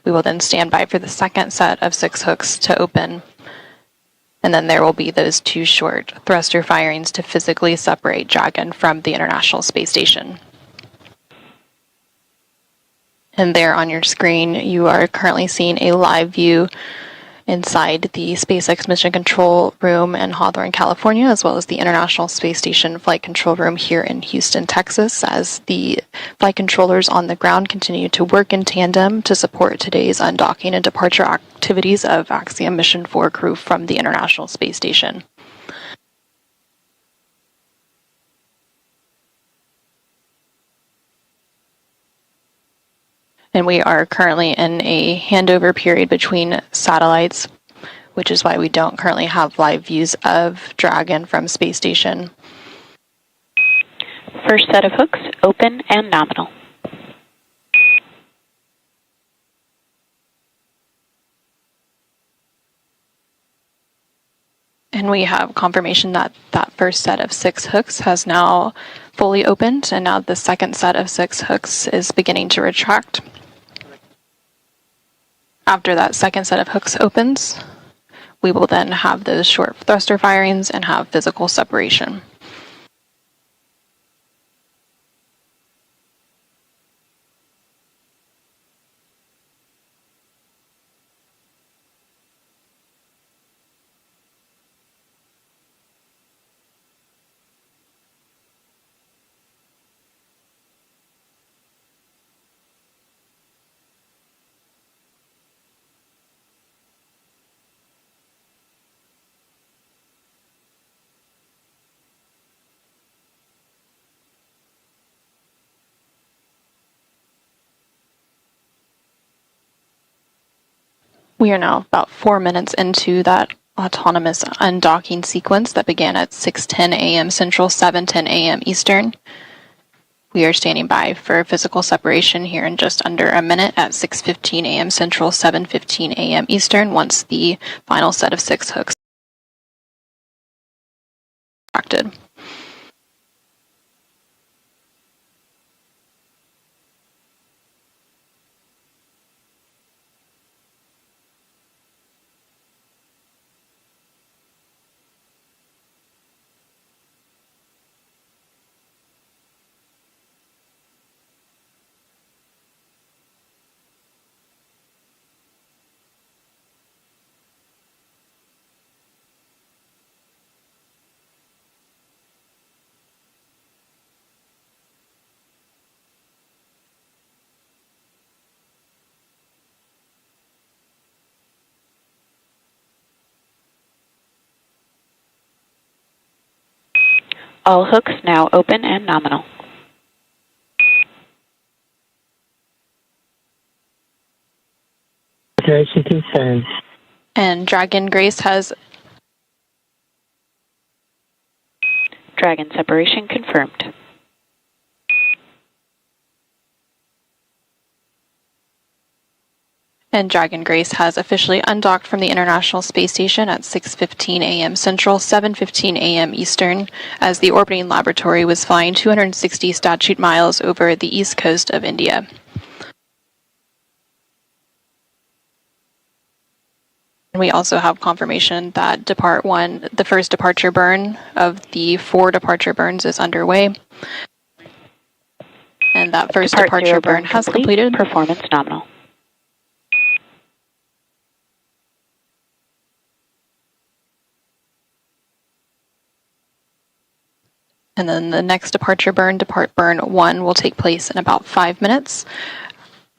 we will then stand by for the second set of 6 hooks to open. And then there will be those 2 short thruster firings to physically separate Dragon from the International Space Station. And there on your screen, you are currently seeing a live view inside the SpaceX Mission Control Room in Hawthorne, California, as well as the International Space Station Flight Control Room here in Houston, Texas, as the flight controllers on the ground continue to work in tandem to support today's undocking and departure activities of Axiom Mission 4 crew from the International Space Station. And we are currently in a handover period between satellites, which is why we don't currently have live views of Dragon from Space Station. First set of hooks, open and nominal. And we have confirmation that that first set of 6 hooks has now fully opened, and now the second set of 6 hooks is beginning to retract. After that second set of hooks opens, we will then have those short thruster firings and have physical separation. We are now about 4 minutes into that autonomous undocking sequence that began at 6:10 a.m. Central, 7:10 a.m. Eastern. We are standing by for physical separation here in just under a minute at 6:15 a.m. Central, 7:15 a.m. Eastern, once the final set of 6 hooks are retracted. All hooks now open and nominal. And Dragon Grace has Dragon separation confirmed. And Dragon Grace has officially undocked from the International Space Station at 6:15 a.m. Central, 7:15 a.m. Eastern, as the orbiting laboratory was flying 260 statute miles over the east coast of India. And we also have confirmation that the first departure burn of the 4 departure burns is underway. And that first departure burn has completed. Performance nominal. And then the next departure burn, Depart Burn 1, will take place in about 5 minutes.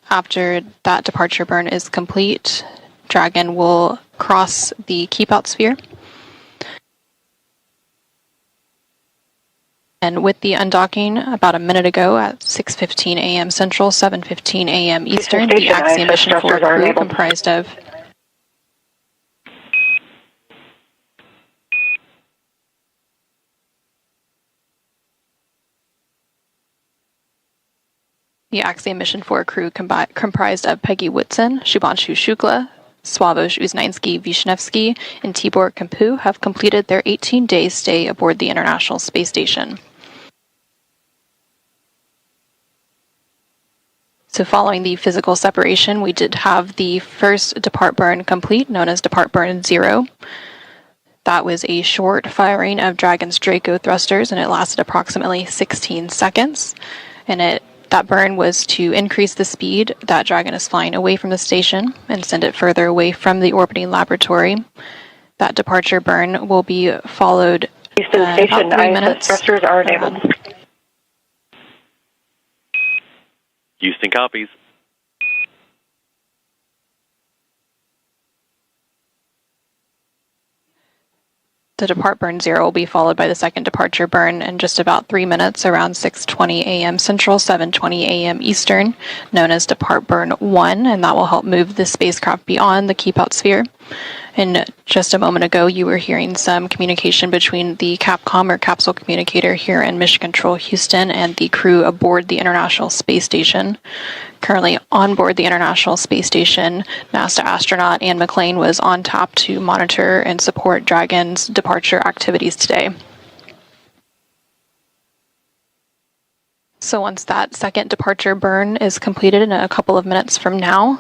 After that departure burn is complete, Dragon will cross the keep out sphere. And with the undocking about a minute ago at 6:15 a.m. Central, 7:15 a.m. Eastern, the Axiom Mission 4 crew comprised of The Axiom Mission 4 crew comprised of Peggy Whitson, Shubhanshu Shukla, Swavush Uznainsky Vishnevsky, and Tibor Kampu have completed their 18-day stay aboard the International Space Station. So following the physical separation, we did have the first depart burn complete, known as Depart Burn 0. That was a short firing of Dragon's Draco thrusters, and it lasted approximately 16 seconds. And that burn was to increase the speed that Dragon is flying away from the station and send it further away from the orbiting laboratory. That departure burn will be followed Houston Station, about 3 ISS minutes. thrusters are enabled. Houston copies. The depart burn 0 will be followed by the second departure burn in just about 3 minutes, around 6:20 a.m. Central, 7:20 a.m. Eastern, known as depart burn 1, and that will help move the spacecraft beyond the keep out sphere. And just a moment ago, you were hearing some communication between the CAPCOM or capsule communicator here in Mission Control Houston and the crew aboard the International Space Station. Currently on board the International Space Station, NASA astronaut Anne McClain was on tap to monitor and support Dragon's departure activities today. So once that second departure burn is completed in a couple of minutes from now,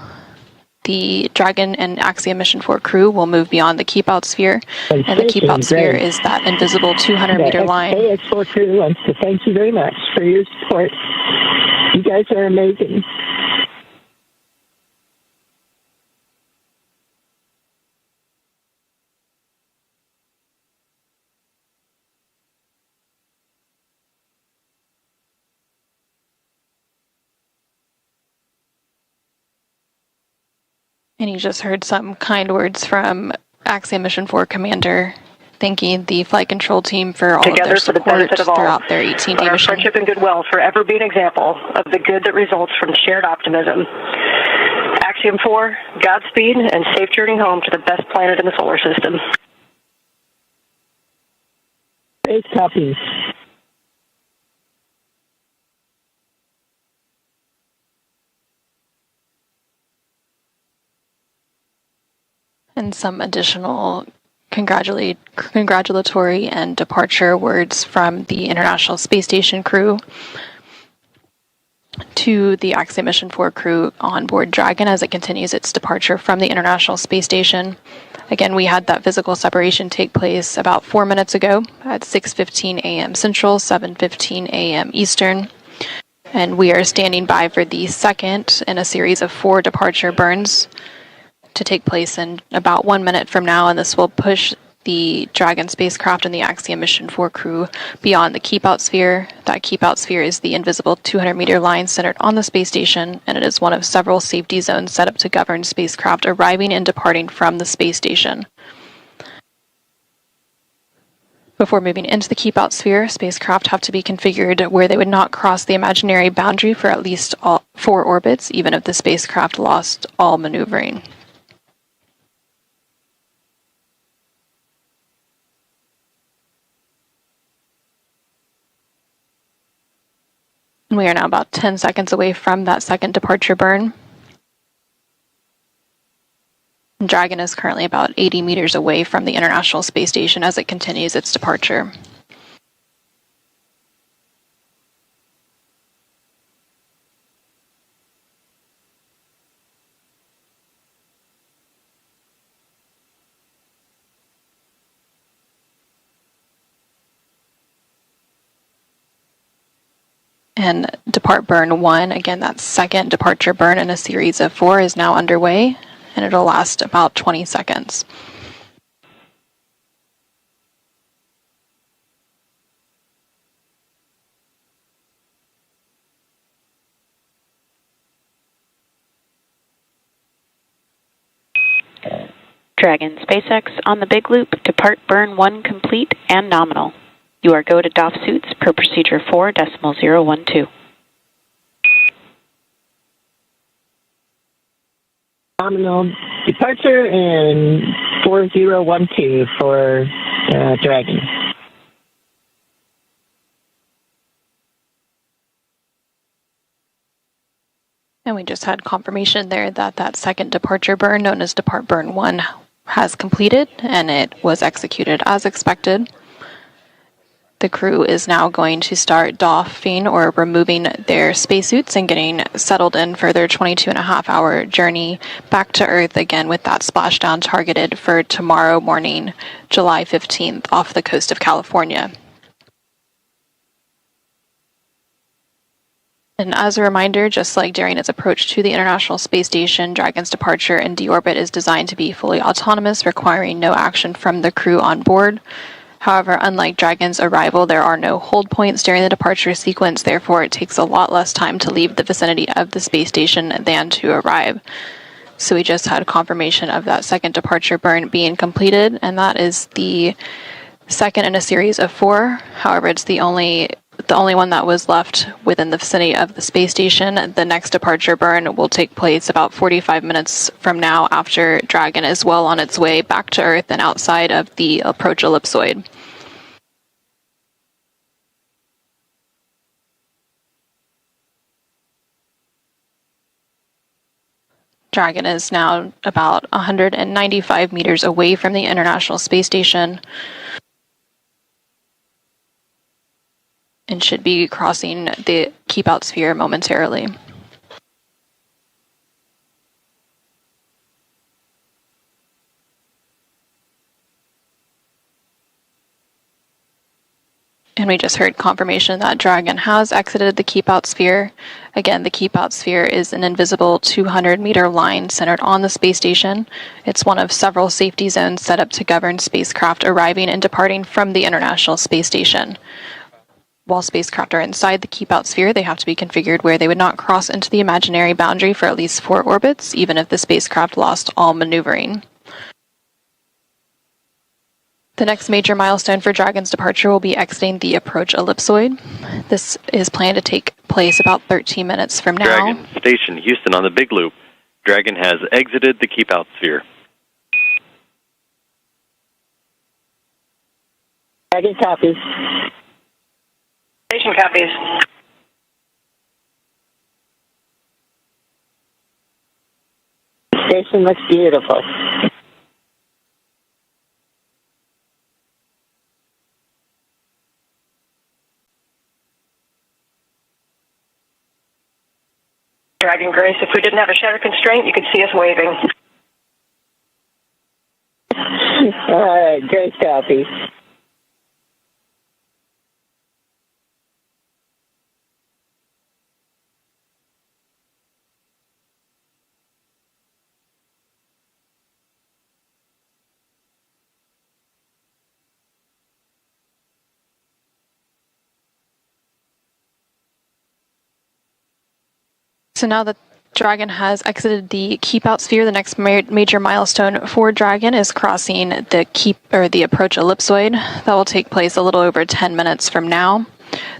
the Dragon and Axiom Mission 4 crew will move beyond the keep out sphere, and the keep out sphere is that invisible 200-meter line. AX4 crew wants to thank you very much for your support. You guys are amazing. And you just heard some kind words from Axiom Mission 4 Commander thanking the flight control team for all of their support throughout their 18-day Our mission. friendship and goodwill forever be an example of the good that results from shared optimism. Axiom 4, Godspeed, and safe journey home to the best planet in the solar system. Space copies. And some additional congratulatory and departure words from the International Space Station crew to the Axiom Mission 4 crew on board Dragon as it continues its departure from the International Space Station. Again, we had that physical separation take place about 4 minutes ago at 6:15 a.m. Central, 7:15 a.m. Eastern. And we are standing by for the second in a series of 4 departure burns to take place in about 1 minute from now, and this will push the Dragon spacecraft and the Axiom Mission 4 crew beyond the keep out sphere. That keep out sphere is the invisible 200-meter line centered on the space station, and it is one of several safety zones set up to govern spacecraft arriving and departing from the space station. Before moving into the keep out sphere, spacecraft have to be configured where they would not cross the imaginary boundary for at least 4 orbits, even if the spacecraft lost all maneuvering. We are now about 10 seconds away from that second departure burn. Dragon is currently about 80 meters away from the International Space Station as it continues its departure. And depart burn 1, again, that second departure burn in a series of 4 is now underway, and it'll last about 20 seconds. Dragon SpaceX on the Big Loop, depart burn 1 complete and nominal. You are go to DOF suits per procedure 4.012. Nominal departure and 4012 for Dragon. And we just had confirmation there that that second departure burn, known as depart burn 1, has completed, and it was executed as expected. The crew is now going to start doffing or removing their spacesuits and getting settled in for their 22.5-hour journey back to Earth, again with that splashdown targeted for tomorrow morning, July 15th, off the coast of California. And as a reminder, just like during its approach to the International Space Station, Dragon's departure and deorbit is designed to be fully autonomous, requiring no action from the crew on board. However, unlike Dragon's arrival, there are no hold points during the departure sequence, therefore it takes a lot less time to leave the vicinity of the space station than to arrive. So we just had confirmation of that second departure burn being completed, and that is the second in a series of 4. However, it's the only one that was left within the vicinity of the space station. The next departure burn will take place about 45 minutes from now, after Dragon is well on its way back to Earth and outside of the approach ellipsoid. Dragon is now about 195 meters away from the International Space Station and should be crossing the keep out sphere momentarily. And we just heard confirmation that Dragon has exited the keep out sphere. Again, the keep out sphere is an invisible 200-meter line centered on the space station. It's one of several safety zones set up to govern spacecraft arriving and departing from the International Space Station. While spacecraft are inside the keep out sphere, they have to be configured where they would not cross into the imaginary boundary for at least 4 orbits, even if the spacecraft lost all maneuvering. The next major milestone for Dragon's departure will be exiting the approach ellipsoid. This is planned to take place about 13 minutes from now. Dragon, Station Houston on the Big Loop. Dragon has exited the keep out sphere. Dragon copies. Station copies. Station looks beautiful. Dragon Grace, if we didn't have a shutter constraint, you could see us waving. All right, great copy. So now that Dragon has exited the keep out sphere, the next major milestone for Dragon is crossing the approach ellipsoid. That will take place a little over 10 minutes from now.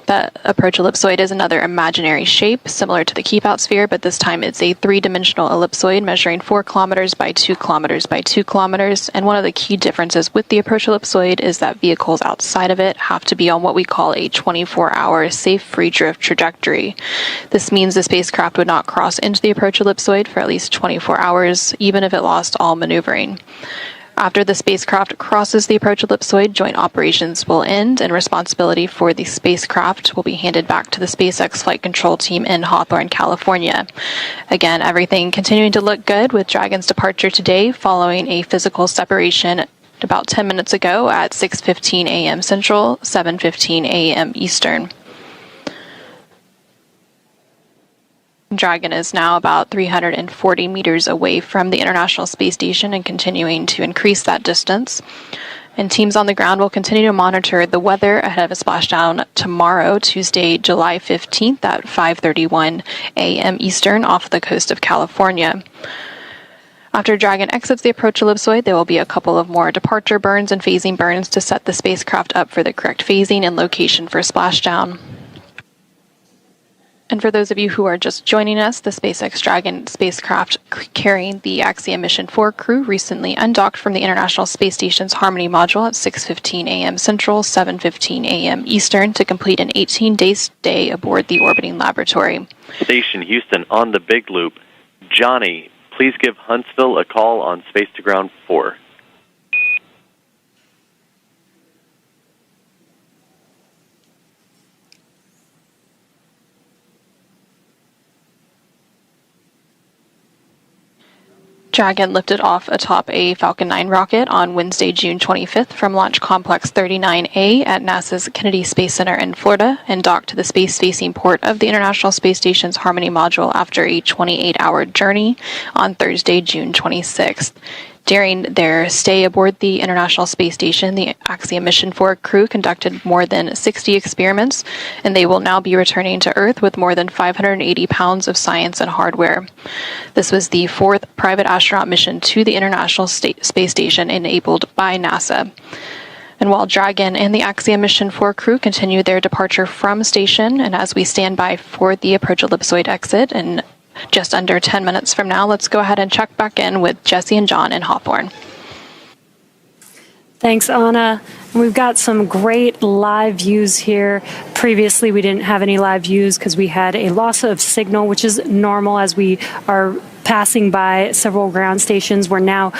That approach ellipsoid is another imaginary shape similar to the keep out sphere, but this time it's a 3-dimensional ellipsoid measuring 4 kilometers by 2 kilometers by 2 kilometers. And one of the key differences with the approach ellipsoid is that vehicles outside of it have to be on what we call a 24-hour safe free drift trajectory. This means the spacecraft would not cross into the approach ellipsoid for at least 24 hours, even if it lost all maneuvering. After the spacecraft crosses the approach ellipsoid, joint operations will end, and responsibility for the spacecraft will be handed back to the SpaceX flight control team in Hawthorne, California. Again, everything continuing to look good with Dragon's departure today, following a physical separation about 10 minutes ago at 6:15 a.m. Central, 7:15 a.m. Eastern. Dragon is now about 340 meters away from the International Space Station and continuing to increase that distance. And teams on the ground will continue to monitor the weather ahead of a splashdown tomorrow, Tuesday, July 15th at 5:31 a.m. Eastern off the coast of California. After Dragon exits the approach ellipsoid, there will be a couple of more departure burns and phasing burns to set the spacecraft up for the correct phasing and location for splashdown. And for those of you who are just joining us, the SpaceX Dragon spacecraft carrying the Axiom Mission 4 crew recently undocked from the International Space Station's Harmony module at 6:15 a.m. Central, 7:15 a.m. Eastern to complete an 18-day stay aboard the orbiting laboratory. Station Houston on the Big Loop. Johnny, please give Huntsville a call on Space to Ground 4. Dragon lifted off atop a Falcon 9 rocket on Wednesday, June 25th from Launch Complex 39A at NASA's Kennedy Space Center in Florida and docked to the space-facing port of the International Space Station's Harmony module after a 28-hour journey on Thursday, June 26th. During their stay aboard the International Space Station, the Axiom Mission 4 crew conducted more than 60 experiments, and they will now be returning to Earth with more than 580 pounds of science and hardware. This was the fourth private astronaut mission to the International Space Station enabled by NASA. And while Dragon and the Axiom Mission 4 crew continue their departure from station, and as we stand by for the approach ellipsoid exit and just under 10 minutes from now, let's go ahead and check back in with Jesse and John in Hawthorne. Thanks, Anna. And we've got some great live views here. Previously, we didn't have any live views because we had a loss of signal, which is normal as we are passing by several ground stations. We're now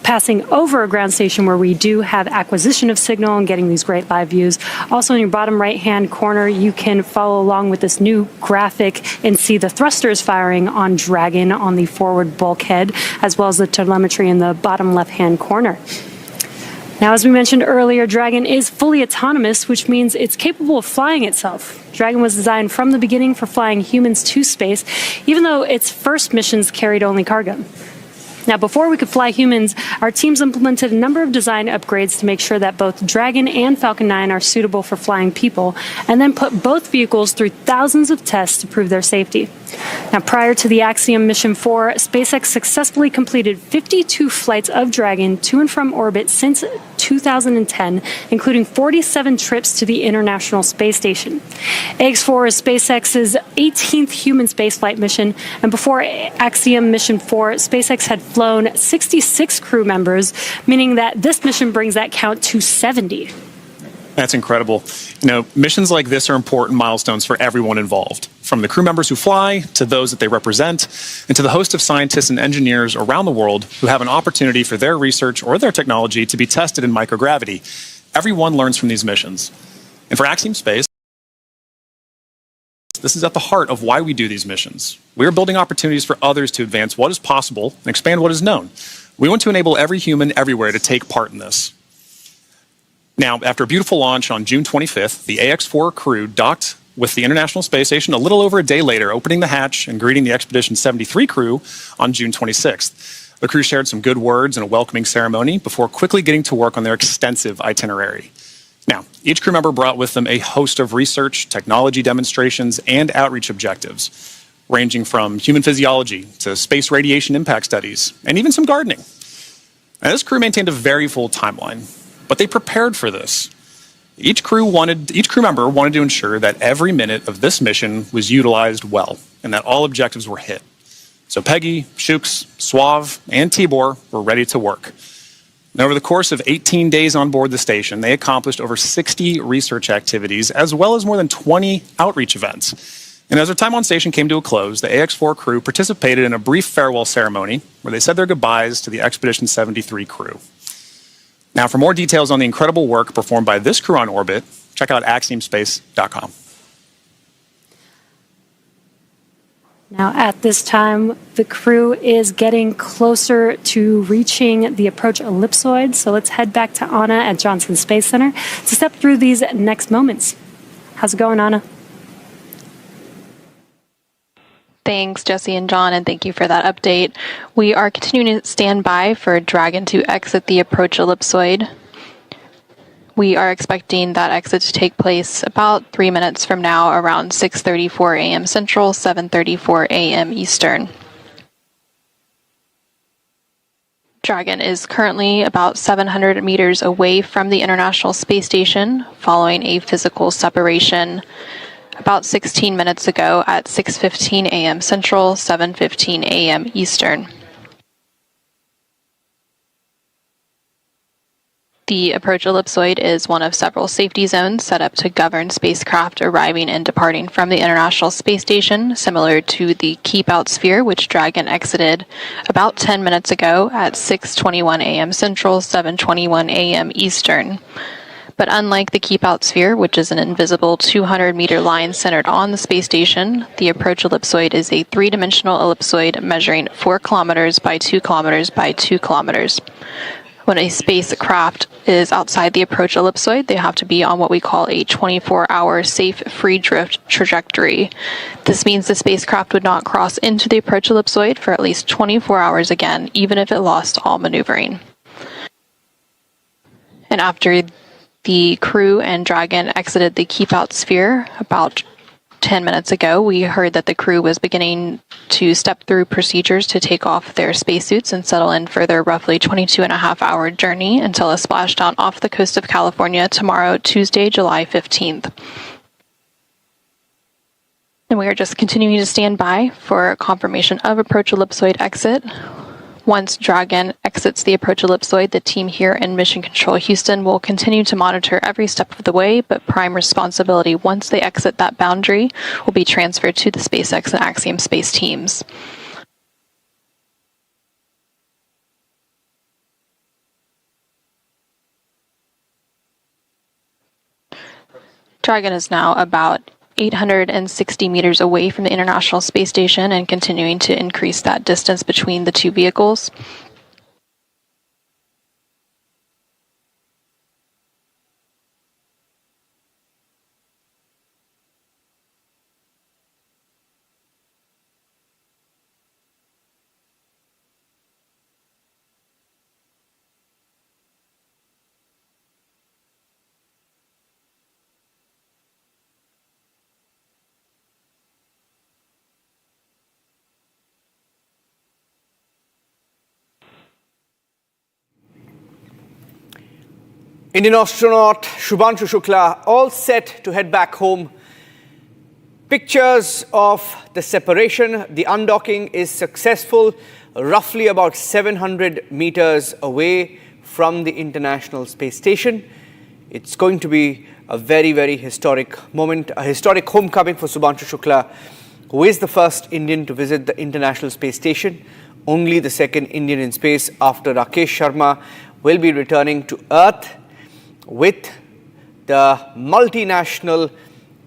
passing over a ground station where we do have acquisition of signal and getting these great live views. Also in your bottom right-hand corner, you can follow along with this new graphic and see the thrusters firing on Dragon on the forward bulkhead, as well as the telemetry in the bottom left-hand corner. Now, as we mentioned earlier, Dragon is fully autonomous, which means it's capable of flying itself. Dragon was designed from the beginning for flying humans to space, even though its first missions carried only cargo. Now, before we could fly humans, our teams implemented a number of design upgrades to make sure that both Dragon and Falcon 9 are suitable for flying people, and then put both vehicles through thousands of tests to prove their safety. Now, prior to the Axiom Mission 4, SpaceX successfully completed 52 flights of Dragon to and from orbit since 2010, including 47 trips to the International Space Station. AX-4 is SpaceX's 18th human spaceflight mission, and before Axiom Mission 4, SpaceX had flown 66 crew members, meaning that this mission brings that count to 70. That's incredible. You know, missions like this are important milestones for everyone involved, from the crew members who fly to those that they represent, and to the host of scientists and engineers around the world who have an opportunity for their research or their technology to be tested in microgravity. Everyone learns from these missions. And for Axiom Space, this is at the heart of why we do these missions. We are building opportunities for others to advance what is possible and expand what is known. We want to enable every human everywhere to take part in this. Now, after a beautiful launch on June 25th, the AX-4 crew docked with the International Space Station a little over a day later, opening the hatch and greeting the Expedition 73 crew on June 26th. The crew shared some good words and a welcoming ceremony before quickly getting to work on their extensive itinerary. Now, each crew member brought with them a host of research, technology demonstrations, and outreach objectives, ranging from human physiology to space radiation impact studies, and even some gardening. Now, this crew maintained a very full timeline, but they prepared for this. Each crew member wanted to ensure that every minute of this mission was utilized well, and that all objectives were hit. So Peggy, Shooks, Suave, and Tibor were ready to work. And over the course of 18 days on board the station, they accomplished over 60 research activities, as well as more than 20 outreach events. And as their time on station came to a close, the AX-4 crew participated in a brief farewell ceremony where they said their goodbyes to the Expedition 73 crew. Now, for more details on the incredible work performed by this crew on orbit, check out axiomspace.com. Now, at this time, the crew is getting closer to reaching the approach ellipsoid, so let's head back to Anna at Johnson Space Center to step through these next moments. How's it going, Anna? Thanks, Jesse and John, and thank you for that update. We are continuing to stand by for Dragon to exit the approach ellipsoid. We are expecting that exit to take place about 3 minutes from now, around 6:34 a.m. Central, 7:34 a.m. Eastern. Dragon is currently about 700 meters away from the International Space Station, following a physical separation about 16 minutes ago at 6:15 a.m. Central, 7:15 a.m. Eastern. The approach ellipsoid is one of several safety zones set up to govern spacecraft arriving and departing from the International Space Station, similar to the Keep Out sphere, which Dragon exited about 10 minutes ago at 6:21 a.m. Central, 7:21 a.m. Eastern. But unlike the Keep Out Sphere, which is an invisible 200-meter line centered on the space station, the approach ellipsoid is a three-dimensional ellipsoid measuring 4 kilometers by 2 kilometers by 2 kilometers. When a spacecraft is outside the approach ellipsoid, they have to be on what we call a 24-hour safe free drift trajectory. This means the spacecraft would not cross into the approach ellipsoid for at least 24 hours again, even if it lost all maneuvering. And after the crew and Dragon exited the Keep Out Sphere about 10 minutes ago, we heard that the crew was beginning to step through procedures to take off their spacesuits and settle in for their roughly 22.5-hour journey until a splashdown off the coast of California tomorrow, Tuesday, July 15th. And we are just continuing to stand by for confirmation of approach ellipsoid exit. Once Dragon exits the approach ellipsoid, the team here in Mission Control Houston will continue to monitor every step of the way, but prime responsibility once they exit that boundary will be transferred to the SpaceX and Axiom Space teams. Dragon is now about 860 meters away from the International Space Station and continuing to increase that distance between the two vehicles. Indian astronaut Shubhanshu Shukla all set to head back home. Pictures of the separation. The undocking is successful, roughly about 700 meters away from the International Space Station. It's going to be a very, very historic moment, a historic homecoming for Shubhanshu Shukla, who is the first Indian to visit the International Space Station, only the second Indian in space after Rakesh Sharma, will be returning to Earth with the multinational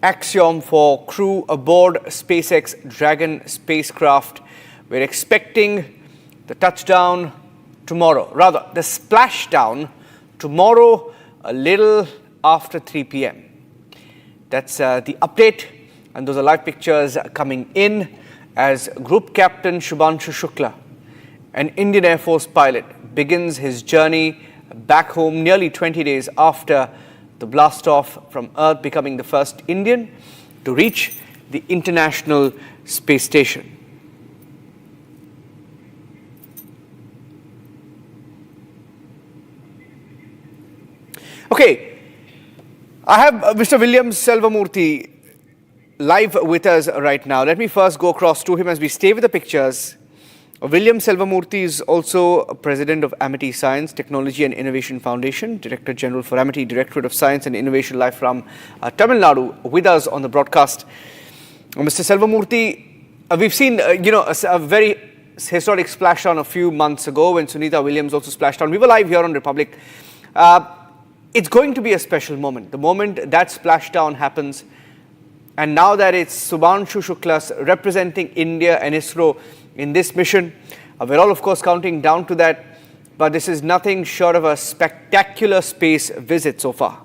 Axiom 4 crew aboard SpaceX Dragon spacecraft. We're expecting the touchdown tomorrow, rather the splashdown tomorrow a little after 3 p.m. That's the update, and those are live pictures coming in as Group Captain Shubhanshu Shukla, an Indian Air Force pilot, begins his journey back home nearly 20 days after the blast off from Earth, becoming the first Indian to reach the International Space Station. Okay, I have Mr. William Selvamurthy live with us right now. Let me first go across to him as we stay with the pictures. William Selvamurthy is also President of Amity Science, Technology and Innovation Foundation, Director General for Amity Directorate of Science and Innovation Live from Tamil Nadu, with us on the broadcast. Mr. Selvamurthy, we've seen a very historic splashdown a few months ago when Sunita Williams also splashed down. We were live here on Republic. It's going to be a special moment, the moment that splashdown happens. And now that it's Shubhanshu Shukla representing India and ISRO in this mission, we're all of course counting down to that, but this is nothing short of a spectacular space visit so far.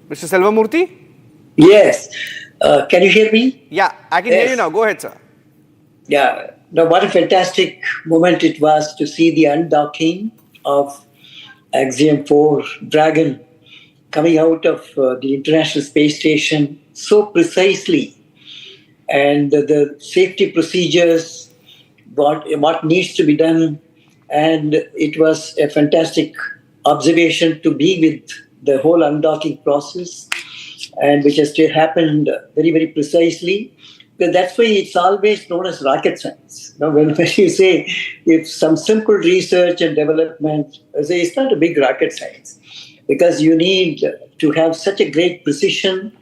Mr. Selvamurthy? Yes. Can you hear me? Yeah, I can hear you now. Go ahead, sir. Yeah. Now, what a fantastic moment it was to see the undocking of Axiom 4 Dragon coming out of the International Space Station so precisely. And the safety procedures, what needs to be done. And it was a fantastic observation to be with the whole undocking process, and which has still happened very, very precisely. Because that's why it's always known as rocket science. You know, when you say if some simple research and development, I say it's not a big rocket science, because you need to have such a great precision,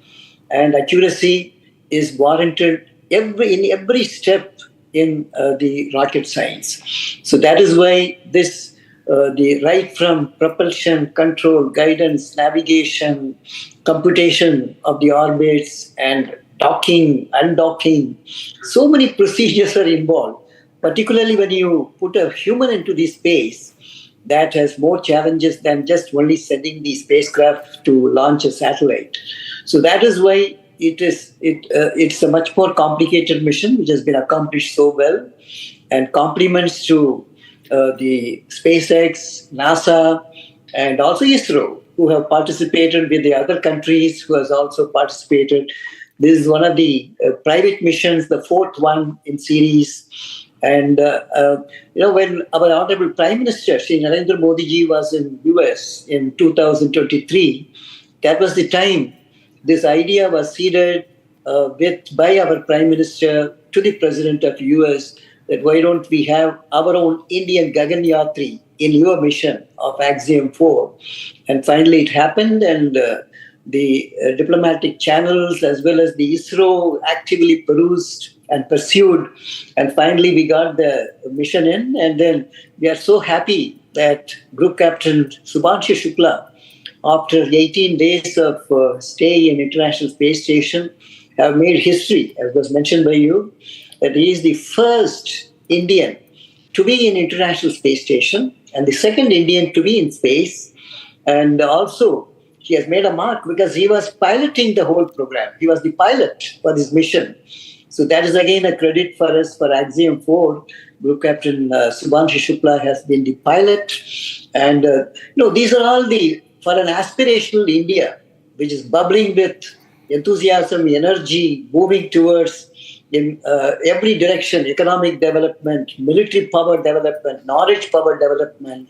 and accuracy is warranted in every step in the rocket science. So that is why this, the right from propulsion, control, guidance, navigation, computation of the orbits, and docking, undocking, so many procedures are involved. Particularly when you put a human into the space, that has more challenges than just only sending the spacecraft to launch a satellite. So that is why it's a much more complicated mission, which has been accomplished so well, and compliments to the SpaceX, NASA, and also ISRO, who have participated with the other countries who has also participated. This is one of the private missions, the fourth one in series. And, when our Honorable Prime Minister, Shri Narendra Modi ji, was in US in 2023, that was the time this idea was seeded by our Prime Minister to the President of US, that why don't we have our own Indian Gaganyatri in your mission of Axiom 4. And finally it happened, and the diplomatic channels as well as the ISRO actively perused and pursued, and finally we got the mission in. And then we are so happy that Group Captain Subhanshu Shukla, after 18 days of stay in International Space Station, have made history, as was mentioned by you, that he is the first Indian to be in International Space Station and the second Indian to be in space. And also, he has made a mark because he was piloting the whole program. He was the pilot for this mission. So that is again a credit for us for Axiom 4. Group Captain Subhanshu Shukla has been the pilot. And, these are all for an aspirational India, which is bubbling with enthusiasm, energy, moving towards in every direction, economic development, military power development, knowledge power development.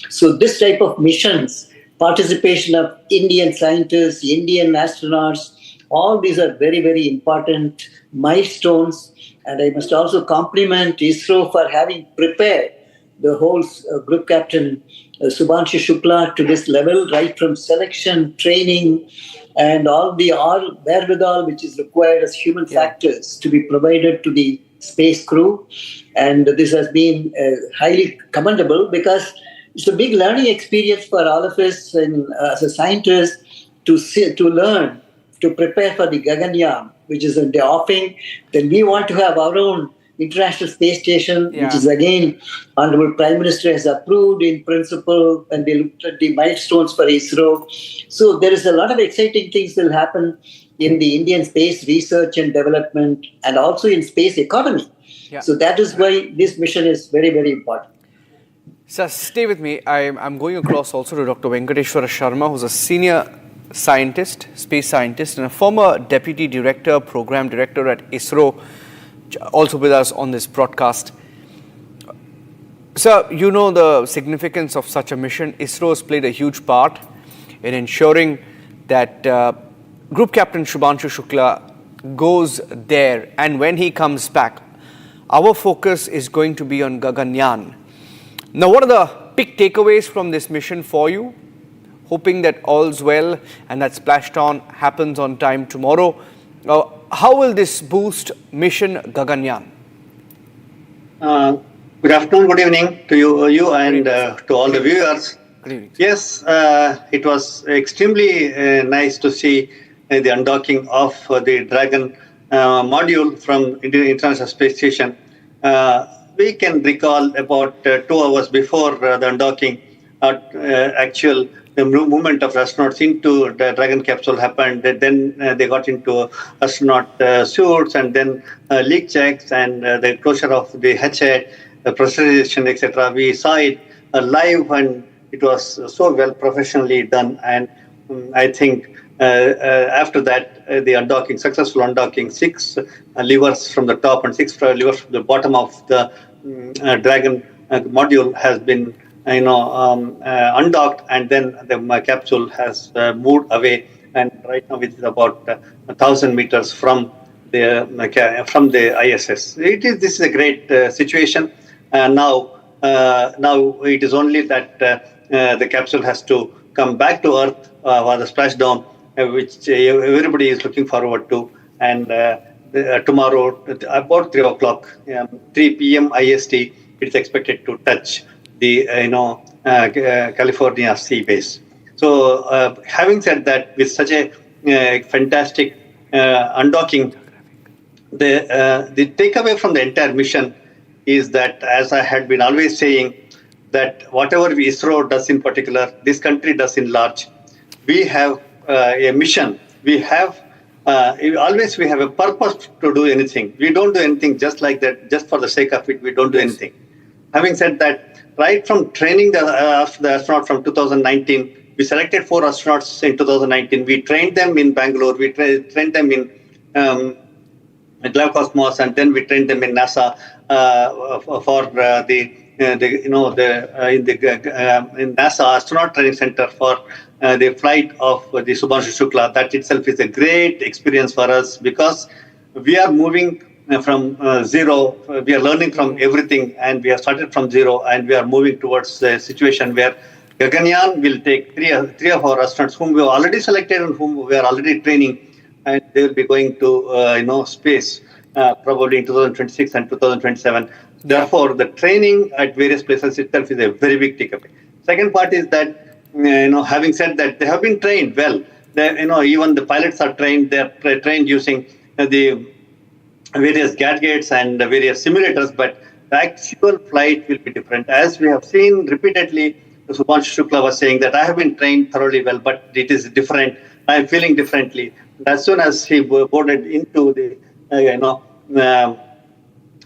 So this type of missions, participation of Indian scientists, Indian astronauts, all these are very, very important milestones. And I must also compliment ISRO for having prepared the whole Group Captain Subhanshu Shukla to this level, right from selection, training, and all wherewithal which is required as human factors to be provided to the space crew. And this has been highly commendable because it's a big learning experience for all of us and as a scientist to learn, to prepare for the Gaganyaan, which is in the offing. Then we want to have our own International Space Station, which is again, Honorable Prime Minister has approved in principle, and we looked at the milestones for ISRO. So there is a lot of exciting things will happen in the Indian space research and development, and also in space economy. Yeah. So that is why this mission is very, very important. Sir, stay with me. I'm going across also to Dr. Venkateshwara Sharma, who's a senior scientist, space scientist, and a former deputy director, program director at ISRO, also with us on this broadcast. Sir, you know the significance of such a mission. ISRO has played a huge part in ensuring that Group Captain Subhanshu Shukla goes there, and when he comes back, our focus is going to be on Gaganyaan. Now, what are the big takeaways from this mission for you? Hoping that all's well and that splashdown happens on time tomorrow. How will this boost mission Gaganyaan? Good afternoon, good evening to you and to all the viewers. Good evening. Yes, it was extremely nice to see the undocking of the Dragon module from International Space Station. We can recall about 2 hours before the undocking, the movement of astronauts into the Dragon capsule happened. Then they got into astronaut suits, and then leak checks and the closure of the hatchet, the pressurization, etc. We saw it live, and it was so well professionally done. And I think after that, the undocking, successful undocking, 6 levers from the top and 6 levers from the bottom of the Dragon module has been undocked, and then the capsule has moved away, and right now it is about 1,000 meters from the ISS. This is a great situation. Now it is only that the capsule has to come back to Earth for the splashdown, which everybody is looking forward to, and tomorrow about 3 o'clock, 3 p.m. IST, it's expected to touch the California sea base. So, having said that, with such a fantastic undocking, the takeaway from the entire mission is that, as I had been always saying, that whatever ISRO does in particular, this country does in large, we have a mission. We have always we have a purpose to do anything. We don't do anything just like that, just for the sake of it. We don't do anything. Having said that, right from training the astronaut from 2019, we selected 4 astronauts in 2019. We trained them in Bangalore. We trained them in Cosmos, and then we trained them in NASA for in NASA Astronaut Training Center for the flight of the Subhanshu Shukla. That itself is a great experience for us, because we are moving from zero. We are learning from everything, and we have started from zero, and we are moving towards a situation where Gaganyaan will take three of our astronauts whom we have already selected and whom we are already training, and they will be going to space probably in 2026 and 2027. Therefore, the training at various places itself is a very big takeaway. Second part is that, having said that, they have been trained well. Even the pilots are trained. They are trained using the various gadgets and the various simulators, but the actual flight will be different. As we have seen repeatedly, Subhanshu Shukla was saying that I have been trained thoroughly well, but it is different. I am feeling differently. As soon as he boarded into the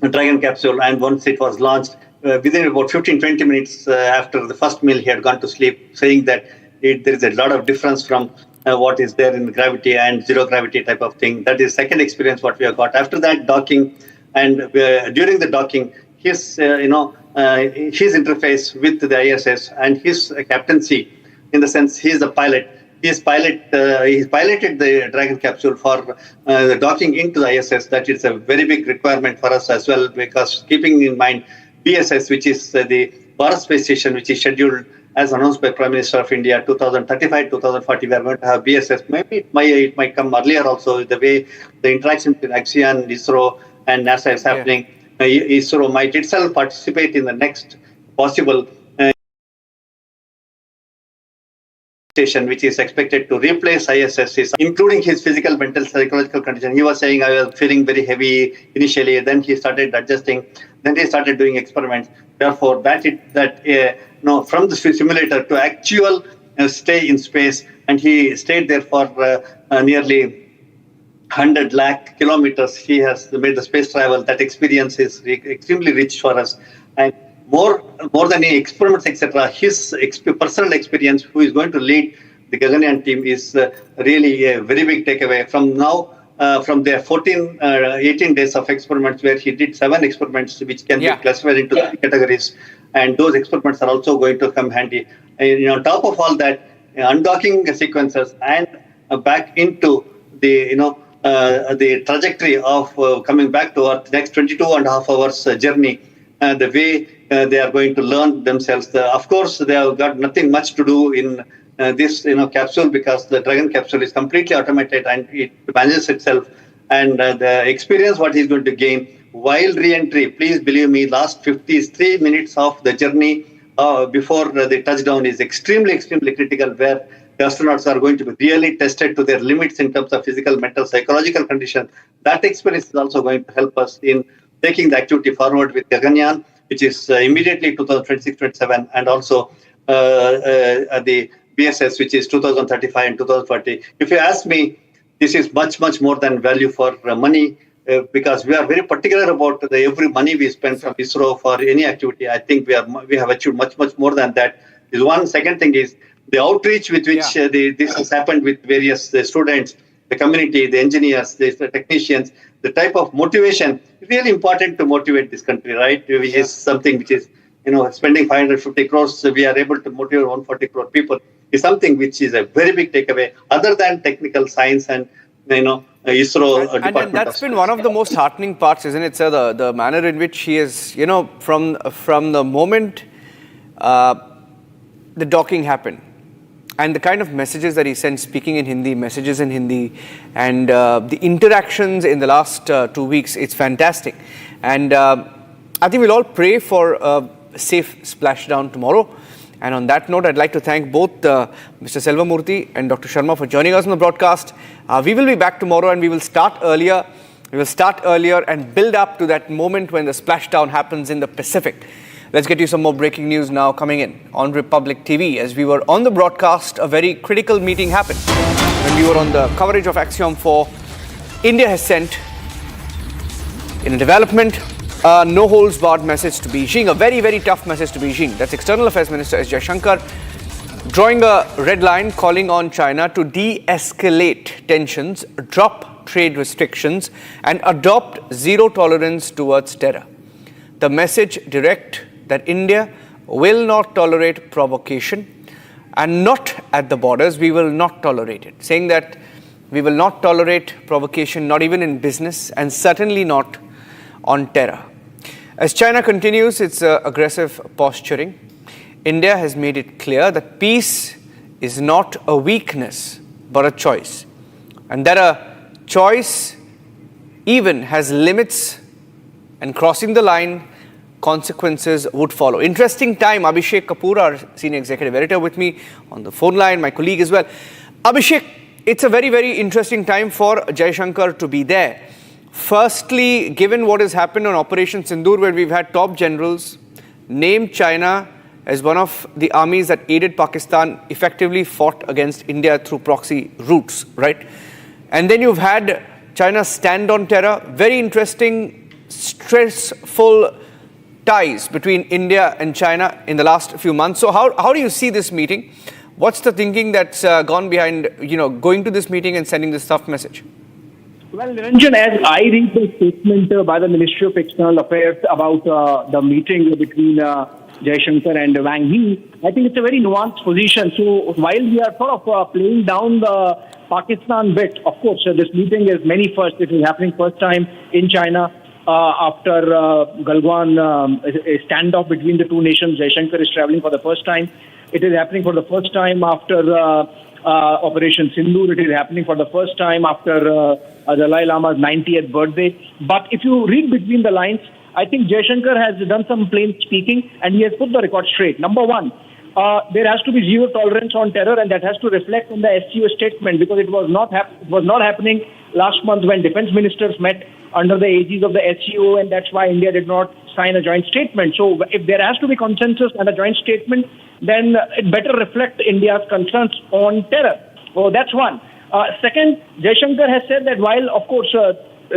Dragon capsule, and once it was launched, within about 15-20 minutes after the first meal, he had gone to sleep, saying that there is a lot of difference from what is there in gravity and zero gravity type of thing. That is second experience what we have got. After that, docking, and during the docking, his interface with the ISS and his captaincy, in the sense he is the pilot. He's piloted the Dragon capsule for the docking into the ISS. That is a very big requirement for us as well, because keeping in mind BSS, which is the Bharat Space Station, which is scheduled as announced by Prime Minister of India, 2035, 2040, we are going to have BSS. Maybe it might come earlier also, the way the interaction between Axiom, ISRO and NASA is happening. ISRO might itself participate in the next possible station, which is expected to replace ISS, including his physical, mental, psychological condition. He was saying, I was feeling very heavy initially, then he started adjusting, then he started doing experiments. Therefore, from the simulator to actual stay in space, and he stayed there for nearly 100 lakh kilometers. He has made the space travel. That experience is extremely rich for us. And more than any experiments, etc., his personal experience, who is going to lead the Gaganyaan team, is really a very big takeaway. From now, from their 18 days of experiments, where he did 7 experiments, which can be classified into 3 categories, and those experiments are also going to come handy. And on top of all that, undocking sequences and back into the trajectory of coming back to Earth, next 22.5 hours journey, the way they are going to learn themselves. Of course, they have got nothing much to do in this capsule, because the Dragon capsule is completely automated and it manages itself. And the experience what he's going to gain while re-entry, please believe me, last 53 minutes of the journey before the touchdown is extremely, extremely critical, where the astronauts are going to be really tested to their limits in terms of physical, mental, psychological condition. That experience is also going to help us in taking the activity forward with Gaganyaan, which is immediately 2026-27, and also the BSS, which is 2035 and 2040. If you ask me, this is much, much more than value for money, because we are very particular about every money we spend from ISRO for any activity. I think we have achieved much, much more than that. Is one. Second thing is the outreach with which this has happened with various students, the community, the engineers, the technicians, the type of motivation. Really important to motivate this country, right? Which is something which is, spending 550 crores, we are able to motivate 140 crore people, is something which is a very big takeaway, other than technical science and, ISRO department. And that's been one of the most heartening parts, isn't it, sir? The manner in which he is, from the moment the docking happened, And the kind of messages that he sent, speaking in Hindi, messages in Hindi, and the interactions in the last 2 weeks, it's fantastic. And I think we'll all pray for a safe splashdown tomorrow. And on that note, I'd like to thank both Mr. Selvamurthy and Dr. Sharma for joining us on the broadcast. We will be back tomorrow and we will start earlier. We will start earlier and build up to that moment when the splashdown happens in the Pacific. Let's get you some more breaking news now coming in on Republic TV. As we were on the broadcast, a very critical meeting happened. When we were on the coverage of Axiom 4, India has sent, in a development, a no-holds-barred message to Beijing, a very, very tough message to Beijing. That's External Affairs Minister S. Jaishankar drawing a red line, calling on China to de-escalate tensions, drop trade restrictions, and adopt zero tolerance towards terror. The message direct that India will not tolerate provocation, and not at the borders, we will not tolerate it. Saying that we will not tolerate provocation, not even in business, and certainly not on terror. As China continues its aggressive posturing, India has made it clear that peace is not a weakness, but a choice. And that a choice even has limits, and crossing the line, consequences would follow. Interesting time. Abhishek Kapoor, our senior executive editor, with me on the phone line, my colleague as well. Abhishek, it's a very, very interesting time for Jaishankar to be there. Firstly, given what has happened on Operation Sindoor, where we've had top generals name China as one of the armies that aided Pakistan, effectively fought against India through proxy routes, right? And then you've had China stand on terror. Very interesting, stressful ties between India and China in the last few months. So how do you see this meeting? What's the thinking that's gone behind, going to this meeting and sending this tough message? Well, Niranjan, as I read the statement by the Ministry of External Affairs about the meeting between Jaishankar and Wang Yi, I think it's a very nuanced position. So while we are sort of playing down the Pakistan bit, of course, this meeting is many first. It is happening first time in China. After Galwan, a standoff between the two nations, Jaishankar is traveling for the first time. It is happening for the first time after Operation Sindoor. It is happening for the first time after Dalai Lama's 90th birthday. But if you read between the lines, I think Jaishankar has done some plain speaking and he has put the record straight. Number one, there has to be zero tolerance on terror, and that has to reflect in the SCO statement, because it was not happening last month when defense ministers met under the aegis of the SCO, and that's why India did not sign a joint statement. So if there has to be consensus and a joint statement, then it better reflect India's concerns on terror. So that's one. Second, Jaishankar has said that while, of course,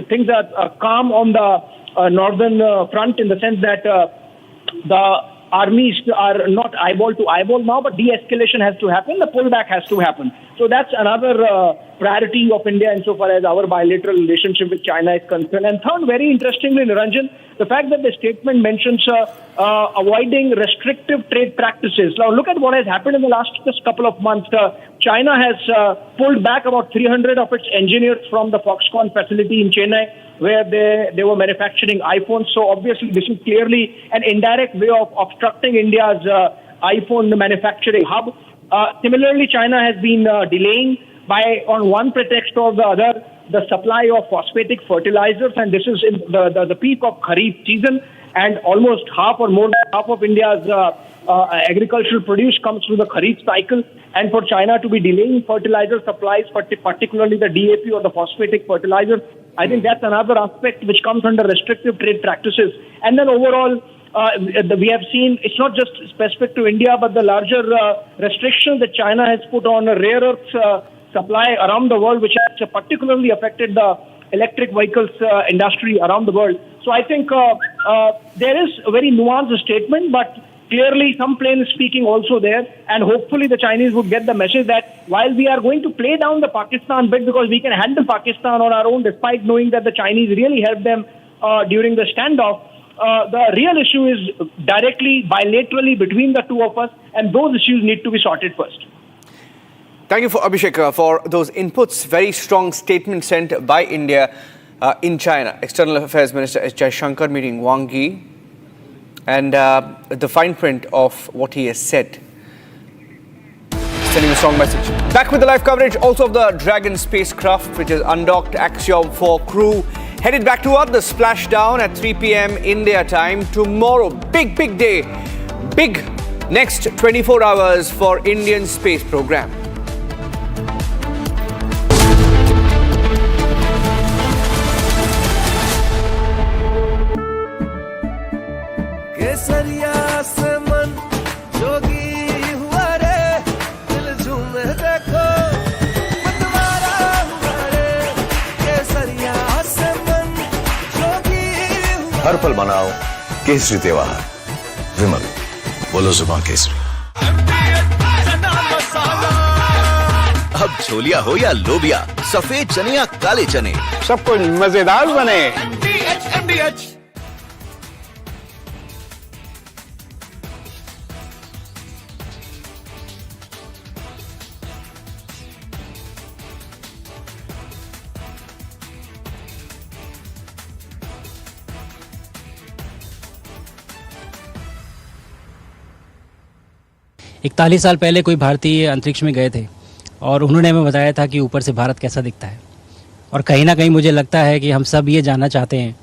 things are calm on the northern front, in the sense that the armies are not eyeball to eyeball now, but de-escalation has to happen, the pullback has to happen. So that's another priority of India insofar as our bilateral relationship with China is concerned. And third, very interestingly, Niranjan, the fact that the statement mentions avoiding restrictive trade practices. Now look at what has happened in the last just couple of months. China has pulled back about 300 of its engineers from the Foxconn facility in Chennai, where they were manufacturing iPhones. So obviously this is clearly an indirect way of obstructing India's iPhone manufacturing hub. Similarly, China has been delaying by, on one pretext or the other, the supply of phosphatic fertilizers, and this is in the peak of Kharif season, and almost half or more than half of India's agricultural produce comes through the Kharif cycle. And for China to be delaying fertilizer supplies, particularly the DAP or the phosphatic fertilizer, I think that's another aspect which comes under restrictive trade practices. And then overall, we have seen it's not just specific to India, but the larger restrictions that China has put on a rare earth supply around the world, which has particularly affected the electric vehicles industry around the world. So I think there is a very nuanced statement, but clearly some plain speaking also there, and hopefully the Chinese would get the message that while we are going to play down the Pakistan bit because we can handle Pakistan on our own, despite knowing that the Chinese really helped them during the standoff, the real issue is directly, bilaterally between the two of us, and those issues need to be sorted first. Thank you, Abhishek, for those inputs. Very strong statement sent by India in China. External Affairs Minister S. Jaishankar meeting Wang Yi, and the fine print of what he has said. sending a strong message. Back with the live coverage also of the Dragon spacecraft, which is undocked. Axiom 4 crew headed back to Earth. The splashdown at 3 p.m. India time tomorrow. Big day. Big next 24 hours for Indian space program. हर पल मनाओ केसरी त्योहार। विमल बोलो जुबान केसरी। अब छोलिया हो या लोबिया, सफेद चने या काले चने, सब कुछ मजेदार बने। इकतालीस साल पहले कोई भारतीय अंतरिक्ष में गए थे और उन्होंने हमें बताया था कि ऊपर से भारत कैसा दिखता है। और कहीं ना कहीं मुझे लगता है कि हम सब ये जानना चाहते हैं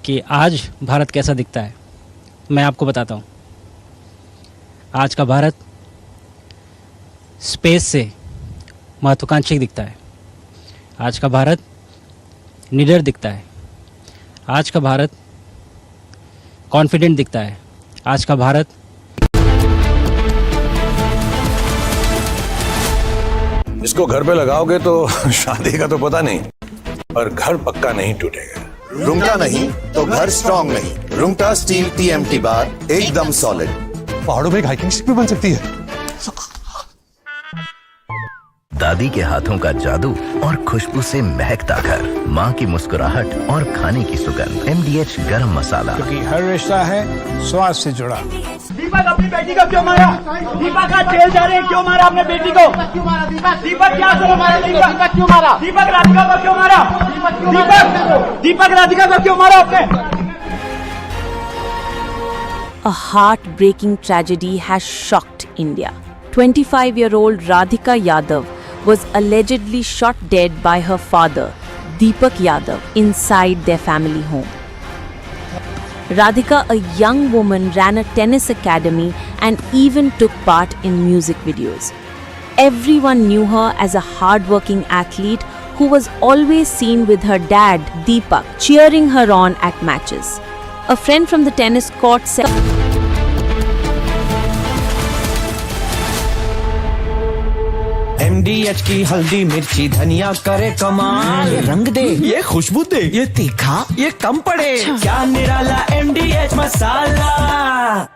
कि आज भारत कैसा दिखता है। मैं आपको बताता हूँ, आज का भारत स्पेस से महत्वाकांक्षी दिखता है। आज का भारत निडर दिखता है। आज का भारत कॉन्फिडेंट दिखता है। आज का भारत इसको घर पे लगाओगे तो शादी का तो पता नहीं, पर घर पक्का नहीं टूटेगा। रुंगटा नहीं तो घर स्ट्रॉन्ग नहीं। रुंगटा स्टील TMT बार एकदम सॉलिड। पहाड़ों में एक हाइकिंग शिप भी बन सकती है। दादी के हाथों का जादू और खुशबू से महकता घर, माँ की मुस्कुराहट और खाने की सुगंध। MDH गरम मसाला, क्योंकि हर रिश्ता है स्वाद से जुड़ा। दीपक अपनी बेटी को क्यों मारा? दीपक आज जेल जा रहे हैं, क्यों मारा अपने बेटी को? दीपक क्या करो मारा? दीपक क्यों मारा? दीपक राधिका को क्यों मारा? दीपक राधिका को क्यों मारा आपने? A heartbreaking tragedy has shocked India. 25-year-old Radhika Yadav was allegedly shot dead by her father, Deepak Yadav, inside their family home. Radhika, a young woman, ran a tennis academy and even took part in music videos. Everyone knew her as a hard-working athlete who was always seen with her dad, Deepak, cheering her on at matches. A friend from the tennis court said, MDH की हल्दी मिर्ची धनिया करे कमाल। ये रंग दे, ये खुशबू दे, ये तीखा, ये कम पड़े। क्या निराला MDH मसाला।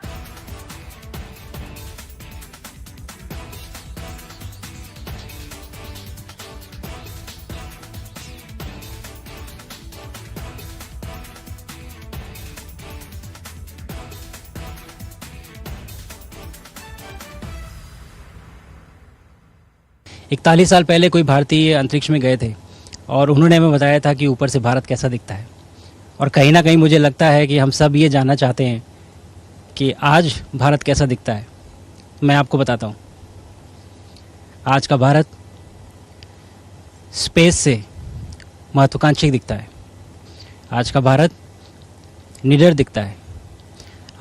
इकतालीस साल पहले कोई भारतीय अंतरिक्ष में गए थे और उन्होंने हमें बताया था कि ऊपर से भारत कैसा दिखता है। और कहीं ना कहीं मुझे लगता है कि हम सब ये जानना चाहते हैं कि आज भारत कैसा दिखता है। मैं आपको बताता हूँ, आज का भारत स्पेस से महत्वाकांक्षी दिखता है। आज का भारत निडर दिखता है।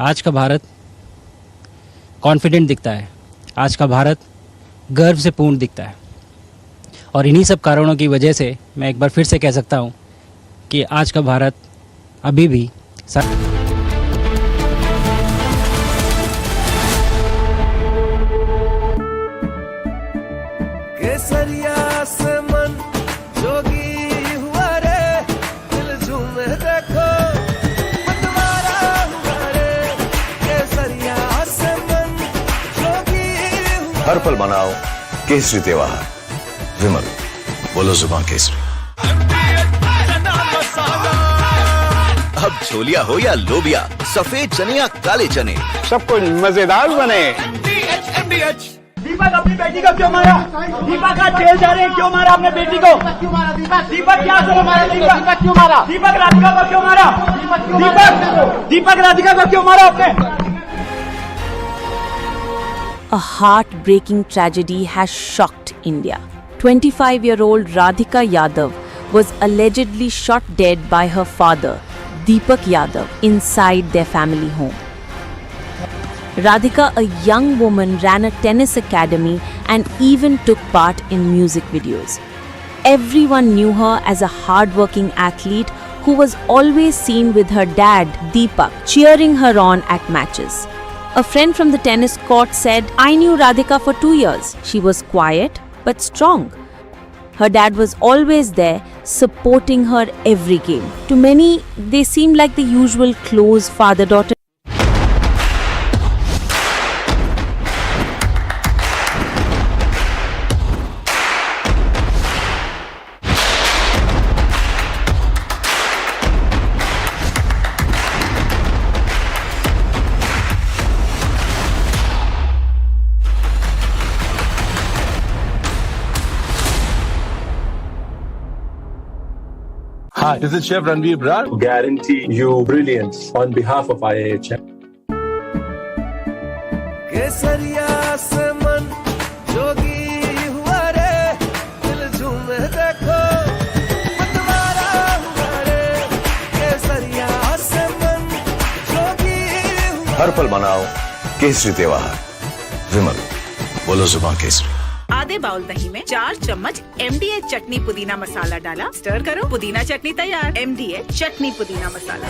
आज का भारत कॉन्फिडेंट दिखता है। आज का भारत गर्व से पूर्ण दिखता है। और इन्हीं सब कारणों की वजह से मैं एक बार फिर से कह सकता हूँ कि आज का भारत अभी भी केसरिया से मन जोगी हुआ रे, दिल झूमे देखो मतवारा हुआ रे। केसरिया से मन जोगी हुआ। हर पल मनाओ केसरी त्योहार। विमल बोलो जुबान केसरी। अब छोलिया हो या लोबिया, सफेद चने या काले चने, सब कुछ मजेदार बने। दीपक अपनी बेटी को क्यों मारा? दीपक आज जेल जा रहे हैं, क्यों मारा अपने बेटी को? दीपक क्या करो मारा? दीपक क्यों मारा? दीपक राधिका को क्यों मारा? दीपक राधिका को क्यों मारा आपने? a heartbreaking tragedy has shocked India. 25-year-old Radhika Yadav was allegedly shot dead by her father, Deepak Yadav, inside their family home. Radhika, a young woman, ran a tennis academy and even took part in music videos. Everyone knew her as a hardworking athlete who was always seen with her dad, Deepak, cheering her on at matches. A friend from the tennis court said, "I knew Radhika for 2 years. She was quiet but strong. Her dad was always there, supporting her every game." To many, they seemed like the usual close father-daughter. Hi, this is Chef Ranveer Brar. Guarantee you brilliance on behalf of IIHM. केसरिया से मन जोगी हुआ रे दिल झूमे देखो मतवारा हुआ रे केसरिया से मन जोगी हुआ हर पल मनाओ केसरी त्योहार। विमल, बोलो जुबान केसरी। आधे बाउल दही में 4 चम्मच MDH चटनी पुदीना मसाला डाला, स्टर करो, पुदीना चटनी तैयार। MDH चटनी पुदीना मसाला।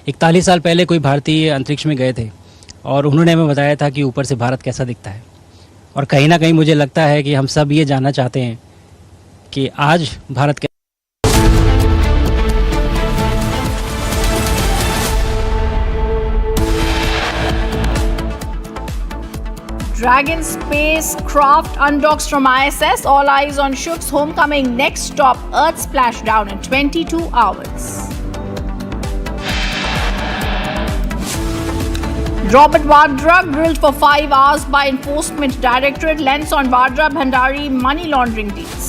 इकतालीस साल पहले कोई भारतीय अंतरिक्ष में गए थे और उन्होंने हमें बताया था कि ऊपर से भारत कैसा दिखता है। और कहीं ना कहीं मुझे लगता है कि हम सब ये जानना चाहते हैं कि आज Bharat Dragon spacecraft undocks from ISS. All eyes on Shook's homecoming. Next stop, Earth splashdown in 22 hours. Robert Vadra grilled for 5 hours by Enforcement Directorate. Lens on Vadra Bhandari money laundering deals.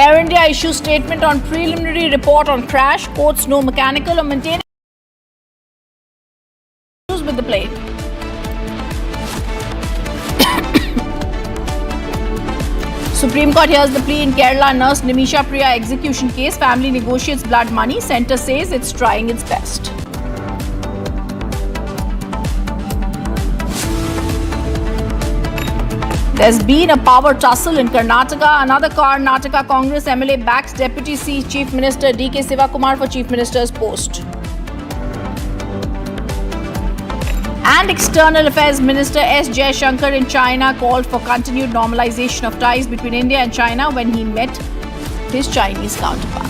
Air India issues statement on preliminary report on crash. Quotes no mechanical or maintenance issues with the plane. Supreme Court hears the plea in Kerala nurse Nimisha Priya execution case. Family negotiates blood money. Centre says it's trying its best. There's been a power tussle in Karnataka. Another Karnataka Congress MLA backs Deputy Chief Minister D.K. Sivakumar for Chief Minister's post. And External Affairs Minister S. Jaishankar in China called for continued normalization of ties between India and China when he met his Chinese counterpart.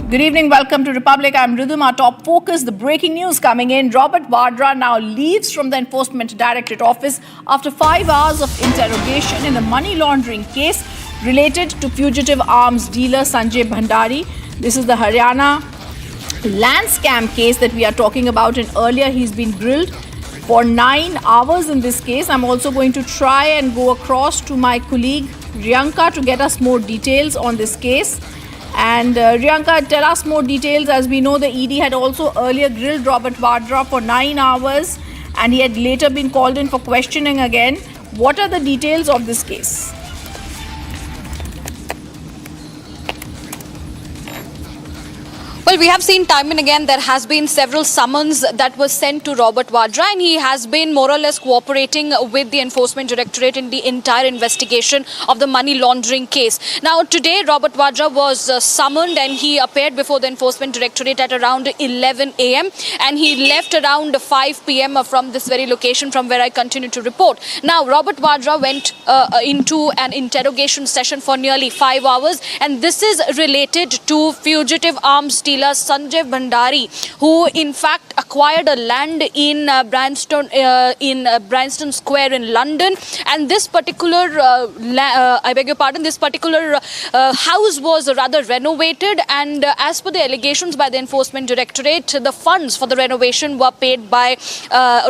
Good evening, welcome to Republic. I'm Ridhima. Top focus, the breaking news coming in. Robert Vadra now leaves from the Enforcement Directorate office after 5 hours of interrogation in a money laundering case related to fugitive arms dealer Sanjay Bhandari. This is the Haryana land scam case that we are talking about, and earlier he's been grilled for 9 hours in this case. I'm also going to try and go across to my colleague Riyanka to get us more details on this case. And Riyanka, tell us more details. As we know, the ED had also earlier grilled Robert Vadra for 9 hours and he had later been called in for questioning again. What are the details of this case? Well, we have seen time and again there has been several summons that were sent to Robert Vadra, and he has been more or less cooperating with the Enforcement Directorate in the entire investigation of the money laundering case. Now, today Robert Vadra was summoned and he appeared before the Enforcement Directorate at around 11 a.m. and he left around 5 p.m. from this very location from where I continue to report. Now, Robert Vadra went into an interrogation session for nearly 5 hours, and this is related to fugitive arms dealer Kaila Sanjay Bhandari, who in fact acquired a land in Bryanston Square in London, and this particular this particular house was rather renovated, and as per the allegations by the Enforcement Directorate, the funds for the renovation were paid by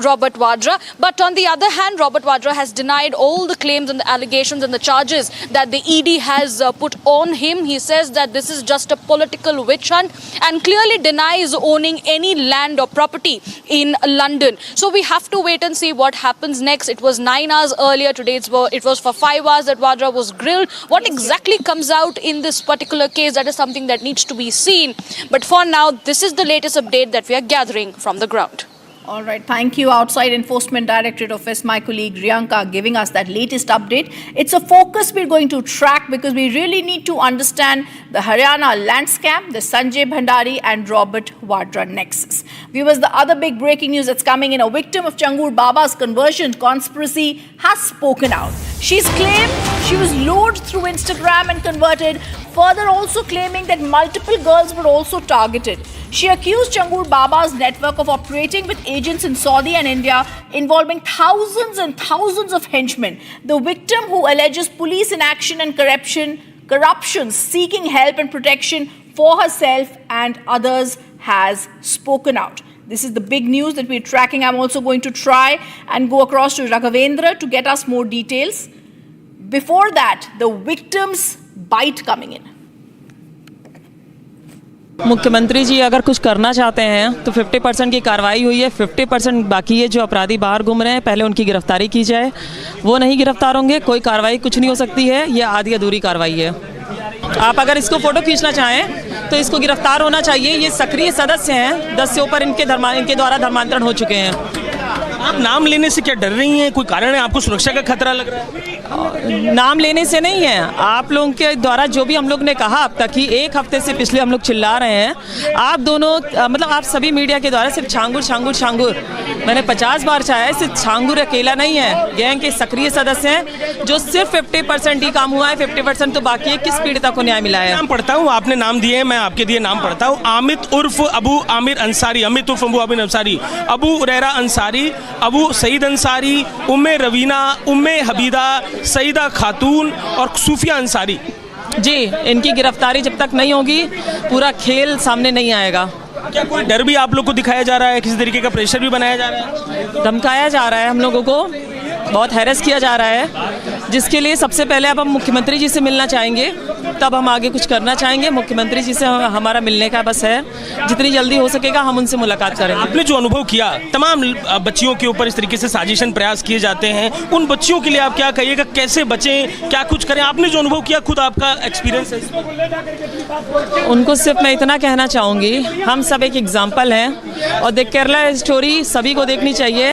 Robert Vadra. But on the other hand, Robert Vadra has denied all the claims and the allegations and the charges that the ED has put on him. He says that this is just a political witch hunt and clearly denies owning any land or property in London. So we have to wait and see what happens next. It was 9 hours earlier. Today it was for 5 hours that Vadra was grilled. What exactly comes out in this particular case, that is something that needs to be seen. But for now, this is the latest update that we are gathering from the ground. All right, thank you. Outside Enforcement Directorate Office, my colleague Riyanka giving us that latest update. It's a focus we're going to track because we really need to understand the Haryana land scam, the Sanjay Bhandari and Robert Vadra nexus. Viewers, the other big breaking news that's coming in, a victim of Changur Baba's conversion conspiracy has spoken out. She's claimed she was lured through Instagram and converted, further also claiming that multiple girls were also targeted. She accused Changur Baba's network of operating with agents in Saudi and India involving thousands and thousands of henchmen. The victim, who alleges police inaction and corruption seeking help and protection for herself and others, has spoken out. This is the big news that we're tracking. I'm also going to try and go across to Raghavendra to get us more details. Before that, the victim's bite coming in. मुख्यमंत्री जी अगर कुछ करना चाहते हैं तो 50% की कार्रवाई हुई है, 50% बाकी है। जो अपराधी बाहर घूम रहे हैं पहले उनकी गिरफ्तारी की जाए, वो नहीं गिरफ्तार होंगे कोई कार्रवाई कुछ नहीं हो सकती है। ये आधी अधूरी कार्रवाई है। आप अगर इसको फोटो खींचना चाहें तो इसको गिरफ्तार होना चाहिए। ये सक्रिय सदस्य हैं, 10 से ऊपर इनके द्वारा धर्मांतरण हो चुके हैं। आप नाम लेने से क्या डर रही हैं? कोई कारण है? आपको सुरक्षा का खतरा लग रहा है? नाम लेने से नहीं है, आप लोगों के द्वारा जो भी हम लोग ने कहा अब तक कि एक हफ्ते से पिछले हम लोग चिल्ला रहे हैं, आप दोनों मतलब आप सभी मीडिया के द्वारा सिर्फ छांगुर छांगुर छांगुर, मैंने 50 बार चाहा है। सिर्फ छांगुर अकेला नहीं है, गैंग के सक्रिय सदस्य हैं। जो सिर्फ 50% ही काम हुआ है, 50% तो बाकी है। किस पीड़िता को न्याय मिला है? नाम पढ़ता हूँ, आपने नाम दिए, मैं आपके दिए नाम पढ़ता हूँ। आमित उर्फ अबू आमिर अंसारी, अमित उर्फ अबू आमिर अंसारी, अबू उरैरा अंसारी, अबू सईद अंसारी, उम्मे रवीना, उम्मे हबीदा, सईदा खातून और सूफिया अंसारी। जी, इनकी गिरफ्तारी जब तक नहीं होगी पूरा खेल सामने नहीं आएगा। क्या कोई डर भी आप लोग को दिखाया जा रहा है? किसी तरीके का प्रेशर भी बनाया जा रहा है? धमकाया जा रहा है, हम लोगों को बहुत हैरेस किया जा रहा है, जिसके लिए सबसे पहले अब हम मुख्यमंत्री जी से मिलना चाहेंगे, तब हम आगे कुछ करना चाहेंगे। मुख्यमंत्री जी से हमारा मिलने का बस है, जितनी जल्दी हो सकेगा हम उनसे मुलाकात करेंगे। आपने जो अनुभव किया, तमाम बच्चियों के ऊपर इस तरीके से साजिशन प्रयास किए जाते हैं, उन बच्चियों के लिए आप क्या कहिएगा? कैसे बचें, क्या कुछ करें? आपने जो अनुभव किया, खुद आपका एक्सपीरियंस है। उनको सिर्फ मैं इतना कहना चाहूँगी, हम सब एक एग्जाम्पल हैं और द केरला स्टोरी सभी को देखनी चाहिए।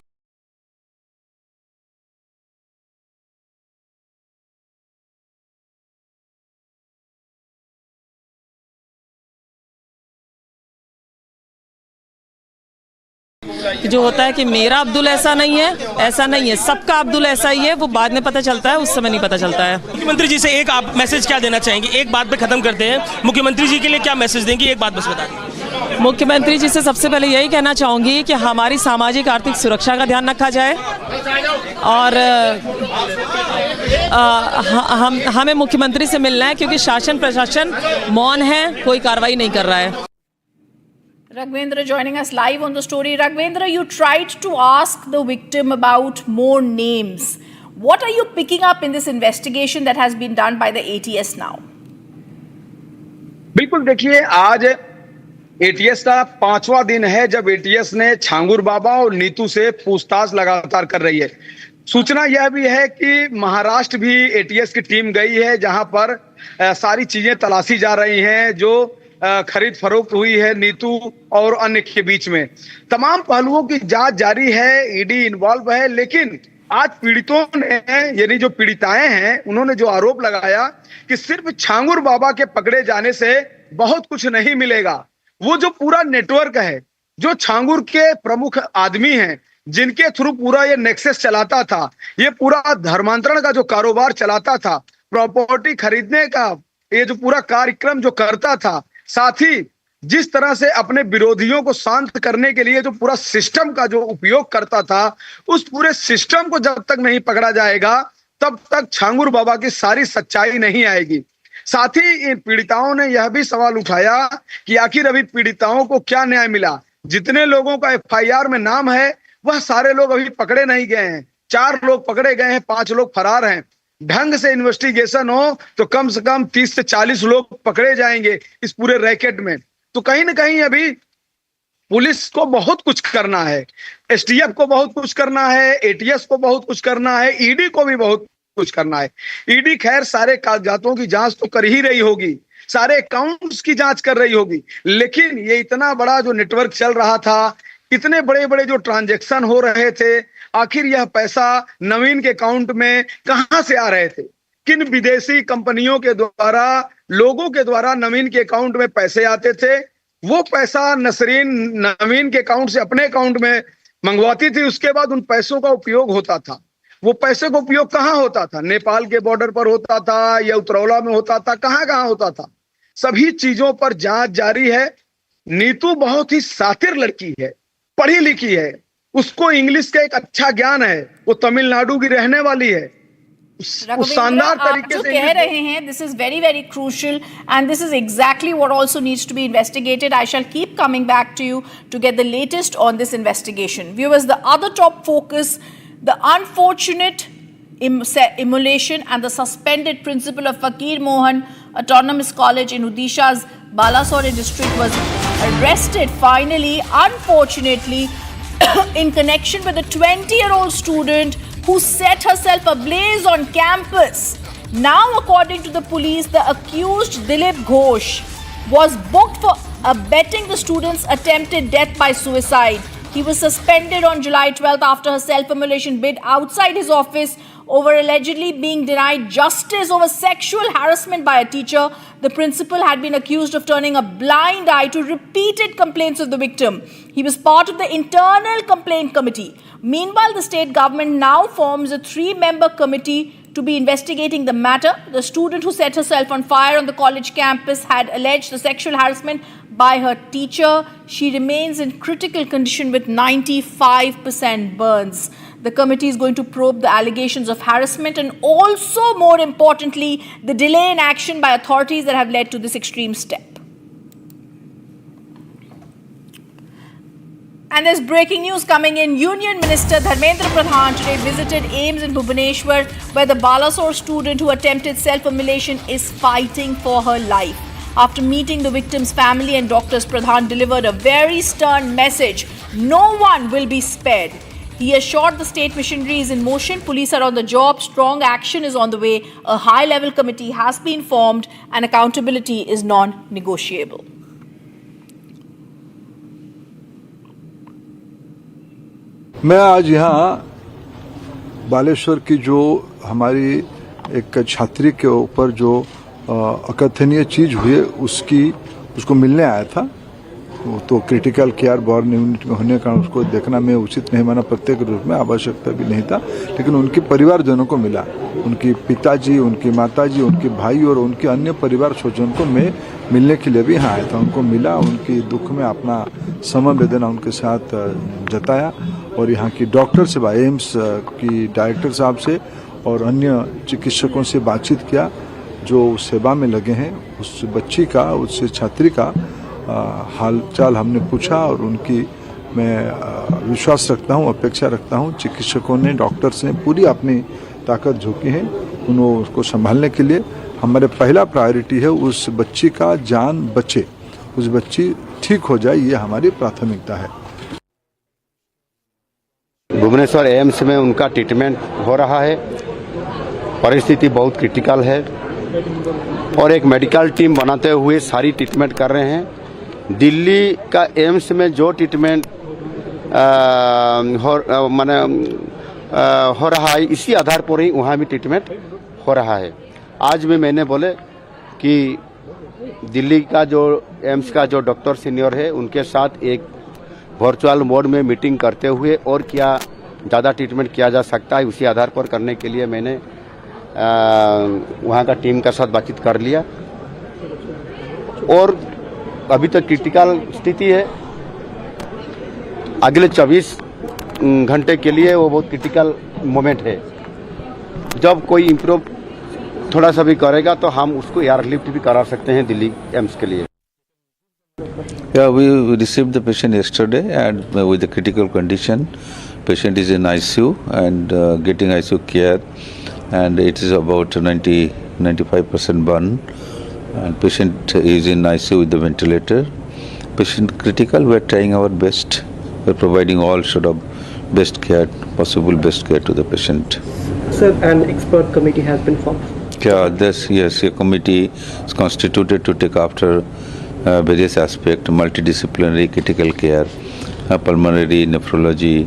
जो होता है कि मेरा अब्दुल ऐसा नहीं है, सबका अब्दुल ऐसा ही है, वो बाद में पता चलता है, उस समय नहीं पता चलता है। मुख्यमंत्री जी से एक आप मैसेज क्या देना चाहेंगे? एक बात पे खत्म करते हैं, मुख्यमंत्री जी के लिए क्या मैसेज देंगे? एक बात बस बता दें। मुख्यमंत्री जी से सबसे पहले यही कहना चाहूँगी कि हमारी सामाजिक आर्थिक सुरक्षा का ध्यान रखा जाए और हमें मुख्यमंत्री से मिलना है क्योंकि शासन प्रशासन मौन है, कोई कार्रवाई नहीं कर रहा है। Raghavendra joining us live on the story. Raghavendra, you tried to ask the victim about more names. What are you picking up in this investigation that has been done by the ATS now? बिल्कुल, देखिए आज ATS का 5वां दिन है जब ATS ने छांगुर बाबा और नीतू से पूछताछ लगातार कर रही है। सूचना यह भी है कि महाराष्ट्र भी ATS की टीम गई है, जहां पर सारी चीजें तलाशी जा रही हैं, जो खरीद फरोख्त हुई है नीतू और अन्य के बीच में। तमाम पहलुओं की जांच जारी है, ईडी इन्वॉल्व है, लेकिन आज पीड़ितों ने, यानी जो पीड़िताएं हैं, उन्होंने जो आरोप लगाया कि सिर्फ छांगुर बाबा के पकड़े जाने से बहुत कुछ नहीं मिलेगा। वो जो पूरा नेटवर्क है, जो छांगुर के प्रमुख आदमी हैं, जिनके थ्रू पूरा ये नेक्सस चलाता था, ये पूरा धर्मांतरण का जो कारोबार चलाता था, प्रॉपर्टी खरीदने का ये जो पूरा कार्यक्रम जो करता था, साथ ही जिस तरह से अपने विरोधियों को शांत करने के लिए जो पूरा सिस्टम का जो उपयोग करता था, उस पूरे सिस्टम को जब तक नहीं पकड़ा जाएगा तब तक छांगुर बाबा की सारी सच्चाई नहीं आएगी। साथ ही इन पीड़िताओं ने यह भी सवाल उठाया कि आखिर अभी पीड़िताओं को क्या न्याय मिला। जितने लोगों का एफआईआर में नाम है वह सारे लोग अभी पकड़े नहीं गए हैं। 4 लोग पकड़े गए हैं, 5 लोग फरार हैं। ढंग से इन्वेस्टिगेशन हो तो कम से कम 30 से 40 लोग पकड़े जाएंगे इस पूरे रैकेट में। तो कहीं ना कहीं अभी पुलिस को बहुत कुछ करना है, एसटीएफ को बहुत कुछ करना है, एटीएस को बहुत कुछ करना है, ईडी को भी बहुत कुछ करना है। ईडी खैर सारे कागजातों की जांच तो कर ही रही होगी, सारे अकाउंट्स की जांच कर रही होगी, लेकिन ये इतना बड़ा जो नेटवर्क चल रहा था, इतने बड़े बड़े जो ट्रांजैक्शन हो रहे थे, आखिर यह पैसा नवीन के अकाउंट में कहां से आ रहे थे? किन विदेशी कंपनियों के द्वारा, लोगों के द्वारा नवीन के अकाउंट में पैसे आते थे? वो पैसा नसरीन नवीन के अकाउंट से अपने अकाउंट में मंगवाती थी, उसके बाद उन पैसों का उपयोग होता था। वो पैसे का उपयोग कहाँ होता था? नेपाल के बॉर्डर पर होता था या उतरौला में होता था, कहाँ कहाँ होता था? सभी चीजों पर जांच जारी है। नीतू बहुत ही शातिर लड़की है, पढ़ी लिखी है, उसको इंग्लिश का एक अच्छा ज्ञान है, वो तमिलनाडु की रहने वाली है। शानदार तरीके से कह रहे हैं, this is very very crucial and this is exactly what also needs to be investigated. I shall keep coming back to you to get the latest on this investigation. Viewers, the other top focus, the unfortunate immolation and the suspended principal of Fakir Mohan Autonomous College in Odisha's Balasore district was arrested finally, unfortunately, in connection with a 20-year-old student who set herself ablaze on campus. Now, according to the police, the accused Dilip Ghosh was booked for abetting the student's attempted death by suicide. He was suspended on July 12th after her self-immolation bid outside his office over allegedly being denied justice over sexual harassment by a teacher. The principal had been accused of turning a blind eye to repeated complaints of the victim. He was part of the internal complaint committee. Meanwhile, the state government now forms a 3-member committee to be investigating the matter. The student who set herself on fire on the college campus had alleged the sexual harassment by her teacher. She remains in critical condition with 95% burns. The committee is going to probe the allegations of harassment and also, more importantly, the delay in action by authorities that have led to this extreme step. And there's breaking news coming in. Union Minister Dharmendra Pradhan today visited AIIMS in Bhubaneswar, where the Balasore student who attempted self-immolation is fighting for her life. After meeting the victim's family and doctors, Pradhan delivered a very stern message. No one will be spared. He assured the state machinery is in motion, police are on the job, strong action is on the way, a high-level committee has been formed and accountability is non-negotiable. मैं आज यहाँ बालेश्वर की जो हमारी एक छात्री के ऊपर जो अकथनीय चीज हुई है उसको मिलने आया था। वो तो क्रिटिकल केयर वार्ड यूनिट में होने का उसको देखना मैं उचित नहीं माना, प्रत्येक रूप में आवश्यकता भी नहीं था, लेकिन उनके परिवारजनों को मिला, उनकी पिताजी, उनकी माताजी, उनके भाई और उनके अन्य परिवार स्वजन को मैं मिलने के लिए भी यहाँ आया था। उनको मिला, उनकी दुख में अपना समवेदना उनके साथ जताया और यहाँ की डॉक्टर से, एम्स की डायरेक्टर साहब से और अन्य चिकित्सकों से बातचीत किया जो सेवा में लगे हैं। उस बच्ची का, उस छात्री का हालचाल हमने पूछा और उनकी मैं विश्वास रखता हूँ, अपेक्षा रखता हूँ। चिकित्सकों ने, डॉक्टर्स ने पूरी अपनी ताकत झोंकी है उसको संभालने के लिए। हमारे पहला प्रायोरिटी है उस बच्ची का जान बचे, उस बच्ची ठीक हो जाए, ये हमारी प्राथमिकता है। भुवनेश्वर एम्स में उनका ट्रीटमेंट हो रहा है, परिस्थिति बहुत क्रिटिकल है और एक मेडिकल टीम बनाते हुए सारी ट्रीटमेंट कर रहे हैं। दिल्ली का एम्स में जो ट्रीटमेंट हो रहा है, इसी आधार पर ही वहाँ भी ट्रीटमेंट हो रहा है। आज भी मैंने बोले कि दिल्ली का जो एम्स का जो डॉक्टर सीनियर है उनके साथ एक वर्चुअल मोड में मीटिंग करते हुए और क्या ज़्यादा ट्रीटमेंट किया जा सकता है उसी आधार पर करने के लिए मैंने वहाँ का टीम के साथ बातचीत कर लिया। और अभी तो क्रिटिकल स्थिति है, अगले 24 घंटे के लिए वो बहुत क्रिटिकल मोमेंट है। जब कोई इम्प्रूव थोड़ा सा भी करेगा तो हम उसको एयरलिफ्ट भी करा सकते हैं दिल्ली एम्स के लिए। Yeah, we received the patient yesterday and with a critical condition. Patient is in ICU and getting ICU care, and it is about 90-95% burn. And patient is in ICU with the ventilator. Patient critical. We are trying our best. We are providing all sort of best care, possible best care to the patient. Sir, an expert committee has been formed. Yeah, yes, a committee is constituted to take after various aspects, multidisciplinary critical care, pulmonary, nephrology,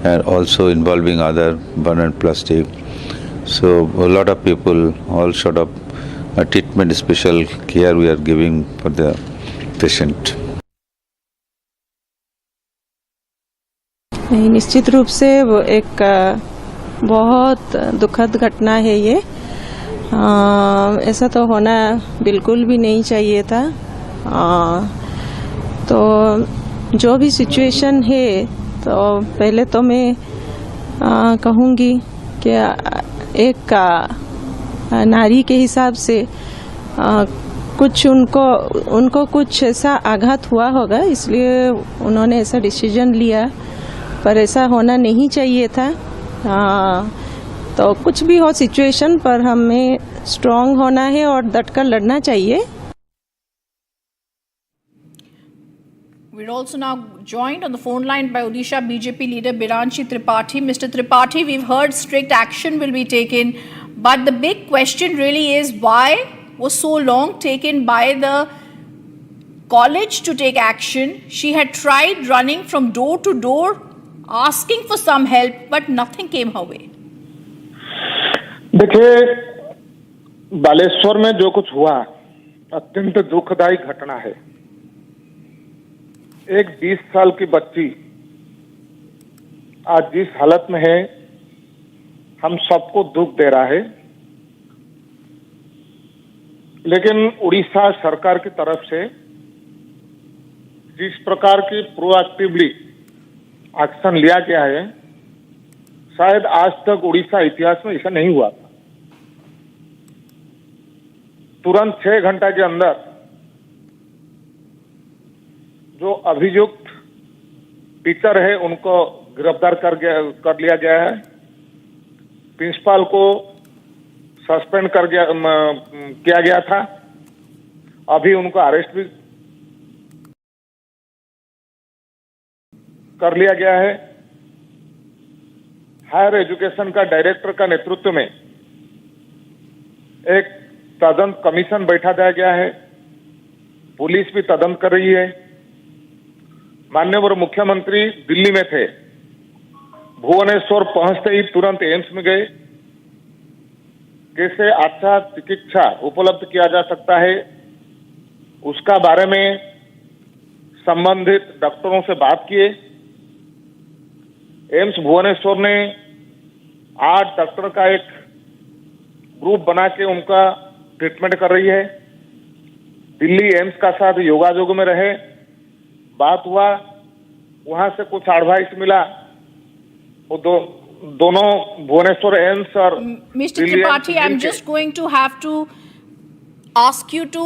and also involving other burn and plastic. So a lot of people, all sort of treatment, special care we are giving for the patient. निश्चित रूप से वो एक बहुत दुखद घटना है ये। ऐसा तो होना बिल्कुल भी नहीं चाहिए था। तो जो भी सिचुएशन है तो पहले तो मैं कहूँगी कि एक नारी के हिसाब से कुछ उनको कुछ ऐसा आघात हुआ होगा, इसलिए उन्होंने ऐसा डिसीजन लिया, पर ऐसा होना नहीं चाहिए था। तो कुछ भी हो सिचुएशन पर हमें स्ट्रांग होना है और डटकर लड़ना चाहिए। We're also now joined on the phone line by Odisha BJP leader Biranshi Tripathi. Mr. Tripathi, we've heard strict action will be taken, but the big question really is why was so long taken by the college to take action? She had tried running from door to door, asking for some help, but nothing came her way. देखिए, बालेश्वर में जो कुछ हुआ अत्यंत दुखदायी घटना है। एक 20 साल की बच्ची आज जिस हालत में है, हम सबको दुख दे रहा है, लेकिन उड़ीसा सरकार की तरफ से जिस प्रकार की प्रोएक्टिवली एक्शन लिया गया है, शायद आज तक उड़ीसा इतिहास में ऐसा नहीं हुआ था। तुरंत 6 घंटे के अंदर जो अभियुक्त टीचर है उनको गिरफ्तार कर लिया गया है। प्रिंसिपल को सस्पेंड किया गया था, अभी उनको अरेस्ट भी कर लिया गया है। हायर एजुकेशन का डायरेक्टर का नेतृत्व में एक तदंत कमीशन बैठा दिया गया है, पुलिस भी तदंत कर रही है। माननीय मुख्यमंत्री दिल्ली में थे, भुवनेश्वर पहुंचते ही तुरंत एम्स में गए। कैसे अच्छा चिकित्सा उपलब्ध किया जा सकता है उसका बारे में संबंधित डॉक्टरों से बात किए। एम्स भुवनेश्वर ने 8 डॉक्टर का एक ग्रुप बना के उनका ट्रीटमेंट कर रही है। दिल्ली एम्स का साथ योगायोग में रहे, बात हुआ, वहां से कुछ एडवाइस मिला, वो दोनों भुवनेश्वर एम्स और Mr. Tripathi, I'm just going to have to ask you to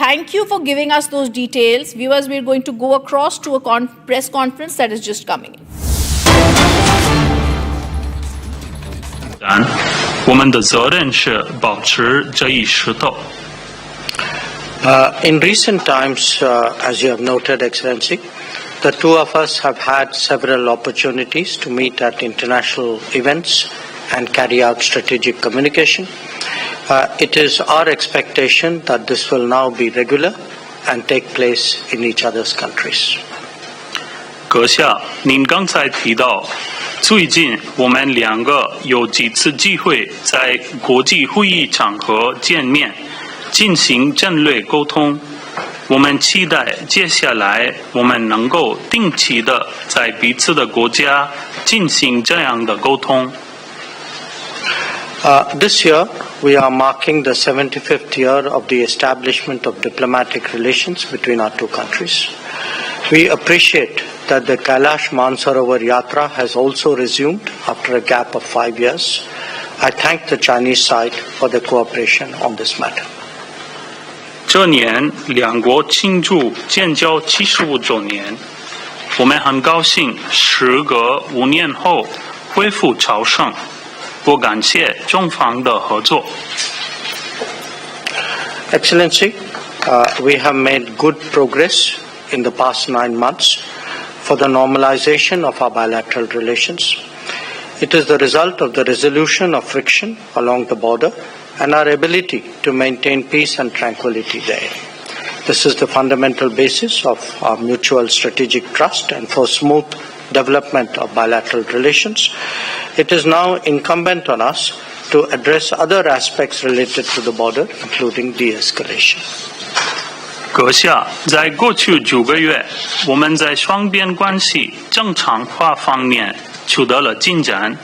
thank you for giving us those details. Viewers, we're going to go across to a press conference that is just coming in. 我们的责任是保持这一石头。 In recent times, as you have noted, Excellency, the two of us have had several opportunities to meet at international events and carry out strategic communication. It is our expectation that this will now be regular and take place in each other's countries. 阁下，您刚才提到，最近我们2个有几次机会在国际会议场合见面，进行战略沟通。我们期待接下来我们能够定期的在彼此的国家进行这样的沟通。This year, we are marking the 75th year of the establishment of diplomatic relations between our two countries. We appreciate that the Kailash Mansarovar Yatra has also resumed after a gap of 5 years. I thank the Chinese side for their cooperation on this matter. 这年两国庆祝建交75周年，我们很高兴时隔5年后恢复朝圣，我感谢中方的合作。Excellency, we have made good progress in the past 9 months for the normalization of our bilateral relations. It is the result of the resolution of friction along the border and our ability to maintain peace and tranquility there. This is the fundamental basis of our mutual strategic trust and for smooth development of bilateral relations. It is now incumbent on us to address other aspects related to the border, including de-escalation. 阁下，在过去9个月，我们在双边关系正常化方面取得了进展，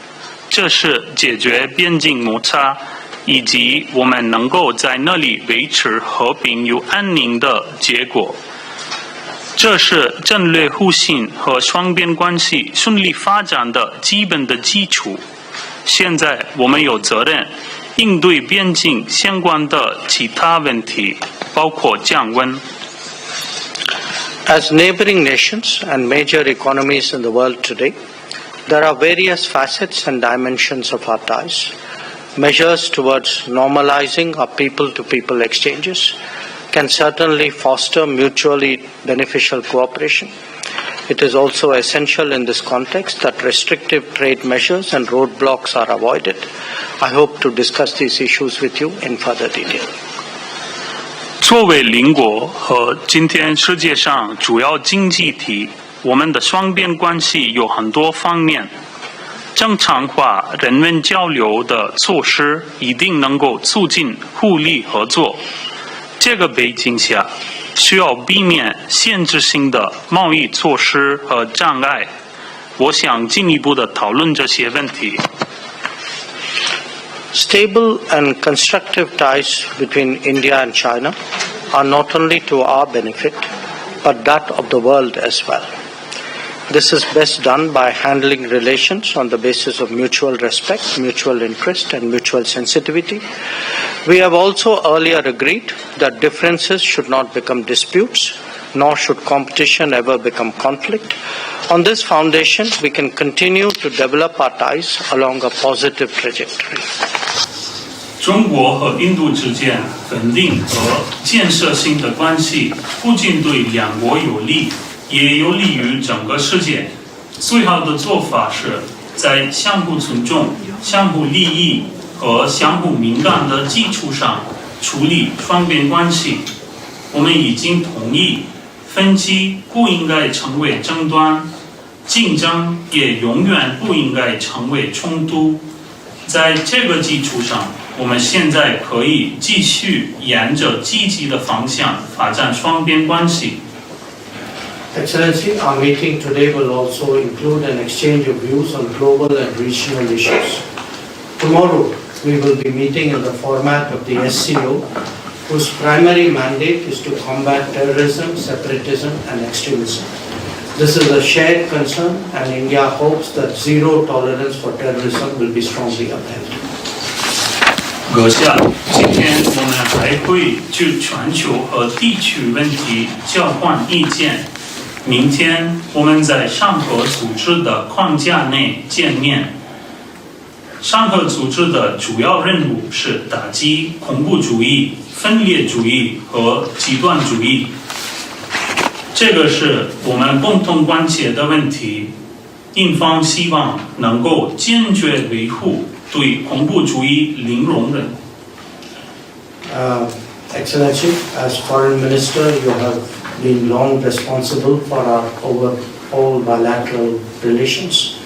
这是解决边境摩擦以及我们能够在那里维持和平与安宁的结果。这是战略互信和双边关系顺利发展的基本的基础。现在我们有责任应对边境相关的其他问题，包括降温。As neighboring nations and major economies in the world today, there are various facets and dimensions of our ties. Measures towards normalizing our people-to-people exchanges can certainly foster mutually beneficial cooperation. It is also essential in this context that restrictive trade measures and roadblocks are avoided. I hope to discuss these issues with you in further detail. 作为邻国和今天世界上主要经济体，我们的双边关系有很多方面。正常化人文交流的措施一定能够促进互利合作。这个背景下，需要避免限制性的贸易措施和障碍。我想进一步的讨论这些问题。Stable and constructive ties between India and China are not only to our benefit, but that of the world as well. This is best done by handling relations on the basis of mutual respect, mutual interest, and mutual sensitivity. We have also earlier agreed that differences should not become disputes, nor should competition ever become conflict. On this foundation, we can continue to develop our ties along a positive trajectory. 中国和印度之间稳定和建设性的关系，不仅对两国有利，也有利于整个世界。最好的做法是在相互尊重、相互利益和相互敏感的基础上处理双边关系。我们已经同意，分歧不应该成为争端，竞争也永远不应该成为冲突。在这个基础上，我们现在可以继续沿着积极的方向发展双边关系。Excellency, our meeting today will also include an exchange of views on global and regional issues. Tomorrow, we will be meeting in the format of the SCO, whose primary mandate is to combat terrorism, separatism, and extremism. This is a shared concern, and India hopes that zero tolerance for terrorism will be strongly upheld. 阁下，今天我们还会就全球和地区问题交换意见。明天我们在上合组织的框架内见面。上合组织的主要任务是打击恐怖主义、分裂主义和极端主义。这个是我们共同关切的问题。印方希望能够坚决维护对恐怖主义零容忍。Excellency, as Foreign Minister, you have been long responsible for our overall bilateral relations.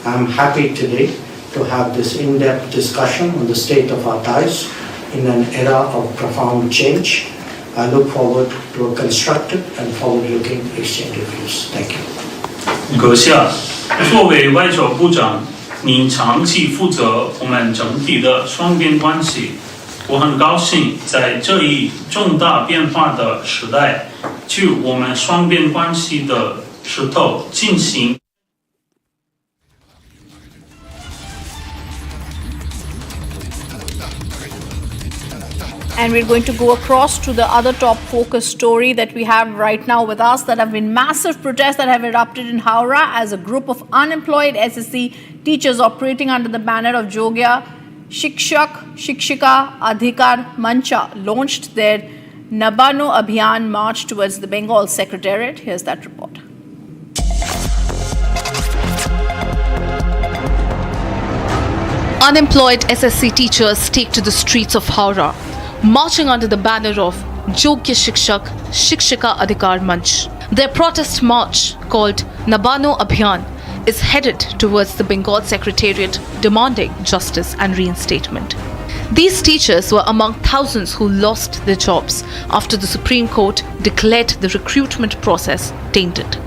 I am happy today to have this in-depth discussion on the state of our ties in an era of profound change. I look forward to a constructive and forward-looking exchange of views. Thank you. 阁下，作为外交部长，您长期负责我们整体的双边关系。我很高兴在这一重大变化的时代，就我们双边关系的石头进行。And we're going to go across to the other top focus story that we have right now with us. That have been massive protests that have erupted in Howrah as a group of unemployed SSC teachers operating under the banner of Jogya Shikshika Adhikar Mancha launched their Nabano Abhiyan march towards the Bengal Secretariat. Here's that report. Unemployed SSC teachers take to the streets of Howrah, marching under the banner of Jogya Shikshika Adhikar Manch. Their protest march, called Nabano Abhiyan, is headed towards the Bengal Secretariat demanding justice and reinstatement. These teachers were among thousands who lost their jobs after the Supreme Court declared the recruitment process tainted.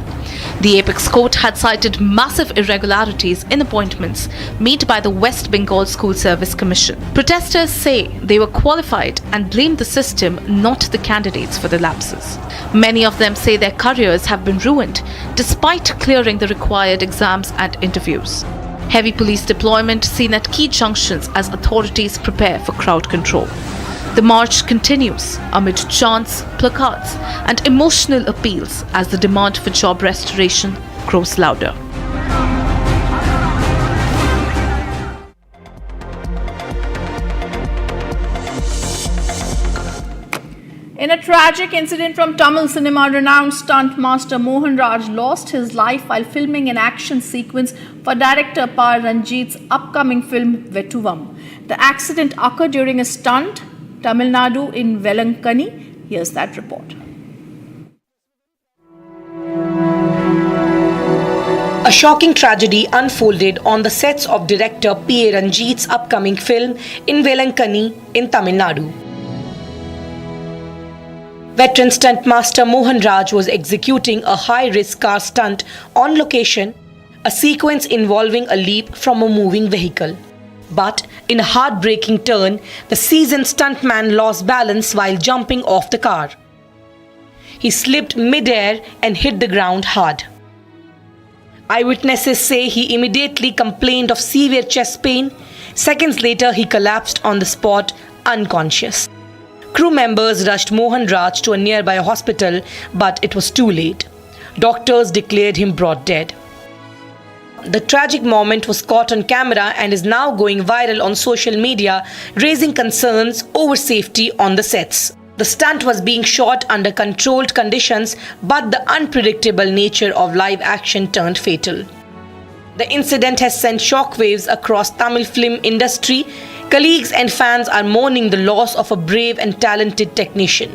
The apex court had cited massive irregularities in appointments made by the West Bengal School Service Commission. Protesters say they were qualified and blamed the system, not the candidates, for the lapses. Many of them say their careers have been ruined despite clearing the required exams and interviews. Heavy police deployment seen at key junctions as authorities prepare for crowd control. The march continues amid chants, placards, and emotional appeals as the demand for job restoration grows louder. In a tragic incident from Tamil cinema, renowned stunt master Mohan Raj lost his life while filming an action sequence for director Par Ranjit's upcoming film Vettuvam. The accident occurred during a stunt Tamil Nadu in Velankani. Here's that report. A shocking tragedy unfolded on the sets of director P.A. Ranjit's upcoming film in Velankani in Tamil Nadu. Veteran stunt master Mohan Raj was executing a high-risk car stunt on location, a sequence involving a leap from a moving vehicle. But in a heartbreaking turn, the seasoned stuntman lost balance while jumping off the car. He slipped mid-air and hit the ground hard. Eyewitnesses say he immediately complained of severe chest pain. Seconds later, he collapsed on the spot, unconscious. Crew members rushed Mohan Raj to a nearby hospital, but it was too late. Doctors declared him brought dead. The tragic moment was caught on camera and is now going viral on social media, raising concerns over safety on the sets. The stunt was being shot under controlled conditions, but the unpredictable nature of live action turned fatal. The incident has sent shockwaves across Tamil film industry. Colleagues and fans are mourning the loss of a brave and talented technician.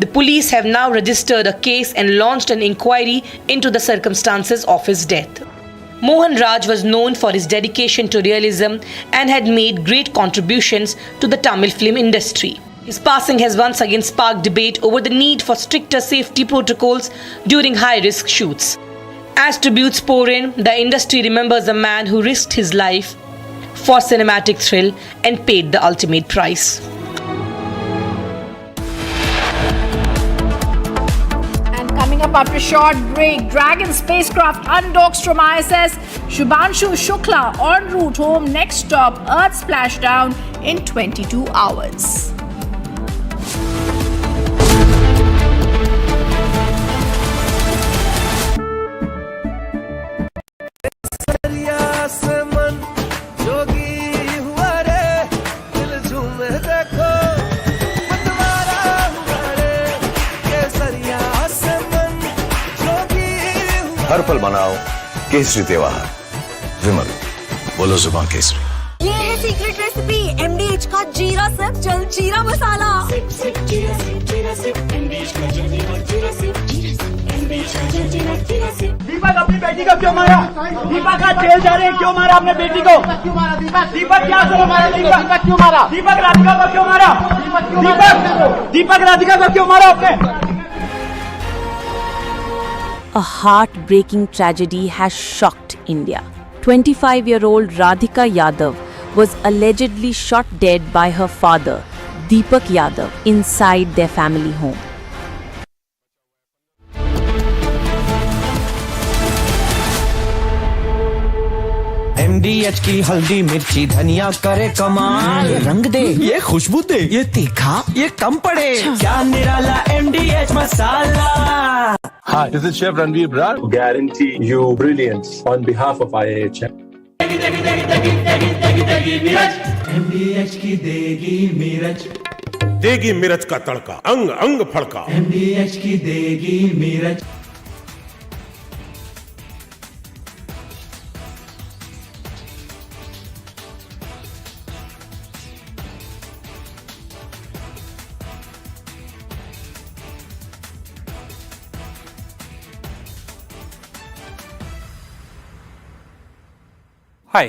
The police have now registered a case and launched an inquiry into the circumstances of his death. Mohan Raj was known for his dedication to realism and had made great contributions to the Tamil film industry. His passing has once again sparked debate over the need for stricter safety protocols during high-risk shoots. As tributes pour in, the industry remembers a man who risked his life for cinematic thrill and paid the ultimate price. Coming up after a short break, Dragon spacecraft undocks from ISS. Shubhanshu Shukla en route home. Next stop, Earth splashdown in 22 hours. हर पल मनाओ केसरी त्योहार। विमल, बोलो जुबान केसरी। ये है secret recipe MDH का जीरा सिर्फ जल जीरा मसाला। दीपक अपनी बेटी को क्यों मारा? दीपक आज जेल जा रहे हैं, क्यों मारा अपने बेटी को? दीपक क्या करो मारा? दीपक क्यों मारा? दीपक राधिका को क्यों मारा? दीपक राधिका को क्यों मारा आपने? A heartbreaking tragedy has shocked India. 25-year-old Radhika Yadav was allegedly shot dead by her father, Deepak Yadav inside their family home. MDH की हल्दी मिर्ची धनिया करे कमाल, ये रंग दे, ये खुशबू दे, ये तीखा, ये कम पड़े, क्या निराला MDH masala. Hi, this is Chef Ranveer Brar. Guarantee you brilliance on behalf of IIHM. MDH की देगी मिर्च, देगी मिर्च का तड़का, अंग अंग फड़का। MDH की देगी मिर्च। Hi,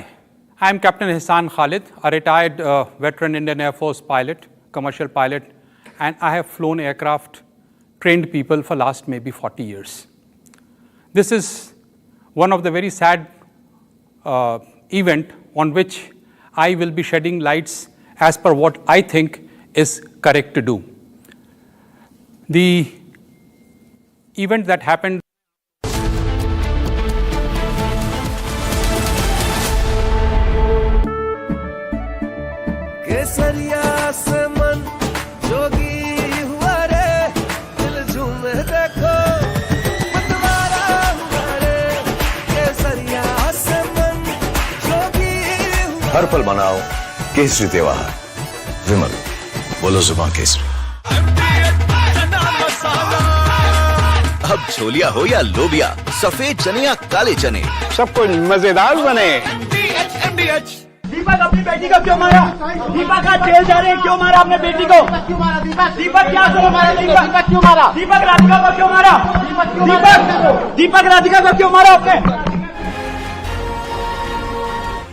I am Captain Ihsan Khalid, a retired veteran Indian Air Force pilot, commercial pilot, and I have flown aircraft, trained people for last maybe 40 years. This is one of the very sad event on which I will be shedding lights as per what I think is correct to do. The event that happened केसरिया से मन जोगी हुआ रे, दिल झूमे देखो मतवारा हुआ रे, केसरिया से मन जोगी हुआ। हर पल मनाओ केसरी त्योहार। विमल, बोलो जुबान केसरी। अब छोलिया हो या लोबिया, सफेद चने या काले चने, सब कुछ मजेदार बने। दीपक अपनी बेटी को क्यों मारा? दीपक आज जेल जा रहे हैं, क्यों मारा अपने बेटी को? दीपक क्या करो मारा? दीपक क्यों मारा? दीपक राधिका को क्यों मारा? दीपक राधिका को क्यों मारा आपने?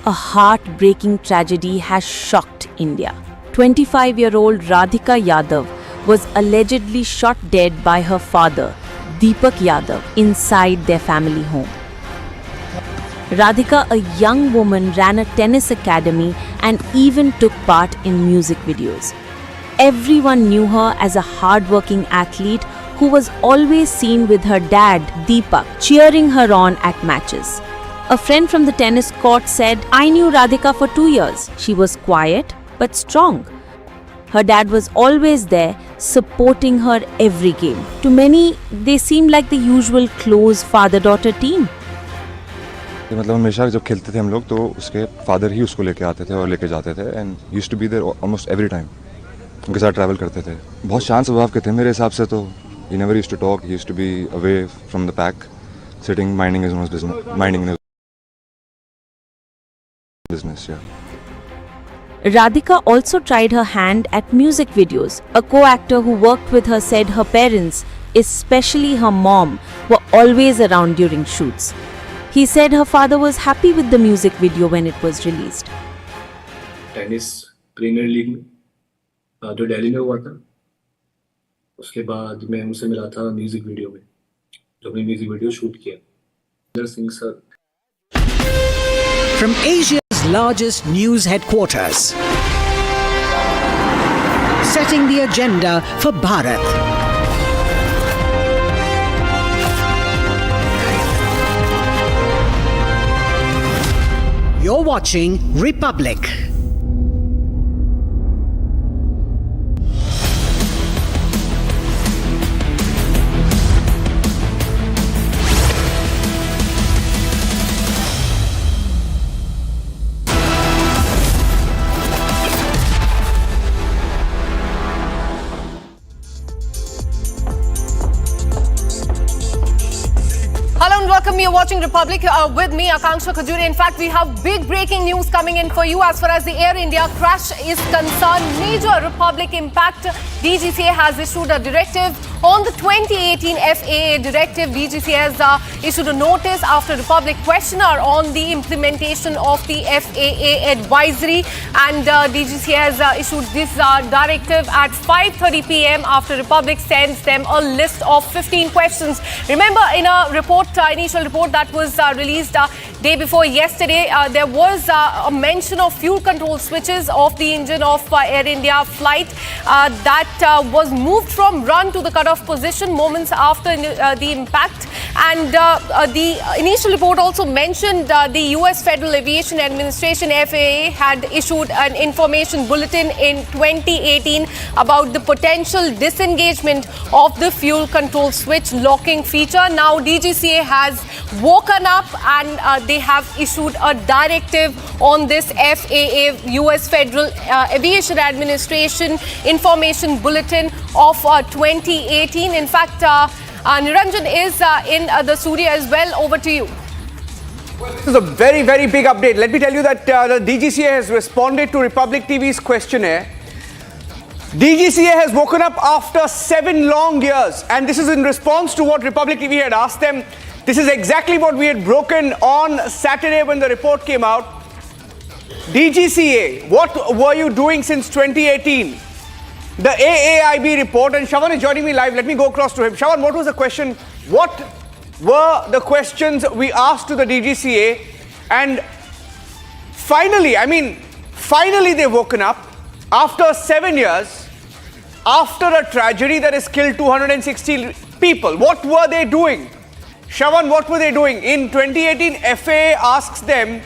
A heartbreaking tragedy has shocked India. 25-year-old Radhika Yadav was allegedly shot dead by her father, Deepak Yadav, inside their family home. Radhika, a young woman, ran a tennis academy and even took part in music videos. Everyone knew her as a hard-working athlete who was always seen with her dad, Deepak, cheering her on at matches. A friend from the tennis court said, "I knew Radhika for 2 years. She was quiet but strong. Her dad was always there, supporting her every game. To many, they seemed like the usual close father-daughter team." मतलब हमेशा जब खेलते थे हम लोग तो उसके father ही उसको लेके आते थे और लेके जाते थे and used to be there almost every time. उनके साथ ट्रैवल करते थे। बहुत शांत स्वभाव के थे मेरे हिसाब से तो। He never used to talk, he used to be away from the pack, sitting minding his own business, minding his business, yeah. Radhika also tried her hand at music videos. A co-actor who worked with her said her parents, especially her mom, were always around during shoots. He said her father was happy with the music video when it was released. Tennis premiere league में जो दिल्ली में हुआ था, उसके बाद मैं उनसे मिला था म्यूजिक वीडियो में, जो हमने म्यूजिक वीडियो शूट किया। Singh sir. From Asia's largest news headquarters, setting the agenda for Bharat. You're watching Republic. Welcome, you're watching Republic with me, Akanksha Khajuri. In fact, we have big breaking news coming in for you as far as the Air India crash is concerned. Major Republic impact. DGCA has issued a directive on the 2018 FAA directive. DGCA has issued a notice after Republic questioner on the implementation of the FAA advisory, and DGCA has issued this directive at 5:30 p.m. after Republic sends them a list of 15 questions. Remember, in a report, initial report that was released day before yesterday, there was a mention of fuel control switches of the engine of Air India flight that was moved from run to the cutoff position moments after the impact. And the initial report also mentioned the US Federal Aviation Administration, FAA, had issued an information bulletin in 2018 about the potential disengagement of the fuel control switch locking feature. Now DGCA has woken up and they have issued a directive on this FAA, US Federal Aviation Administration Information Bulletin of 2018. In fact, Niranjan is in the studio as well. Over to you. This is a very, very big update. Let me tell you that the DGCA has responded to Republic TV's questionnaire. DGCA has woken up after 7 long years, and this is in response to what Republic TV had asked them. This is exactly what we had broken on Saturday when the report came out. DGCA, what were you doing since 2018? The AAIB report, and Shawan is joining me live. Let me go across to him. Shawan, what was the question? What were the questions we asked to the DGCA? And finally, finally they've woken up after 7 years, after a tragedy that has killed 260 people. What were they doing? Shawan, what were they doing? In 2018, FAA asks them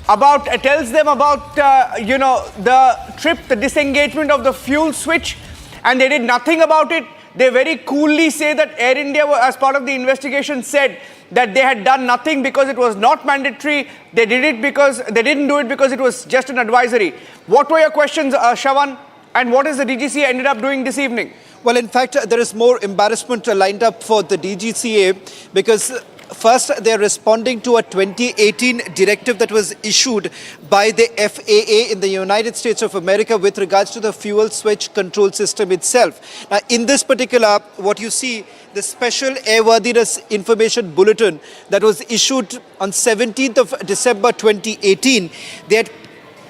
about, tells them about, the trip, the disengagement of the fuel switch, and they did nothing about it. They very coolly say that Air India, as part of the investigation, said that they had done nothing because it was not mandatory. They didn't do it because it was just an advisory. What were your questions, Shawan? And what is the DGCA ended up doing this evening? Well, in fact, there is more embarrassment lined up for the DGCA because first, they're responding to a 2018 directive that was issued by the FAA in the United States of America with regards to the fuel switch control system itself. Now, in this particular, what you see, the Special Airworthiness Information Bulletin that was issued on 17th of December 2018, they had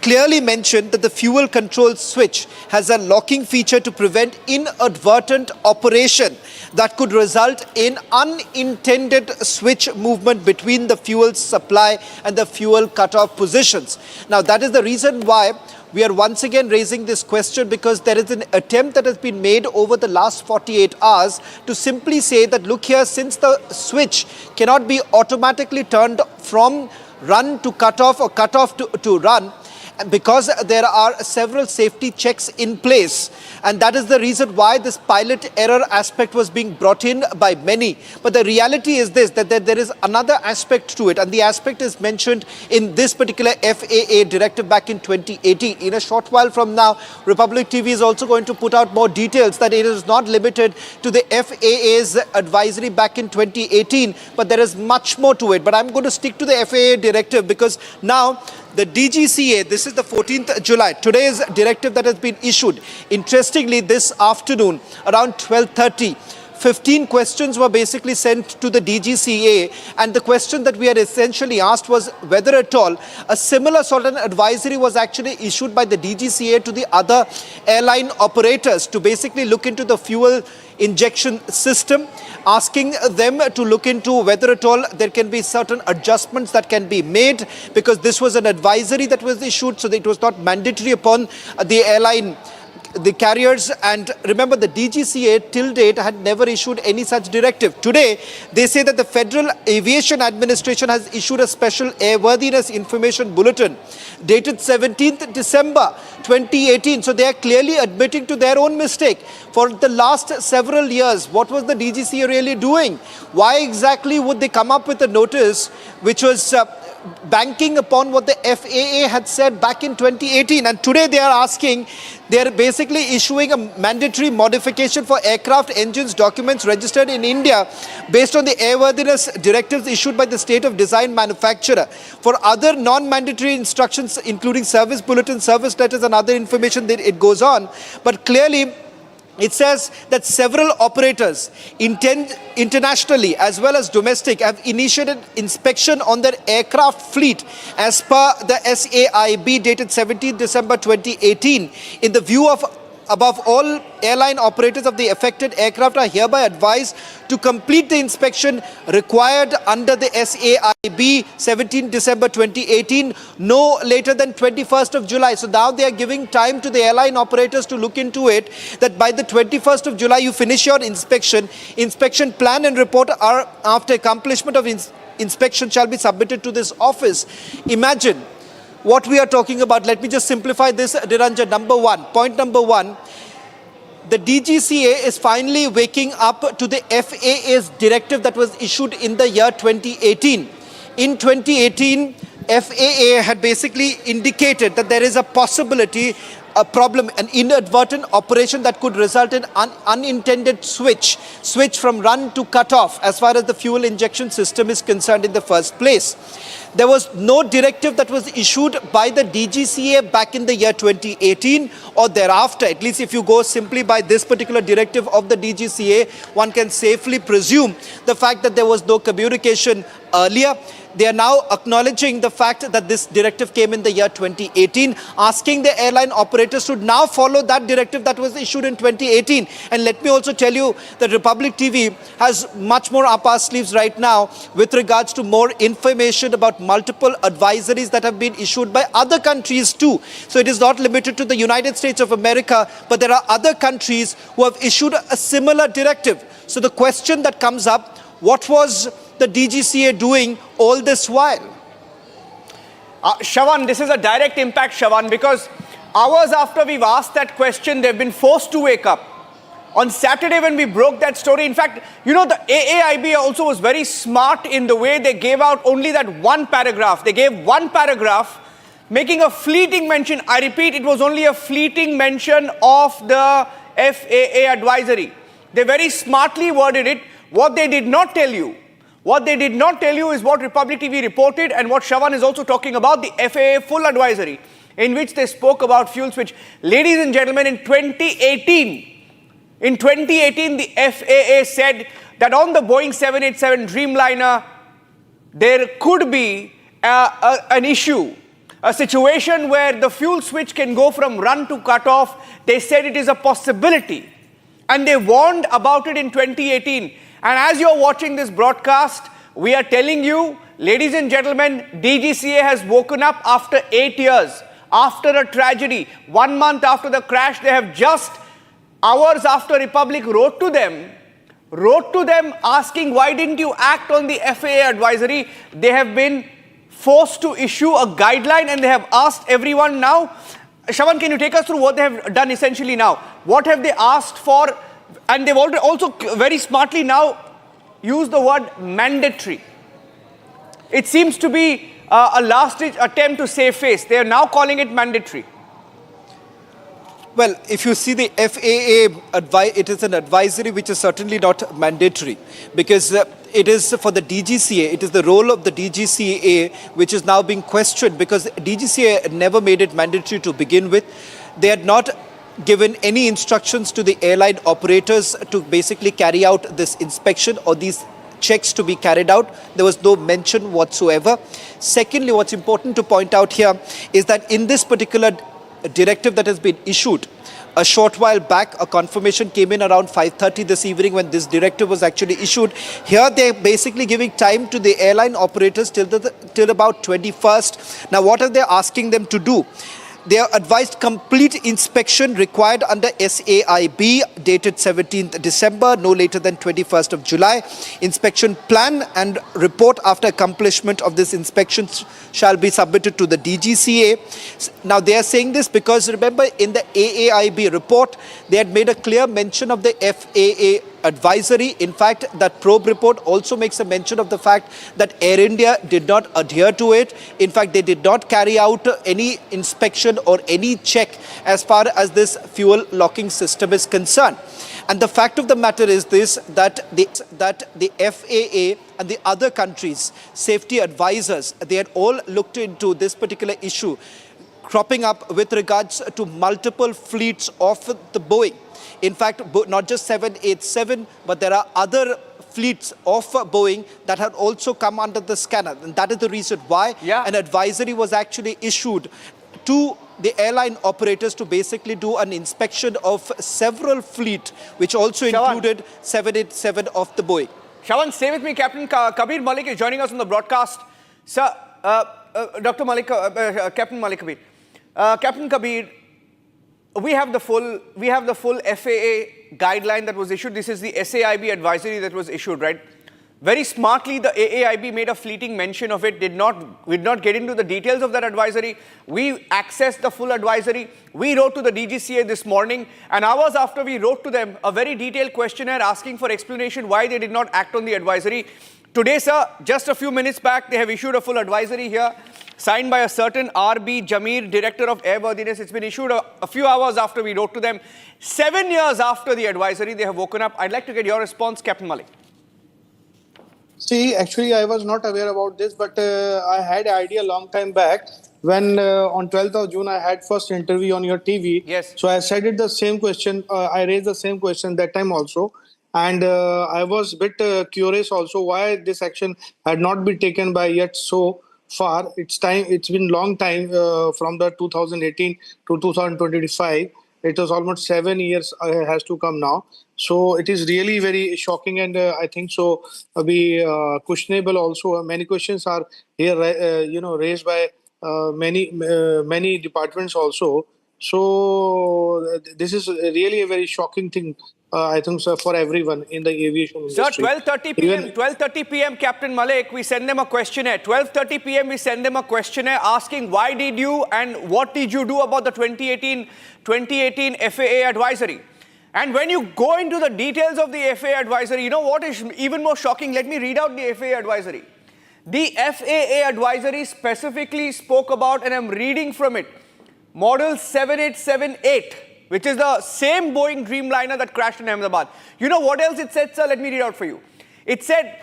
clearly mentioned that the fuel control switch has a locking feature to prevent inadvertent operation that could result in unintended switch movement between the fuel supply and the fuel cutoff positions. Now, that is the reason why we are once again raising this question, because there is an attempt that has been made over the last 48 hours to simply say that, look here, since the switch cannot be automatically turned from run to cutoff or cutoff to run, because there are several safety checks in place, and that is the reason why this pilot error aspect was being brought in by many. But the reality is this, that there is another aspect to it, and the aspect is mentioned in this particular FAA directive back in 2018. In a short while from now, Republic TV is also going to put out more details that it is not limited to the FAA's advisory back in 2018, but there is much more to it. But I'm going to stick to the FAA directive because now the DGCA, this is the 14th July, today's directive that has been issued. Interestingly, this afternoon, around 12:30, 15 questions were basically sent to the DGCA, and the question that we had essentially asked was whether at all a similar sort of advisory was actually issued by the DGCA to the other airline operators to basically look into the fuel injection system, asking them to look into whether at all there can be certain adjustments that can be made, because this was an advisory that was issued, so that it was not mandatory upon the airline, the carriers. And remember, the DGCA till date had never issued any such directive. Today, they say that the Federal Aviation Administration has issued a Special Airworthiness Information Bulletin dated 17th December 2018. So they are clearly admitting to their own mistake. For the last several years, what was the DGCA really doing? Why exactly would they come up with a notice which was banking upon what the FAA had said back in 2018, and today they are asking, they are basically issuing a mandatory modification for aircraft engines documents registered in India based on the airworthiness directives issued by the state of design manufacturer. For other non-mandatory instructions, including service bulletins, service letters and other information, that it goes on. But clearly, it says that several operators internationally as well as domestic have initiated inspection on their aircraft fleet as per the SAIB dated 17 December 2018 in the view of Above all, airline operators of the affected aircraft are hereby advised to complete the inspection required under the SAIB 17 December 2018, no later than 21st of July. So now they are giving time to the airline operators to look into it, that by the 21st of July you finish your inspection. Inspection plan and report are after accomplishment of inspection shall be submitted to this office. Imagine what we are talking about. Let me just simplify this, Niranjan. Point number one, the DGCA is finally waking up to the FAA's directive that was issued in the year 2018. In 2018, FAA had basically indicated that there is a possibility, a problem, an inadvertent operation that could result in unintended switch from run to cut off as far as the fuel injection system is concerned in the first place. There was no directive that was issued by the DGCA back in the year 2018 or thereafter. At least if you go simply by this particular directive of the DGCA, one can safely presume the fact that there was no communication earlier. They are now acknowledging the fact that this directive came in the year 2018, asking the airline operators to now follow that directive that was issued in 2018. And let me also tell you that Republic TV has much more up our sleeves right now with regards to more information about multiple advisories that have been issued by other countries too. So it is not limited to the United States of America, but there are other countries who have issued a similar directive. So the question that comes up, what was the DGCA doing all this while? Shravan, this is a direct impact, Shravan, because hours after we've asked that question, they've been forced to wake up. On Saturday when we broke that story, in fact, you know, the AAIB also was very smart in the way they gave out only that one paragraph. They gave one paragraph making a fleeting mention. I repeat, it was only a fleeting mention of the FAA advisory. They very smartly worded it. What they did not tell you is what Republic TV reported and what Shravan is also talking about, the FAA full advisory, in which they spoke about fuel switch. Ladies and gentlemen, in 2018, the FAA said that on the Boeing 787 Dreamliner, there could be an issue, a situation where the fuel switch can go from run to cut off. They said it is a possibility. And they warned about it in 2018. And as you're watching this broadcast, we are telling you, ladies and gentlemen, DGCA has woken up after 8 years, after a tragedy. 1 month after the crash, they have just hours after Republic wrote to them asking, why didn't you act on the FAA advisory? They have been forced to issue a guideline and they have asked everyone now. Shravan, can you take us through what they have done essentially now? What have they asked for? And they've also very smartly now used the word mandatory. It seems to be a last-ditch attempt to save face. They are now calling it mandatory. Well, if you see the FAA, it is an advisory which is certainly not mandatory, because it is for the DGCA, it is the role of the DGCA which is now being questioned, because DGCA never made it mandatory to begin with. They had not given any instructions to the airline operators to basically carry out this inspection or these checks to be carried out. There was no mention whatsoever. Secondly, what's important to point out here is that in this particular directive that has been issued, a short while back, a confirmation came in around 5:30 this evening when this directive was actually issued. Here they're basically giving time to the airline operators till about 21st. Now what are they asking them to do? They are advised complete inspection required under SAIB dated 17th December, no later than 21st of July. Inspection plan and report after accomplishment of this inspection shall be submitted to the DGCA. Now they are saying this because remember in the AAIB report, they had made a clear mention of the FAA advisory. In fact, that probe report also makes a mention of the fact that Air India did not adhere to it. In fact, they did not carry out any inspection or any check as far as this fuel locking system is concerned. And the fact of the matter is this, that the FAA and the other countries' safety advisors, they had all looked into this particular issue cropping up with regards to multiple fleets of the Boeing. In fact, not just 787, but there are other fleets of Boeing that had also come under the scanner. And that is the reason why an advisory was actually issued to the airline operators to basically do an inspection of several fleet, which also included 787 of the Boeing. Shawan, stay with me. Captain Kabir Malik is joining us on the broadcast. Sir, Dr. Malik, Captain Malik Kabir. Captain Kabir, we have the full FAA guideline that was issued. This is the SAIB advisory that was issued, right? Very smartly, the AAIB made a fleeting mention of it, did not get into the details of that advisory. We accessed the full advisory. We wrote to the DGCA this morning, and hours after we wrote to them, a very detailed questionnaire asking for explanation why they did not act on the advisory. Today, sir, just a few minutes back, they have issued a full advisory here, signed by a certain R.B. Jamir, Director of Airworthiness. It's been issued a few hours after we wrote to them. 7 years after the advisory, they have woken up. I'd like to get your response, Captain Malik. See, actually, I was not aware about this, but I had an idea a long time back when on 12th of June, I had first interview on your TV. Yes. So I said it the same question. I raised the same question that time also. And I was a bit curious also why this action had not been taken by yet so far. It's been long time from the 2018 to 2025. It was almost 7 years has to come now. So it is really very shocking, and I think so be questionable also. Many questions are here, raised by many departments also. So this is really a very shocking thing, I think, so for everyone in the aviation industry. Sir, 12:30 p.m. Captain Malik, we send them a questionnaire. 12:30 p.m. we send them a questionnaire asking why did you and what did you do about the 2018 FAA advisory. And when you go into the details of the FAA advisory, you know what is even more shocking? Let me read out the FAA advisory. The FAA advisory specifically spoke about, and I'm reading from it, Model 7878, which is the same Boeing Dreamliner that crashed in Ahmedabad. You know what else it said, sir? Let me read out for you. It said,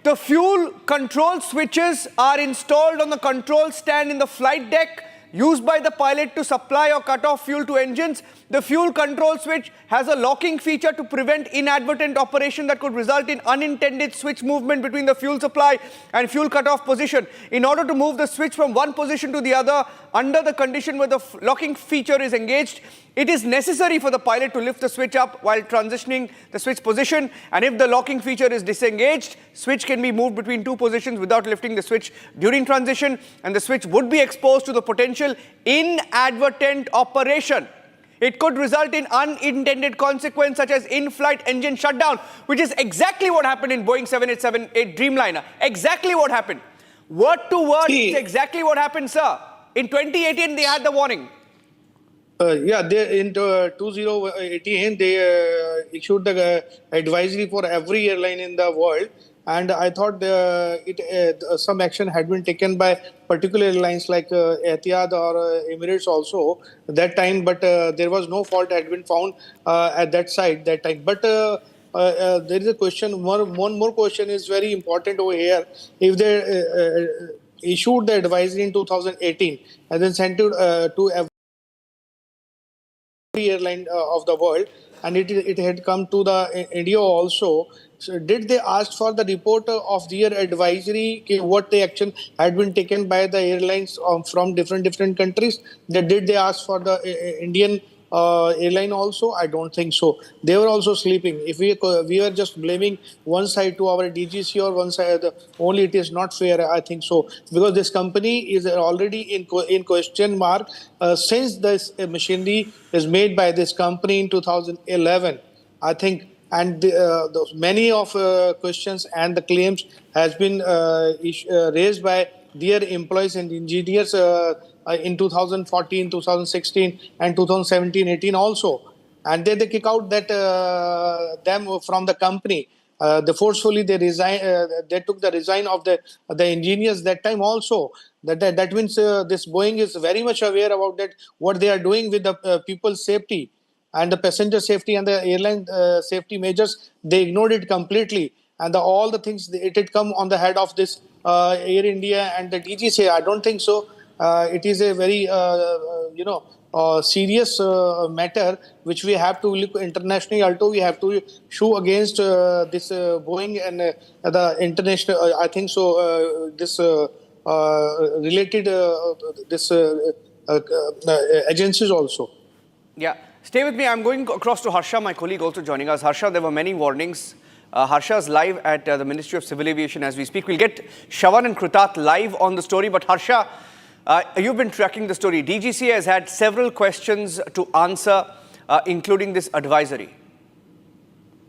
the fuel control switches are installed on the control stand in the flight deck, used by the pilot to supply or cut off fuel to engines. The fuel control switch has a locking feature to prevent inadvertent operation that could result in unintended switch movement between the fuel supply and fuel cutoff position. In order to move the switch from one position to the other, under the condition where the locking feature is engaged, it is necessary for the pilot to lift the switch up while transitioning the switch position. And if the locking feature is disengaged, switch can be moved between two positions without lifting the switch during transition, and the switch would be exposed to the potential inadvertent operation. It could result in unintended consequences such as in-flight engine shutdown, which is exactly what happened in Boeing 787 Dreamliner. Exactly what happened. Word to word, it's exactly what happened, sir. In 2018, they had the warning. They in 2018, they issued the advisory for every airline in the world. And I thought some action had been taken by particular airlines like Etihad or Emirates also that time, but there was no fault had been found at that site that time. But there is a question, one more question is very important over here. If they issued the advisory in 2018 and then sent it to every airline of the world, and it had come to the India also. So did they ask for the report of their advisory, what the action had been taken by the airlines from different countries? Did they ask for the Indian airline also? I don't think so. They were also sleeping. If we are just blaming one side to our DGC or one side only, it is not fair, I think so. Because this company is already in question mark since this machinery is made by this company in 2011, I think. And many of questions and the claims has been raised by their employees and engineers in 2014, 2016, and 2017-18 also. And then they kick out that them from the company. Forcefully they resign. They took the resign of the engineers that time also. That means this Boeing is very much aware about that what they are doing with the people's safety. And the passenger safety and the airline safety measures, they ignored it completely. And all the things, it had come on the head of this Air India and the DGCA. I don't think so. It is a very, serious matter which we have to look internationally. Also, we have to show against this Boeing and the international, I think so, this related, this agencies also. Yeah, stay with me. I'm going across to Harsha, my colleague, also joining us. Harsha, there were many warnings. Harsha's live at the Ministry of Civil Aviation as we speak. We'll get Shravan and Kritat live on the story. But Harsha, you've been tracking the story. DGCA has had several questions to answer, including this advisory.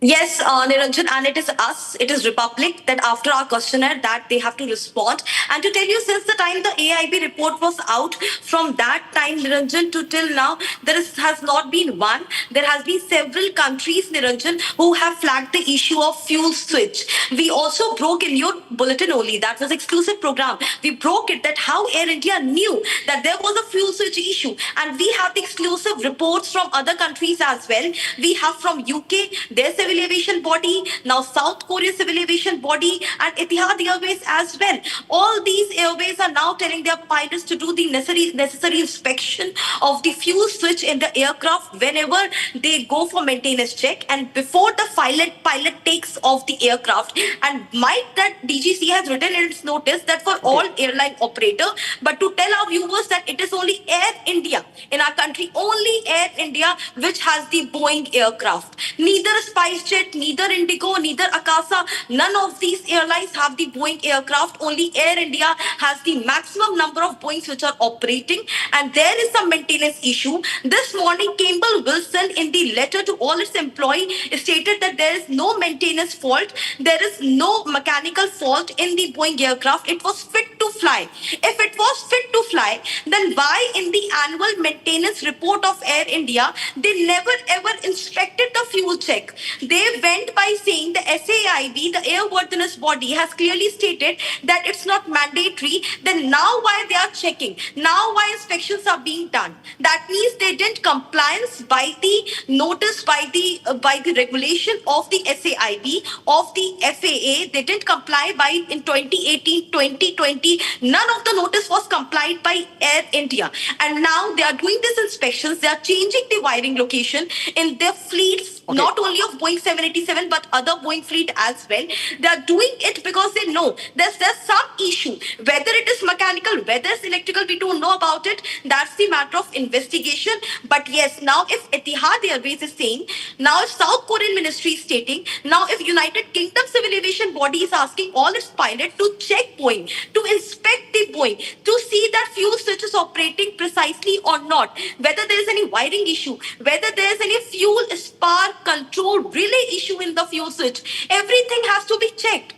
Yes, Niranjan, and it is us, it is Republic, that after our questionnaire that they have to respond. And to tell you, since the time the AIB report was out, from that time, Niranjan, to till now, has not been one. There has been several countries, Niranjan, who have flagged the issue of fuel switch. We also broke in your bulletin only, that was exclusive program. We broke it that how Air India knew that there was a fuel switch issue. And we have the exclusive reports from other countries as well. We have from UK, their civil aviation body, now South Korea civil aviation body, and Etihad Airways as well. All these airways are now telling their pilots to do the necessary inspection of the fuel switch in the aircraft whenever they go for maintenance check and before the pilot takes off the aircraft. And might that DGC has written in its notice that for all airline operator, but to tell our viewers that it is only Air India in our country, only Air India which has the Boeing aircraft. Neither SpiceJet, neither Indigo, neither Akasa, none of these airlines have the Boeing aircraft. Only Air India has the maximum number of Boeings which are operating, and there is some maintenance issue. This morning, Campbell Wilson, in the letter to all its employees, stated that there is no maintenance fault, there is no mechanical fault in the Boeing aircraft. It was fit to fly. If it was fit to fly, then why in the annual maintenance report of Air India, they never ever inspected the fuel check? They went by saying the SAIB, the airworthiness body, has clearly stated that it's not mandatory. Then now why they are checking? Now why inspections are being done? That means they didn't compliance by the notice, by the regulation of the SAIB, of the FAA. They didn't comply by in 2018, 2020. None of the notice was complied by Air India. And now they are doing these inspections. They are changing the wiring location in their fleets, not only of Boeing 787, but other Boeing fleet as well. They are doing it because they know there's some issue. Whether it is mechanical, whether it's electrical, we don't know about it. That's the matter of investigation. But yes, now if Etihad Airways is saying, now if South Korean ministry is stating, now if United Kingdom Civil Aviation Body is asking all its pilots to check Boeing, to inspect the Boeing, to see that fuel switch is operating precisely or not, whether there is any wiring issue, whether there is any fuel spark control relay issue in the fuel switch, everything has to be checked.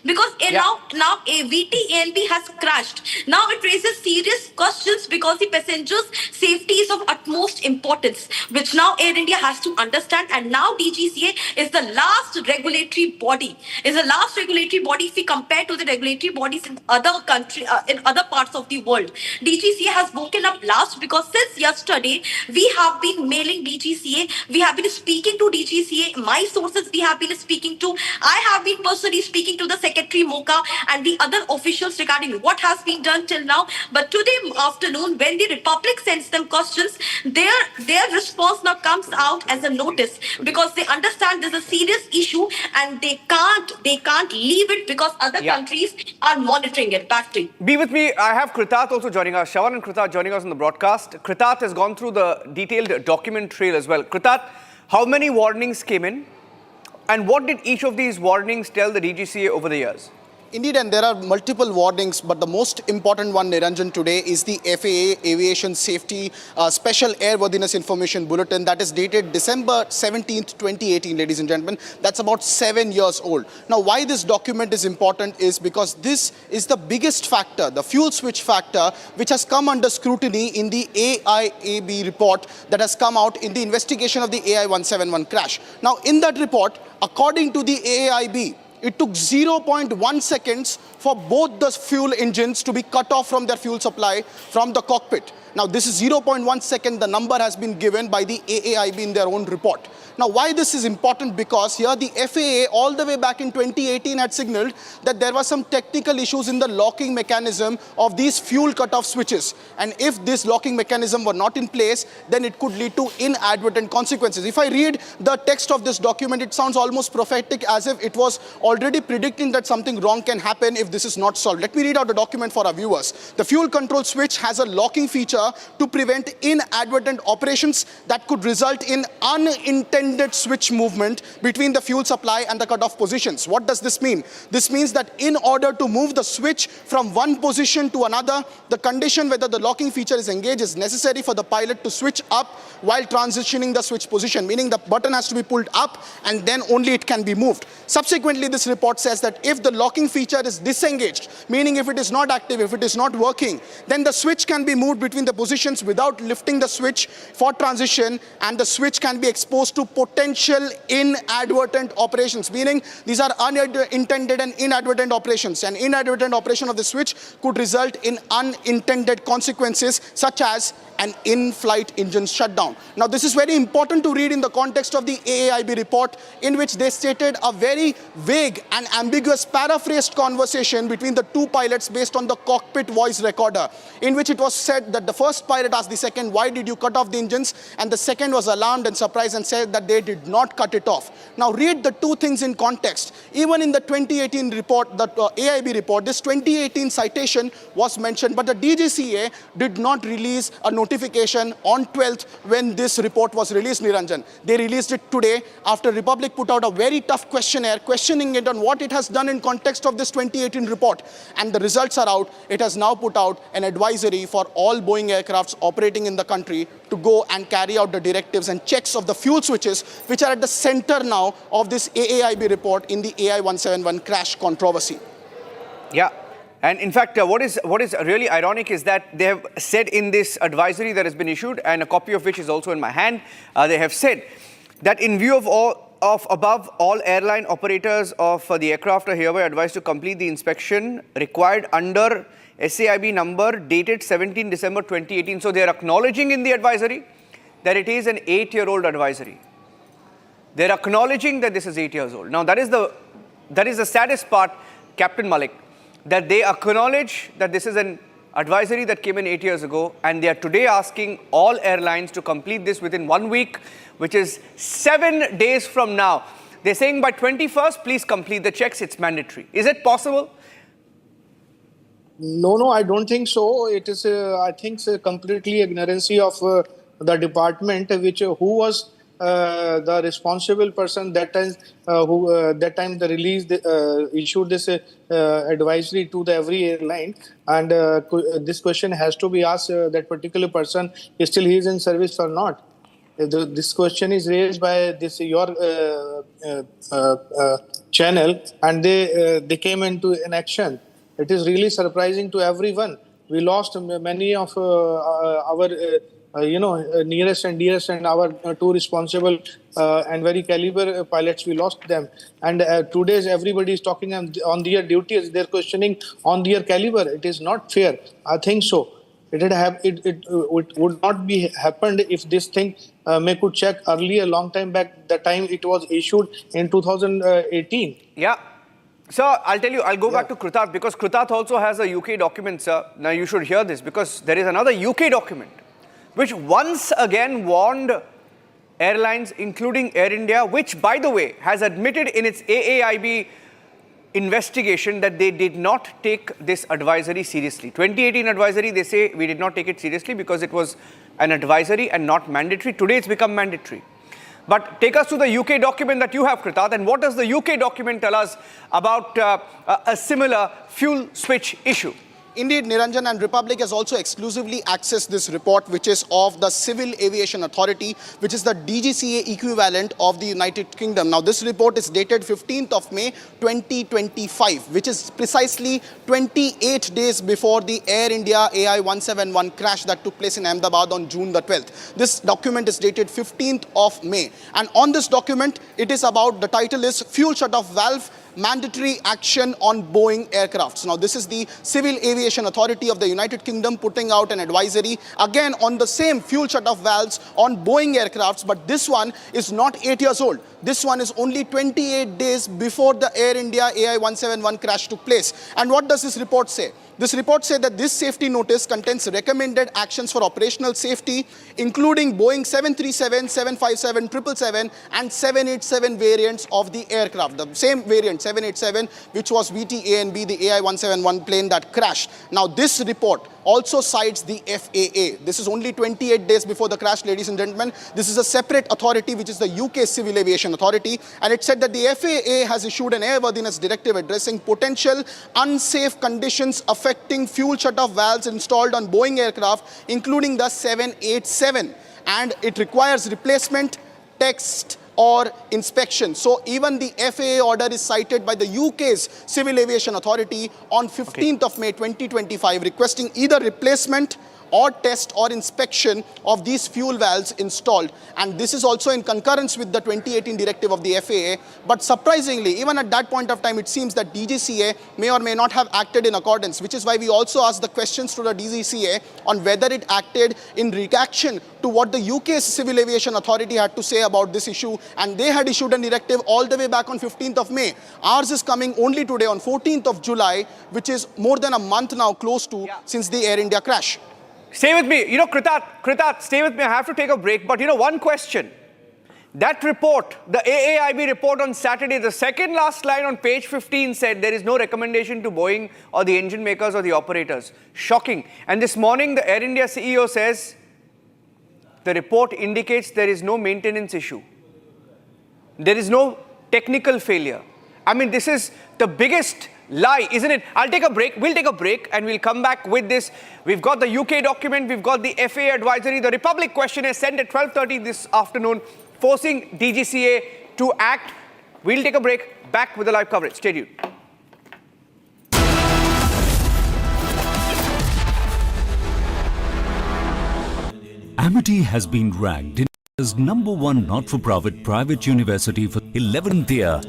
Because now AVT ANB has crashed. Now it raises serious questions because the passengers' safety is of utmost importance, which now Air India has to understand. And now DGCA is the last regulatory body. If we compare to the regulatory bodies in other countries, in other parts of the world. DGCA has woken up last because since yesterday we have been mailing DGCA, we have been speaking to DGCA. My sources we have been speaking to. I have been personally speaking to the Secretary Mocha and the other officials regarding what has been done till now. But today afternoon, when the Republic sends them questions, their response now comes out as a notice because they understand there's a serious issue and they can't leave it because other countries are monitoring it. Back to you. Be with me. I have Kritat also joining us. Shravan and Kritat joining us on the broadcast. Kritat has gone through the detailed document trail as well. Kritat, how many warnings came in? And what did each of these warnings tell the DGCA over the years? Indeed, and there are multiple warnings, but the most important one, Niranjan, today is the FAA Aviation Safety Special Airworthiness Information Bulletin that is dated December 17th, 2018, ladies and gentlemen. That's about 7 years old. Now, why this document is important is because this is the biggest factor, the fuel switch factor, which has come under scrutiny in the AIAB report that has come out in the investigation of the AI-171 crash. Now, in that report, according to the AIB, it took 0.1 seconds for both the fuel engines to be cut off from their fuel supply from the cockpit. Now, this is 0.1 second. The number has been given by the AAIB in their own report. Now, why this is important? Because here the FAA all the way back in 2018 had signaled that there were some technical issues in the locking mechanism of these fuel cutoff switches. And if this locking mechanism were not in place, then it could lead to inadvertent consequences. If I read the text of this document, it sounds almost prophetic, as if it was already predicting that something wrong can happen if this is not solved. Let me read out the document for our viewers. The fuel control switch has a locking feature to prevent inadvertent operations that could result in unintended switch movement between the fuel supply and the cutoff positions. What does this mean? This means that in order to move the switch from one position to another, the condition whether the locking feature is engaged is necessary for the pilot to switch up while transitioning the switch position, meaning the button has to be pulled up and then only it can be moved. Subsequently, this report says that if the locking feature is disengaged, meaning if it is not active, if it is not working, then the switch can be moved between the positions without lifting the switch for transition, and the switch can be exposed to potential inadvertent operations, meaning these are unintended and inadvertent operations. An inadvertent operation of the switch could result in unintended consequences such as an in-flight engine shutdown. Now, this is very important to read in the context of the AAIB report, in which they stated a very vague and ambiguous paraphrased conversation between the two pilots based on the cockpit voice recorder, in which it was said that the first pilot asked the second, "Why did you cut off the engines?" And the second was alarmed and surprised and said that they did not cut it off. Now, read the two things in context. Even in the 2018 report, the AIB report, this 2018 citation was mentioned, but the DGCA did not release a notification on 12th when this report was released, Niranjan. They released it today after Republic put out a very tough questionnaire questioning it on what it has done in context of this 2018 report. And the results are out. It has now put out an advisory for all Boeing aircrafts operating in the country to go and carry out the directives and checks of the fuel switches, which are at the center now of this AAIB report in the AI-171 crash controversy. Yeah. And in fact, what is really ironic is that they have said in this advisory that has been issued, and a copy of which is also in my hand, they have said that in view of above, all airline operators of the aircraft are hereby advised to complete the inspection required under SAIB number dated 17 December 2018. So they are acknowledging in the advisory that it is an 8-year-old advisory. They're acknowledging that this is 8 years old. Now that is the saddest part, Captain Malik, that they acknowledge that this is an advisory that came in 8 years ago, and they are today asking all airlines to complete this within 1 week, which is 7 days from now. They're saying by 21st, please complete the checks, it's mandatory. Is it possible? No, I don't think so. It is, I think, completely ignorancy of the department, who was the responsible person that time, that time the release issued this advisory to the every airline, and this question has to be asked, that particular person is still he is in service or not. This question is raised by this your channel, and they came into an action. It is really surprising to everyone. We lost many of our nearest and dearest and our two responsible and very caliber pilots. We lost them, and today everybody is talking on their duties. They're questioning on their caliber. It is not fair. I think so. It would not be happened if this thing may could check earlier, long time back, the time it was issued in 2018. Yeah. Sir, I'll tell you, I'll go back to Krutat, because Krutat also has a UK document, sir. Now you should hear this, because there is another UK document which once again warned airlines, including Air India, which, by the way, has admitted in its AAIB investigation that they did not take this advisory seriously. 2018 advisory, they say we did not take it seriously because it was an advisory and not mandatory. Today it's become mandatory. But take us to the UK document that you have, Krutat, and what does the UK document tell us about a similar fuel switch issue? Indeed, Niranjan, and Republic has also exclusively accessed this report, which is of the Civil Aviation Authority, which is the DGCA equivalent of the United Kingdom. Now, this report is dated 15th of May 2025, which is precisely 28 days before the Air India AI-171 crash that took place in Ahmedabad on June the 12th. This document is dated 15th of May. And on this document, it is about, the title is Fuel Shutoff Valve mandatory action on Boeing aircrafts. Now, this is the Civil Aviation Authority of the United Kingdom putting out an advisory, again on the same fuel shutoff valves on Boeing aircrafts, but this one is not 8 years old. This one is only 28 days before the Air India AI-171 crash took place. And what does this report say? This report said that this safety notice contains recommended actions for operational safety, including Boeing 737, 757, 777 and 787 variants of the aircraft. The same variant, 787, which was VT-A and B, the AI-171 plane that crashed. Now, this report also cites the FAA. This is only 28 days before the crash, ladies and gentlemen. This is a separate authority, which is the UK Civil Aviation Authority. And it said that the FAA has issued an airworthiness directive addressing potential unsafe conditions affecting fuel shutoff valves installed on Boeing aircraft, including the 787. And it requires replacement, test, or inspection. So even the FAA order is cited by the UK's Civil Aviation Authority on 15th of May 2025, requesting either replacement or test or inspection of these fuel valves installed. And this is also in concurrence with the 2018 directive of the FAA. But surprisingly, even at that point of time, it seems that DGCA may or may not have acted in accordance, which is why we also asked the questions to the DGCA on whether it acted in reaction to what the UK's Civil Aviation Authority had to say about this issue. And they had issued a directive all the way back on 15th of May. Ours is coming only today on 14th of July, which is more than a month now close to since the Air India crash. Stay with me. Kritat, stay with me. I have to take a break. But one question. That report, the AAIB report on Saturday, the second last line on page 15 said there is no recommendation to Boeing or the engine makers or the operators. Shocking. And this morning, the Air India CEO says the report indicates there is no maintenance issue. There is no technical failure. I mean, this is the biggest lie, isn't it? I'll take a break. We'll take a break and we'll come back with this. We've got the UK document. We've got the FAA advisory. The Republic questionnaire sent at 12:30 this afternoon, forcing DGCA to act. We'll take a break. Back with the live coverage. Stay tuned. Amity has been ranked as #1 not-for-profit private university for 11th year,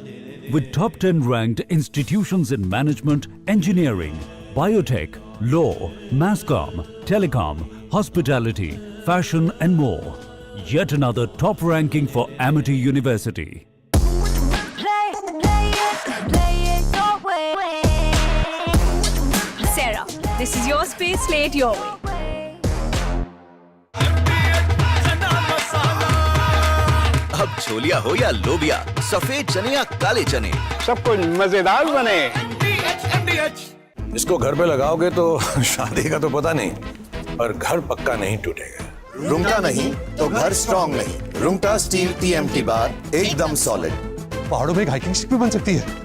with top 10 ranked institutions in management, engineering, biotech, law, masscom, telecom, hospitality, fashion and more. Yet another top ranking for Amity University. Sarah, this is your space, lay it your way. अब छोलिया हो या लोबिया, सफेद चने या काले चने, सब कुछ मजेदार बने। इसको घर पे लगाओगे तो शादी का तो पता नहीं, पर घर पक्का नहीं टूटेगा। रुंगटा नहीं तो घर स्ट्रॉन्ग नहीं। रुंगटा स्टील TMT बार एकदम सॉलिड। पहाड़ों में हाइकिंग शिप भी बन सकती है।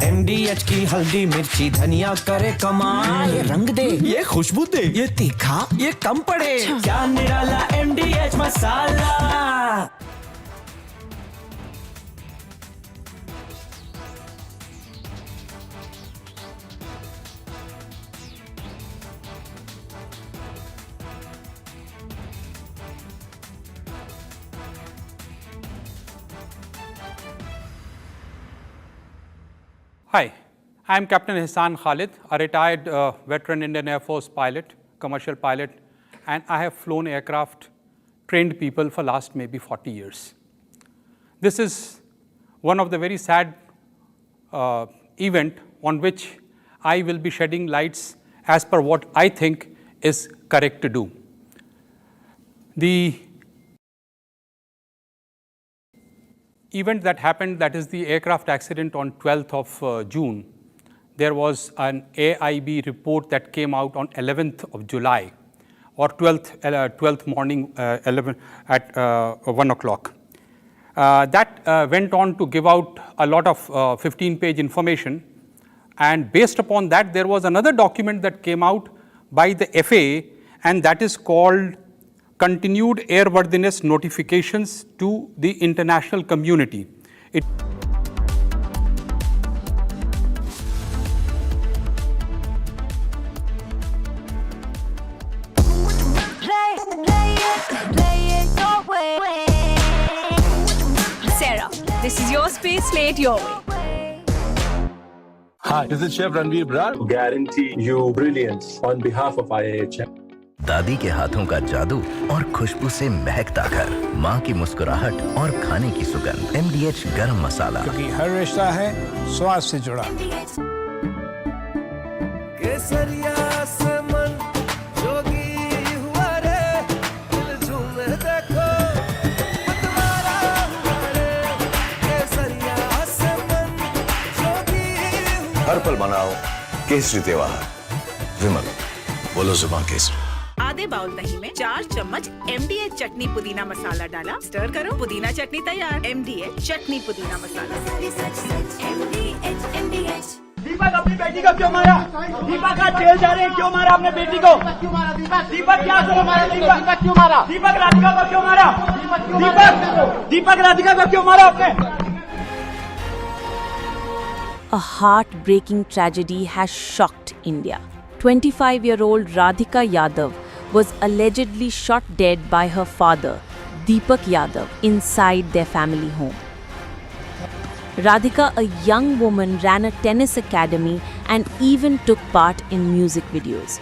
MDH की हल्दी मिर्ची धनिया करे कमाल, ये रंग दे, ये खुशबू दे, ये तीखा, ये कम पड़े, क्या निराला MDH masala. Hi, I am Captain Ihsan Khalid, a retired veteran Indian Air Force pilot, commercial pilot, and I have flown aircraft, trained people for last maybe 40 years. This is one of the very sad event on which I will be shedding lights as per what I think is correct to do. The event that happened, that is the aircraft accident on 12th of June, there was an AIB report that came out on 11th of July or 12th morning 11 at 1 o'clock. That went on to give out a lot of 15-page information, and based upon that there was another document that came out by the FAA, and that is called Continued Airworthiness Notifications to the International Community. Sarah, This is your space, play it your way. Hi, this is Chef Ranveer Brar. Guarantee you brilliance on behalf of IIHM. दादी के हाथों का जादू और खुशबू से महकता घर, माँ की मुस्कुराहट और खाने की सुगंध। MDH गरम मसाला, क्योंकि हर रिश्ता है स्वाद से जुड़ा। केसरिया से मन जोगी हुआ रे, दिल झूमे देखो मतवारा हुआ रे। केसरिया से मन जोगी हुआ। हर पल मनाओ केसरी त्योहार। विमल, बोलो जुबान केसरी। आधे बाउल दही में 4 चम्मच MDH चटनी पुदीना मसाला डाला, स्टर करो, पुदीना चटनी तैयार। MDH चटनी पुदीना मसाला। दीपक अपनी बेटी को क्यों मारा? दीपक आज जेल जा रहे हैं, क्यों मारा अपने बेटी को? दीपक क्या करो मारा? दीपक क्यों मारा? दीपक राधिका को क्यों मारा? दीपक राधिका को क्यों मारा आपने? A heartbreaking tragedy has shocked India. 25-year-old Radhika Yadav was allegedly shot dead by her father, Deepak Yadav, inside their family home. Radhika, a young woman, ran a tennis academy and even took part in music videos.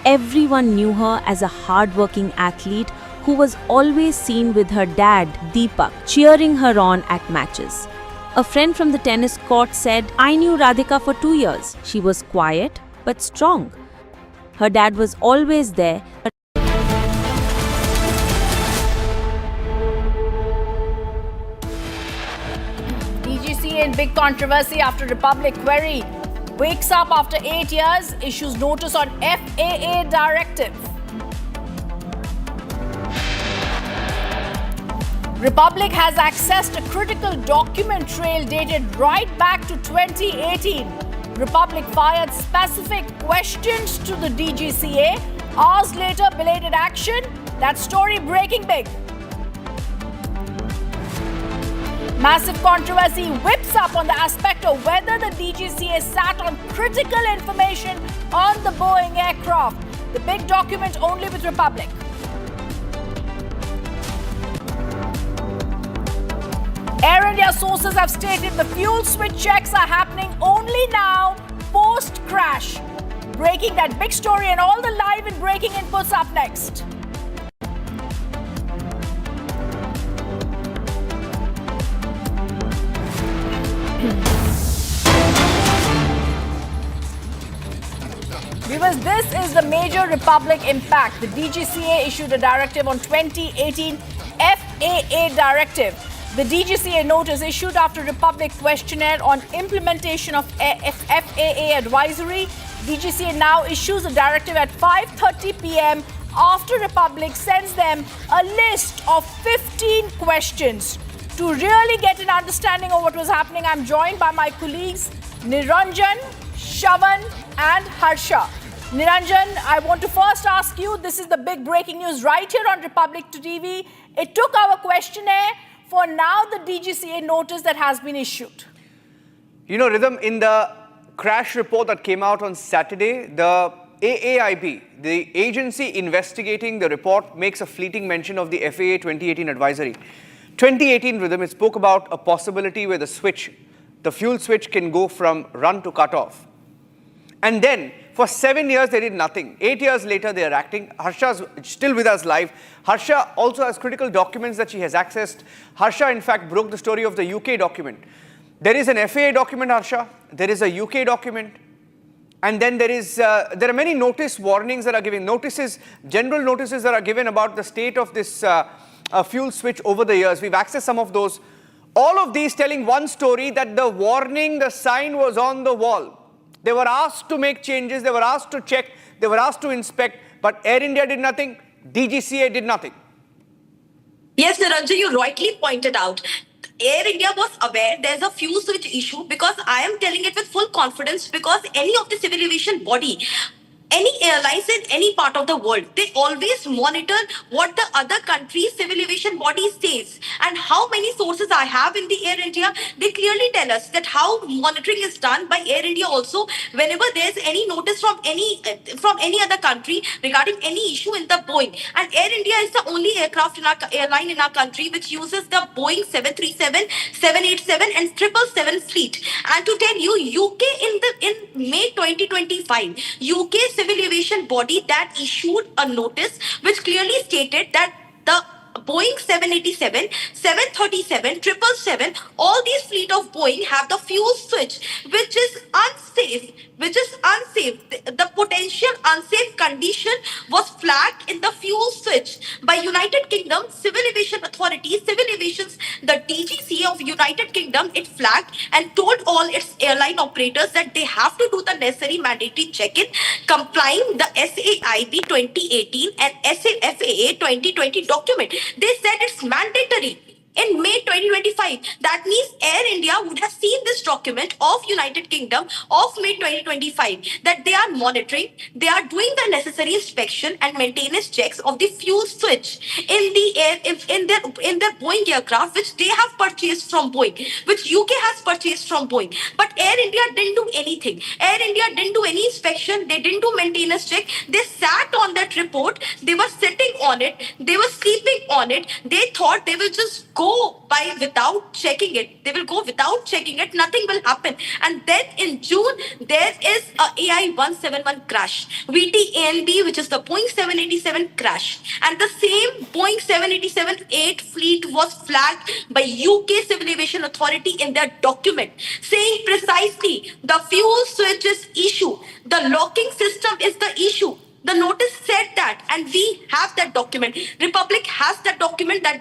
Everyone knew her as a hard-working athlete who was always seen with her dad, Deepak, cheering her on at matches. A friend from the tennis court said, "I knew Radhika for 2 years. She was quiet but strong. Her dad was always there." DGCA in big controversy after Republic query. Wakes up after 8 years, issues notice on FAA directive. Republic has accessed a critical document trail dated right back to 2018. Republic fired specific questions to the DGCA. Hours later, belated action. That story breaking big. Massive controversy whips up on the aspect of whether the DGCA sat on critical information on the Boeing aircraft. The big document only with Republic. Air India sources have stated the fuel switch checks are happening only now, post-crash. Breaking that big story and all the live and breaking inputs up next. Viewers, this is the major Republic impact. The DGCA issued a directive on 2018 FAA directive. The DGCA notice issued after Republic questionnaire on implementation of FAA advisory. DGCA now issues a directive at 5:30 p.m. after Republic sends them a list of 15 questions. To really get an understanding of what was happening, I'm joined by my colleagues Niranjan, Shavan and Harsha. Niranjan, I want to first ask you, this is the big breaking news right here on Republic TV. It took our questionnaire for now the DGCA notice that has been issued. You know, Rhythm, in the crash report that came out on Saturday, the AAIB, the agency investigating the report, makes a fleeting mention of the FAA 2018 advisory. 2018, Rhythm, it spoke about a possibility where the fuel switch can go from run to cut off. And then, for 7 years, they did nothing. 8 years later, they are acting. Harsha's still with us live. Harsha also has critical documents that she has accessed. Harsha, in fact, broke the story of the UK document. There is an FAA document, Harsha. There is a UK document. And then there are many notice warnings that are given. Notices, general notices that are given about the state of this fuel switch over the years. We've accessed some of those. All of these telling one story, that the warning, the sign was on the wall. They were asked to make changes, they were asked to check, they were asked to inspect, but Air India did nothing, DGCA did nothing. Yes, Niranjan, you rightly pointed out. Air India was aware there's a fuel switch issue, because I am telling it with full confidence, because any of the civil aviation body, any airlines in any part of the world, they always monitor what the other country's civil aviation body says. And how many sources I have in the Air India, they clearly tell us that how monitoring is done by Air India also whenever there's any notice from any other country regarding any issue in the Boeing. And Air India is the only airline in our country which uses the Boeing 737, 787 and 777 fleet. And to tell you, UK in May 2025, UK civil aviation body that issued a notice which clearly stated that the Boeing 787, 737, 777, all these fleet of Boeing have the fuel switch, which is unsafe. The potential unsafe condition was flagged in the fuel switch by United Kingdom Civil Aviation Authority, Civil Aviation's, the DGCA of United Kingdom, it flagged and told all its airline operators that they have to do the necessary mandatory check-in, complying the SAIB 2018 and FAA 2020 document. They said it's mandatory. In May 2025, that means Air India would have seen this document of United Kingdom of May 2025 that they are monitoring, they are doing the necessary inspection and maintenance checks of the fuel switch in the air in their Boeing aircraft, which they have purchased from Boeing, which UK has purchased from Boeing. But Air India didn't do anything. Air India didn't do any inspection. They didn't do maintenance check. They sat on that report. They were sitting on it. They were sleeping on it. They thought they will just go by without checking it. They will go without checking it. Nothing will happen. And then in June, there is a AI-171 crash. VT-ANB, which is the Boeing 787 crash. And the same Boeing 787-8 fleet was flagged by UK Civil Aviation Authority in their document, saying precisely the fuel switch is issue. The locking system is the issue. The notice said that, and we have that document. Republic has that document. That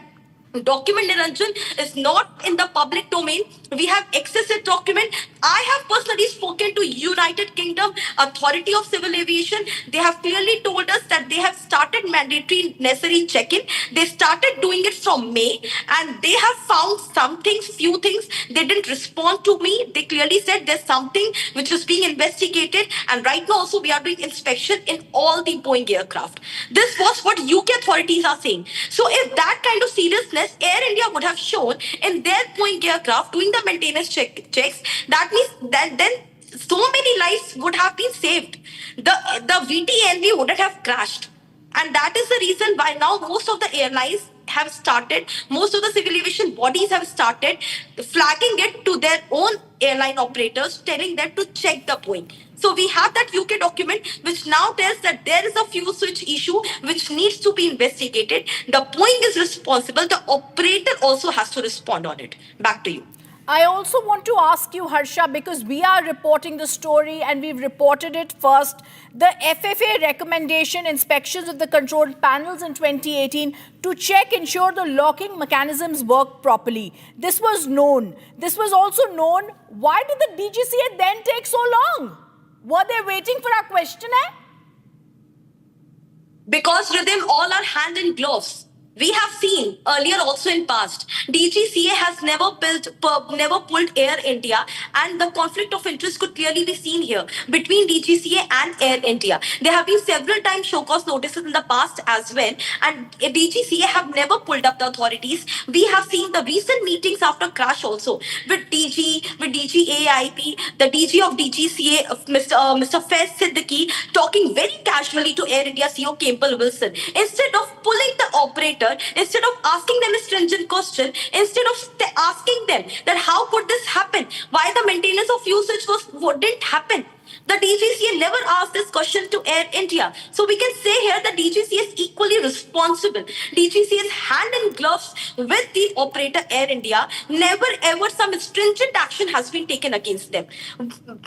document, Niranjan, is not in the public domain. We have accessed document. I have personally spoken to United Kingdom Authority of Civil Aviation. They have clearly told us that they have started mandatory necessary check-in. They started doing it from May, and they have found some things, few things. They didn't respond to me. They clearly said there's something which is being investigated, and right now also we are doing inspection in all the Boeing aircraft. This was what UK authorities are saying. So if that kind of seriousness Air India would have shown in their Boeing aircraft doing the maintenance checks, that means that then so many lives would have been saved. The VTNV wouldn't have crashed. And that is the reason why now most of the airlines have started, most of the civil aviation bodies have started flagging it to their own airline operators, telling them to check the Boeing. So we have that UK document which now tells that there is a fuel switch issue which needs to be investigated. The Boeing is responsible. The operator also has to respond on it. Back to you. I also want to ask you, Harsha, because we are reporting the story and we've reported it first. The FFA recommendation inspections of the control panels in 2018 to ensure the locking mechanisms work properly. This was known. This was also known. Why did the DGCA then take so long? Were they waiting for our questionnaire? Because with them all are hand in gloves. We have seen earlier also in past, DGCA has never pulled Air India, and the conflict of interest could clearly be seen here between DGCA and Air India. There have been several times show cause notices in the past as well, and DGCA have never pulled up the authorities. We have seen the recent meetings after crash also with DGAIP, the DG of DGCA, Mr. Faiz Siddiqui, talking very casually to Air India CEO Campbell Wilson. Instead of pulling the operator, instead of asking them a stringent question, instead of asking them that how could this happen, why the maintenance of fuel switch didn't happen, the DGCA never asked this question to Air India. So we can say here that DGCA is equally responsible. DGCA is hand in gloves with the operator Air India. Never ever some stringent action has been taken against them.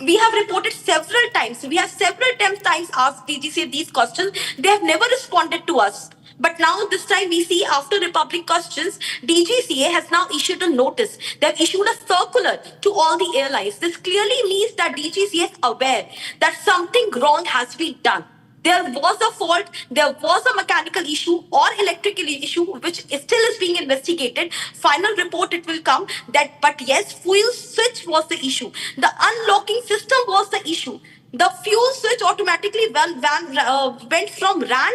We have reported several times. We have several times asked DGCA these questions. They have never responded to us. But now this time we see after Republic questions, DGCA has now issued a notice. They have issued a circular to all the airlines. This clearly means that DGCA is aware that something wrong has been done. There was a fault, there was a mechanical issue or electrical issue which still is being investigated. Final report it will come that, but yes, fuel switch was the issue. The unlocking system was the issue. The fuel switch automatically went from run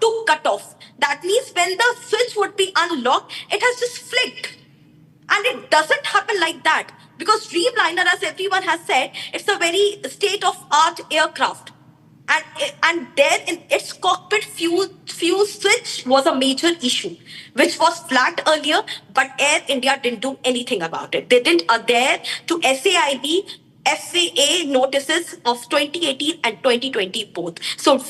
to cut off. That means when the switch would be unlocked, it has just flicked. And it doesn't happen like that because Dreamliner, as everyone has said, it's a very state-of-art aircraft. And there in its cockpit, fuel switch was a major issue, which was flagged earlier, but Air India didn't do anything about it. They didn't adhere to SAIB FAA notices of 2018 and 2020 both. So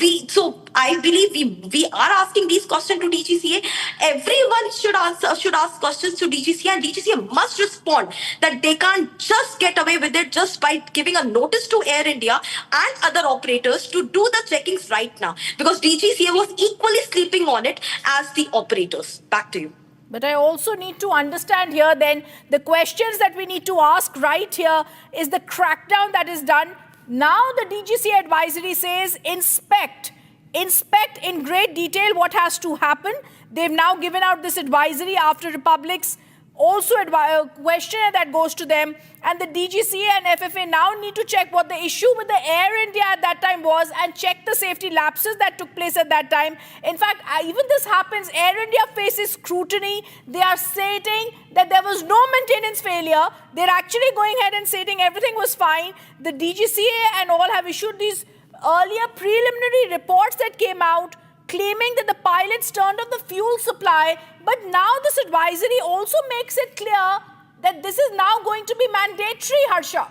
I believe we are asking these questions to DGCA. Everyone should ask questions to DGCA, and DGCA must respond that they can't just get away with it just by giving a notice to Air India and other operators to do the checkings right now, because DGCA was equally sleeping on it as the operators. Back to you. But I also need to understand here then the questions that we need to ask right here is the crackdown that is done. Now the DGCA advisory says inspect in great detail what has to happen. They've now given out this advisory after Republic's also a questionnaire that goes to them, and the DGCA and FFA now need to check what the issue with the Air India at that time was and check the safety lapses that took place at that time. In fact, even this happens, Air India faces scrutiny. They are stating that there was no maintenance failure. They're actually going ahead and stating everything was fine. The DGCA and all have issued these earlier preliminary reports that came out claiming that the pilots turned on the fuel supply, but now this advisory also makes it clear that this is now going to be mandatory, Harsha.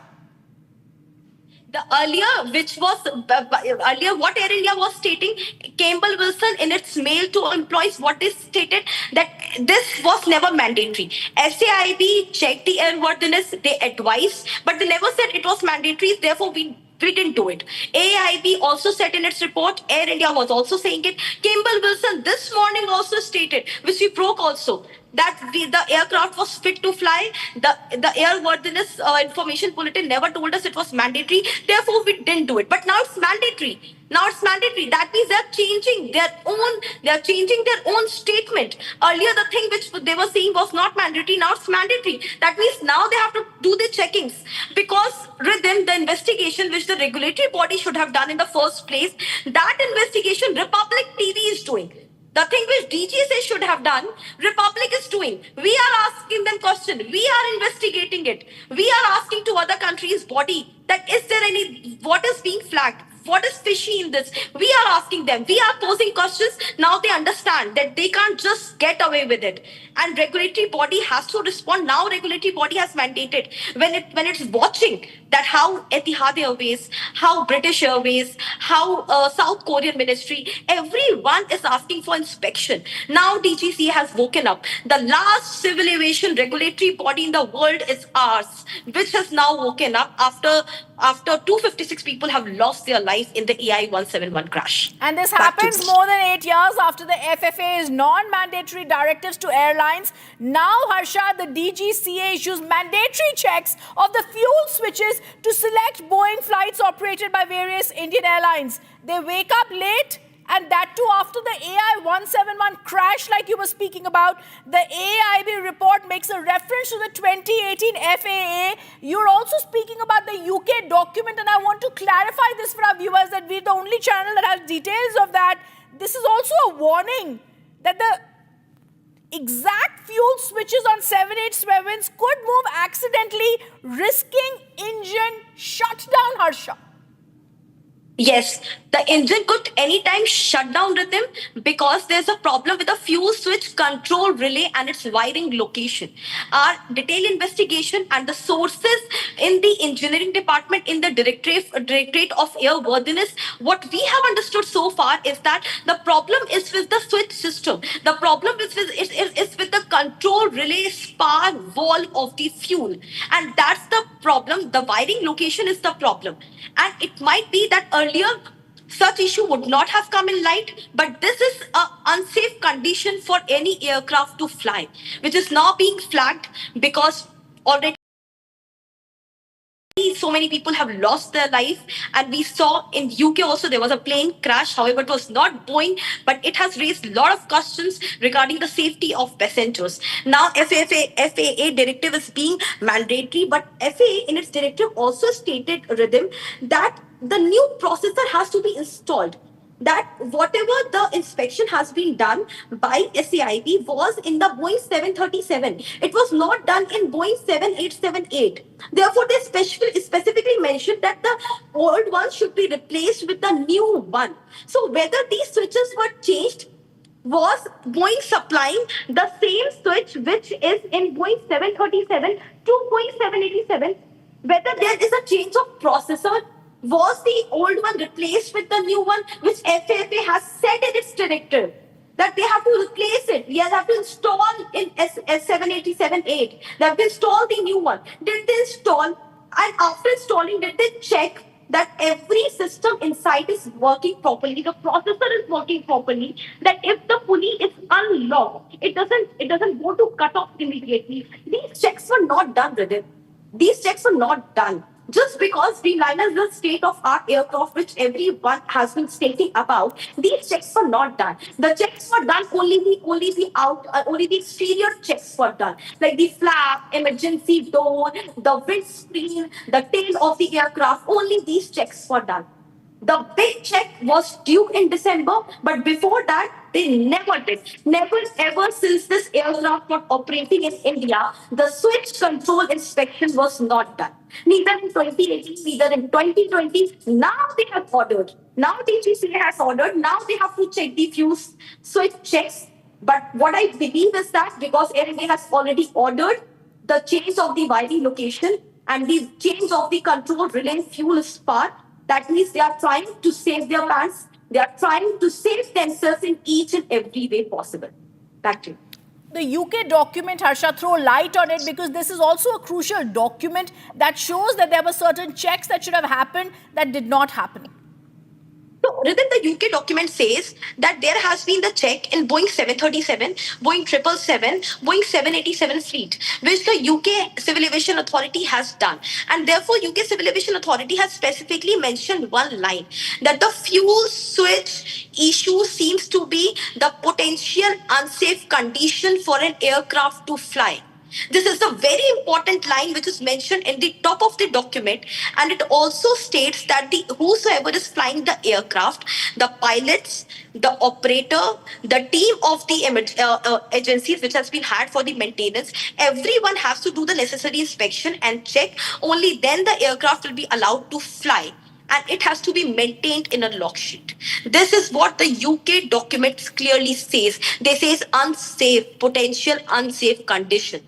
The earlier what Air India was stating, Campbell Wilson in its mail to employees, what they stated that this was never mandatory. SAIB checked the airworthiness, they advised, but they never said it was mandatory, therefore we didn't do it. AIB also said in its report, Air India was also saying it. Campbell Wilson this morning also stated, which we broke also, that the aircraft was fit to fly. The airworthiness information bulletin never told us it was mandatory. Therefore, we didn't do it. But now it's mandatory. Now it's mandatory. That means they're changing their own statement. Earlier, the thing which they were saying was not mandatory. Now it's mandatory. That means now they have to do the checkings, because rhythm, the investigation which the regulatory body should have done in the first place, that investigation Republic TV is doing. The thing which DGCA should have done, Republic is doing. We are asking them question. We are investigating it. We are asking to other countries' body that is there what is being flagged? What is fishy in this? We are asking them. We are posing questions. Now they understand that they can't just get away with it. And regulatory body has to respond. Now regulatory body has mandated when it's watching that how Etihad Airways, how British Airways, how South Korean Ministry, everyone is asking for inspection. Now DGCA has woken up. The last civil aviation regulatory body in the world is ours, which has now woken up after 256 people have lost their life in the EI-171 crash. And this happens more than 8 years after the FFA's non-mandatory directives to airlines. Now, Harsha, the DGCA issues mandatory checks of the fuel switches to select Boeing flights operated by various Indian airlines. They wake up late, and that too after the AI-171 crash like you were speaking about. The AIB report makes a reference to the 2018 FAA. You're also speaking about the UK document, and I want to clarify this for our viewers that we're the only channel that has details of that. This is also a warning that the exact fuel switches on 787s could move accidentally, risking engine shutdown, Harsha. Yes, the engine could anytime shut down with them because there's a problem with the fuel switch control relay and its wiring location. Our detailed investigation and the sources in the engineering department in the Directorate of Airworthiness, what we have understood so far is that the problem is with the switch system. The problem is with the control relay spark valve of the fuel. And that's the problem. The wiring location is the problem. And it might be that earlier such issue would not have come in light, but this is an unsafe condition for any aircraft to fly, which is now being flagged because already So many people have lost their life, and we saw in UK also there was a plane crash. However, it was not Boeing, but it has raised a lot of questions regarding the safety of passengers. Now, FAA directive is being mandatory, but FAA in its directive also stated, Rhythm, that the new processor has to be installed. That whatever the inspection has been done by SAIB was in the Boeing 737. It was not done in Boeing 7878. Therefore, they specifically mentioned that the old one should be replaced with the new one. So whether these switches were changed, was Boeing supplying the same switch which is in Boeing 737 to Boeing 787, whether there is a change of processor, was the old one replaced with the new one, which FAA has said in its directive that they have to replace it. We have to install in S787-8. They have to install the new one. Did they install? And after installing, did they check that every system inside is working properly, the processor is working properly, that if the pulley is unlocked, it doesn't go to cut off immediately. These checks were not done, Rhythm. These checks were not done. Just because Dreamliner is the state-of-art aircraft which everyone has been stating about, these checks were not done. The checks were done only the exterior checks were done, like the flap, emergency door, the windscreen, the tail of the aircraft. Only these checks were done. The big check was due in December, but before that, they never did. Never ever since this aircraft was operating in India, the switch control inspection was not done. Neither in 2018, neither in 2020. Now they have ordered. Now DGCA has ordered. Now they have to check the fuse switch checks. But what I believe is that because Air India has already ordered the change of the wiring location and the change of the control relay fuel spar, that means they are trying to save their plans. They are trying to save themselves in each and every way possible. Back to you. The UK document, Harsha, throw light on it, because this is also a crucial document that shows that there were certain checks that should have happened that did not happen. So, Rhythm, the UK document says that there has been the check in Boeing 737, Boeing 777, Boeing 787 fleet, which the UK Civil Aviation Authority has done. And therefore, UK Civil Aviation Authority has specifically mentioned one line, that the fuel switch issue seems to be the potential unsafe condition for an aircraft to fly. This is a very important line which is mentioned in the top of the document, and it also states that whosoever is flying the aircraft, the pilots, the operator, the team of the agencies which has been hired for the maintenance, everyone has to do the necessary inspection and check. Only then the aircraft will be allowed to fly. And it has to be maintained in a log sheet. This is what the UK document clearly says. They say unsafe, potential unsafe condition.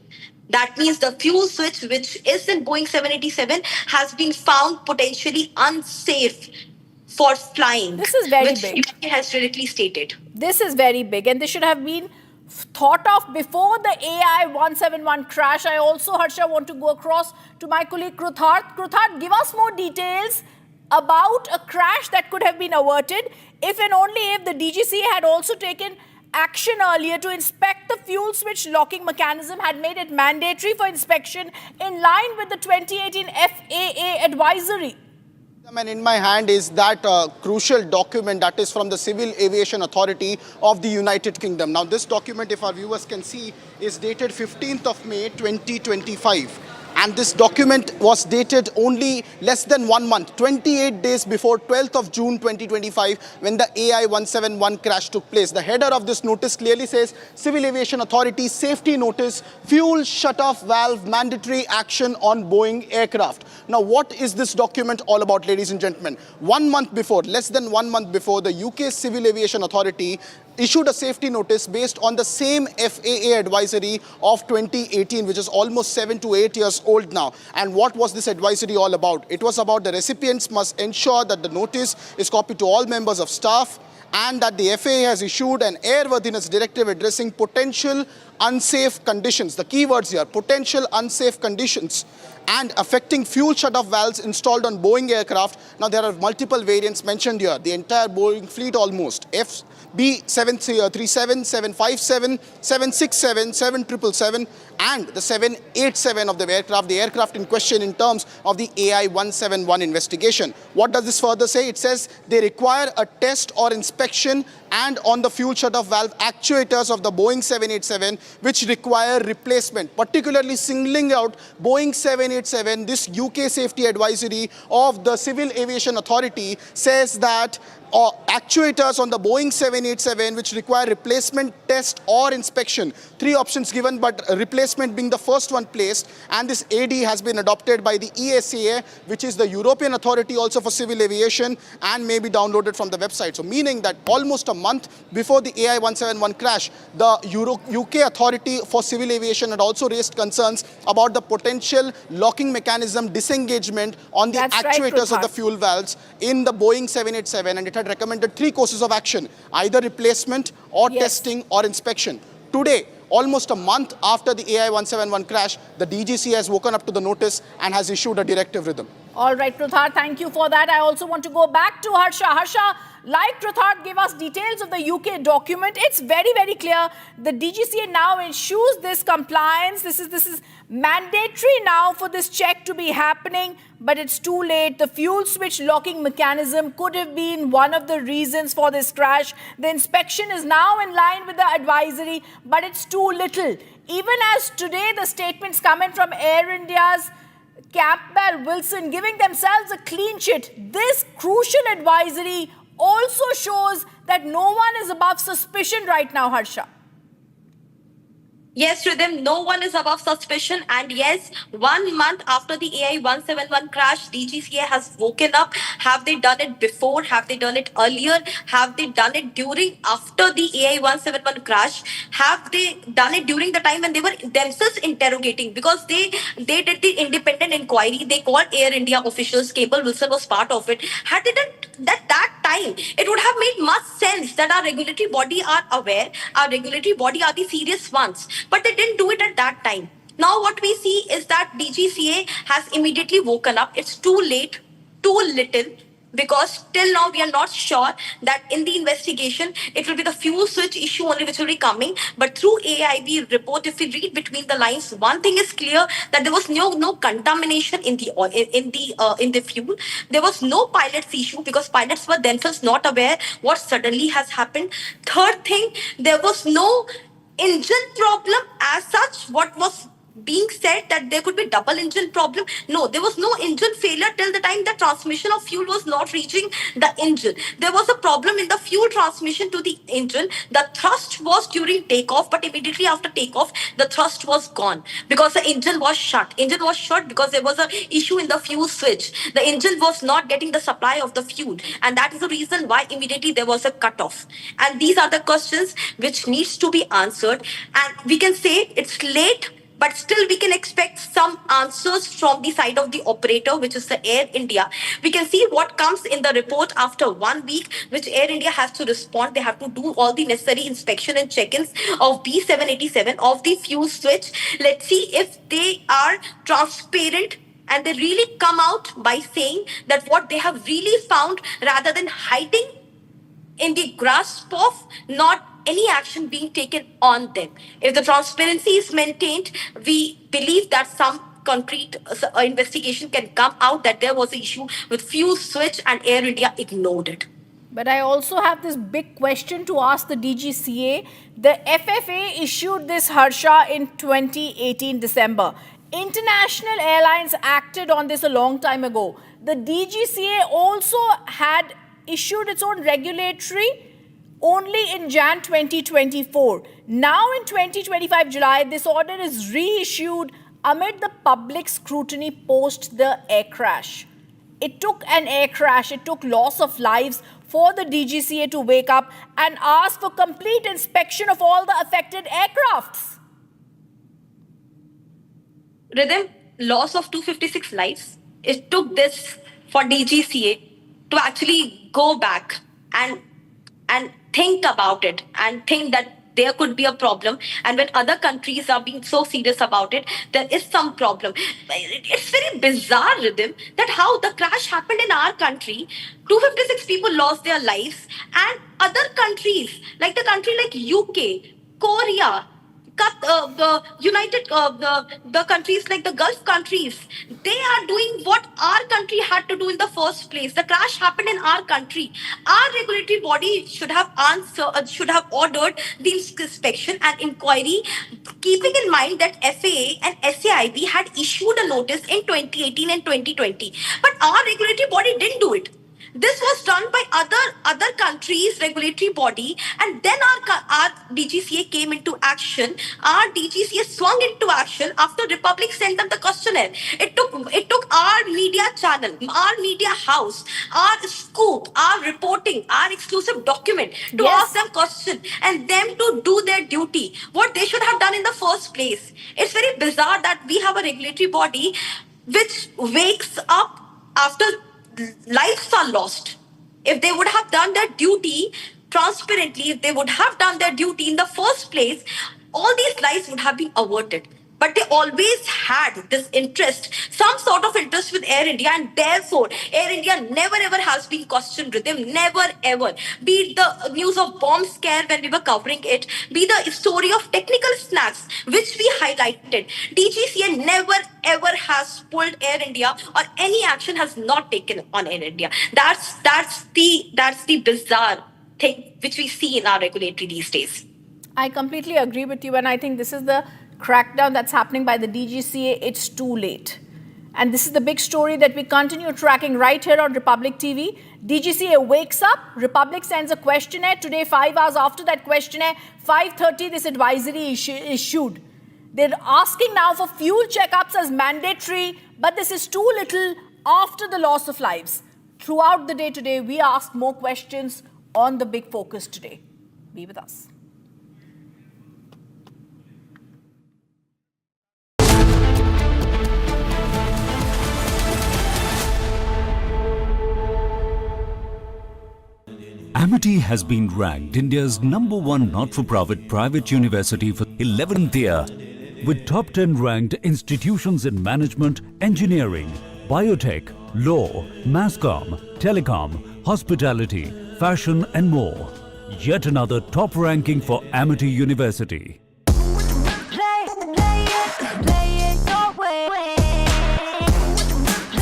That means the fuel switch, which is in Boeing 787, has been found potentially unsafe for flying. This is very which big. UK has directly stated. This is very big, and this should have been thought of before the AI 171 crash. I also, Harsha, want to go across to my colleague Krutharth. Krutharth, give us more details about a crash that could have been averted if and only if the DGCA had also taken action earlier to inspect the fuel switch locking mechanism, had made it mandatory for inspection in line with the 2018 FAA advisory. And in my hand is that crucial document that is from the Civil Aviation Authority of the United Kingdom. Now, this document, if our viewers can see, is dated 15th of May 2025. And this document was dated only less than 1 month, 28 days before 12th of June 2025, when the AI 171 crash took place. The header of this notice clearly says, Civil Aviation Authority Safety Notice, Fuel Shutoff Valve Mandatory Action on Boeing Aircraft. Now, what is this document all about, ladies and gentlemen? 1 month before, less than 1 month before, the UK Civil Aviation Authority issued a safety notice based on the same FAA advisory of 2018, which is almost 7 to 8 years old now. And what was this advisory all about? It was about the recipients must ensure that the notice is copied to all members of staff, and that the FAA has issued an airworthiness directive addressing potential unsafe conditions. The keywords here, potential unsafe conditions, and affecting fuel shutoff valves installed on Boeing aircraft. Now, there are multiple variants mentioned here. The entire Boeing fleet almost, B737, 757, 767, 7777 and the 787 of the aircraft in question in terms of the AI-171 investigation. What does this further say? It says they require a test or inspection and on the fuel shut-off valve actuators of the Boeing 787 which require replacement, particularly singling out Boeing 787. This UK safety advisory of the Civil Aviation Authority says that actuators on the Boeing 787 which require replacement, test or inspection. Three options given, but replacement being the first one placed, and this AD has been adopted by the EASA, which is the European Authority also for civil aviation, and may be downloaded from the website. So meaning that almost a month before the AI-171 crash, the UK Authority for Civil Aviation had also raised concerns about the potential locking mechanism disengagement on the actuators of the fuel valves in the Boeing 787, and it had recommended three courses of action, either replacement or testing or inspection. Today, almost a month after the AI-171 crash, the DGCA has woken up to the notice and has issued a directive rhythm. All right, Prathar, thank you for that. I also want to go back to Harsha. Harsha, like Prathar gave us details of the UK document, it's very, very clear. The DGCA now ensures this compliance. This is mandatory now for this check to be happening, but it's too late. The fuel switch locking mechanism could have been one of the reasons for this crash. The inspection is now in line with the advisory, but it's too little. Even as today the statements coming from Air India's Campbell Wilson giving themselves a clean sheet, this crucial advisory also shows that no one is above suspicion right now, Harsha. Yes, Rhythm, no one is above suspicion. And yes, 1 month after the AI-171 crash, DGCA has woken up. Have they done it before? Have they done it earlier? Have they done it during, after the AI-171 crash? Have they done it during the time when they were themselves interrogating? Because they did the independent inquiry. They called Air India officials. Campbell Wilson was part of it. Had they done that time, it would have made much sense that our regulatory body are aware, our regulatory body are the serious ones. But they didn't do it at that time. Now what we see is that DGCA has immediately woken up. It's too late, too little, because till now we are not sure that in the investigation it will be the fuel switch issue only which will be coming. But through AIB report, if we read between the lines, one thing is clear, that there was no contamination in the fuel. There was no pilot's issue because pilots were themselves not aware what suddenly has happened. Third thing, there was no engine problem as such. What was being said that there could be double engine problem. No, there was no engine failure till the time the transmission of fuel was not reaching the engine. There was a problem in the fuel transmission to the engine. The thrust was during takeoff, but immediately after takeoff, the thrust was gone because the engine was shut. Engine was shut because there was an issue in the fuel switch. The engine was not getting the supply of the fuel, and that is the reason why immediately there was a cutoff. And these are the questions which needs to be answered. And we can say it's late, but still we can expect some answers from the side of the operator, which is the Air India. We can see what comes in the report after 1 week, which Air India has to respond. They have to do all the necessary inspection and check-ins of B787, of the fuel switch. Let's see if they are transparent and they really come out by saying that what they have really found, rather than hiding in the grasp of not any action being taken on them. If the transparency is maintained, we believe that some concrete investigation can come out that there was an issue with fuel switch and Air India ignored it. But I also have this big question to ask the DGCA. The FFA issued this, Harsha, in 2018 December. International airlines acted on this a long time ago. The DGCA also had issued its own regulatory only in Jan 2024. Now in 2025 July, this order is reissued amid the public scrutiny post the air crash. It took an air crash, it took loss of lives for the DGCA to wake up and ask for complete inspection of all the affected aircrafts. Rhythm, loss of 256 lives. It took this for DGCA to actually go back and think about it and think that there could be a problem. And when other countries are being so serious about it, there is some problem. It's very bizarre, Rhythm, that how the crash happened in our country. 256 people lost their lives, and other countries, like the country like UK, Korea, the the countries like the Gulf countries, they are doing what our country had to do in the first place. The crash happened in our country. Our regulatory body should have ordered the inspection and inquiry, keeping in mind that FAA and SAIB had issued a notice in 2018 and 2020. But our regulatory body didn't do it. This was done by other countries' regulatory body, and then our DGCA came into action. Our DGCA swung into action after Republic sent them the questionnaire. It took our media channel, our media house, our scoop, our reporting, our exclusive document to ask them question and them to do their duty, what they should have done in the first place. It's very bizarre that we have a regulatory body which wakes up after lives are lost. If they would have done their duty transparently, if they would have done their duty in the first place, all these lives would have been averted. But they always had this interest, some sort of interest with Air India, and therefore Air India never ever has been questioned with them, never ever. Be it the news of bomb scare when we were covering it, be the story of technical snacks which we highlighted. DGCA never ever has pulled Air India, or any action has not taken on Air India. That's the bizarre thing which we see in our regulatory these days. I completely agree with you, and I think this is the crackdown that's happening by the DGCA. It's too late. And this is the big story that we continue tracking right here on Republic TV. DGCA wakes up, Republic sends a questionnaire. Today, 5 hours after that questionnaire, 5:30, this advisory issued. They're asking now for fuel checkups as mandatory, but this is too little after the loss of lives. Throughout the day today, we ask more questions on the big focus today. Be with us. Amity has been ranked India's #1 not-for-profit private university for 11th year, with top 10 ranked institutions in management, engineering, biotech, law, masscom, telecom, hospitality, fashion and more. Yet another top ranking for Amity University.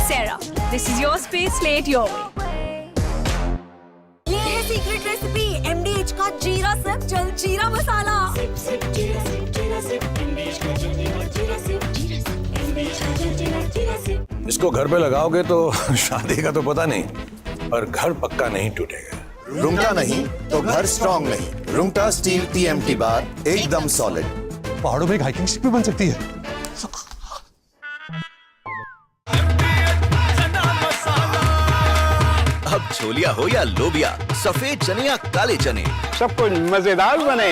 Sarah, this is your space, play it your way. Secret recipe MDH का जीरा SIP जल जीरा मसाला। इसको घर पे लगाओगे तो शादी का तो पता नहीं, पर घर पक्का नहीं टूटेगा। रूंगटा नहीं तो घर स्ट्रॉन्ग नहीं। रूंगटा स्टील TMT बार एकदम सॉलिड। पहाड़ों में एक हाइकिंग शिप भी बन सकती है। अब छोलिया हो या लोबिया, सफेद चने या काले चने, सब कुछ मजेदार बने।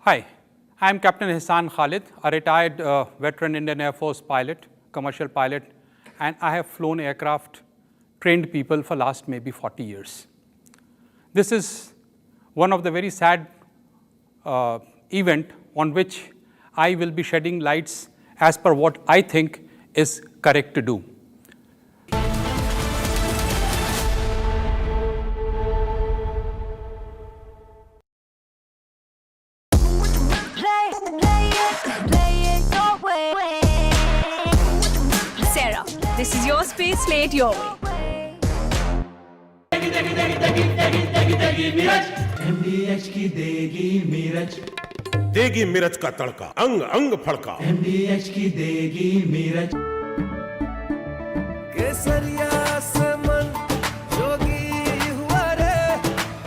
Hi, I am Captain Ihsan Khalid, a retired veteran Indian Air Force pilot, commercial pilot, and I have flown aircraft, trained people for last maybe 40 years. This is one of the very sad event on which I will be shedding lights as per what I think is correct to do. Sarah, this is your space, play it your way. MDH की देगी मिर्च, देगी मिर्च का तड़का, अंग अंग फड़का। MDH की देगी मिर्च। केसरिया से मन जोगी हुआ रे,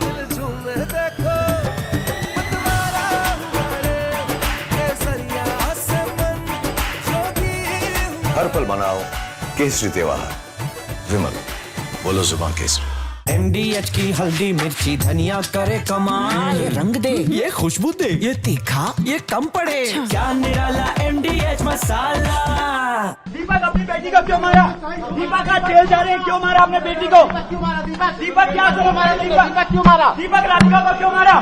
दिल झूमे देखो मतवारा हुआ रे। केसरिया से मन जोगी हर पल मनाओ केसरी त्योहार। विमल, बोलो जुबान केसरी। MDH की हल्दी मिर्ची धनिया करे कमाल, ये रंग दे, ये खुशबू दे, ये तीखा, ये कम पड़े, क्या निराला MDH मसाला। दीपक अपनी बेटी को क्यों मारा? दीपक आज जेल जा रहे हैं, क्यों मारा अपने बेटी को? दीपक क्या करो मारा? दीपक क्यों मारा? दीपक राधिका को क्यों मारा?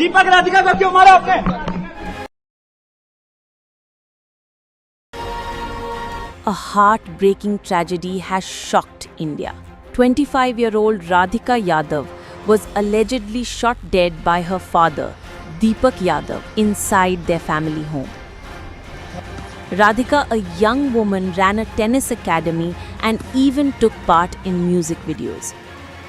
दीपक राधिका को क्यों मारा आपने? A heartbreaking tragedy has shocked India. 25-year-old Radhika Yadav was allegedly shot dead by her father, Deepak Yadav, inside their family home. Radhika, a young woman, ran a tennis academy and even took part in music videos.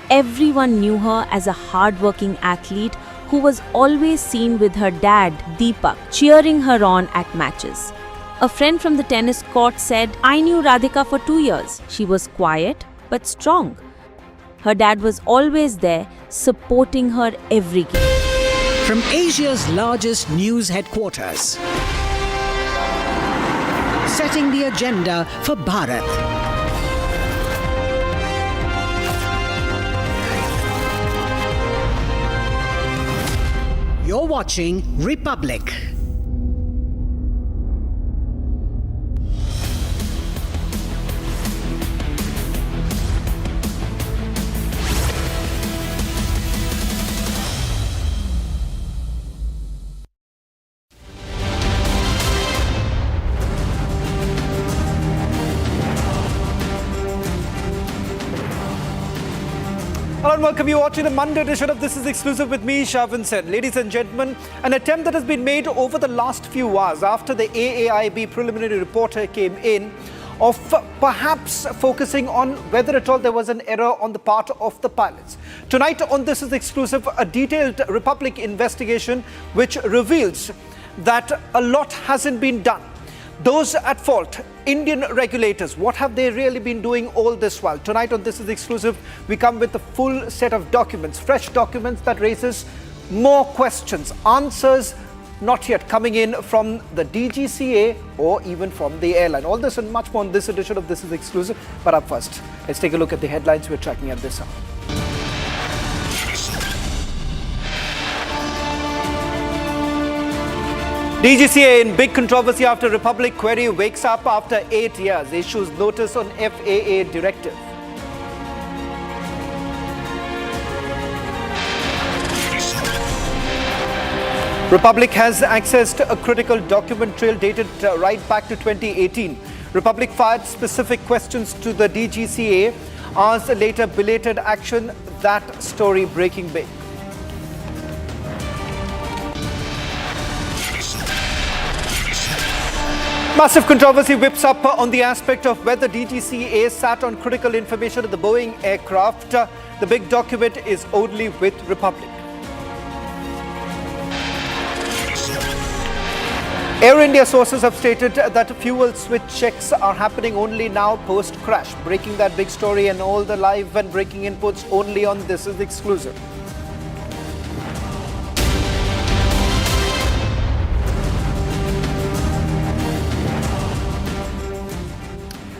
Everyone knew her as a hard-working athlete who was always seen with her dad, Deepak, cheering her on at matches. A friend from the tennis court said, "I knew Radhika for 2 years. She was quiet but strong. Her dad was always there, supporting her every game." From Asia's largest news headquarters, setting the agenda for Bharat. You're watching Republic. Hello and welcome. You're watching the Monday edition of This Is Exclusive with me, Shavin Sen. Ladies and gentlemen, an attempt that has been made over the last few hours after the AAIB preliminary report came in of perhaps focusing on whether at all there was an error on the part of the pilots. Tonight on This Is Exclusive, a detailed Republic investigation which reveals that a lot hasn't been done. Those at fault, Indian regulators, what have they really been doing all this while? Tonight on This Is Exclusive, we come with a full set of documents, fresh documents that raises more questions, answers not yet coming in from the DGCA or even from the airline. All this and much more on this edition of This Is Exclusive. But up first, let's take a look at the headlines we're tracking at this hour. DGCA in big controversy after Republic query wakes up after 8 years, issues notice on FAA directive. Republic has accessed a critical document trail dated right back to 2018. Republic fired specific questions to the DGCA, asked later belated action, that story breaking big. Massive controversy whips up on the aspect of whether DGCA sat on critical information of the Boeing aircraft. The big document is only with Republic. Air India sources have stated that fuel switch checks are happening only now post-crash. Breaking that big story and all the live and breaking inputs only on This Is Exclusive.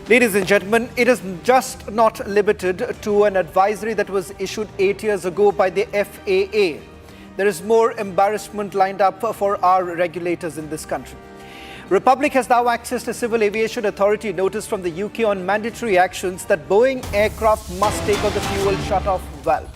Ladies and gentlemen, it is just not limited to an advisory that was issued 8 years ago by the FAA. There is more embarrassment lined up for our regulators in this country. Republic has now accessed a Civil Aviation Authority notice from the UK on mandatory actions that Boeing aircraft must take on the fuel shutoff valve.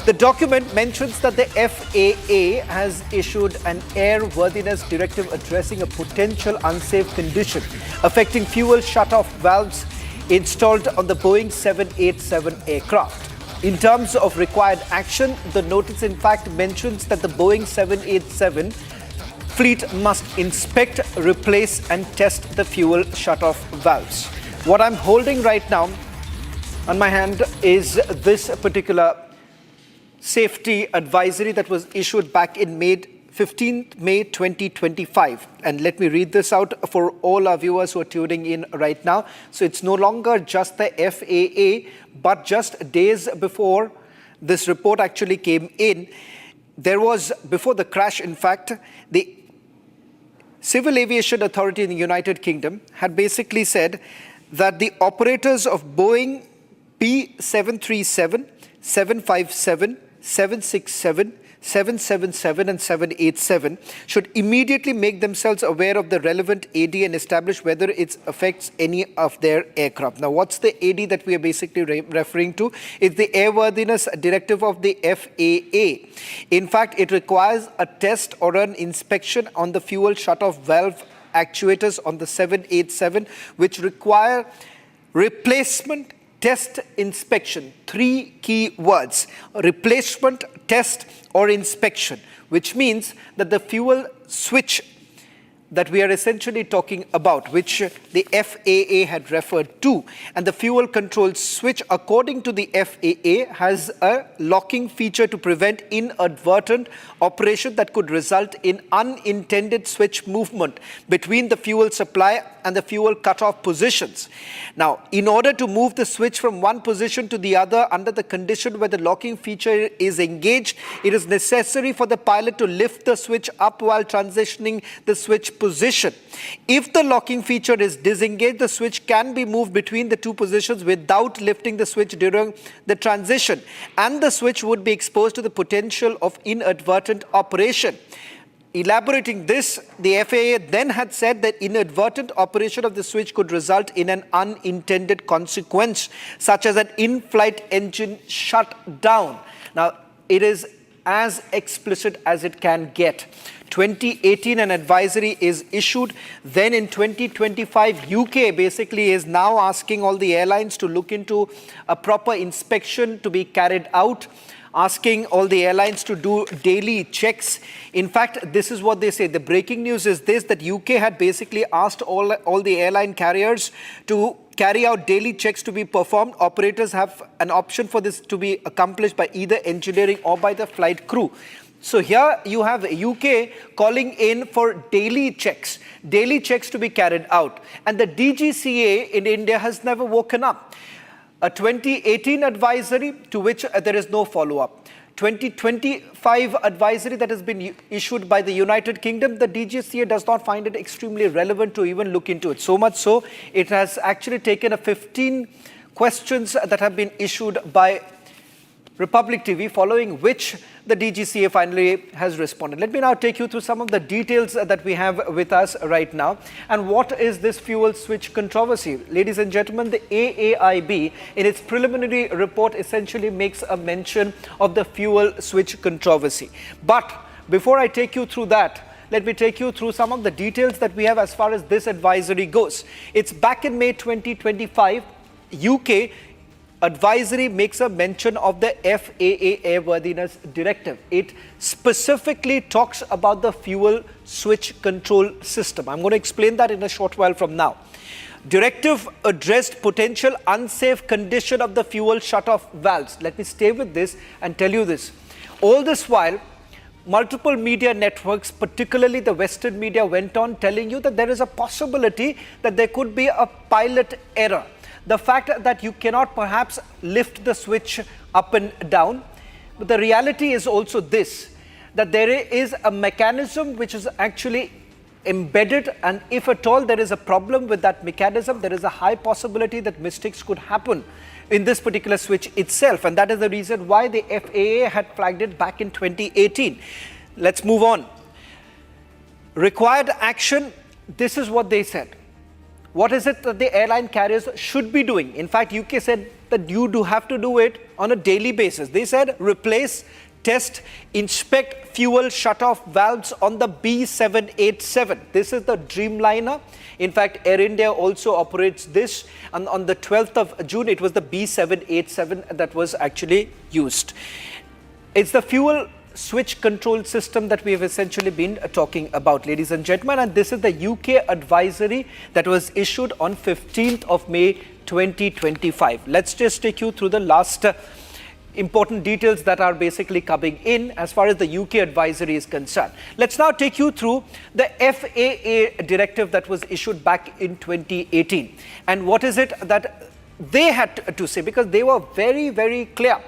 The document mentions that the FAA has issued an airworthiness directive addressing a potential unsafe condition affecting fuel shutoff valves installed on the Boeing 787 aircraft. In terms of required action, the notice in fact mentions that the Boeing 787 fleet must inspect, replace and test the fuel shutoff valves. What I'm holding right now on my hand is this particular safety advisory that was issued back in 15th May 2025. And let me read this out for all our viewers who are tuning in right now. So it's no longer just the FAA, but just days before this report actually came in, there was, before the crash in fact, the Civil Aviation Authority in the United Kingdom had basically said that the operators of Boeing B737, 757, 767, 777 and 787 should immediately make themselves aware of the relevant AD and establish whether it affects any of their aircraft. Now, what's the AD that we are basically referring to? It's the Airworthiness Directive of the FAA. In fact, it requires a test or an inspection on the fuel shutoff valve actuators on the 787, which require replacement, test, inspection. 3 key words: replacement, test, or inspection, which means that the fuel switch that we are essentially talking about, which the FAA had referred to, and the fuel control switch, according to the FAA, has a locking feature to prevent inadvertent operation that could result in unintended switch movement between the fuel supply and the fuel cutoff positions. Now, in order to move the switch from one position to the other under the condition where the locking feature is engaged, it is necessary for the pilot to lift the switch up while transitioning the switch position. If the locking feature is disengaged, the switch can be moved between the two positions without lifting the switch during the transition, and the switch would be exposed to the potential of inadvertent operation. Elaborating this, the FAA then had said that inadvertent operation of the switch could result in an unintended consequence, such as an in-flight engine shutdown. Now, it is as explicit as it can get. 2018, an advisory is issued. Then in 2025, UK basically is now asking all the airlines to look into a proper inspection to be carried out, asking all the airlines to do daily checks. In fact, this is what they say. The breaking news is this, that UK had basically asked all the airline carriers to carry out daily checks to be performed. Operators have an option for this to be accomplished by either engineering or by the flight crew. So here you have UK calling in for daily checks to be carried out. And the DGCA in India has never woken up. A 2018 advisory to which there is no follow-up. 2025 advisory that has been issued by the United Kingdom, the DGCA does not find it extremely relevant to even look into it. So much so, it has actually taken 15 questions that have been issued by Republic TV, following which the DGCA finally has responded. Let me now take you through some of the details that we have with us right now. And what is this fuel switch controversy? Ladies and gentlemen, the AAIB in its preliminary report essentially makes a mention of the fuel switch controversy. But before I take you through that, let me take you through some of the details that we have as far as this advisory goes. It's back in May 2025, UK advisory makes a mention of the FAA Airworthiness Directive. It specifically talks about the fuel switch control system. I'm going to explain that in a short while from now. Directive addressed potential unsafe condition of the fuel shutoff valves. Let me stay with this and tell you this. All this while, multiple media networks, particularly the Western media, went on telling you that there is a possibility that there could be a pilot error. The fact that you cannot perhaps lift the switch up and down. But the reality is also this, that there is a mechanism which is actually embedded, and if at all there is a problem with that mechanism, there is a high possibility that mistakes could happen in this particular switch itself. And that is the reason why the FAA had flagged it back in 2018. Let's move on. Required action, this is what they said. What is it that the airline carriers should be doing? In fact, UK said that you do have to do it on a daily basis. They said replace, test, inspect fuel shutoff valves on the B787. This is the Dreamliner. In fact, Air India also operates this. And on the 12th of June, it was the B787 that was actually used. It's the fuel switch control system that we have essentially been talking about, ladies and gentlemen, and this is the UK advisory that was issued on 15th of May 2025. Let's just take you through the last important details that are basically coming in as far as the UK advisory is concerned. Let's now take you through the FAA directive that was issued back in 2018. And what is it that they had to say, because they were very, very clear.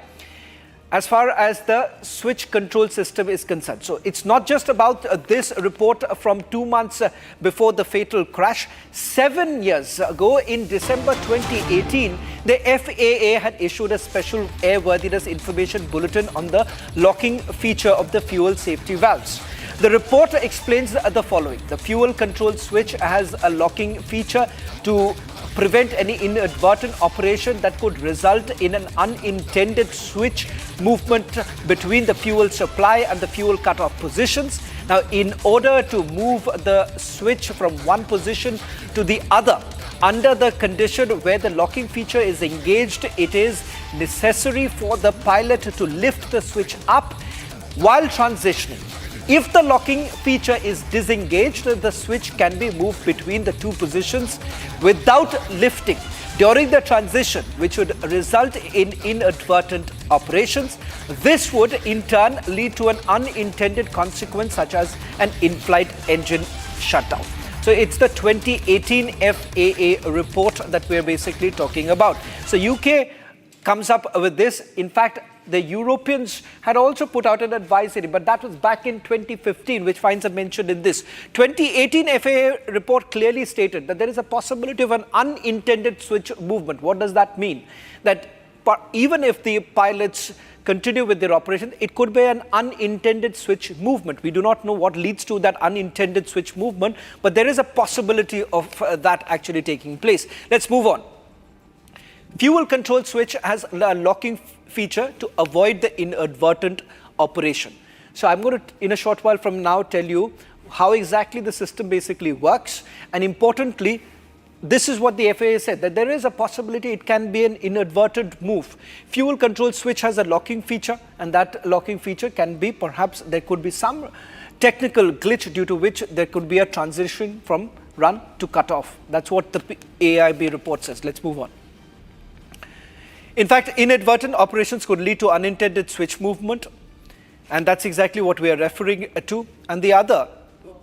as far as the switch control system is concerned. So it's not just about this report from 2 months before the fatal crash. 7 years ago, in December 2018, the FAA had issued a special airworthiness information bulletin on the locking feature of the fuel safety valves. The report explains the following. The fuel control switch has a locking feature to prevent any inadvertent operation that could result in an unintended switch movement between the fuel supply and the fuel cutoff positions. Now, in order to move the switch from one position to the other, under the condition where the locking feature is engaged, it is necessary for the pilot to lift the switch up while transitioning. If the locking feature is disengaged, the switch can be moved between the two positions without lifting during the transition, which would result in inadvertent operations. This would in turn lead to an unintended consequence such as an in-flight engine shutdown. So it's the 2018 FAA report that we're basically talking about. So UK comes up with this. In fact, the Europeans had also put out an advisory, but that was back in 2015, which finds a mention in this. 2018 FAA report clearly stated that there is a possibility of an unintended switch movement. What does that mean? That even if the pilots continue with their operation, it could be an unintended switch movement. We do not know what leads to that unintended switch movement, but there is a possibility of that actually taking place. Let's move on. Fuel control switch has a locking feature to avoid the inadvertent operation. So I'm going to, in a short while from now, tell you how exactly the system basically works. And importantly, this is what the FAA said, that there is a possibility it can be an inadvertent move. Fuel control switch has a locking feature, and that locking feature can be, perhaps there could be some technical glitch due to which there could be a transition from run to cut off. That's what the AIB report says. Let's move on. In fact, inadvertent operations could lead to unintended switch movement, and that's exactly what we are referring to. And the other,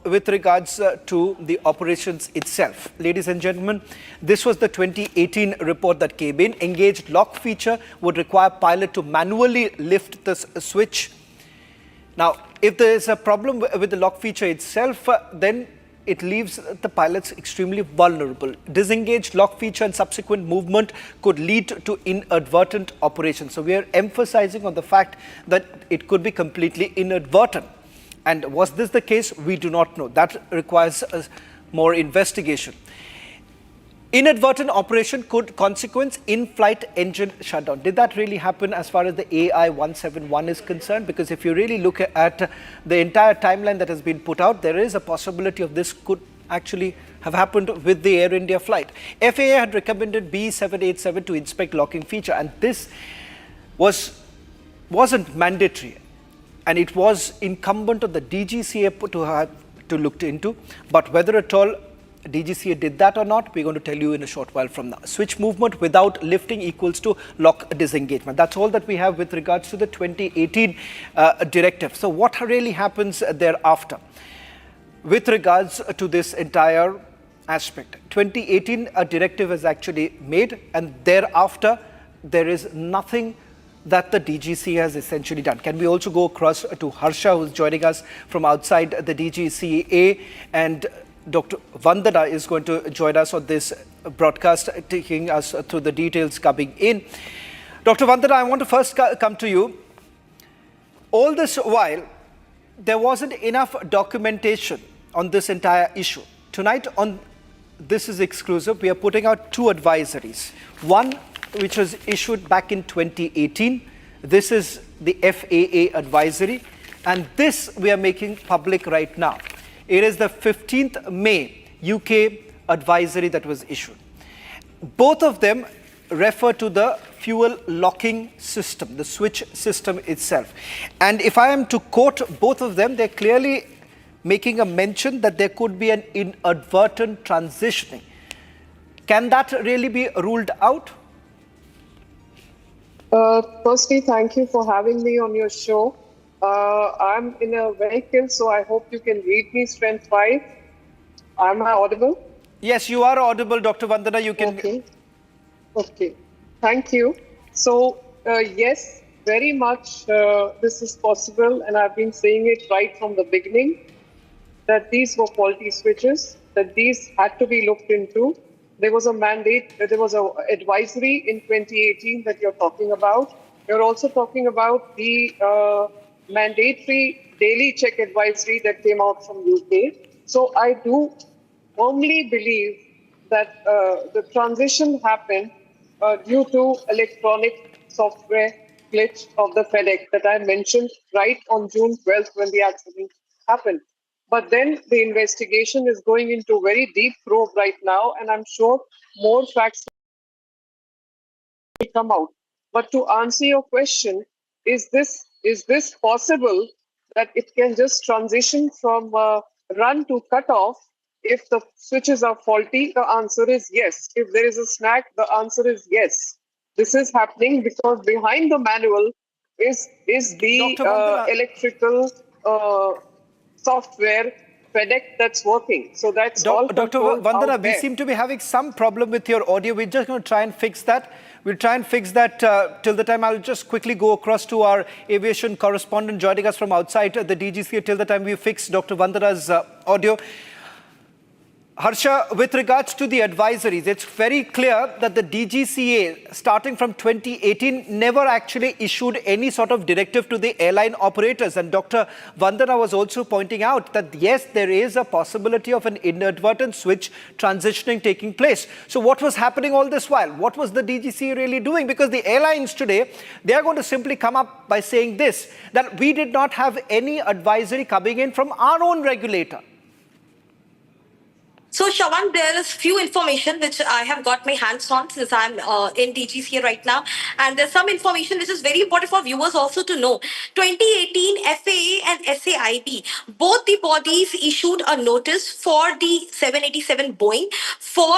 with regards to the operations itself. Ladies and gentlemen, this was the 2018 report that came in. Engaged lock feature would require pilot to manually lift the switch. Now, if there is a problem with the lock feature itself, then it leaves the pilots extremely vulnerable. Disengaged lock feature and subsequent movement could lead to inadvertent operations. So we are emphasizing on the fact that it could be completely inadvertent. And was this the case? We do not know. That requires more investigation. Inadvertent operation could consequence in-flight engine shutdown. Did that really happen as far as the AI-171 is concerned? Because if you really look at the entire timeline that has been put out, there is a possibility of this could actually have happened with the Air India flight. FAA had recommended B787 to inspect locking feature, and this wasn't mandatory. And it was incumbent on the DGCA to look into. But whether at all DGCA did that or not, we're going to tell you in a short while from now. Switch movement without lifting equals to lock disengagement. That's all that we have with regards to the 2018 directive. So what really happens thereafter with regards to this entire aspect? 2018 a directive is actually made, and thereafter there is nothing that the DGCA has essentially done. Can we also go across to Harsha, who's joining us from outside the DGCA, and Dr. Vandana is going to join us on this broadcast, taking us through the details coming in. Dr. Vandana, I want to first come to you. All this while, there wasn't enough documentation on this entire issue. Tonight, on This Is Exclusive, we are putting out two advisories. One, which was issued back in 2018. This is the FAA advisory, and this we are making public right now. It is the 15th May UK advisory that was issued. Both of them refer to the fuel locking system, the switch system itself. And if I am to quote both of them, they're clearly making a mention that there could be an inadvertent transitioning. Can that really be ruled out? Firstly, thank you for having me on your show. I'm in a vehicle, so I hope you can read me strength 5. Am I audible? Yes, you are audible, Dr. Vandana. You can. Okay. Thank you. So, yes, very much this is possible, and I've been saying it right from the beginning, that these were faulty switches, that these had to be looked into. There was a mandate, there was an advisory in 2018 that you're talking about. You're also talking about the mandatory daily check advisory that came out from UK. So I do firmly believe that the transition happened due to electronic software glitch of the FedEx that I mentioned right on June 12th when the accident happened. But then the investigation is going into very deep probe right now, and I'm sure more facts will come out. But to answer your question, is this possible that it can just transition from run to cut off if the switches are faulty? The answer is yes. If there is a snag, the answer is yes. This is happening because behind the manual is the electrical software FedEx that's working. So that's all. Dr. Vandana, we seem to be having some problem with your audio. We're just going to try and fix that. We'll try and fix that till the time. I'll just quickly go across to our aviation correspondent joining us from outside the DGCA till the time we fix Dr. Vandana's audio. Harsha, with regards to the advisories, it's very clear that the DGCA, starting from 2018, never actually issued any sort of directive to the airline operators. And Dr. Vandana was also pointing out that, yes, there is a possibility of an inadvertent switch transitioning taking place. So what was happening all this while? What was the DGCA really doing? Because the airlines today, they are going to simply come up by saying this, that we did not have any advisory coming in from our own regulator. So, Shawan, there is few information which I have got my hands on since I'm in DGCA right now. And there's some information which is very important for viewers also to know. 2018, FAA and SAIB, both the bodies issued a notice for the 787 Boeing for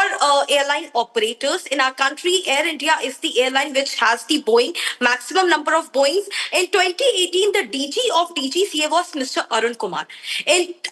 airline operators. In our country, Air India is the airline which has the Boeing, maximum number of Boeings. In 2018, the DG of DGCA was Mr. Arun Kumar.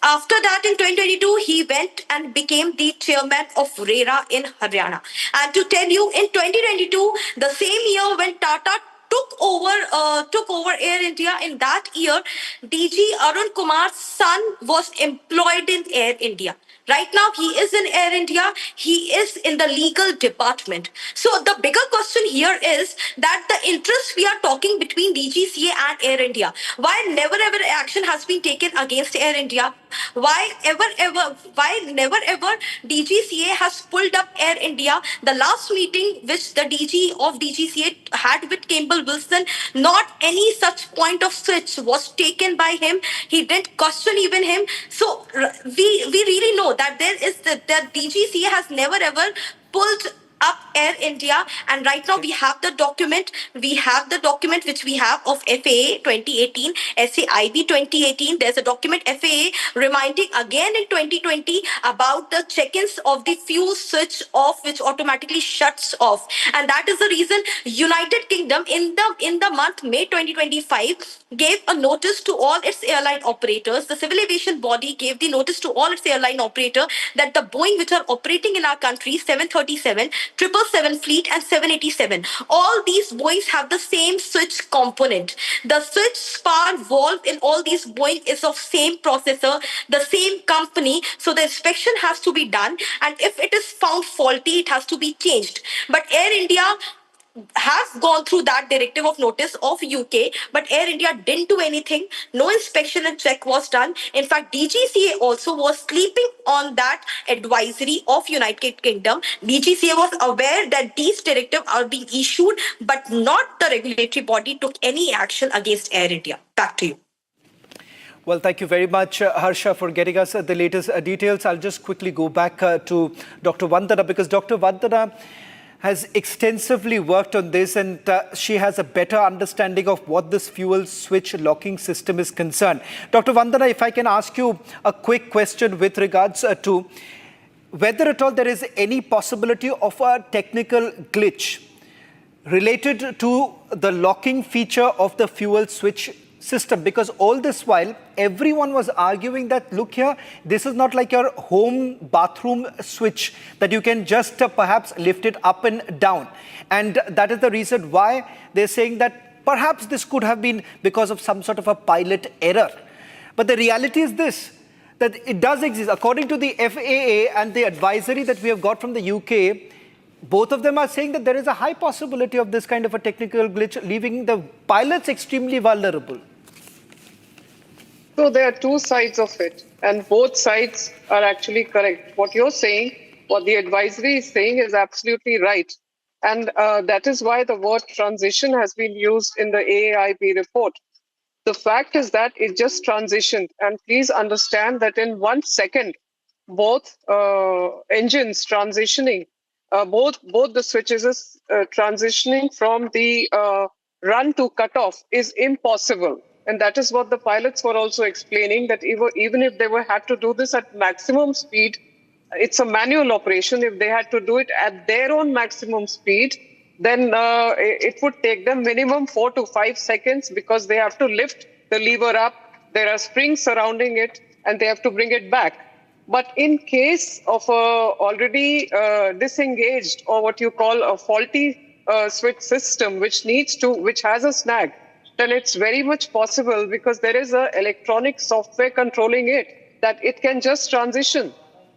After that, in 2022, he went and became the chairman of RERA in Haryana. And to tell you, in 2022, the same year when Tata took over Air India, in that year, DG Arun Kumar's son was employed in Air India. Right now, he is in Air India. He is in the legal department. So the bigger question here is that the interest we are talking between DGCA and Air India, why never ever action has been taken against Air India? Why never ever DGCA has pulled up Air India? The last meeting which the DG of DGCA had with Campbell Wilson, not any such point of switch was taken by him. He didn't question even him. So we really know that the DGCA has never ever pulled up Air India, and right now we have the document. We have the document which we have of FAA 2018, SAIB 2018. There's a document FAA reminding again in 2020 about the check-ins of the fuel switch off, which automatically shuts off, and that is the reason United Kingdom in the month May 2025 gave a notice to all its airline operators. The civil aviation body gave the notice to all its airline operator that the Boeing which are operating in our country, 737, 777 fleet and 787, all these Boeings have the same switch component. The switch spar valve in all these Boeing is of same processor, the same company, so the inspection has to be done, and if it is found faulty, it has to be changed. But Air India has gone through that directive of notice of UK, but Air India didn't do anything. No inspection and check was done. In fact, DGCA also was sleeping on that advisory of United Kingdom. DGCA was aware that these directives are being issued, but not the regulatory body took any action against Air India. Back to you. Well, thank you very much, Harsha, for getting us the latest details. I'll just quickly go back to Dr. Vandana, because Dr. Vandana has extensively worked on this, and she has a better understanding of what this fuel switch locking system is concerned. Dr. Vandana, if I can ask you a quick question with regards to whether at all there is any possibility of a technical glitch related to the locking feature of the fuel switch system, because all this while everyone was arguing that, look here, this is not like your home bathroom switch that you can just perhaps lift it up and down, and that is the reason why they're saying that perhaps this could have been because of some sort of a pilot error. But the reality is this, that it does exist. According to the FAA and the advisory that we have got from the UK, both of them are saying that there is a high possibility of this kind of a technical glitch, leaving the pilots extremely vulnerable. So there are two sides of it, and both sides are actually correct. What you're saying, what the advisory is saying is absolutely right. And that is why the word transition has been used in the AAIB report. The fact is that it just transitioned. And please understand that in 1 second, both engines transitioning, both the switches is transitioning from the run to cutoff is impossible. And that is what the pilots were also explaining, that even if they had to do this at maximum speed, it's a manual operation. If they had to do it at their own maximum speed, then it would take them minimum 4 to 5 seconds, because they have to lift the lever up, there are springs surrounding it, and they have to bring it back. But in case of a already disengaged, or what you call a faulty switch system, which has a snag, then it's very much possible, because there is an electronic software controlling it, that it can just transition.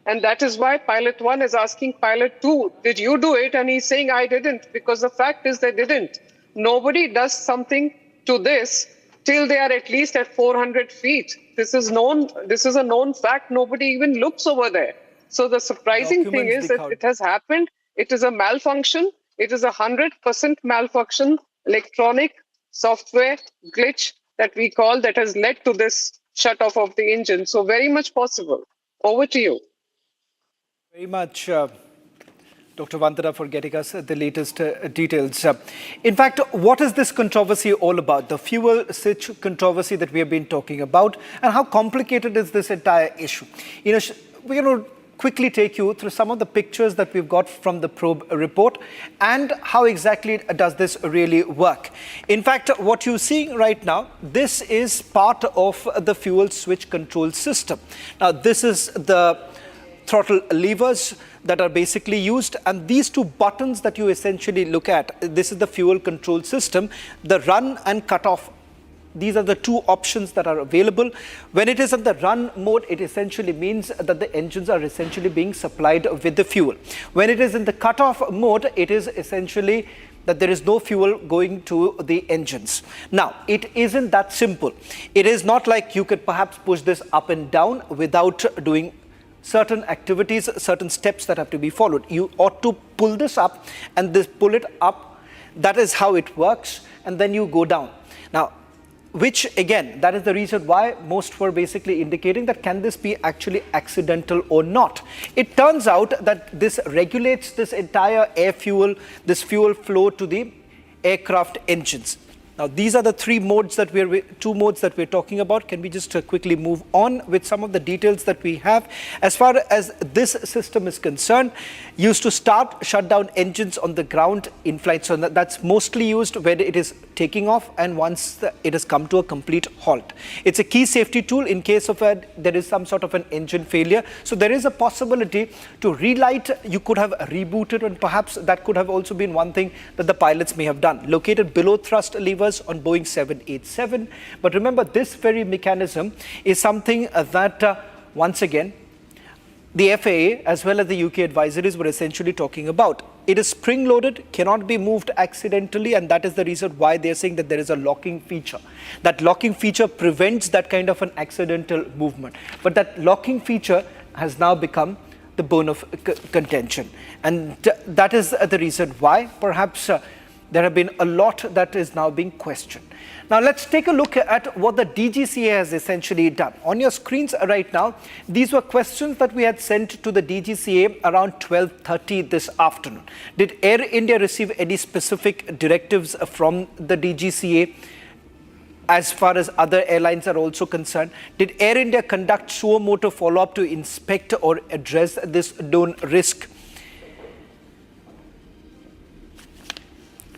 And that is why Pilot 1 is asking Pilot 2, did you do it? And he's saying, I didn't, because the fact is they didn't. Nobody does something to this till they are at least at 400 feet. This is known. This is a known fact. Nobody even looks over there. So the surprising thing is that it has happened. It is a malfunction. It is 100% malfunction, electronic software glitch that we call, that has led to this shut off of the engine. So very much possible. Over to you. Very much, Dr. Vadra, for getting us the latest details. In fact, what is this controversy all about? The fuel switch controversy that we have been talking about, and how complicated is this entire issue? We're going to quickly take you through some of the pictures that we've got from the probe report, and how exactly does this really work. In fact, what you're seeing right now, this is part of the fuel switch control system. Now, this is the throttle levers that are basically used, and these two buttons that you essentially look at, this is the fuel control system, the run and cut off. These are the two options that are available. When it is in the run mode, it essentially means that the engines are essentially being supplied with the fuel. When it is in the cut-off mode, it is essentially that there is no fuel going to the engines. Now, it isn't that simple. It is not like you could perhaps push this up and down without doing certain activities, certain steps that have to be followed. You ought to pull this up and pull it up. That is how it works. And then you go down. Now, which again, that is the reason why most were basically indicating that can this be actually accidental or not. It turns out that this regulates this entire this fuel flow to the aircraft engines. Now, these are the two modes that we're talking about. Can we just quickly move on with some of the details that we have? As far as this system is concerned, used to shut down engines on the ground in flight. So that's mostly used when it is taking off and once it has come to a complete halt. It's a key safety tool in case of there is some sort of an engine failure. So there is a possibility to relight. You could have rebooted, and perhaps that could have also been one thing that the pilots may have done. Located below thrust levers on Boeing 787. But remember, this very mechanism is something that once again, the FAA as well as the UK advisories were essentially talking about. It is spring-loaded, cannot be moved accidentally, and that is the reason why they're saying that there is a locking feature. That locking feature prevents that kind of an accidental movement. But that locking feature has now become the bone of contention. And that is the reason why perhaps there have been a lot that is now being questioned. Now, let's take a look at what the DGCA has essentially done. On your screens right now, these were questions that we had sent to the DGCA around 12:30 this afternoon. Did Air India receive any specific directives from the DGCA as far as other airlines are also concerned? Did Air India conduct suo motu follow-up to inspect or address this known risk?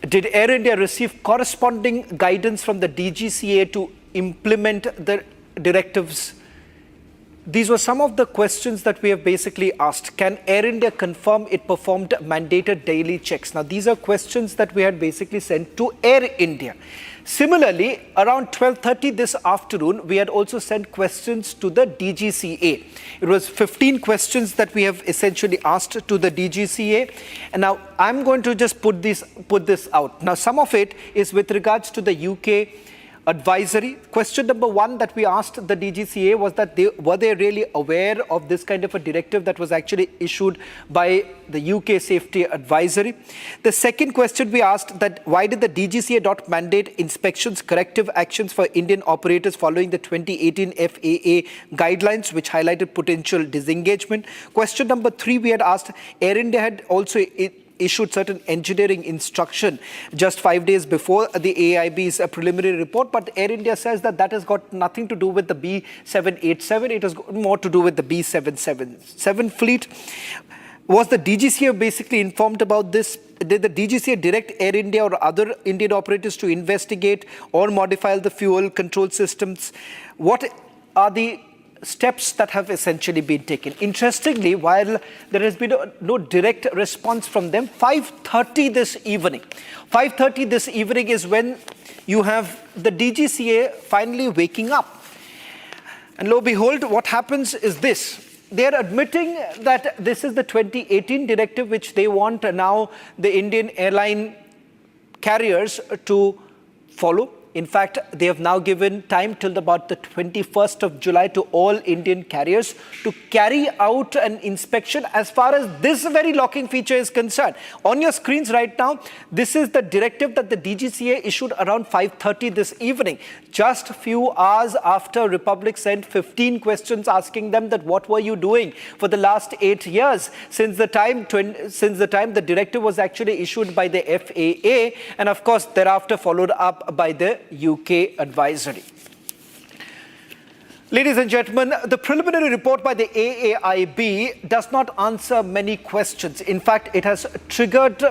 Did Air India receive corresponding guidance from the DGCA to implement the directives? These were some of the questions that we have basically asked. Can Air India confirm it performed mandated daily checks? Now, these are questions that we had basically sent to Air India. Similarly, around 12:30 this afternoon, we had also sent questions to the DGCA. It was 15 questions that we have essentially asked to the DGCA. And now I'm going to just put this out. Now, some of it is with regards to the UK advisory. Question number one that we asked the DGCA was that were they really aware of this kind of a directive that was actually issued by the UK safety advisory. The second question we asked that why did the DGCA not mandate inspections, corrective actions for Indian operators following the 2018 FAA guidelines which highlighted potential disengagement. Question number three we had asked, Air India had also issued certain engineering instruction just 5 days before the AIB's preliminary report, but Air India says that that has got nothing to do with the B787, it has got more to do with the B777 fleet. Was the DGCA basically informed about this? Did the DGCA direct Air India or other Indian operators to investigate or modify the fuel control systems? What are the steps that have essentially been taken? Interestingly, while there has been no direct response from them, 5:30 this evening is when you have the DGCA finally waking up. And lo and behold, what happens is this. They are admitting that this is the 2018 directive which they want now the Indian airline carriers to follow. In fact, they have now given time till about the 21st of July to all Indian carriers to carry out an inspection as far as this very locking feature is concerned. On your screens right now, this is the directive that the DGCA issued around 5:30 this evening. Just a few hours after Republic sent 15 questions asking them that what were you doing for the last 8 years since the time the directive was actually issued by the FAA, and of course thereafter followed up by the UK advisory. Ladies and gentlemen, the preliminary report by the AAIB does not answer many questions. In fact, it has triggered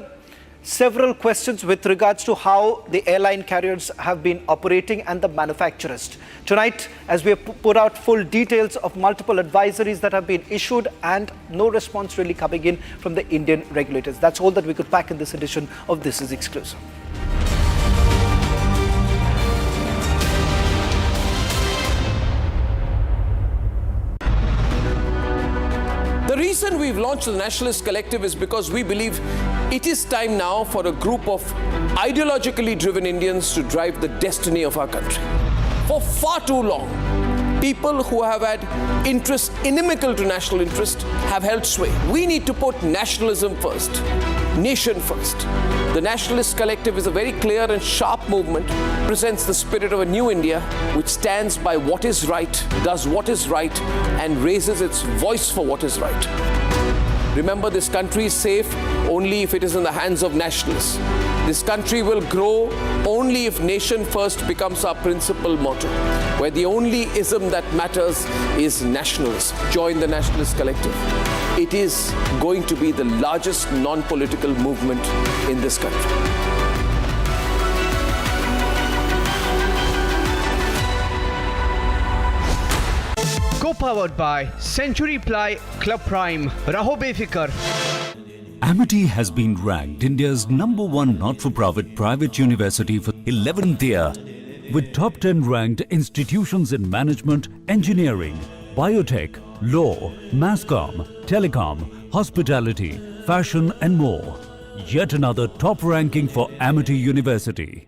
several questions with regards to how the airline carriers have been operating and the manufacturers. Tonight, as we have put out full details of multiple advisories that have been issued and no response really coming in from the Indian regulators. That's all that we could pack in this edition of This Is Exclusive. The reason we've launched the Nationalist Collective is because we believe it is time now for a group of ideologically driven Indians to drive the destiny of our country. For far too long, people who have had interests inimical to national interest have held sway. We need to put nationalism first, nation first. The Nationalist Collective is a very clear and sharp movement, presents the spirit of a new India which stands by what is right, does what is right, and raises its voice for what is right. Remember, this country is safe only if it is in the hands of nationalists. This country will grow only if nation first becomes our principal motto, where the only ism that matters is nationalism. Join the Nationalist Collective. It is going to be the largest non-political movement in this country. Co-powered by Century Ply Club Prime. Raho Befikar. Amity has been ranked India's #1 not-for-profit private university for 11th year, with top 10 ranked institutions in management, engineering, biotech, law, masscom, telecom, hospitality, fashion and more. Yet another top ranking for Amity University.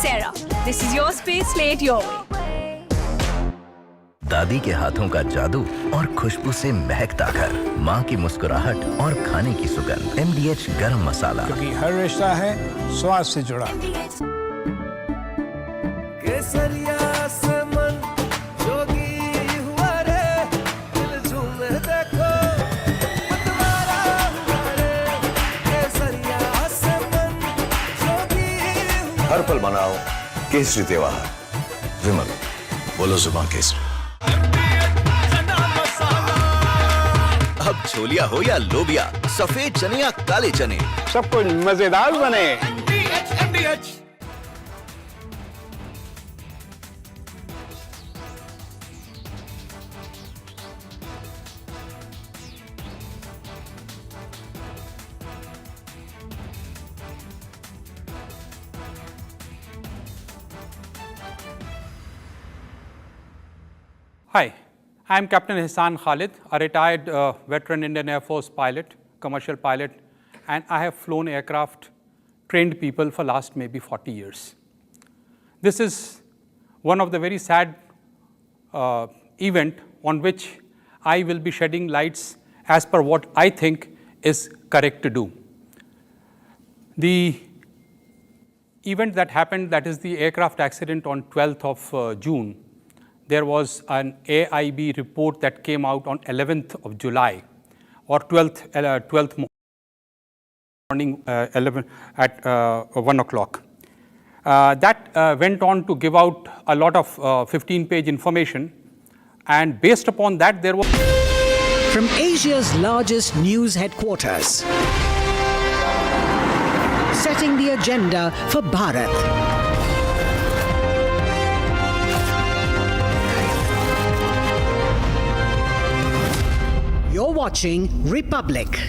Sarah, this is your space, lay it your way. दादी के हाथों का जादू और खुशबू से महकता घर, माँ की मुस्कुराहट और खाने की सुगंध। MDH गरम मसाला, क्योंकि हर रिश्ता है स्वाद से जुड़ा। केसरिया से मन जोगी हुआ रे, दिल झूमे देखो मतवारा हुआ रे। केसरिया से मन जोगी हुआ। हर पल मनाओ केसरी त्योहार। विमल, बोलो जुबान केसरी। अब छोलिया हो या लोबिया, सफेद चने या काले चने, सब कुछ मजेदार बने। Hi, I am Captain Ehsan Khalid, a retired veteran Indian Air Force pilot, commercial pilot, and I have flown aircraft, trained people for last maybe 40 years. This is one of the very sad event on which I will be shedding lights as per what I think is correct to do. The event that happened, that is the aircraft accident on 12th of June, there was an AIB report that came out on 11th of July or 12th morning 11 at 1 o'clock. That went on to give out a lot of 15-page information, and based upon that there was... From Asia's largest news headquarters, setting the agenda for Bharat. You're watching Republic.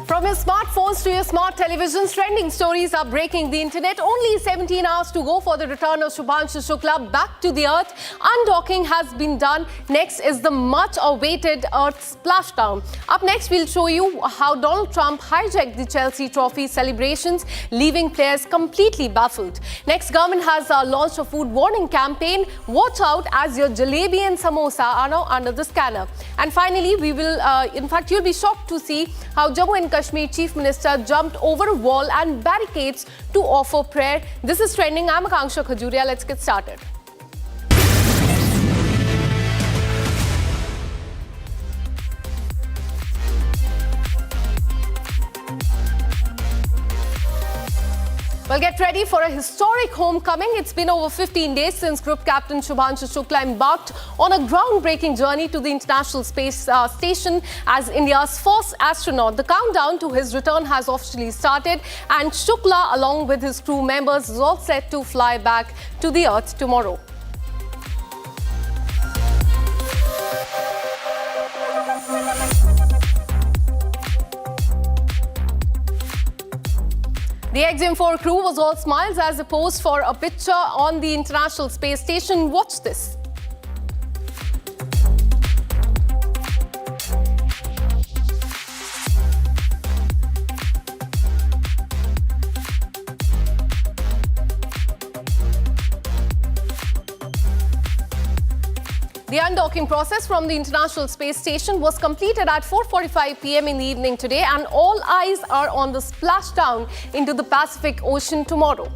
From your smartphones to your smart televisions, trending stories are breaking the internet. Only 17 hours to go for the return of Shubhanshu Shukla back to the Earth. Undocking has been done. Next is the much-awaited Earth splashdown. Up next, we'll show you how Donald Trump hijacked the Chelsea Trophy celebrations, leaving players completely baffled. Next, government has launched a food warning campaign. Watch out as your jalebi and samosa are now under the scanner. And finally, we will, in fact, you'll be shocked to see how Jammu and Kashmir Chief Minister jumped over a wall and barricades to offer prayer. This is trending. I'm Akanksha Khajuria. Let's get started. Well, get ready for a historic homecoming. It's been over 15 days since Group Captain Shubhanshu Shukla embarked on a groundbreaking journey to the International Space Station as India's first astronaut. The countdown to his return has officially started, and Shukla, along with his crew members, is all set to fly back to the Earth tomorrow. The XM4 crew was all smiles as they posed for a picture on the International Space Station. Watch this. The undocking process from the International Space Station was completed at 4:45 p.m. in the evening today, and all eyes are on the splashdown into the Pacific Ocean tomorrow.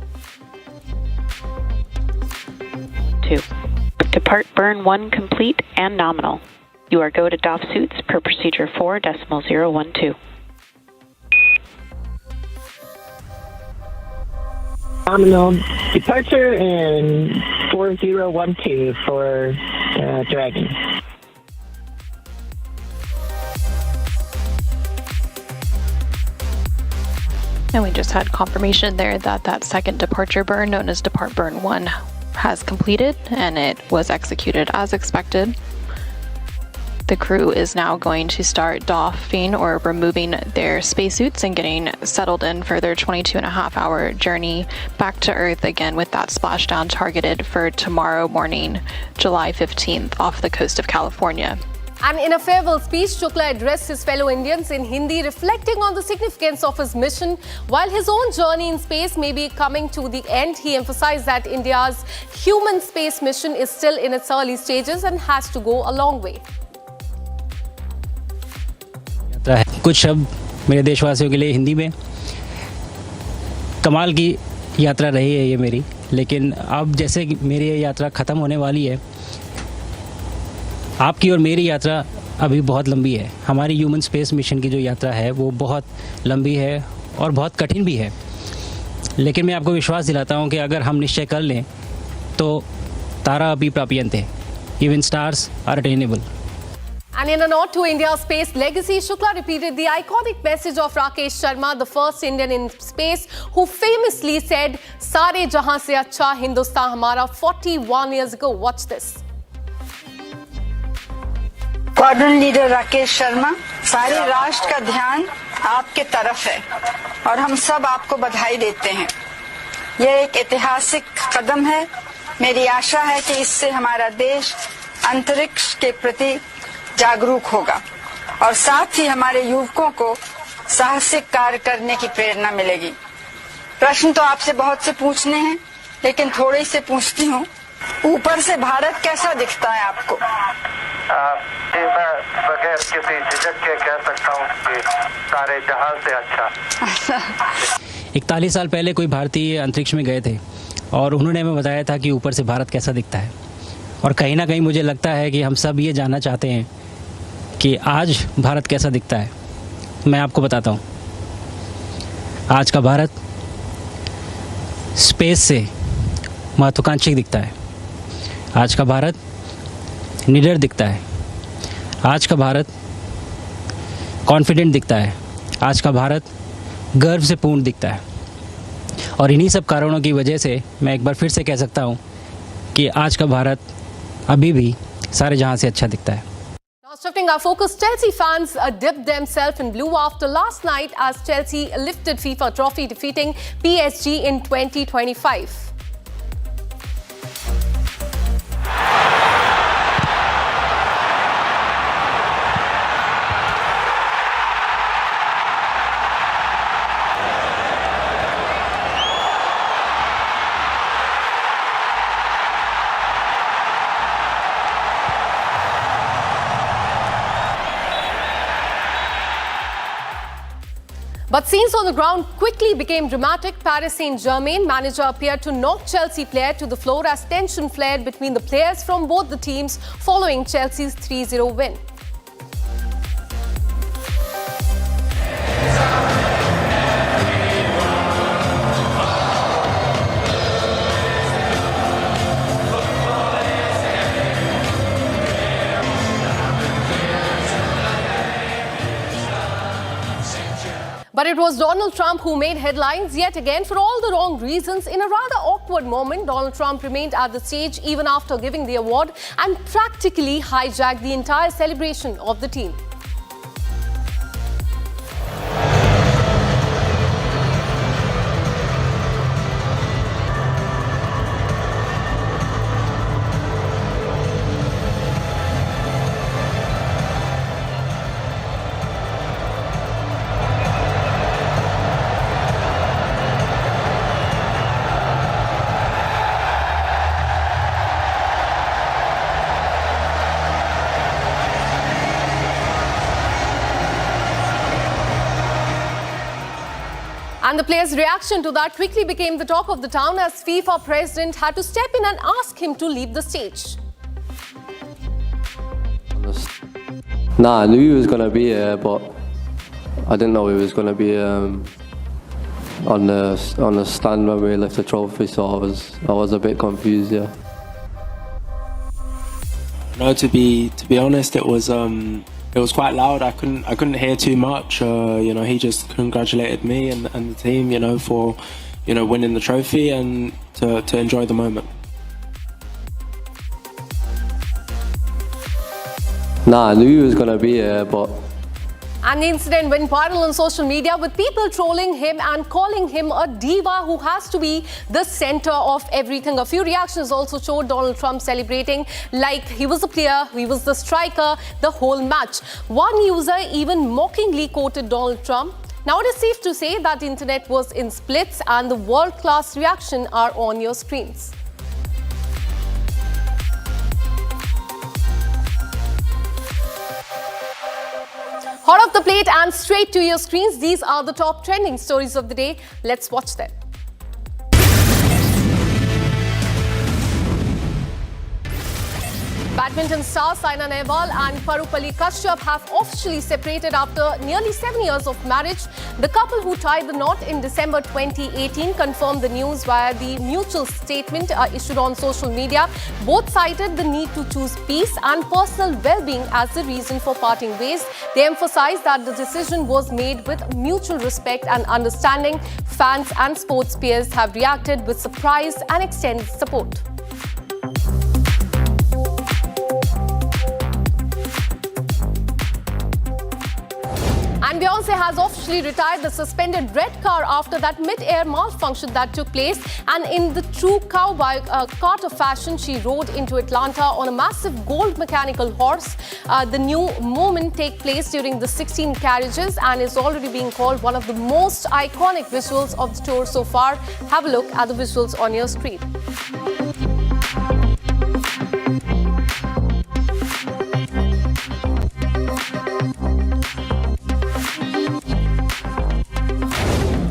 2. Depart burn 1 complete and nominal. You are go to DOF suits per procedure 4.012. Nominal departure and 4012 for Dragon. And we just had confirmation there that that second departure burn, known as Depart Burn 1, has completed, and it was executed as expected. The crew is now going to start doffing or removing their spacesuits and getting settled in for their 22.5-hour journey back to Earth, again with that splashdown targeted for tomorrow morning, July 15th, off the coast of California. And in a farewell speech, Shukla addressed his fellow Indians in Hindi, reflecting on the significance of his mission. While his own journey in space may be coming to the end, he emphasized that India's human space mission is still in its early stages and has to go a long way. कुछ शब्द मेरे देशवासियों के लिए हिंदी में। कमाल की यात्रा रही है ये मेरी, लेकिन अब जैसे मेरी ये यात्रा ख़त्म होने वाली है, आपकी और मेरी यात्रा अभी बहुत लंबी है। हमारी ह्यूमन स्पेस मिशन की जो यात्रा है वो बहुत लंबी है और बहुत कठिन भी है, लेकिन मैं आपको विश्वास दिलाता हूँ कि अगर हम निश्चय कर लें तो तारा अभी प्राप्यन्ते, even stars are attainable. And in a nod to India's space legacy, Shukla repeated the iconic message of Rakesh Sharma, the first Indian in space, who famously said, "Sare jahan se acha Hindustan hamara," 41 years ago. Watch this. Squadron leader Rakesh Sharma, सारे राष्ट्र का ध्यान आपके तरफ है और हम सब आपको बधाई देते हैं। यह एक ऐतिहासिक कदम है। मेरी आशा है कि इससे हमारा देश अंतरिक्ष के प्रति जागरूक होगा और साथ ही हमारे युवकों को साहसिक कार्य करने की प्रेरणा मिलेगी। प्रश्न तो आपसे बहुत से पूछने हैं, लेकिन थोड़े से पूछती हूँ। ऊपर से भारत कैसा दिखता है आपको? मैं बगैर किसी झिझक के कह सकता हूँ कि सारे जहां से अच्छा। 41 साल पहले कोई भारतीय अंतरिक्ष में गए थे और उन्होंने हमें बताया था कि ऊपर से भारत कैसा दिखता है। और कहीं ना कहीं मुझे लगता है कि हम सब ये जानना चाहते हैं कि आज भारत कैसा दिखता है। मैं आपको बताता हूँ, आज का भारत स्पेस से महत्वाकांक्षी दिखता है। आज का भारत निडर दिखता है। आज का भारत कॉन्फिडेंट दिखता है। आज का भारत गर्व से पूर्ण दिखता है। और इन्हीं सब कारणों की वजह से मैं एक बार फिर से कह सकता हूँ कि आज का भारत अभी भी सारे जहां से अच्छा दिखता है। Now shifting our focus, Chelsea fans dipped themselves in blue after last night as Chelsea lifted FIFA trophy, defeating PSG in 2025. But scenes on the ground quickly became dramatic. Paris Saint-Germain manager appeared to knock Chelsea player to the floor as tension flared between the players from both the teams following Chelsea's 3-0 win. But it was Donald Trump who made headlines yet again for all the wrong reasons. In a rather awkward moment, Donald Trump remained at the stage even after giving the award and practically hijacked the entire celebration of the team. And the players' reaction to that quickly became the talk of the town as FIFA president had to step in and ask him to leave the stage. Nah, I knew he was going to be here, but I didn't know he was going to be on the stand when we left the trophy, so I was a bit confused, yeah. No, to be honest, it was quite loud. I couldn't hear too much. You know, he just congratulated me and the team, you know, for winning the trophy and to enjoy the moment. Nah, I knew he was going to be here, but... And the incident went viral on social media with people trolling him and calling him a diva who has to be the center of everything. A few reactions also showed Donald Trump celebrating like he was a player, he was the striker, the whole match. One user even mockingly quoted Donald Trump. Now it is safe to say that the internet was in splits and the world-class reaction are on your screens. Hot off the plate and straight to your screens, these are the top trending stories of the day. Let's watch them. Badminton stars Saina Nehwal and Parupalli Kashyap have officially separated after nearly 7 years of marriage. The couple who tied the knot in December 2018 confirmed the news via the mutual statement issued on social media. Both cited the need to choose peace and personal well-being as the reason for parting ways. They emphasized that the decision was made with mutual respect and understanding. Fans and sports peers have reacted with surprise and extended support. And Beyonce has officially retired the suspended red car after that mid-air malfunction that took place. And in the true cowboy Carter fashion, she rode into Atlanta on a massive gold mechanical horse. The new moment takes place during the 16 carriages and is already being called one of the most iconic visuals of the tour so far. Have a look at the visuals on your screen.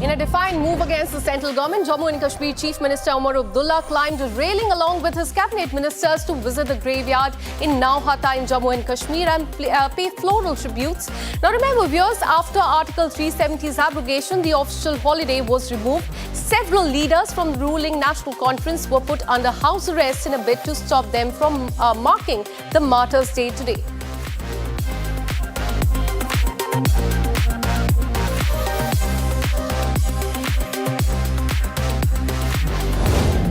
In a defiant move against the central government, Jammu and Kashmir Chief Minister Umar Abdullah climbed a railing along with his cabinet ministers to visit the graveyard in Nauhata in Jammu and Kashmir and pay floral tributes. Now remember viewers, after Article 370's abrogation, the official holiday was removed. Several leaders from the ruling National Conference were put under house arrest in a bid to stop them from marking the Martyrs' Day today.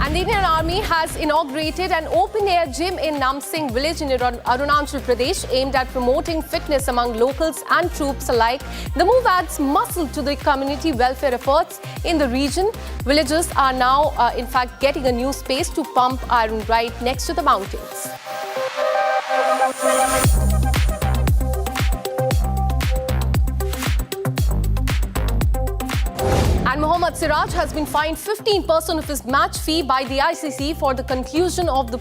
And the Indian Army has inaugurated an open-air gym in Namsing village in Arunachal Pradesh aimed at promoting fitness among locals and troops alike. The move adds muscle to the community welfare efforts in the region. Villagers are now, in fact, getting a new space to pump iron right next to the mountains. And Mohammad Siraj has been fined 15% of his match fee by the ICC for the conclusion of the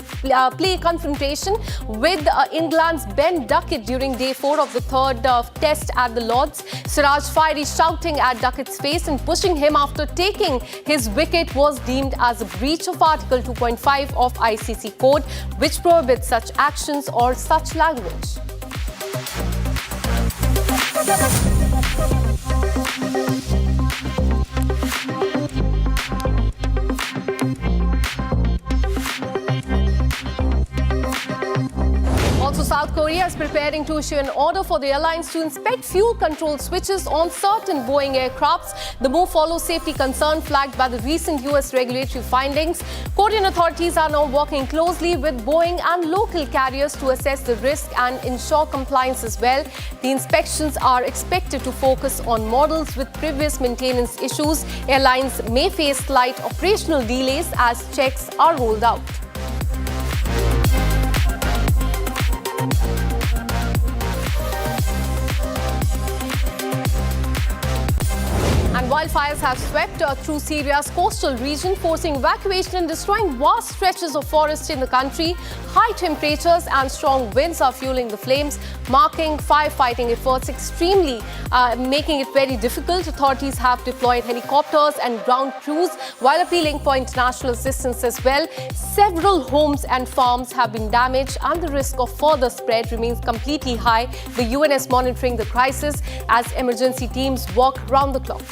play confrontation with England's Ben Duckett during day 4 of the third test at the Lords. Siraj fiery shouting at Duckett's face and pushing him after taking his wicket was deemed as a breach of Article 2.5 of ICC Code, which prohibits such actions or such language. Also, South Korea is preparing to issue an order for the airlines to inspect fuel control switches on certain Boeing aircrafts. The move follows safety concern flagged by the recent US regulatory findings. Korean authorities are now working closely with Boeing and local carriers to assess the risk and ensure compliance as well. The inspections are expected to focus on models with previous maintenance issues. Airlines may face slight operational delays as checks are rolled out. And wildfires have swept through Syria's coastal region, forcing evacuation and destroying vast stretches of forest in the country. High temperatures and strong winds are fueling the flames, making firefighting efforts extremely, making it very difficult. Authorities have deployed helicopters and ground crews while appealing for international assistance as well. Several homes and farms have been damaged and the risk of further spread remains completely high. The UN is monitoring the crisis as emergency teams work round the clock.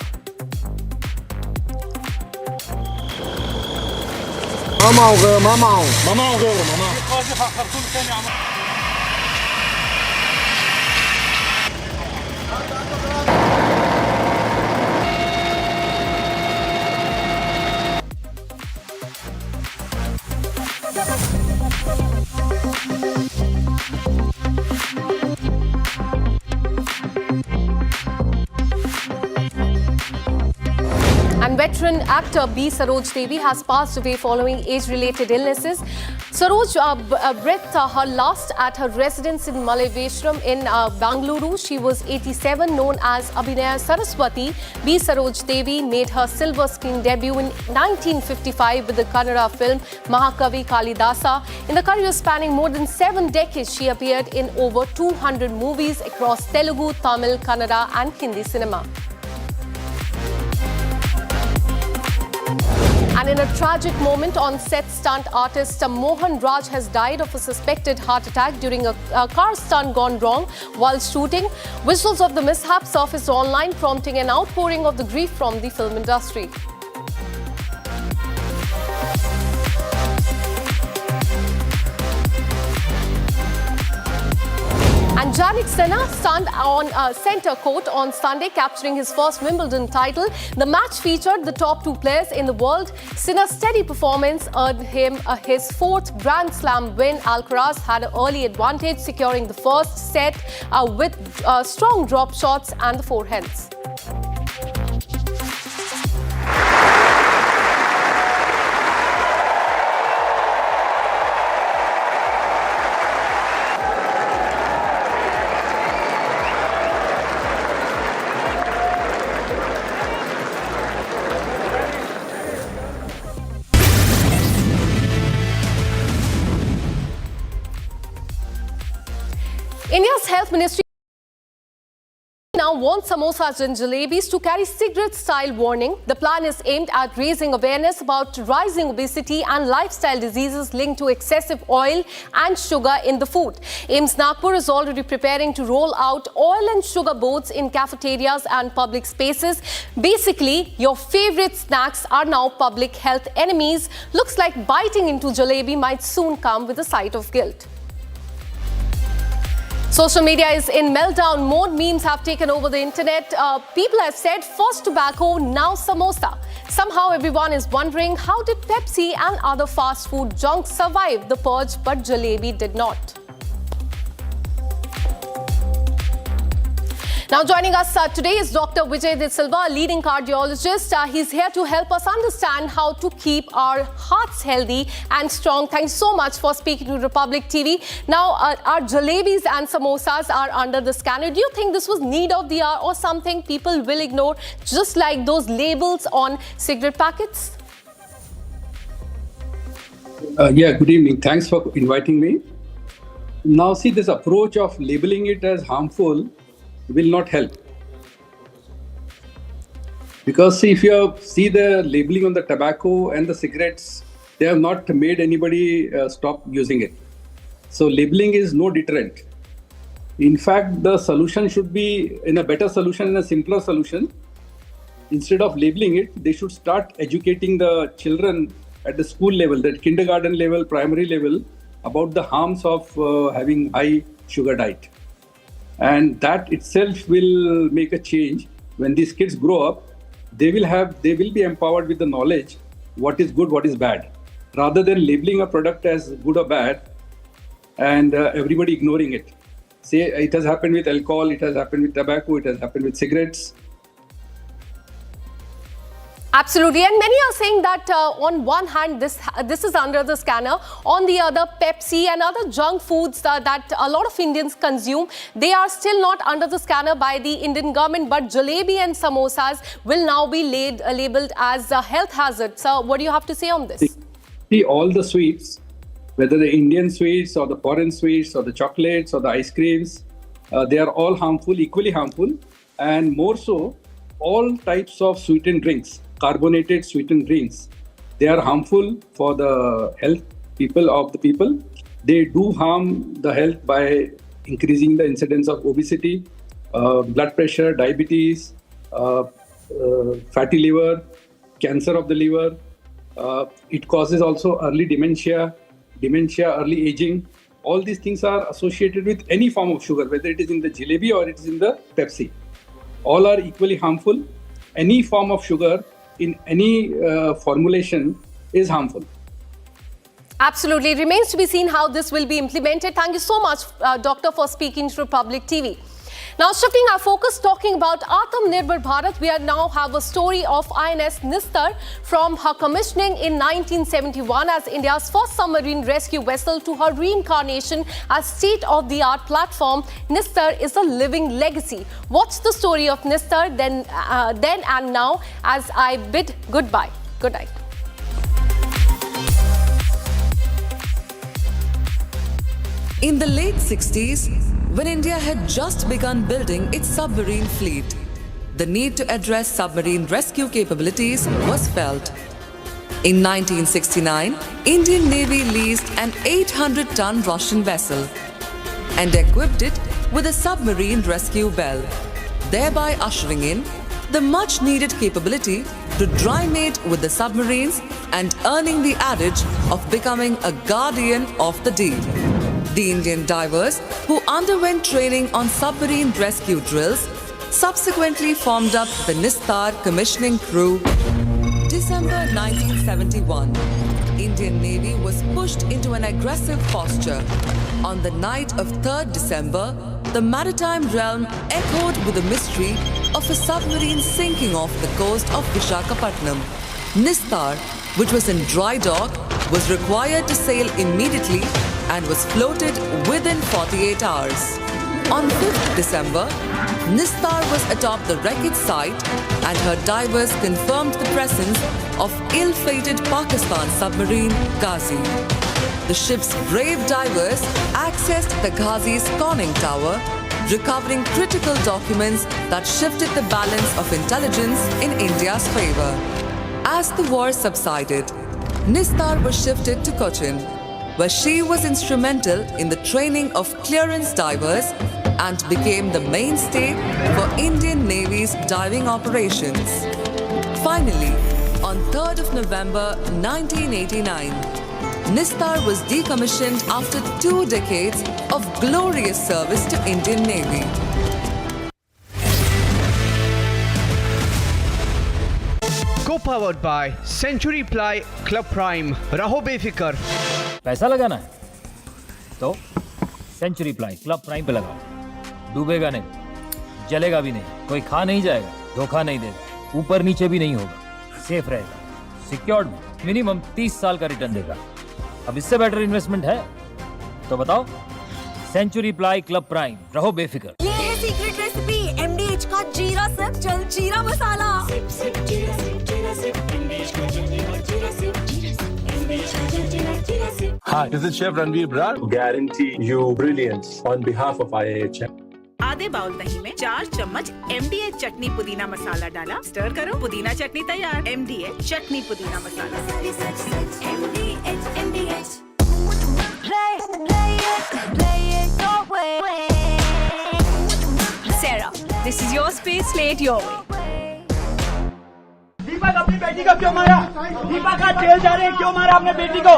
And veteran actor B. Saroj Devi has passed away following age-related illnesses. Saroj breathed her last at her residence in Maleveshwaram in Bangalore. She was 87, known as Abhinaya Saraswati. B. Saroj Devi made her silver screen debut in 1955 with the Kannada film Mahakavi Kalidasa. In the career spanning more than 7 decades, she appeared in over 200 movies across Telugu, Tamil, Kannada and Hindi cinema. And in in a tragic moment on set, stunt artist Mohan Raj has died of a suspected heart attack during a car stunt gone wrong while shooting. Visuals of the mishap surfaced online, prompting an outpouring of the grief from the film industry. And Jannik Sinner stunned on centre court on Sunday, capturing his first Wimbledon title. The match featured the top two players in the world. Sinner's steady performance earned him his fourth Grand Slam win. Alcaraz had an early advantage, securing the first set with strong drop shots and the forehands. India's Health Ministry now wants samosas and jalebis to carry cigarette-style warning. The plan is aimed at raising awareness about rising obesity and lifestyle diseases linked to excessive oil and sugar in the food. AIIMS Nagpur is already preparing to roll out oil and sugar boards in cafeterias and public spaces. Basically, your favorite snacks are now public health enemies. Looks like biting into jalebi might soon come with a sight of guilt. Social media is in meltdown mode. Memes have taken over the internet. People have said first tobacco, now samosa. Somehow everyone is wondering, how did Pepsi and other fast food junks survive the purge, but jalebi did not? Now joining us today is Dr. Vijay De Silva, a leading cardiologist. He's here to help us understand how to keep our hearts healthy and strong. Thanks so much for speaking to Republic TV. Now, our jalebis and samosas are under the scanner. Do you think this was need of the hour or something people will ignore, just like those labels on cigarette packets? Yeah, good evening. Thanks for inviting me. Now, see, this approach of labeling it as harmful will not help. Because see, if you see the labeling on the tobacco and the cigarettes, they have not made anybody stop using it. So labeling is no deterrent. In fact, the solution should be in a better solution and a simpler solution. Instead of labeling it, they should start educating the children at the school level, the kindergarten level, primary level, about the harms of having high sugar diet. And that itself will make a change. When these kids grow up, they will be empowered with the knowledge what is good, what is bad, rather than labeling a product as good or bad and everybody ignoring it. Say it has happened with alcohol, it has happened with tobacco, it has happened with cigarettes. Absolutely, and many are saying that on one hand this is under the scanner, on the other Pepsi and other junk foods that a lot of Indians consume, they are still not under the scanner by the Indian government, but jalebi and samosas will now be labelled as a health hazard. So what do you have to say on this? See, all the sweets, whether the Indian sweets or the foreign sweets or the chocolates or the ice creams, they are all harmful, equally harmful, and more so all types of sweetened drinks. Carbonated sweetened drinks, they are harmful for the health of the people. They do harm the health by increasing the incidence of obesity, blood pressure, diabetes, fatty liver, cancer of the liver. It causes also early dementia, early aging. All these things are associated with any form of sugar, whether it is in the jalebi or it is in the Pepsi. All are equally harmful. Any form of sugar in any formulation is harmful. Absolutely. It remains to be seen how this will be implemented. Thank you so much, Doctor, for speaking to Republic TV. Now, shifting our focus, talking about Atmanirbhar Bharat, we now have a story of INS Nistar from her commissioning in 1971 as India's first submarine rescue vessel to her reincarnation as state-of-the-art platform. Nistar is a living legacy. Watch the story of Nistar then and now as I bid goodbye. Good night. In the late 60s, when India had just begun building its submarine fleet, the need to address submarine rescue capabilities was felt. In 1969, Indian Navy leased an 800-ton Russian vessel and equipped it with a submarine rescue bell, thereby ushering in the much-needed capability to dry mate with the submarines and earning the adage of becoming a guardian of the deep. The Indian divers who underwent training on submarine rescue drills subsequently formed up the Nistar commissioning crew. December 1971, Indian Navy was pushed into an aggressive posture. On the night of 3rd December, the maritime realm echoed with the mystery of a submarine sinking off the coast of Visakhapatnam. Nistar, which was in dry dock, was required to sail immediately and was floated within 48 hours. On 5th December, Nistar was atop the wreckage site and her divers confirmed the presence of ill-fated Pakistan submarine Ghazi. The ship's brave divers accessed the Ghazi's conning tower, recovering critical documents that shifted the balance of intelligence in India's favor. As the war subsided, Nistar was shifted to Cochin, where she was instrumental in the training of clearance divers and became the mainstay for Indian Navy's diving operations. Finally, on 3rd of November 1989, Nistar was decommissioned after 2 decades of glorious service to Indian Navy. Co-powered by Century Ply Club Prime. Raho befikar. पैसा लगाना है तो century ply club prime पे लगाओ, डूबेगा नहीं, जलेगा भी नहीं, कोई खा नहीं जाएगा, धोखा नहीं देगा, ऊपर नीचे भी नहीं होगा, सेफ रहेगा, सिक्योर्ड मिनिमम 30 साल का रिटर्न देगा। अब इससे बेटर इन्वेस्टमेंट है तो बताओ। सेंचुरी प्लाई क्लब प्राइम, रहो बेफिक्र। ये है सीक्रेट रेसिपी MDH का जीरा सिप जल जीरा मसाला। Hi, this is Chef Ranveer Brar. Guarantee you brilliance on behalf of IIHM. आधे बाउल दही में 4 चम्मच MDH चटनी पुदीना मसाला डाला, स्टर करो, पुदीना चटनी तैयार। MDH चटनी पुदीना मसाला। MDH Sarah, this is your space, play it your way. दीपक अपनी बेटी को क्यों मारा? दीपक आज जेल जा रहे हैं, क्यों मारा अपने बेटी को?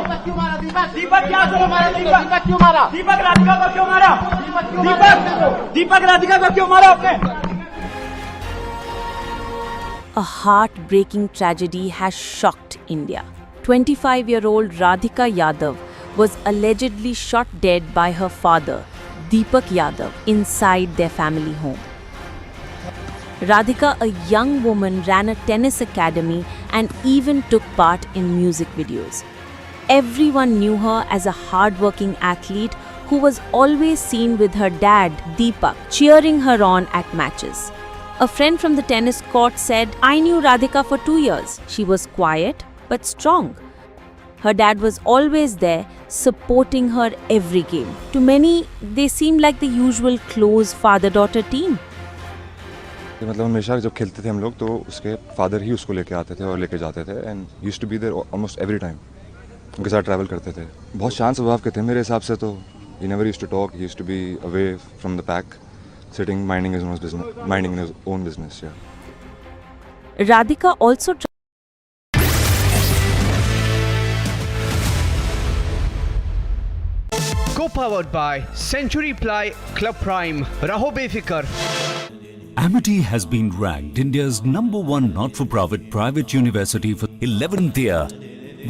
दीपक क्या करो मारा? दीपक क्यों मारा? दीपक राधिका को क्यों मारा? दीपक राधिका को क्यों मारा आपने? A heartbreaking tragedy has shocked India. 25-year-old Radhika Yadav was allegedly shot dead by her father, Deepak Yadav, inside their family home. Radhika, a young woman, ran a tennis academy and even took part in music videos. Everyone knew her as a hard-working athlete who was always seen with her dad, Deepak, cheering her on at matches. A friend from the tennis court said, "I knew Radhika for 2 years. She was quiet but strong. Her dad was always there, supporting her every game. To many, they seemed like the usual close father-daughter team." मतलब हमेशा जब खेलते थे हम लोग तो उसके father ही उसको लेके आते थे और लेके जाते थे and used to be there almost every time. उनके साथ ट्रैवल करते थे। बहुत शांत स्वभाव के थे मेरे हिसाब से तो। He never used to talk, he used to be away from the pack, sitting minding his own business. Radhika also Co-powered by Century Ply Club Prime. Raho befikar. Amity has been ranked India's #1 not-for-profit private university for 11th year,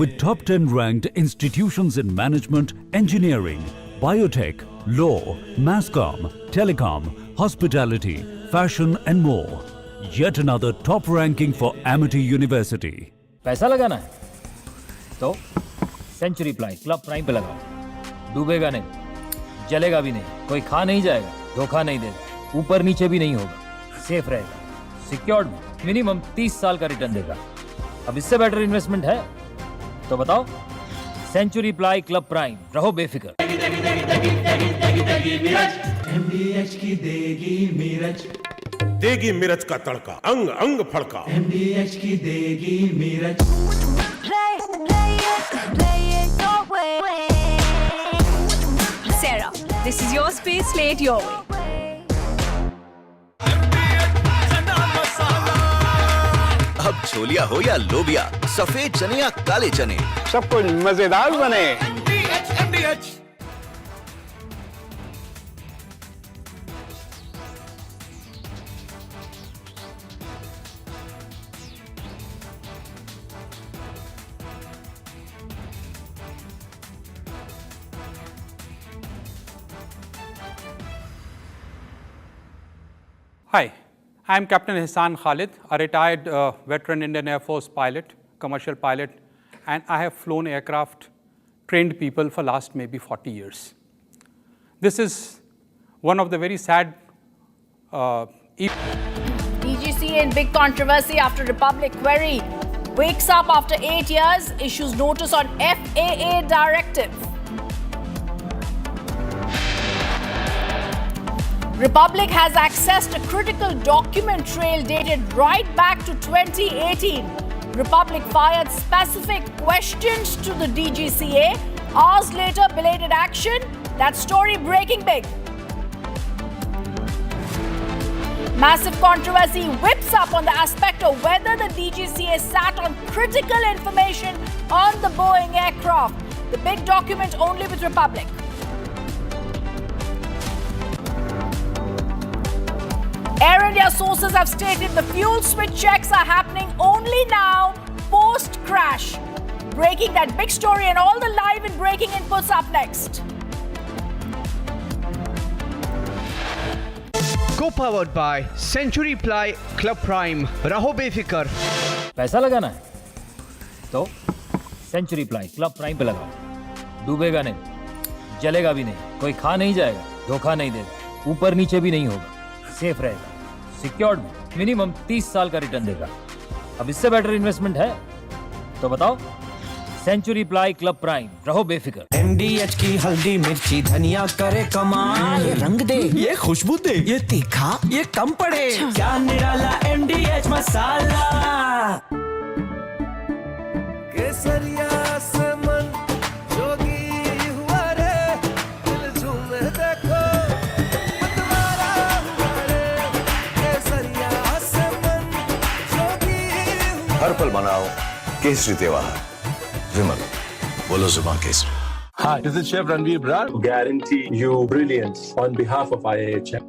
with top 10 ranked institutions in management, engineering, biotech, law, masscom, telecom, hospitality, fashion and more. Yet another top ranking for Amity University. पैसा लगाना है तो century ply club prime पे लगाओ, डूबेगा नहीं, जलेगा भी नहीं, कोई खा नहीं जाएगा, धोखा नहीं देगा, ऊपर नीचे भी नहीं होगा, सेफ रहेगा, सिक्योर्ड मिनिमम 30 साल का रिटर्न देगा। अब इससे बेटर इन्वेस्टमेंट है तो बताओ। सेंचुरी प्लाई क्लब प्राइम, रहो बेफिक्र। MDH की देगी मीरज। देगी मिर्च का तड़का, अंग अंग फड़का। MDH की देगी मिर्च। Sarah, this is your space, play it your way. अब छोलिया हो या लोबिया, सफेद चने या काले चने, सब कुछ मजेदार बने। MDH। Hi, I am Captain Ihsan Khalid, a retired veteran Indian Air Force pilot, commercial pilot, and I have flown aircraft, trained people for last maybe 40 years. This is one of the very sad DGCA in big controversy after Republic query. Wakes up after 8 years, issues notice on FAA directive. Republic has accessed a critical document trail dated right back to 2018. Republic fired specific questions to the DGCA. Hours later, belated action. That story breaking big. Massive controversy whips up on the aspect of whether the DGCA sat on critical information on the Boeing aircraft. The big document only with Republic. Air India sources have stated the fuel switch checks are happening only now, post-crash. Breaking that big story and all the live and breaking inputs up next. Co-powered by Century Ply Club Prime. Raho befikar. पैसा लगाना है तो century ply club prime पे लगाओ, डूबेगा नहीं, जलेगा भी नहीं, कोई खा नहीं जाएगा, धोखा नहीं देगा, ऊपर नीचे भी नहीं होगा, सेफ रहेगा, सिक्योर्ड, मिनिमम 30 साल का रिटर्न देगा। अब इससे बेटर इन्वेस्टमेंट है तो बताओ। सेंचुरी प्लाई क्लब प्राइम, रहो बेफिक्र। MDH की हल्दी मिर्ची धनिया करे कमाल, ये रंग दे, ये खुशबू दे, ये तीखा, ये कम पड़े, क्या निराला MDH मसाला। केसरिया से मन जोगी हुआ रे, दिल झूमे देखो मतवारा हुआ रे, केसरिया से मन जोगी हुआ। हर पल मनाओ केसरी त्योहार। विमल, बोलो जुबान Kesari. Hi, this is Chef Ranveer Brar. Guarantee you brilliance on behalf of IIHM.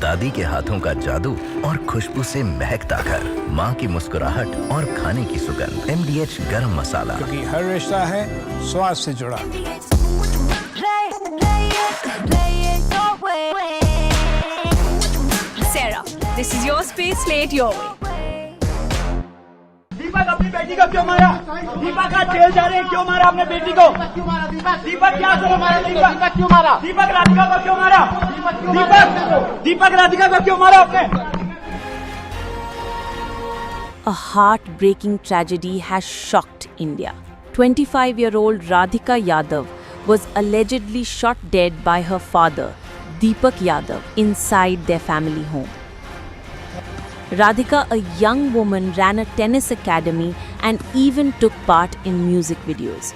दादी के हाथों का जादू और खुशबू से महकता घर, माँ की मुस्कुराहट और खाने की सुगंध। MDH गरम मसाला, क्योंकि हर रिश्ता है स्वाद से जुड़ा। Sarah, this is your space, play it your way. दीपक अपनी बेटी को क्यों मारा? दीपक आज जेल जा रहे हैं, क्यों मारा अपने बेटी को? दीपक क्या करो मारा? दीपक क्यों मारा? दीपक राधिका को क्यों मारा? दीपक राधिका को क्यों मारा आपने? A heartbreaking tragedy has shocked India. 25-year-old Radhika Yadav was allegedly shot dead by her father, Deepak Yadav, inside their family home. Radhika, a young woman, ran a tennis academy and even took part in music videos.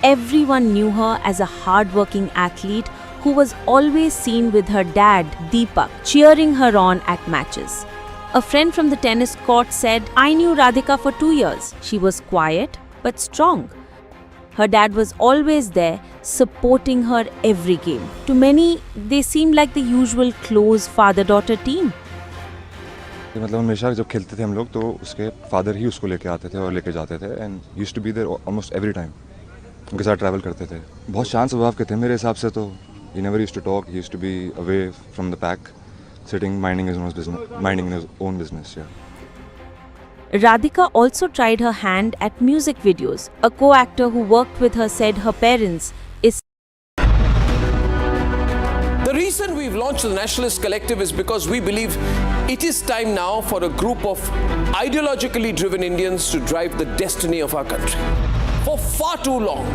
Everyone knew her as a hardworking athlete who was always seen with her dad, Deepak, cheering her on at matches. A friend from the tennis court said, "I knew Radhika for 2 years. She was quiet but strong. Her dad was always there, supporting her every game. To many, they seemed like the usual close father-daughter team." मतलब हमेशा जब खेलते थे हम लोग तो उसके father ही उसको लेके आते थे और लेके जाते थे and used to be there almost every time. उनके साथ ट्रैवल करते थे। बहुत शांत स्वभाव के थे मेरे हिसाब से, तो he never used to talk, he used to be away from the pack, sitting minding his own business. Radhika also tried her hand at music videos. A co-actor who worked with her said her parents is. The reason we've launched the Nationalist Collective is because we believe it is time now for a group of ideologically driven Indians to drive the destiny of our country. For far too long,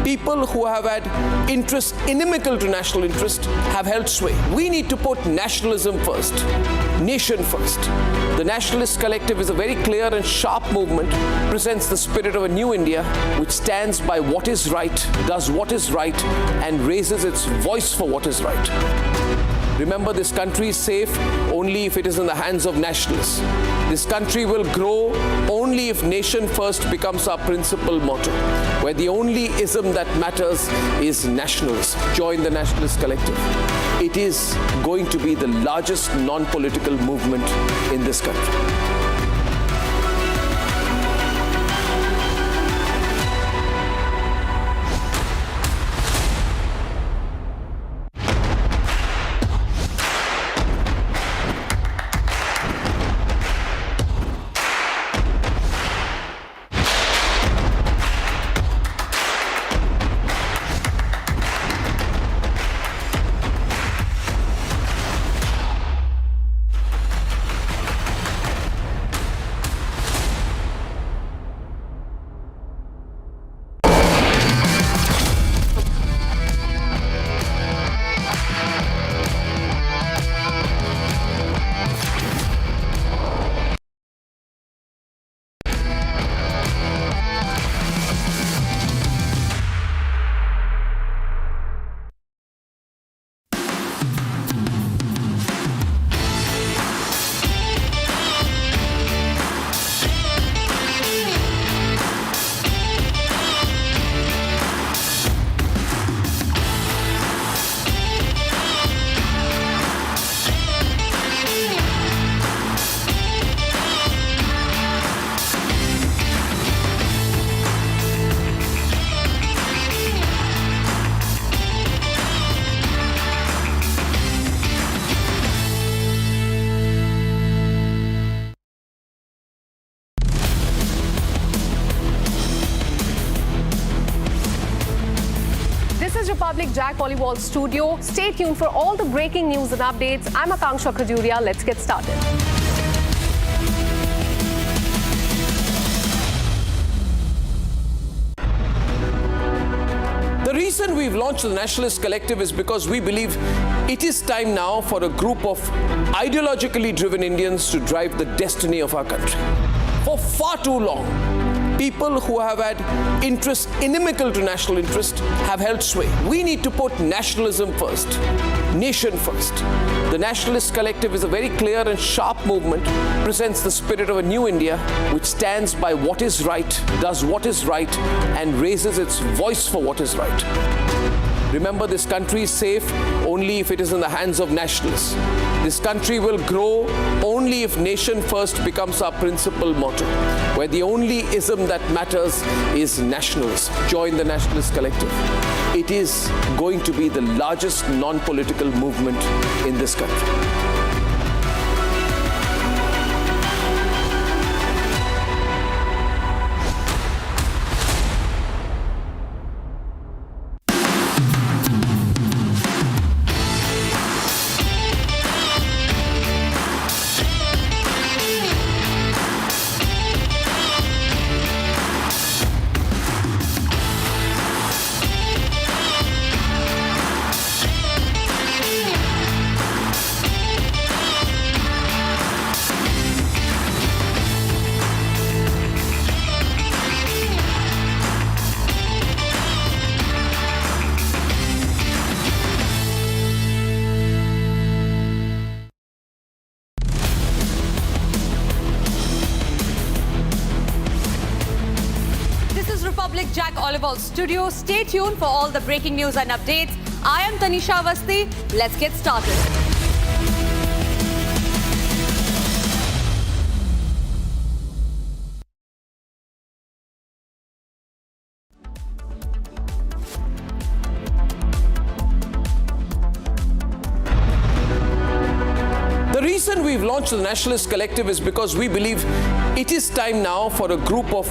people who have had interests inimical to national interest have held sway. We need to put nationalism first, nation first. The Nationalist Collective is a very clear and sharp movement, presents the spirit of a new India which stands by what is right, does what is right, and raises its voice for what is right. Remember, this country is safe only if it is in the hands of nationalists. This country will grow only if nation first becomes our principal motto, where the only ism that matters is nationalism. Join the Nationalist Collective. It is going to be the largest non-political movement in this country. Republic Jack Volleyball Studio. Stay tuned for all the breaking news and updates. I'm Akanksha Khajuria. Let's get started. The reason we've launched the Nationalist Collective is because we believe it is time now for a group of ideologically driven Indians to drive the destiny of our country. For far too long, people who have had interests inimical to national interest have held sway. We need to put nationalism first, nation first. The Nationalist Collective is a very clear and sharp movement, presents the spirit of a new India which stands by what is right, does what is right, and raises its voice for what is right. Remember, this country is safe only if it is in the hands of nationalists. This country will grow only if nation first becomes our principal motto, where the only ism that matters is nationalism. Join the Nationalist Collective. It is going to be the largest non-political movement in this country. Jack Volleyball Studio. Stay tuned for all the breaking news and updates. I am Tanisha Avasthi. Let's get started. The reason we've launched the Nationalist Collective is because we believe it is time now for a group of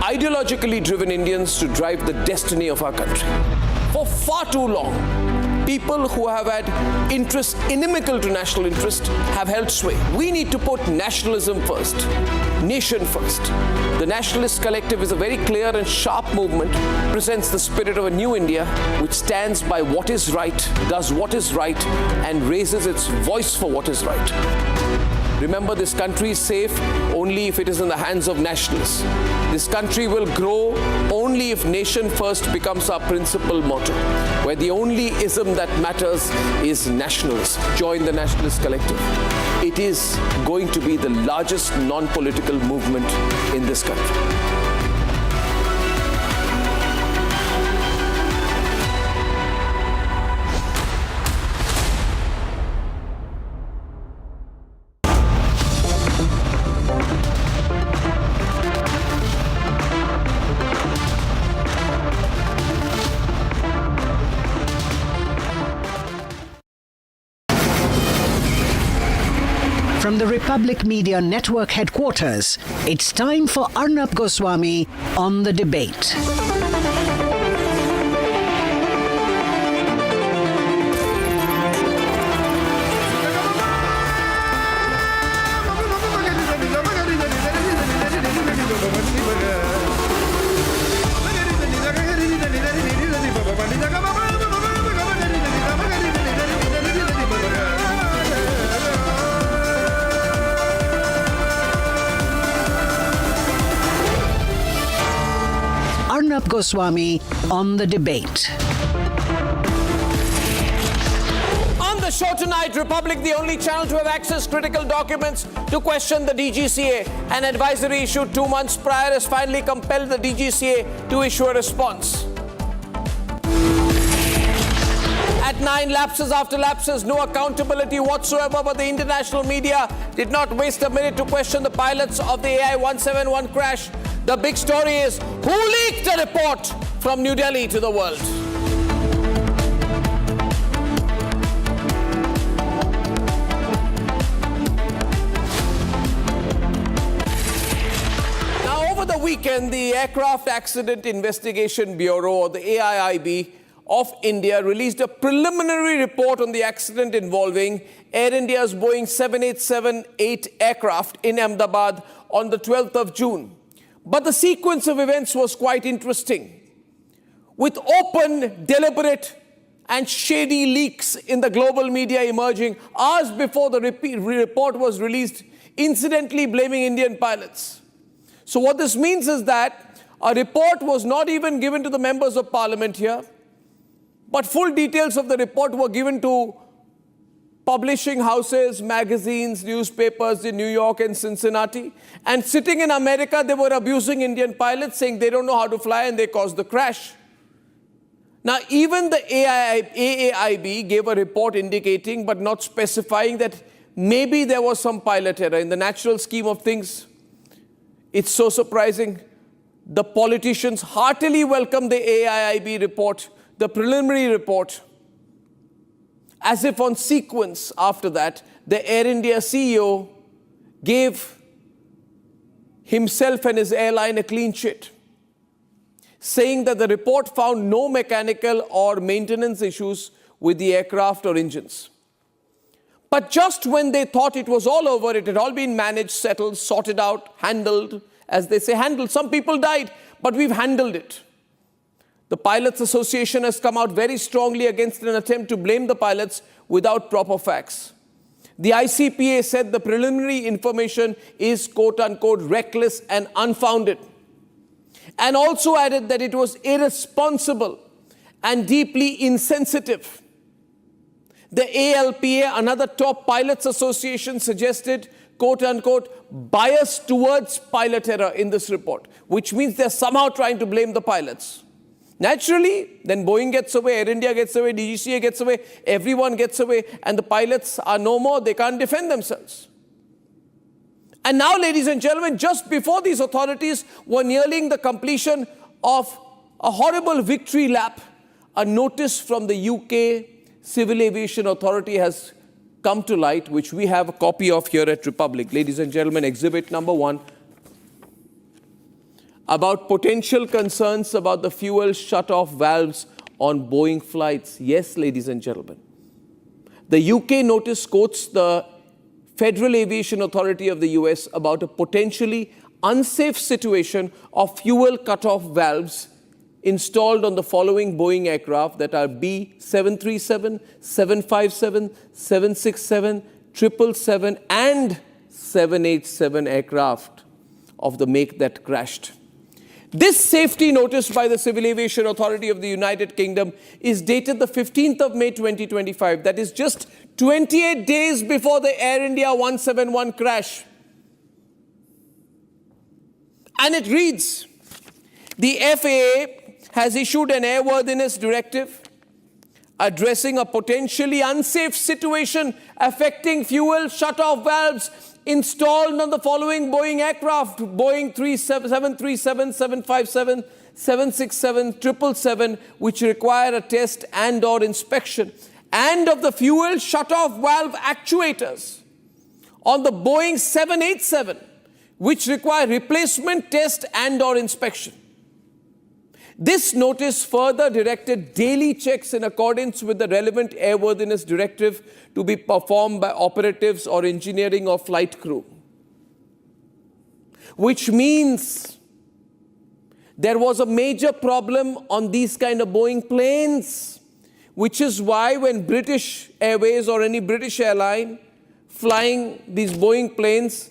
ideologically driven Indians to drive the destiny of our country. For far too long, people who have had interests inimical to national interest have held sway. We need to put nationalism first, nation first. The Nationalist Collective is a very clear and sharp movement, presents the spirit of a new India which stands by what is right, does what is right, and raises its voice for what is right. Remember, this country is safe only if it is in the hands of nationalists. This country will grow only if nation first becomes our principal motto, where the only ism that matters is nationalism. Join the Nationalist Collective. It is going to be the largest non-political movement in this country. From the Republic Media Network headquarters, it's time for Arnab Goswami on the debate. Arnab Goswami on the debate. On the show tonight, Republic, the only channel to have accessed critical documents to question the DGCA. An advisory issued 2 months prior has finally compelled the DGCA to issue a response. At 9 lapses after lapses, no accountability whatsoever, but the international media did not waste a minute to question the pilots of the AI-171 crash. The big story is, who leaked the report from New Delhi to the world? Now, over the weekend, the Aircraft Accident Investigation Bureau, or the AIIB, of India released a preliminary report on the accident involving Air India's Boeing 787-8 aircraft in Ahmedabad on the 12th of June. But the sequence of events was quite interesting, with open, deliberate, and shady leaks in the global media emerging hours before the report was released, incidentally blaming Indian pilots. So what this means is that a report was not even given to the members of parliament here, but full details of the report were given to publishing houses, magazines, newspapers in New York and Cincinnati. And sitting in America, they were abusing Indian pilots, saying they don't know how to fly and they caused the crash. Now, even the AIIB gave a report indicating, but not specifying, that maybe there was some pilot error. In the natural scheme of things, it's so surprising. The politicians heartily welcomed the AIIB report, the preliminary report, as if on sequence after that, the Air India CEO gave himself and his airline a clean sheet, saying that the report found no mechanical or maintenance issues with the aircraft or engines. But just when they thought it was all over, it had all been managed, settled, sorted out, handled, as they say, handled. Some people died, but we've handled it. The Pilots Association has come out very strongly against an attempt to blame the pilots without proper facts. The ICPA said the preliminary information is quote-unquote reckless and unfounded, and also added that it was irresponsible and deeply insensitive. The ALPA, another top pilots association, suggested quote-unquote bias towards pilot error in this report, which means they're somehow trying to blame the pilots. Naturally, then Boeing gets away, Air India gets away, DGCA gets away, everyone gets away, and the pilots are no more. They can't defend themselves. And now, ladies and gentlemen, just before these authorities were nearing the completion of a horrible victory lap, a notice from the UK Civil Aviation Authority has come to light, which we have a copy of here at Republic. Ladies and gentlemen, exhibit number 1. About potential concerns about the fuel shut-off valves on Boeing flights. Yes, ladies and gentlemen. The UK notice quotes the Federal Aviation Authority of the US about a potentially unsafe situation of fuel cutoff valves installed on the following Boeing aircraft that are B737, 757, 767, 777 and 787 aircraft of the make that crashed. This safety notice by the Civil Aviation Authority of the United Kingdom is dated the 15th of May 2025. That is just 28 days before the Air India 171 crash. And it reads, the FAA has issued an airworthiness directive addressing a potentially unsafe situation affecting fuel shutoff valves installed on the following Boeing aircraft, Boeing 737, 757, 767, 777, which require a test and or inspection, and of the fuel shutoff valve actuators on the Boeing 787, which require replacement, test and or inspection. This notice further directed daily checks in accordance with the relevant airworthiness directive to be performed by operatives or engineering or flight crew. Which means there was a major problem on these kind of Boeing planes, which is why when British Airways or any British airline flying these Boeing planes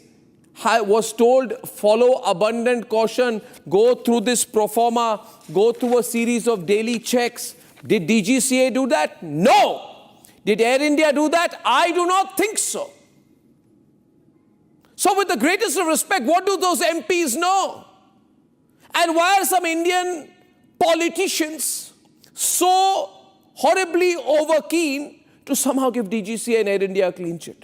was told, follow abundant caution, go through this pro forma, go through a series of daily checks. Did DGCA do that? No. Did Air India do that? I do not think so. So with the greatest of respect, what do those MPs know? And why are some Indian politicians so horribly over-keen to somehow give DGCA and Air India a clean chit?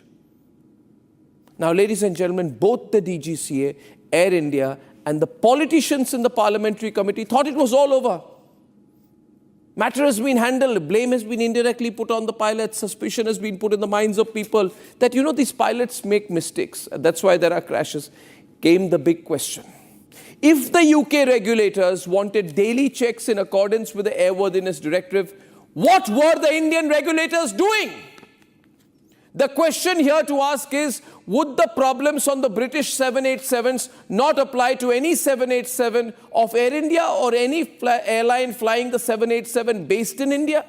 Now, ladies and gentlemen, both the DGCA, Air India, and the politicians in the parliamentary committee thought it was all over. Matter has been handled. Blame has been indirectly put on the pilots. Suspicion has been put in the minds of people that, you know, these pilots make mistakes. That's why there are crashes. Came the big question. If the UK regulators wanted daily checks in accordance with the airworthiness directive, what were the Indian regulators doing? The question here to ask is, would the problems on the British 787s not apply to any 787 of Air India or any airline flying the 787 based in India?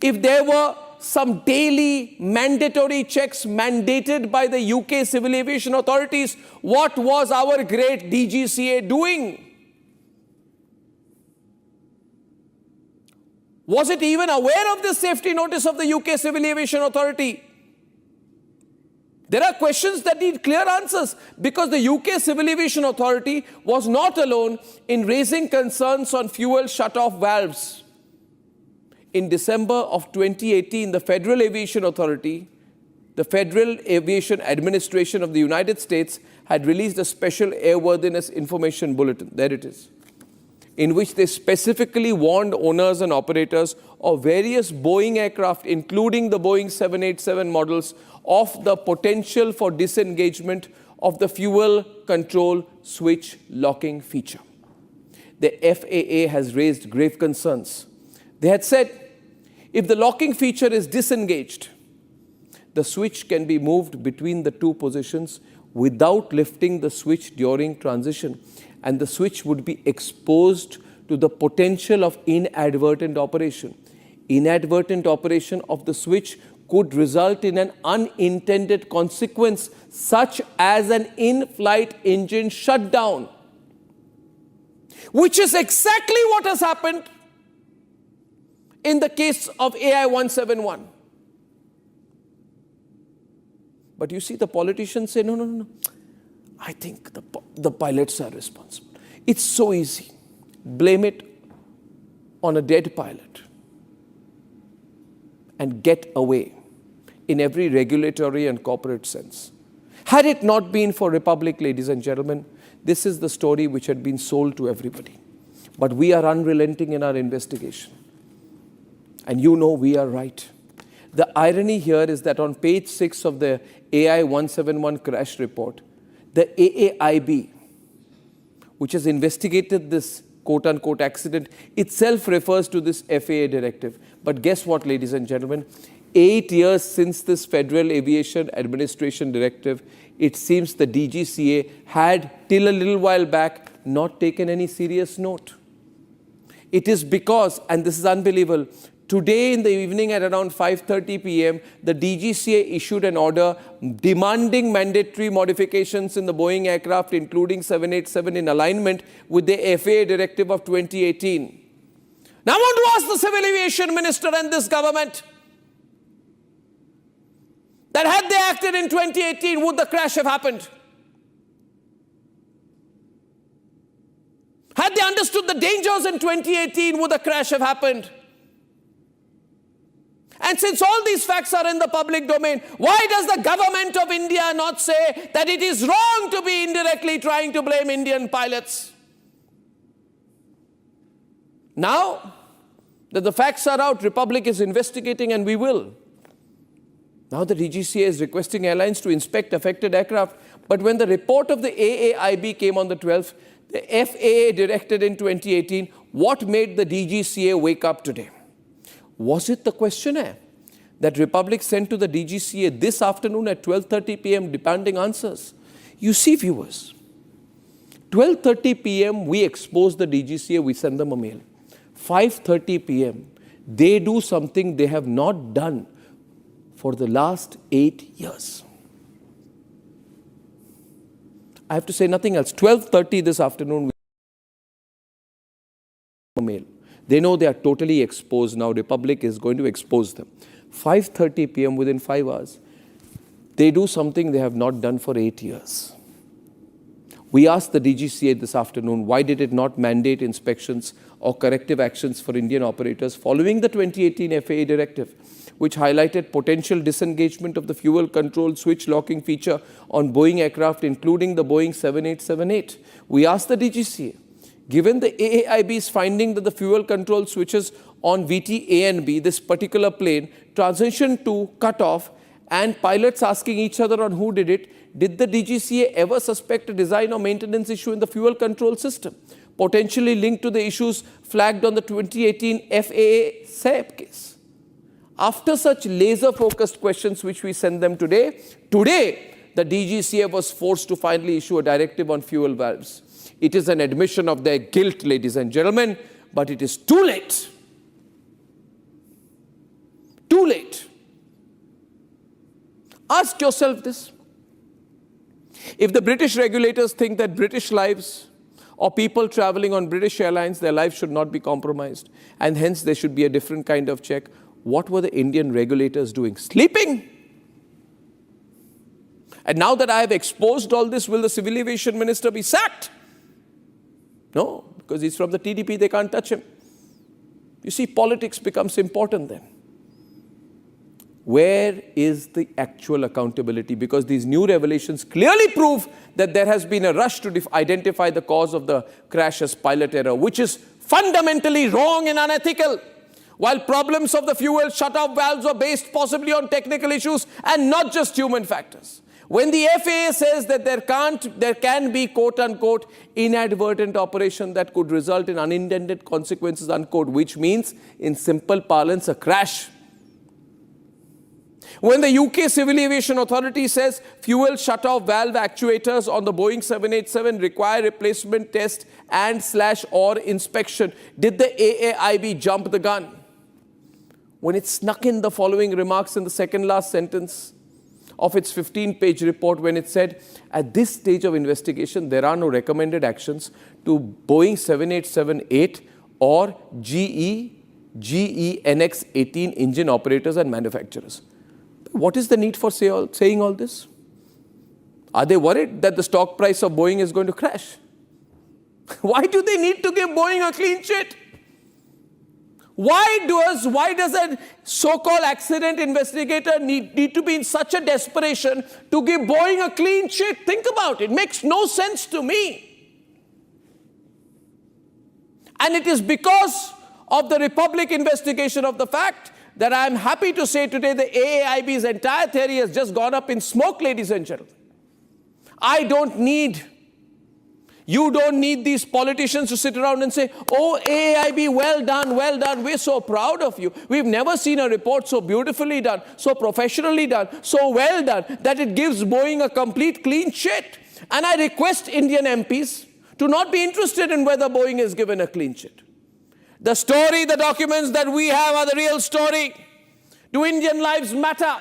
If there were some daily mandatory checks mandated by the UK civil aviation authorities, what was our great DGCA doing? Was it even aware of the safety notice of the UK Civil Aviation Authority? There are questions that need clear answers, because the UK Civil Aviation Authority was not alone in raising concerns on fuel shutoff valves. In December of 2018, the Federal Aviation Authority, the Federal Aviation Administration of the United States, had released a special airworthiness information bulletin. There it is, in which they specifically warned owners and operators of various Boeing aircraft, including the Boeing 787 models, of the potential for disengagement of the fuel control switch locking feature. The FAA has raised grave concerns. They had said, if the locking feature is disengaged, the switch can be moved between the two positions without lifting the switch during transition, and the switch would be exposed to the potential of inadvertent operation. Inadvertent operation of the switch could result in an unintended consequence, such as an in-flight engine shutdown, which is exactly what has happened in the case of AI-171. But you see, the politicians say, no. I think the pilots are responsible. It's so easy. Blame it on a dead pilot and get away in every regulatory and corporate sense. Had it not been for Republic, ladies and gentlemen, this is the story which had been sold to everybody. But we are unrelenting in our investigation. And you know we are right. The irony here is that on page 6 of the AI-171 crash report, the AAIB, which has investigated this quote-unquote accident itself refers to this FAA directive. But guess what, ladies and gentlemen? 8 years since this Federal Aviation Administration directive, it seems the DGCA had, till a little while back, not taken any serious note. It is because, and this is unbelievable, today in the evening at around 5:30 p.m., the DGCA issued an order demanding mandatory modifications in the Boeing aircraft, including 787, in alignment with the FAA directive of 2018. Now I want to ask the Civil Aviation Minister and this government that had they acted in 2018, would the crash have happened? Had they understood the dangers in 2018, would the crash have happened? And since all these facts are in the public domain, why does the government of India not say that it is wrong to be indirectly trying to blame Indian pilots? Now that the facts are out, Republic is investigating, and we will. Now the DGCA is requesting airlines to inspect affected aircraft. But when the report of the AAIB came on the 12th, the FAA directed in 2018, what made the DGCA wake up today? Was it the questionnaire that Republic sent to the DGCA this afternoon at 12:30 p.m. demanding answers? You see, viewers, 12:30 p.m. we expose the DGCA, we send them a mail. 5:30 p.m. they do something they have not done for the last 8 years. I have to say nothing else. 12:30 this afternoon, we mail. They know they are totally exposed now. Republic is going to expose them. 5:30 p.m. within 5 hours, they do something they have not done for 8 years. We asked the DGCA this afternoon, why did it not mandate inspections or corrective actions for Indian operators following the 2018 FAA directive, which highlighted potential disengagement of the fuel control switch locking feature on Boeing aircraft, including the Boeing 7878. We asked the DGCA, given the AAIB's finding that the fuel control switches on VT A and B, this particular plane, transitioned to cutoff, and pilots asking each other on who did it, did the DGCA ever suspect a design or maintenance issue in the fuel control system, potentially linked to the issues flagged on the 2018 FAA SAP case? After such laser-focused questions which we send them today, the DGCA was forced to finally issue a directive on fuel valves. It is an admission of their guilt, ladies and gentlemen, but it is too late. Too late. Ask yourself this. If the British regulators think that British lives or people traveling on British Airlines, their lives should not be compromised, and hence there should be a different kind of check, what were the Indian regulators doing? Sleeping? And now that I have exposed all this, will the Civil Aviation Minister be sacked? No, because he's from the TDP, they can't touch him. You see, politics becomes important then. Where is the actual accountability? Because these new revelations clearly prove that there has been a rush to identify the cause of the crash as pilot error, which is fundamentally wrong and unethical. While problems of the fuel shut-off valves are based possibly on technical issues and not just human factors. When the FAA says that there can be quote-unquote inadvertent operation that could result in unintended consequences, unquote, which means in simple parlance a crash. When the UK Civil Aviation Authority says fuel shut-off valve actuators on the Boeing 787 require replacement test and/or inspection, did the AAIB jump the gun? When it snuck in the following remarks in the second last sentence of its 15-page report, when it said, at this stage of investigation, there are no recommended actions to Boeing 787-8 or GE NX-18 engine operators and manufacturers. What is the need for saying all this? Are they worried that the stock price of Boeing is going to crash? Why do they need to give Boeing a clean sheet? Why does a so-called accident investigator need to be in such a desperation to give Boeing a clean sheet? Think about it. It makes no sense to me. And it is because of the Republic investigation of the fact that I am happy to say today the AAIB's entire theory has just gone up in smoke, ladies and gentlemen. I don't need You don't need these politicians to sit around and say, oh, AAIB, well done, we're so proud of you. We've never seen a report so beautifully done, so professionally done, so well done, that it gives Boeing a complete clean sheet. And I request Indian MPs to not be interested in whether Boeing is given a clean sheet. The story, the documents that we have are the real story. Do Indian lives matter?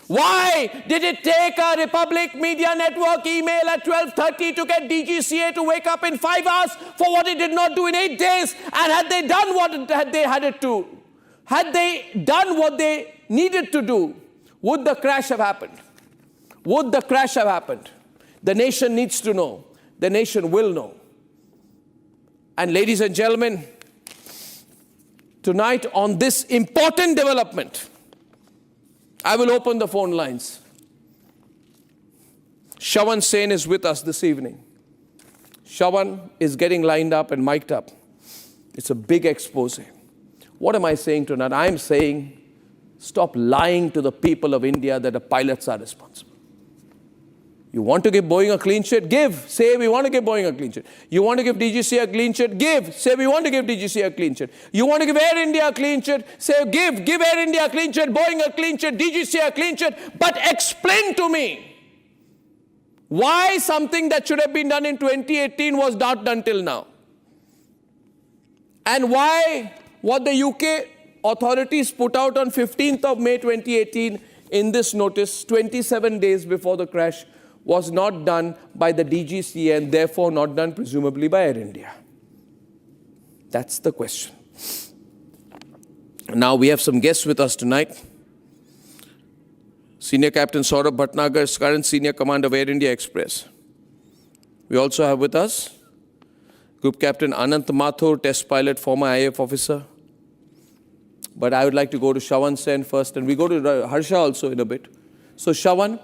Why did it take a Republic Media Network email at 12:30 to get DGCA to wake up in 5 hours for what it did not do in 8 days? And had they done what they needed to do, would the crash have happened? Would the crash have happened? The nation needs to know. The nation will know. And ladies and gentlemen, tonight on this important development, I will open the phone lines. Shawan Sen is with us this evening. Shawan is getting lined up and mic'd up. It's a big expose. What am I saying tonight? I am saying, stop lying to the people of India that the pilots are responsible. You want to give Boeing a clean sheet? Give. Say we want to give Boeing a clean sheet. You want to give DGCA a clean sheet? Give. Say we want to give DGCA a clean sheet. You want to give Air India a clean sheet? Say give. Give Air India a clean sheet, Boeing a clean sheet, DGCA a clean sheet. But explain to me why something that should have been done in 2018 was not done till now. And why what the UK authorities put out on 15th of May 2018 in this notice, 27 days before the crash, was not done by the DGCA and therefore not done presumably by Air India. That's the question. Now we have some guests with us tonight. Senior Captain Saurabh Bhatnagar, current Senior Commander of Air India Express. We also have with us Group Captain Anant Mathur, Test Pilot, former IAF officer. But I would like to go to Shawan Sen first, and we go to Harsha also in a bit. So Shawan,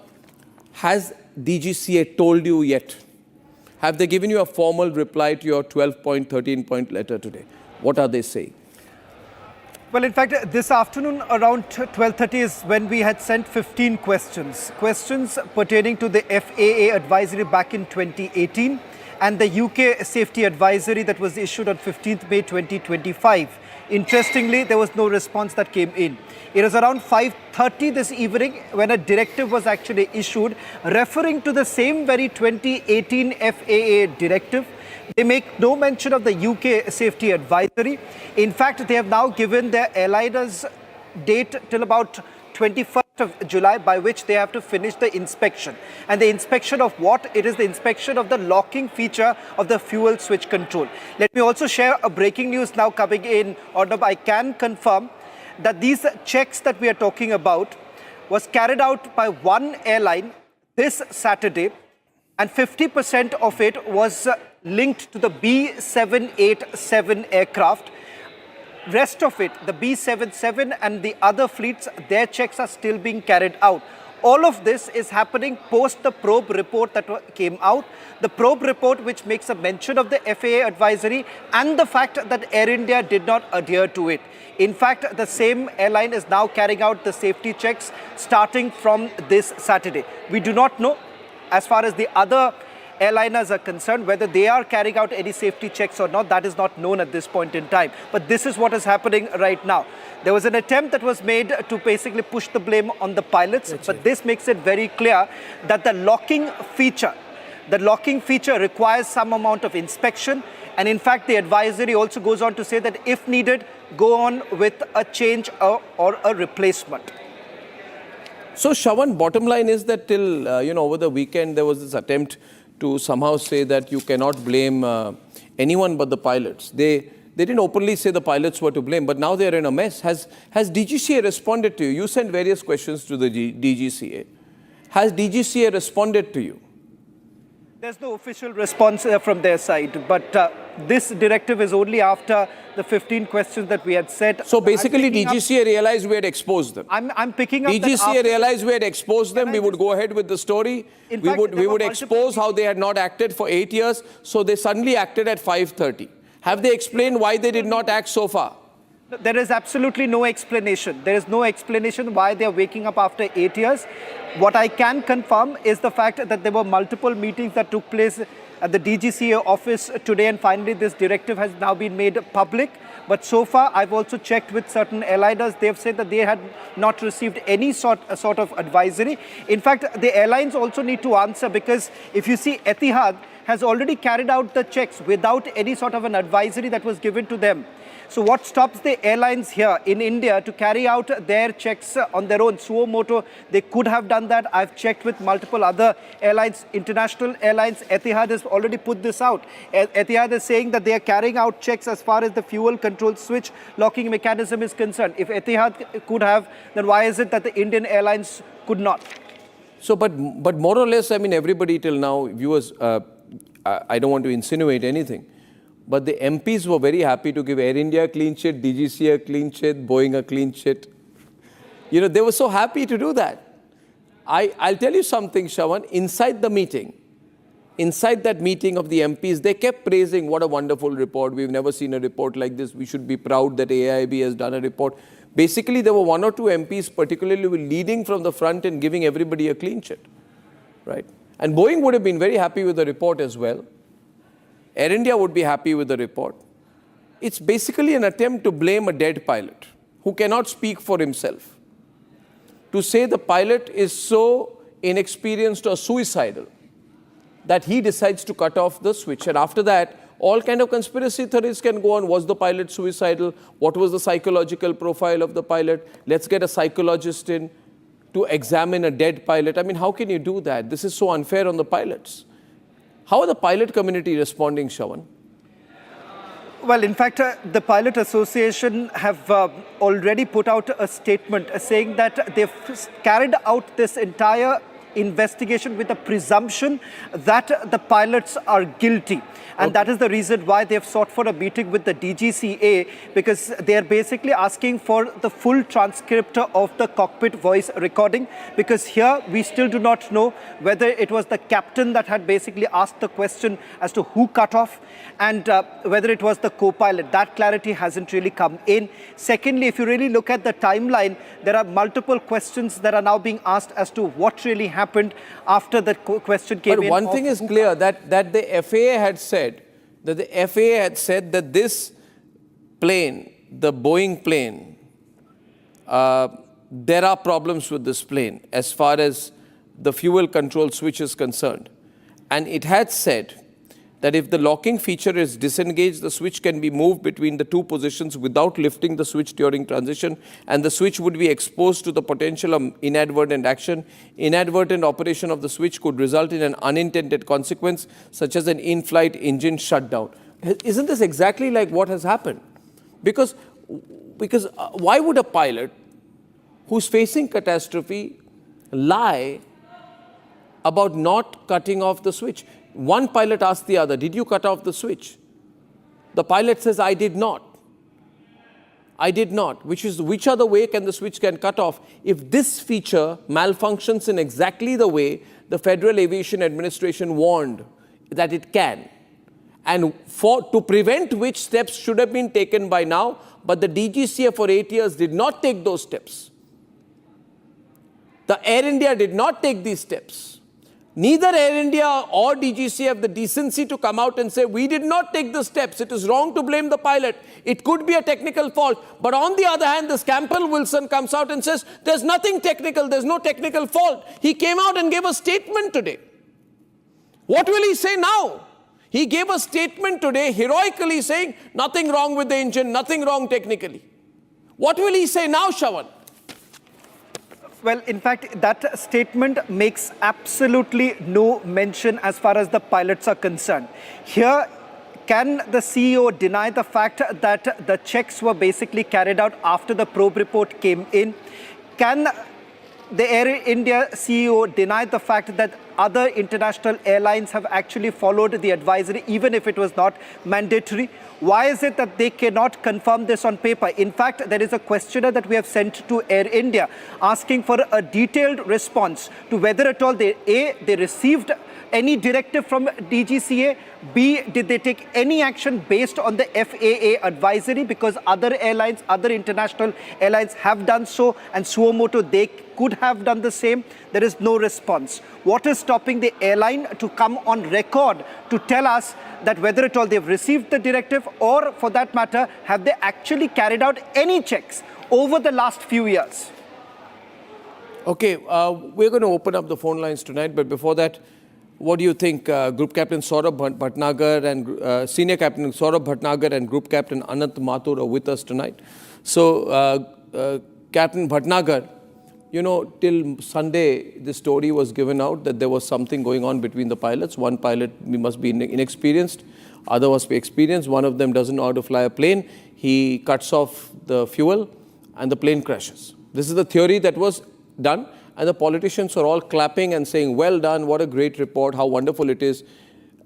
has DGCA told you yet? Have they given you a formal reply to your 12-point, 13-point letter today? What are they saying? Well, in fact, this afternoon around 12:30 is when we had sent 15 questions. Questions pertaining to the FAA advisory back in 2018 and the UK safety advisory that was issued on 15th May 2025. Interestingly, there was no response that came in. It was around 5:30 this evening when a directive was actually issued referring to the same very 2018 FAA directive. They make no mention of the UK safety advisory. In fact, they have now given their airliners date till about 21st of July by which they have to finish the inspection. And the inspection of what? It is the inspection of the locking feature of the fuel switch control. Let me also share a breaking news now coming in. Arnab, I can confirm that these checks that we are talking about was carried out by one airline this Saturday, and 50% of it was linked to the B787 aircraft. Rest of it, the B77 and the other fleets, their checks are still being carried out. All of this is happening post the probe report that came out. The probe report which makes a mention of the FAA advisory and the fact that Air India did not adhere to it. In fact, the same airline is now carrying out the safety checks starting from this Saturday. We do not know, as far as the other airliners are concerned, whether they are carrying out any safety checks or not. That is not known at this point in time. But this is what is happening right now. There was an attempt that was made to basically push the blame on the pilots, but this makes it very clear that the locking feature requires some amount of inspection. And in fact, the advisory also goes on to say that if needed, go on with a change or a replacement. So Shawan, bottom line is that till, over the weekend, there was this attempt to somehow say that you cannot blame anyone but the pilots. They didn't openly say the pilots were to blame, but now they're in a mess. Has DGCA responded to you? You sent various questions to the DGCA. Has DGCA responded to you? There's no official response from their side, but this directive is only after the 15 questions that we had set. So basically DGCA realized we had exposed them. I'm picking up DGCA realized we had exposed them. We would go ahead with the story. We would expose how they had not acted for 8 years. So they suddenly acted at 5:30. Have they explained why they did not act so far? There is absolutely no explanation. There is no explanation why they are waking up after 8 years. What I can confirm is the fact that there were multiple meetings that took place at the DGCA office today, and finally this directive has now been made public. But so far, I've also checked with certain airliners. They've said that they had not received any sort of advisory. In fact, the airlines also need to answer, because if you see, Etihad has already carried out the checks without any sort of an advisory that was given to them. So what stops the airlines here in India to carry out their checks on their own? Suo moto, they could have done that. I've checked with multiple other airlines, international airlines. Etihad has already put this out. Etihad is saying that they are carrying out checks as far as the fuel control switch locking mechanism is concerned. If Etihad could have, then why is it that the Indian airlines could not? So, but more or less, I mean, everybody till now, viewers, I don't want to insinuate anything, but the MPs were very happy to give Air India a clean sheet, DGC a clean sheet, Boeing a clean sheet. You know, they were so happy to do that. I'll tell you something, Shravan, inside that meeting of the MPs, they kept praising what a wonderful report. We've never seen a report like this. We should be proud that AIIB has done a report. Basically, there were one or two MPs particularly leading from the front and giving everybody a clean sheet, right? And Boeing would have been very happy with the report as well. Air India would be happy with the report. It's basically an attempt to blame a dead pilot who cannot speak for himself. To say the pilot is so inexperienced or suicidal that he decides to cut off the switch. And after that, all kind of conspiracy theories can go on. Was the pilot suicidal? What was the psychological profile of the pilot? Let's get a psychologist in to examine a dead pilot. I mean, how can you do that? This is so unfair on the pilots. How are the pilot community responding, Shravan? Well, in fact, the Pilot Association have already put out a statement saying that they've carried out this entire investigation with a presumption that the pilots are guilty. And that is the reason why they've sought for a meeting with the DGCA, because they're basically asking for the full transcript of the cockpit voice recording, because here we still do not know whether it was the captain that had basically asked the question as to who cut off, and whether it was the co-pilot. That clarity hasn't really come in. Secondly, if you really look at the timeline, there are multiple questions that are now being asked as to what really happened after the question came in. But one thing is clear, that the FAA had said, that this plane, the Boeing plane, there are problems with this plane as far as the fuel control switch is concerned. And it had said that if the locking feature is disengaged, the switch can be moved between the two positions without lifting the switch during transition, and the switch would be exposed to the potential of inadvertent action. Inadvertent operation of the switch could result in an unintended consequence, such as an in-flight engine shutdown. Isn't this exactly like what has happened? Because why would a pilot who's facing catastrophe lie about not cutting off the switch? One pilot asked the other, did you cut off the switch? The pilot says, I did not. I did not. Which other way can the switch cut off? If this feature malfunctions in exactly the way the Federal Aviation Administration warned that it can, and to prevent which steps should have been taken by now, but the DGCA for 8 years did not take those steps. The Air India did not take these steps. Neither Air India or DGCA have the decency to come out and say, we did not take the steps. It is wrong to blame the pilot. It could be a technical fault. But on the other hand, this Campbell Wilson comes out and says, there's nothing technical. There's no technical fault. He came out and gave a statement today. What will he say now? He gave a statement today heroically saying, nothing wrong with the engine, nothing wrong technically. What will he say now, Shravan? Well, in fact, that statement makes absolutely no mention as far as the pilots are concerned. Here, can the CEO deny the fact that the checks were basically carried out after the probe report came in? Can the Air India CEO deny the fact that other international airlines have actually followed the advisory, even if it was not mandatory? Why is it that they cannot confirm this on paper? In fact, there is a questionnaire that we have sent to Air India asking for a detailed response to whether at all they received any directive from DGCA? B, did they take any action based on the FAA advisory? Because other airlines, other international airlines have done so, and Suomoto, they could have done the same. There is no response. What is stopping the airline to come on record to tell us that whether at all they've received the directive, or for that matter, have they actually carried out any checks over the last few years? Okay, we're going to open up the phone lines tonight, but before that, what do you think? Group Captain Saurabh Bhatnagar and Senior Captain Saurabh Bhatnagar and Group Captain Anant Mathur are with us tonight. So, Captain Bhatnagar, you know, till Sunday, the story was given out that there was something going on between the pilots. One pilot must be inexperienced, other must be experienced. One of them doesn't know how to fly a plane. He cuts off the fuel and the plane crashes. This is the theory that was done, and the politicians are all clapping and saying, well done, what a great report, how wonderful it is.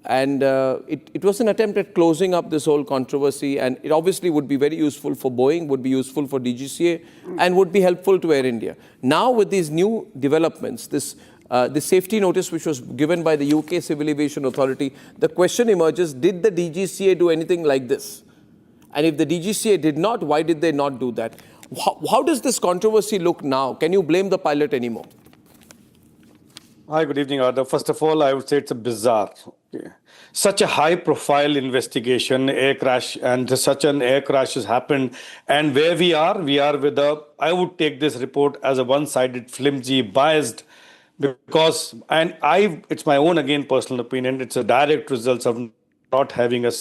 And it was an attempt at closing up this whole controversy, and it obviously would be very useful for Boeing, would be useful for DGCA, and would be helpful to Air India. Now with these new developments, this safety notice which was given by the UK Civil Aviation Authority, the question emerges, did the DGCA do anything like this? And if the DGCA did not, why did they not do that? How does this controversy look now? Can you blame the pilot anymore? Hi, good evening, Arnab. First of all, I would say it's a bizarre. Okay. Such a high-profile investigation, air crash, and such an air crash has happened. And where we are with I would take this report as a one-sided, flimsy, biased, because, it's my own, again, personal opinion, it's a direct result of not having an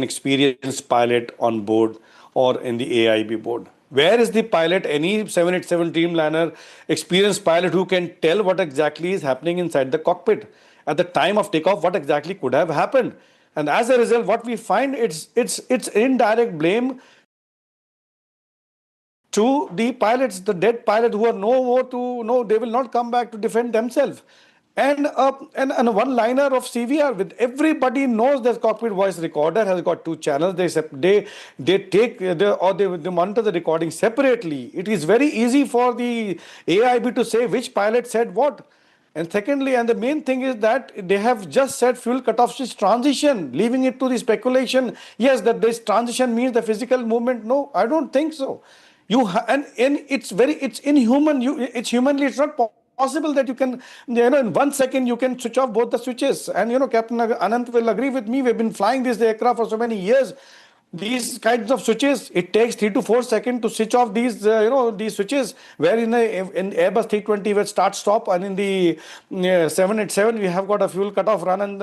experienced pilot on board or in the AIB board. Where is the pilot, any 787 Dreamliner experienced pilot who can tell what exactly is happening inside the cockpit at the time of takeoff, what exactly could have happened? And as a result, what we find, it's indirect blame to the pilots, the dead pilot who are they will not come back to defend themselves. And a one-liner of CVR with everybody knows that cockpit voice recorder has got 2 channels. They monitor the recording separately. It is very easy for the AIB to say which pilot said what. And secondly, and the main thing is that they have just said fuel cutoff switch transition, leaving it to the speculation. Yes, that this transition means the physical movement. No, I don't think so. It's inhuman. It's not possible that you can, in 1 second you can switch off both the switches. And, Captain Anant will agree with me. We've been flying this aircraft for so many years. These kinds of switches, it takes 3 to 4 seconds to switch off these, these switches. Where in Airbus 320 with start-stop, and in the 787 we have got a fuel cutoff run and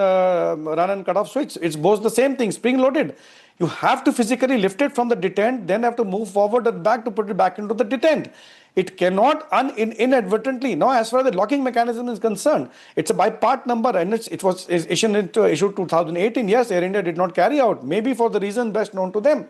cutoff switch. It's both the same thing, spring-loaded. You have to physically lift it from the detent, then have to move forward and back to put it back into the detent. It cannot inadvertently. Now, as far as the locking mechanism is concerned, it's a by part number, and it was issued 2018. Yes, Air India did not carry out, maybe for the reason best known to them.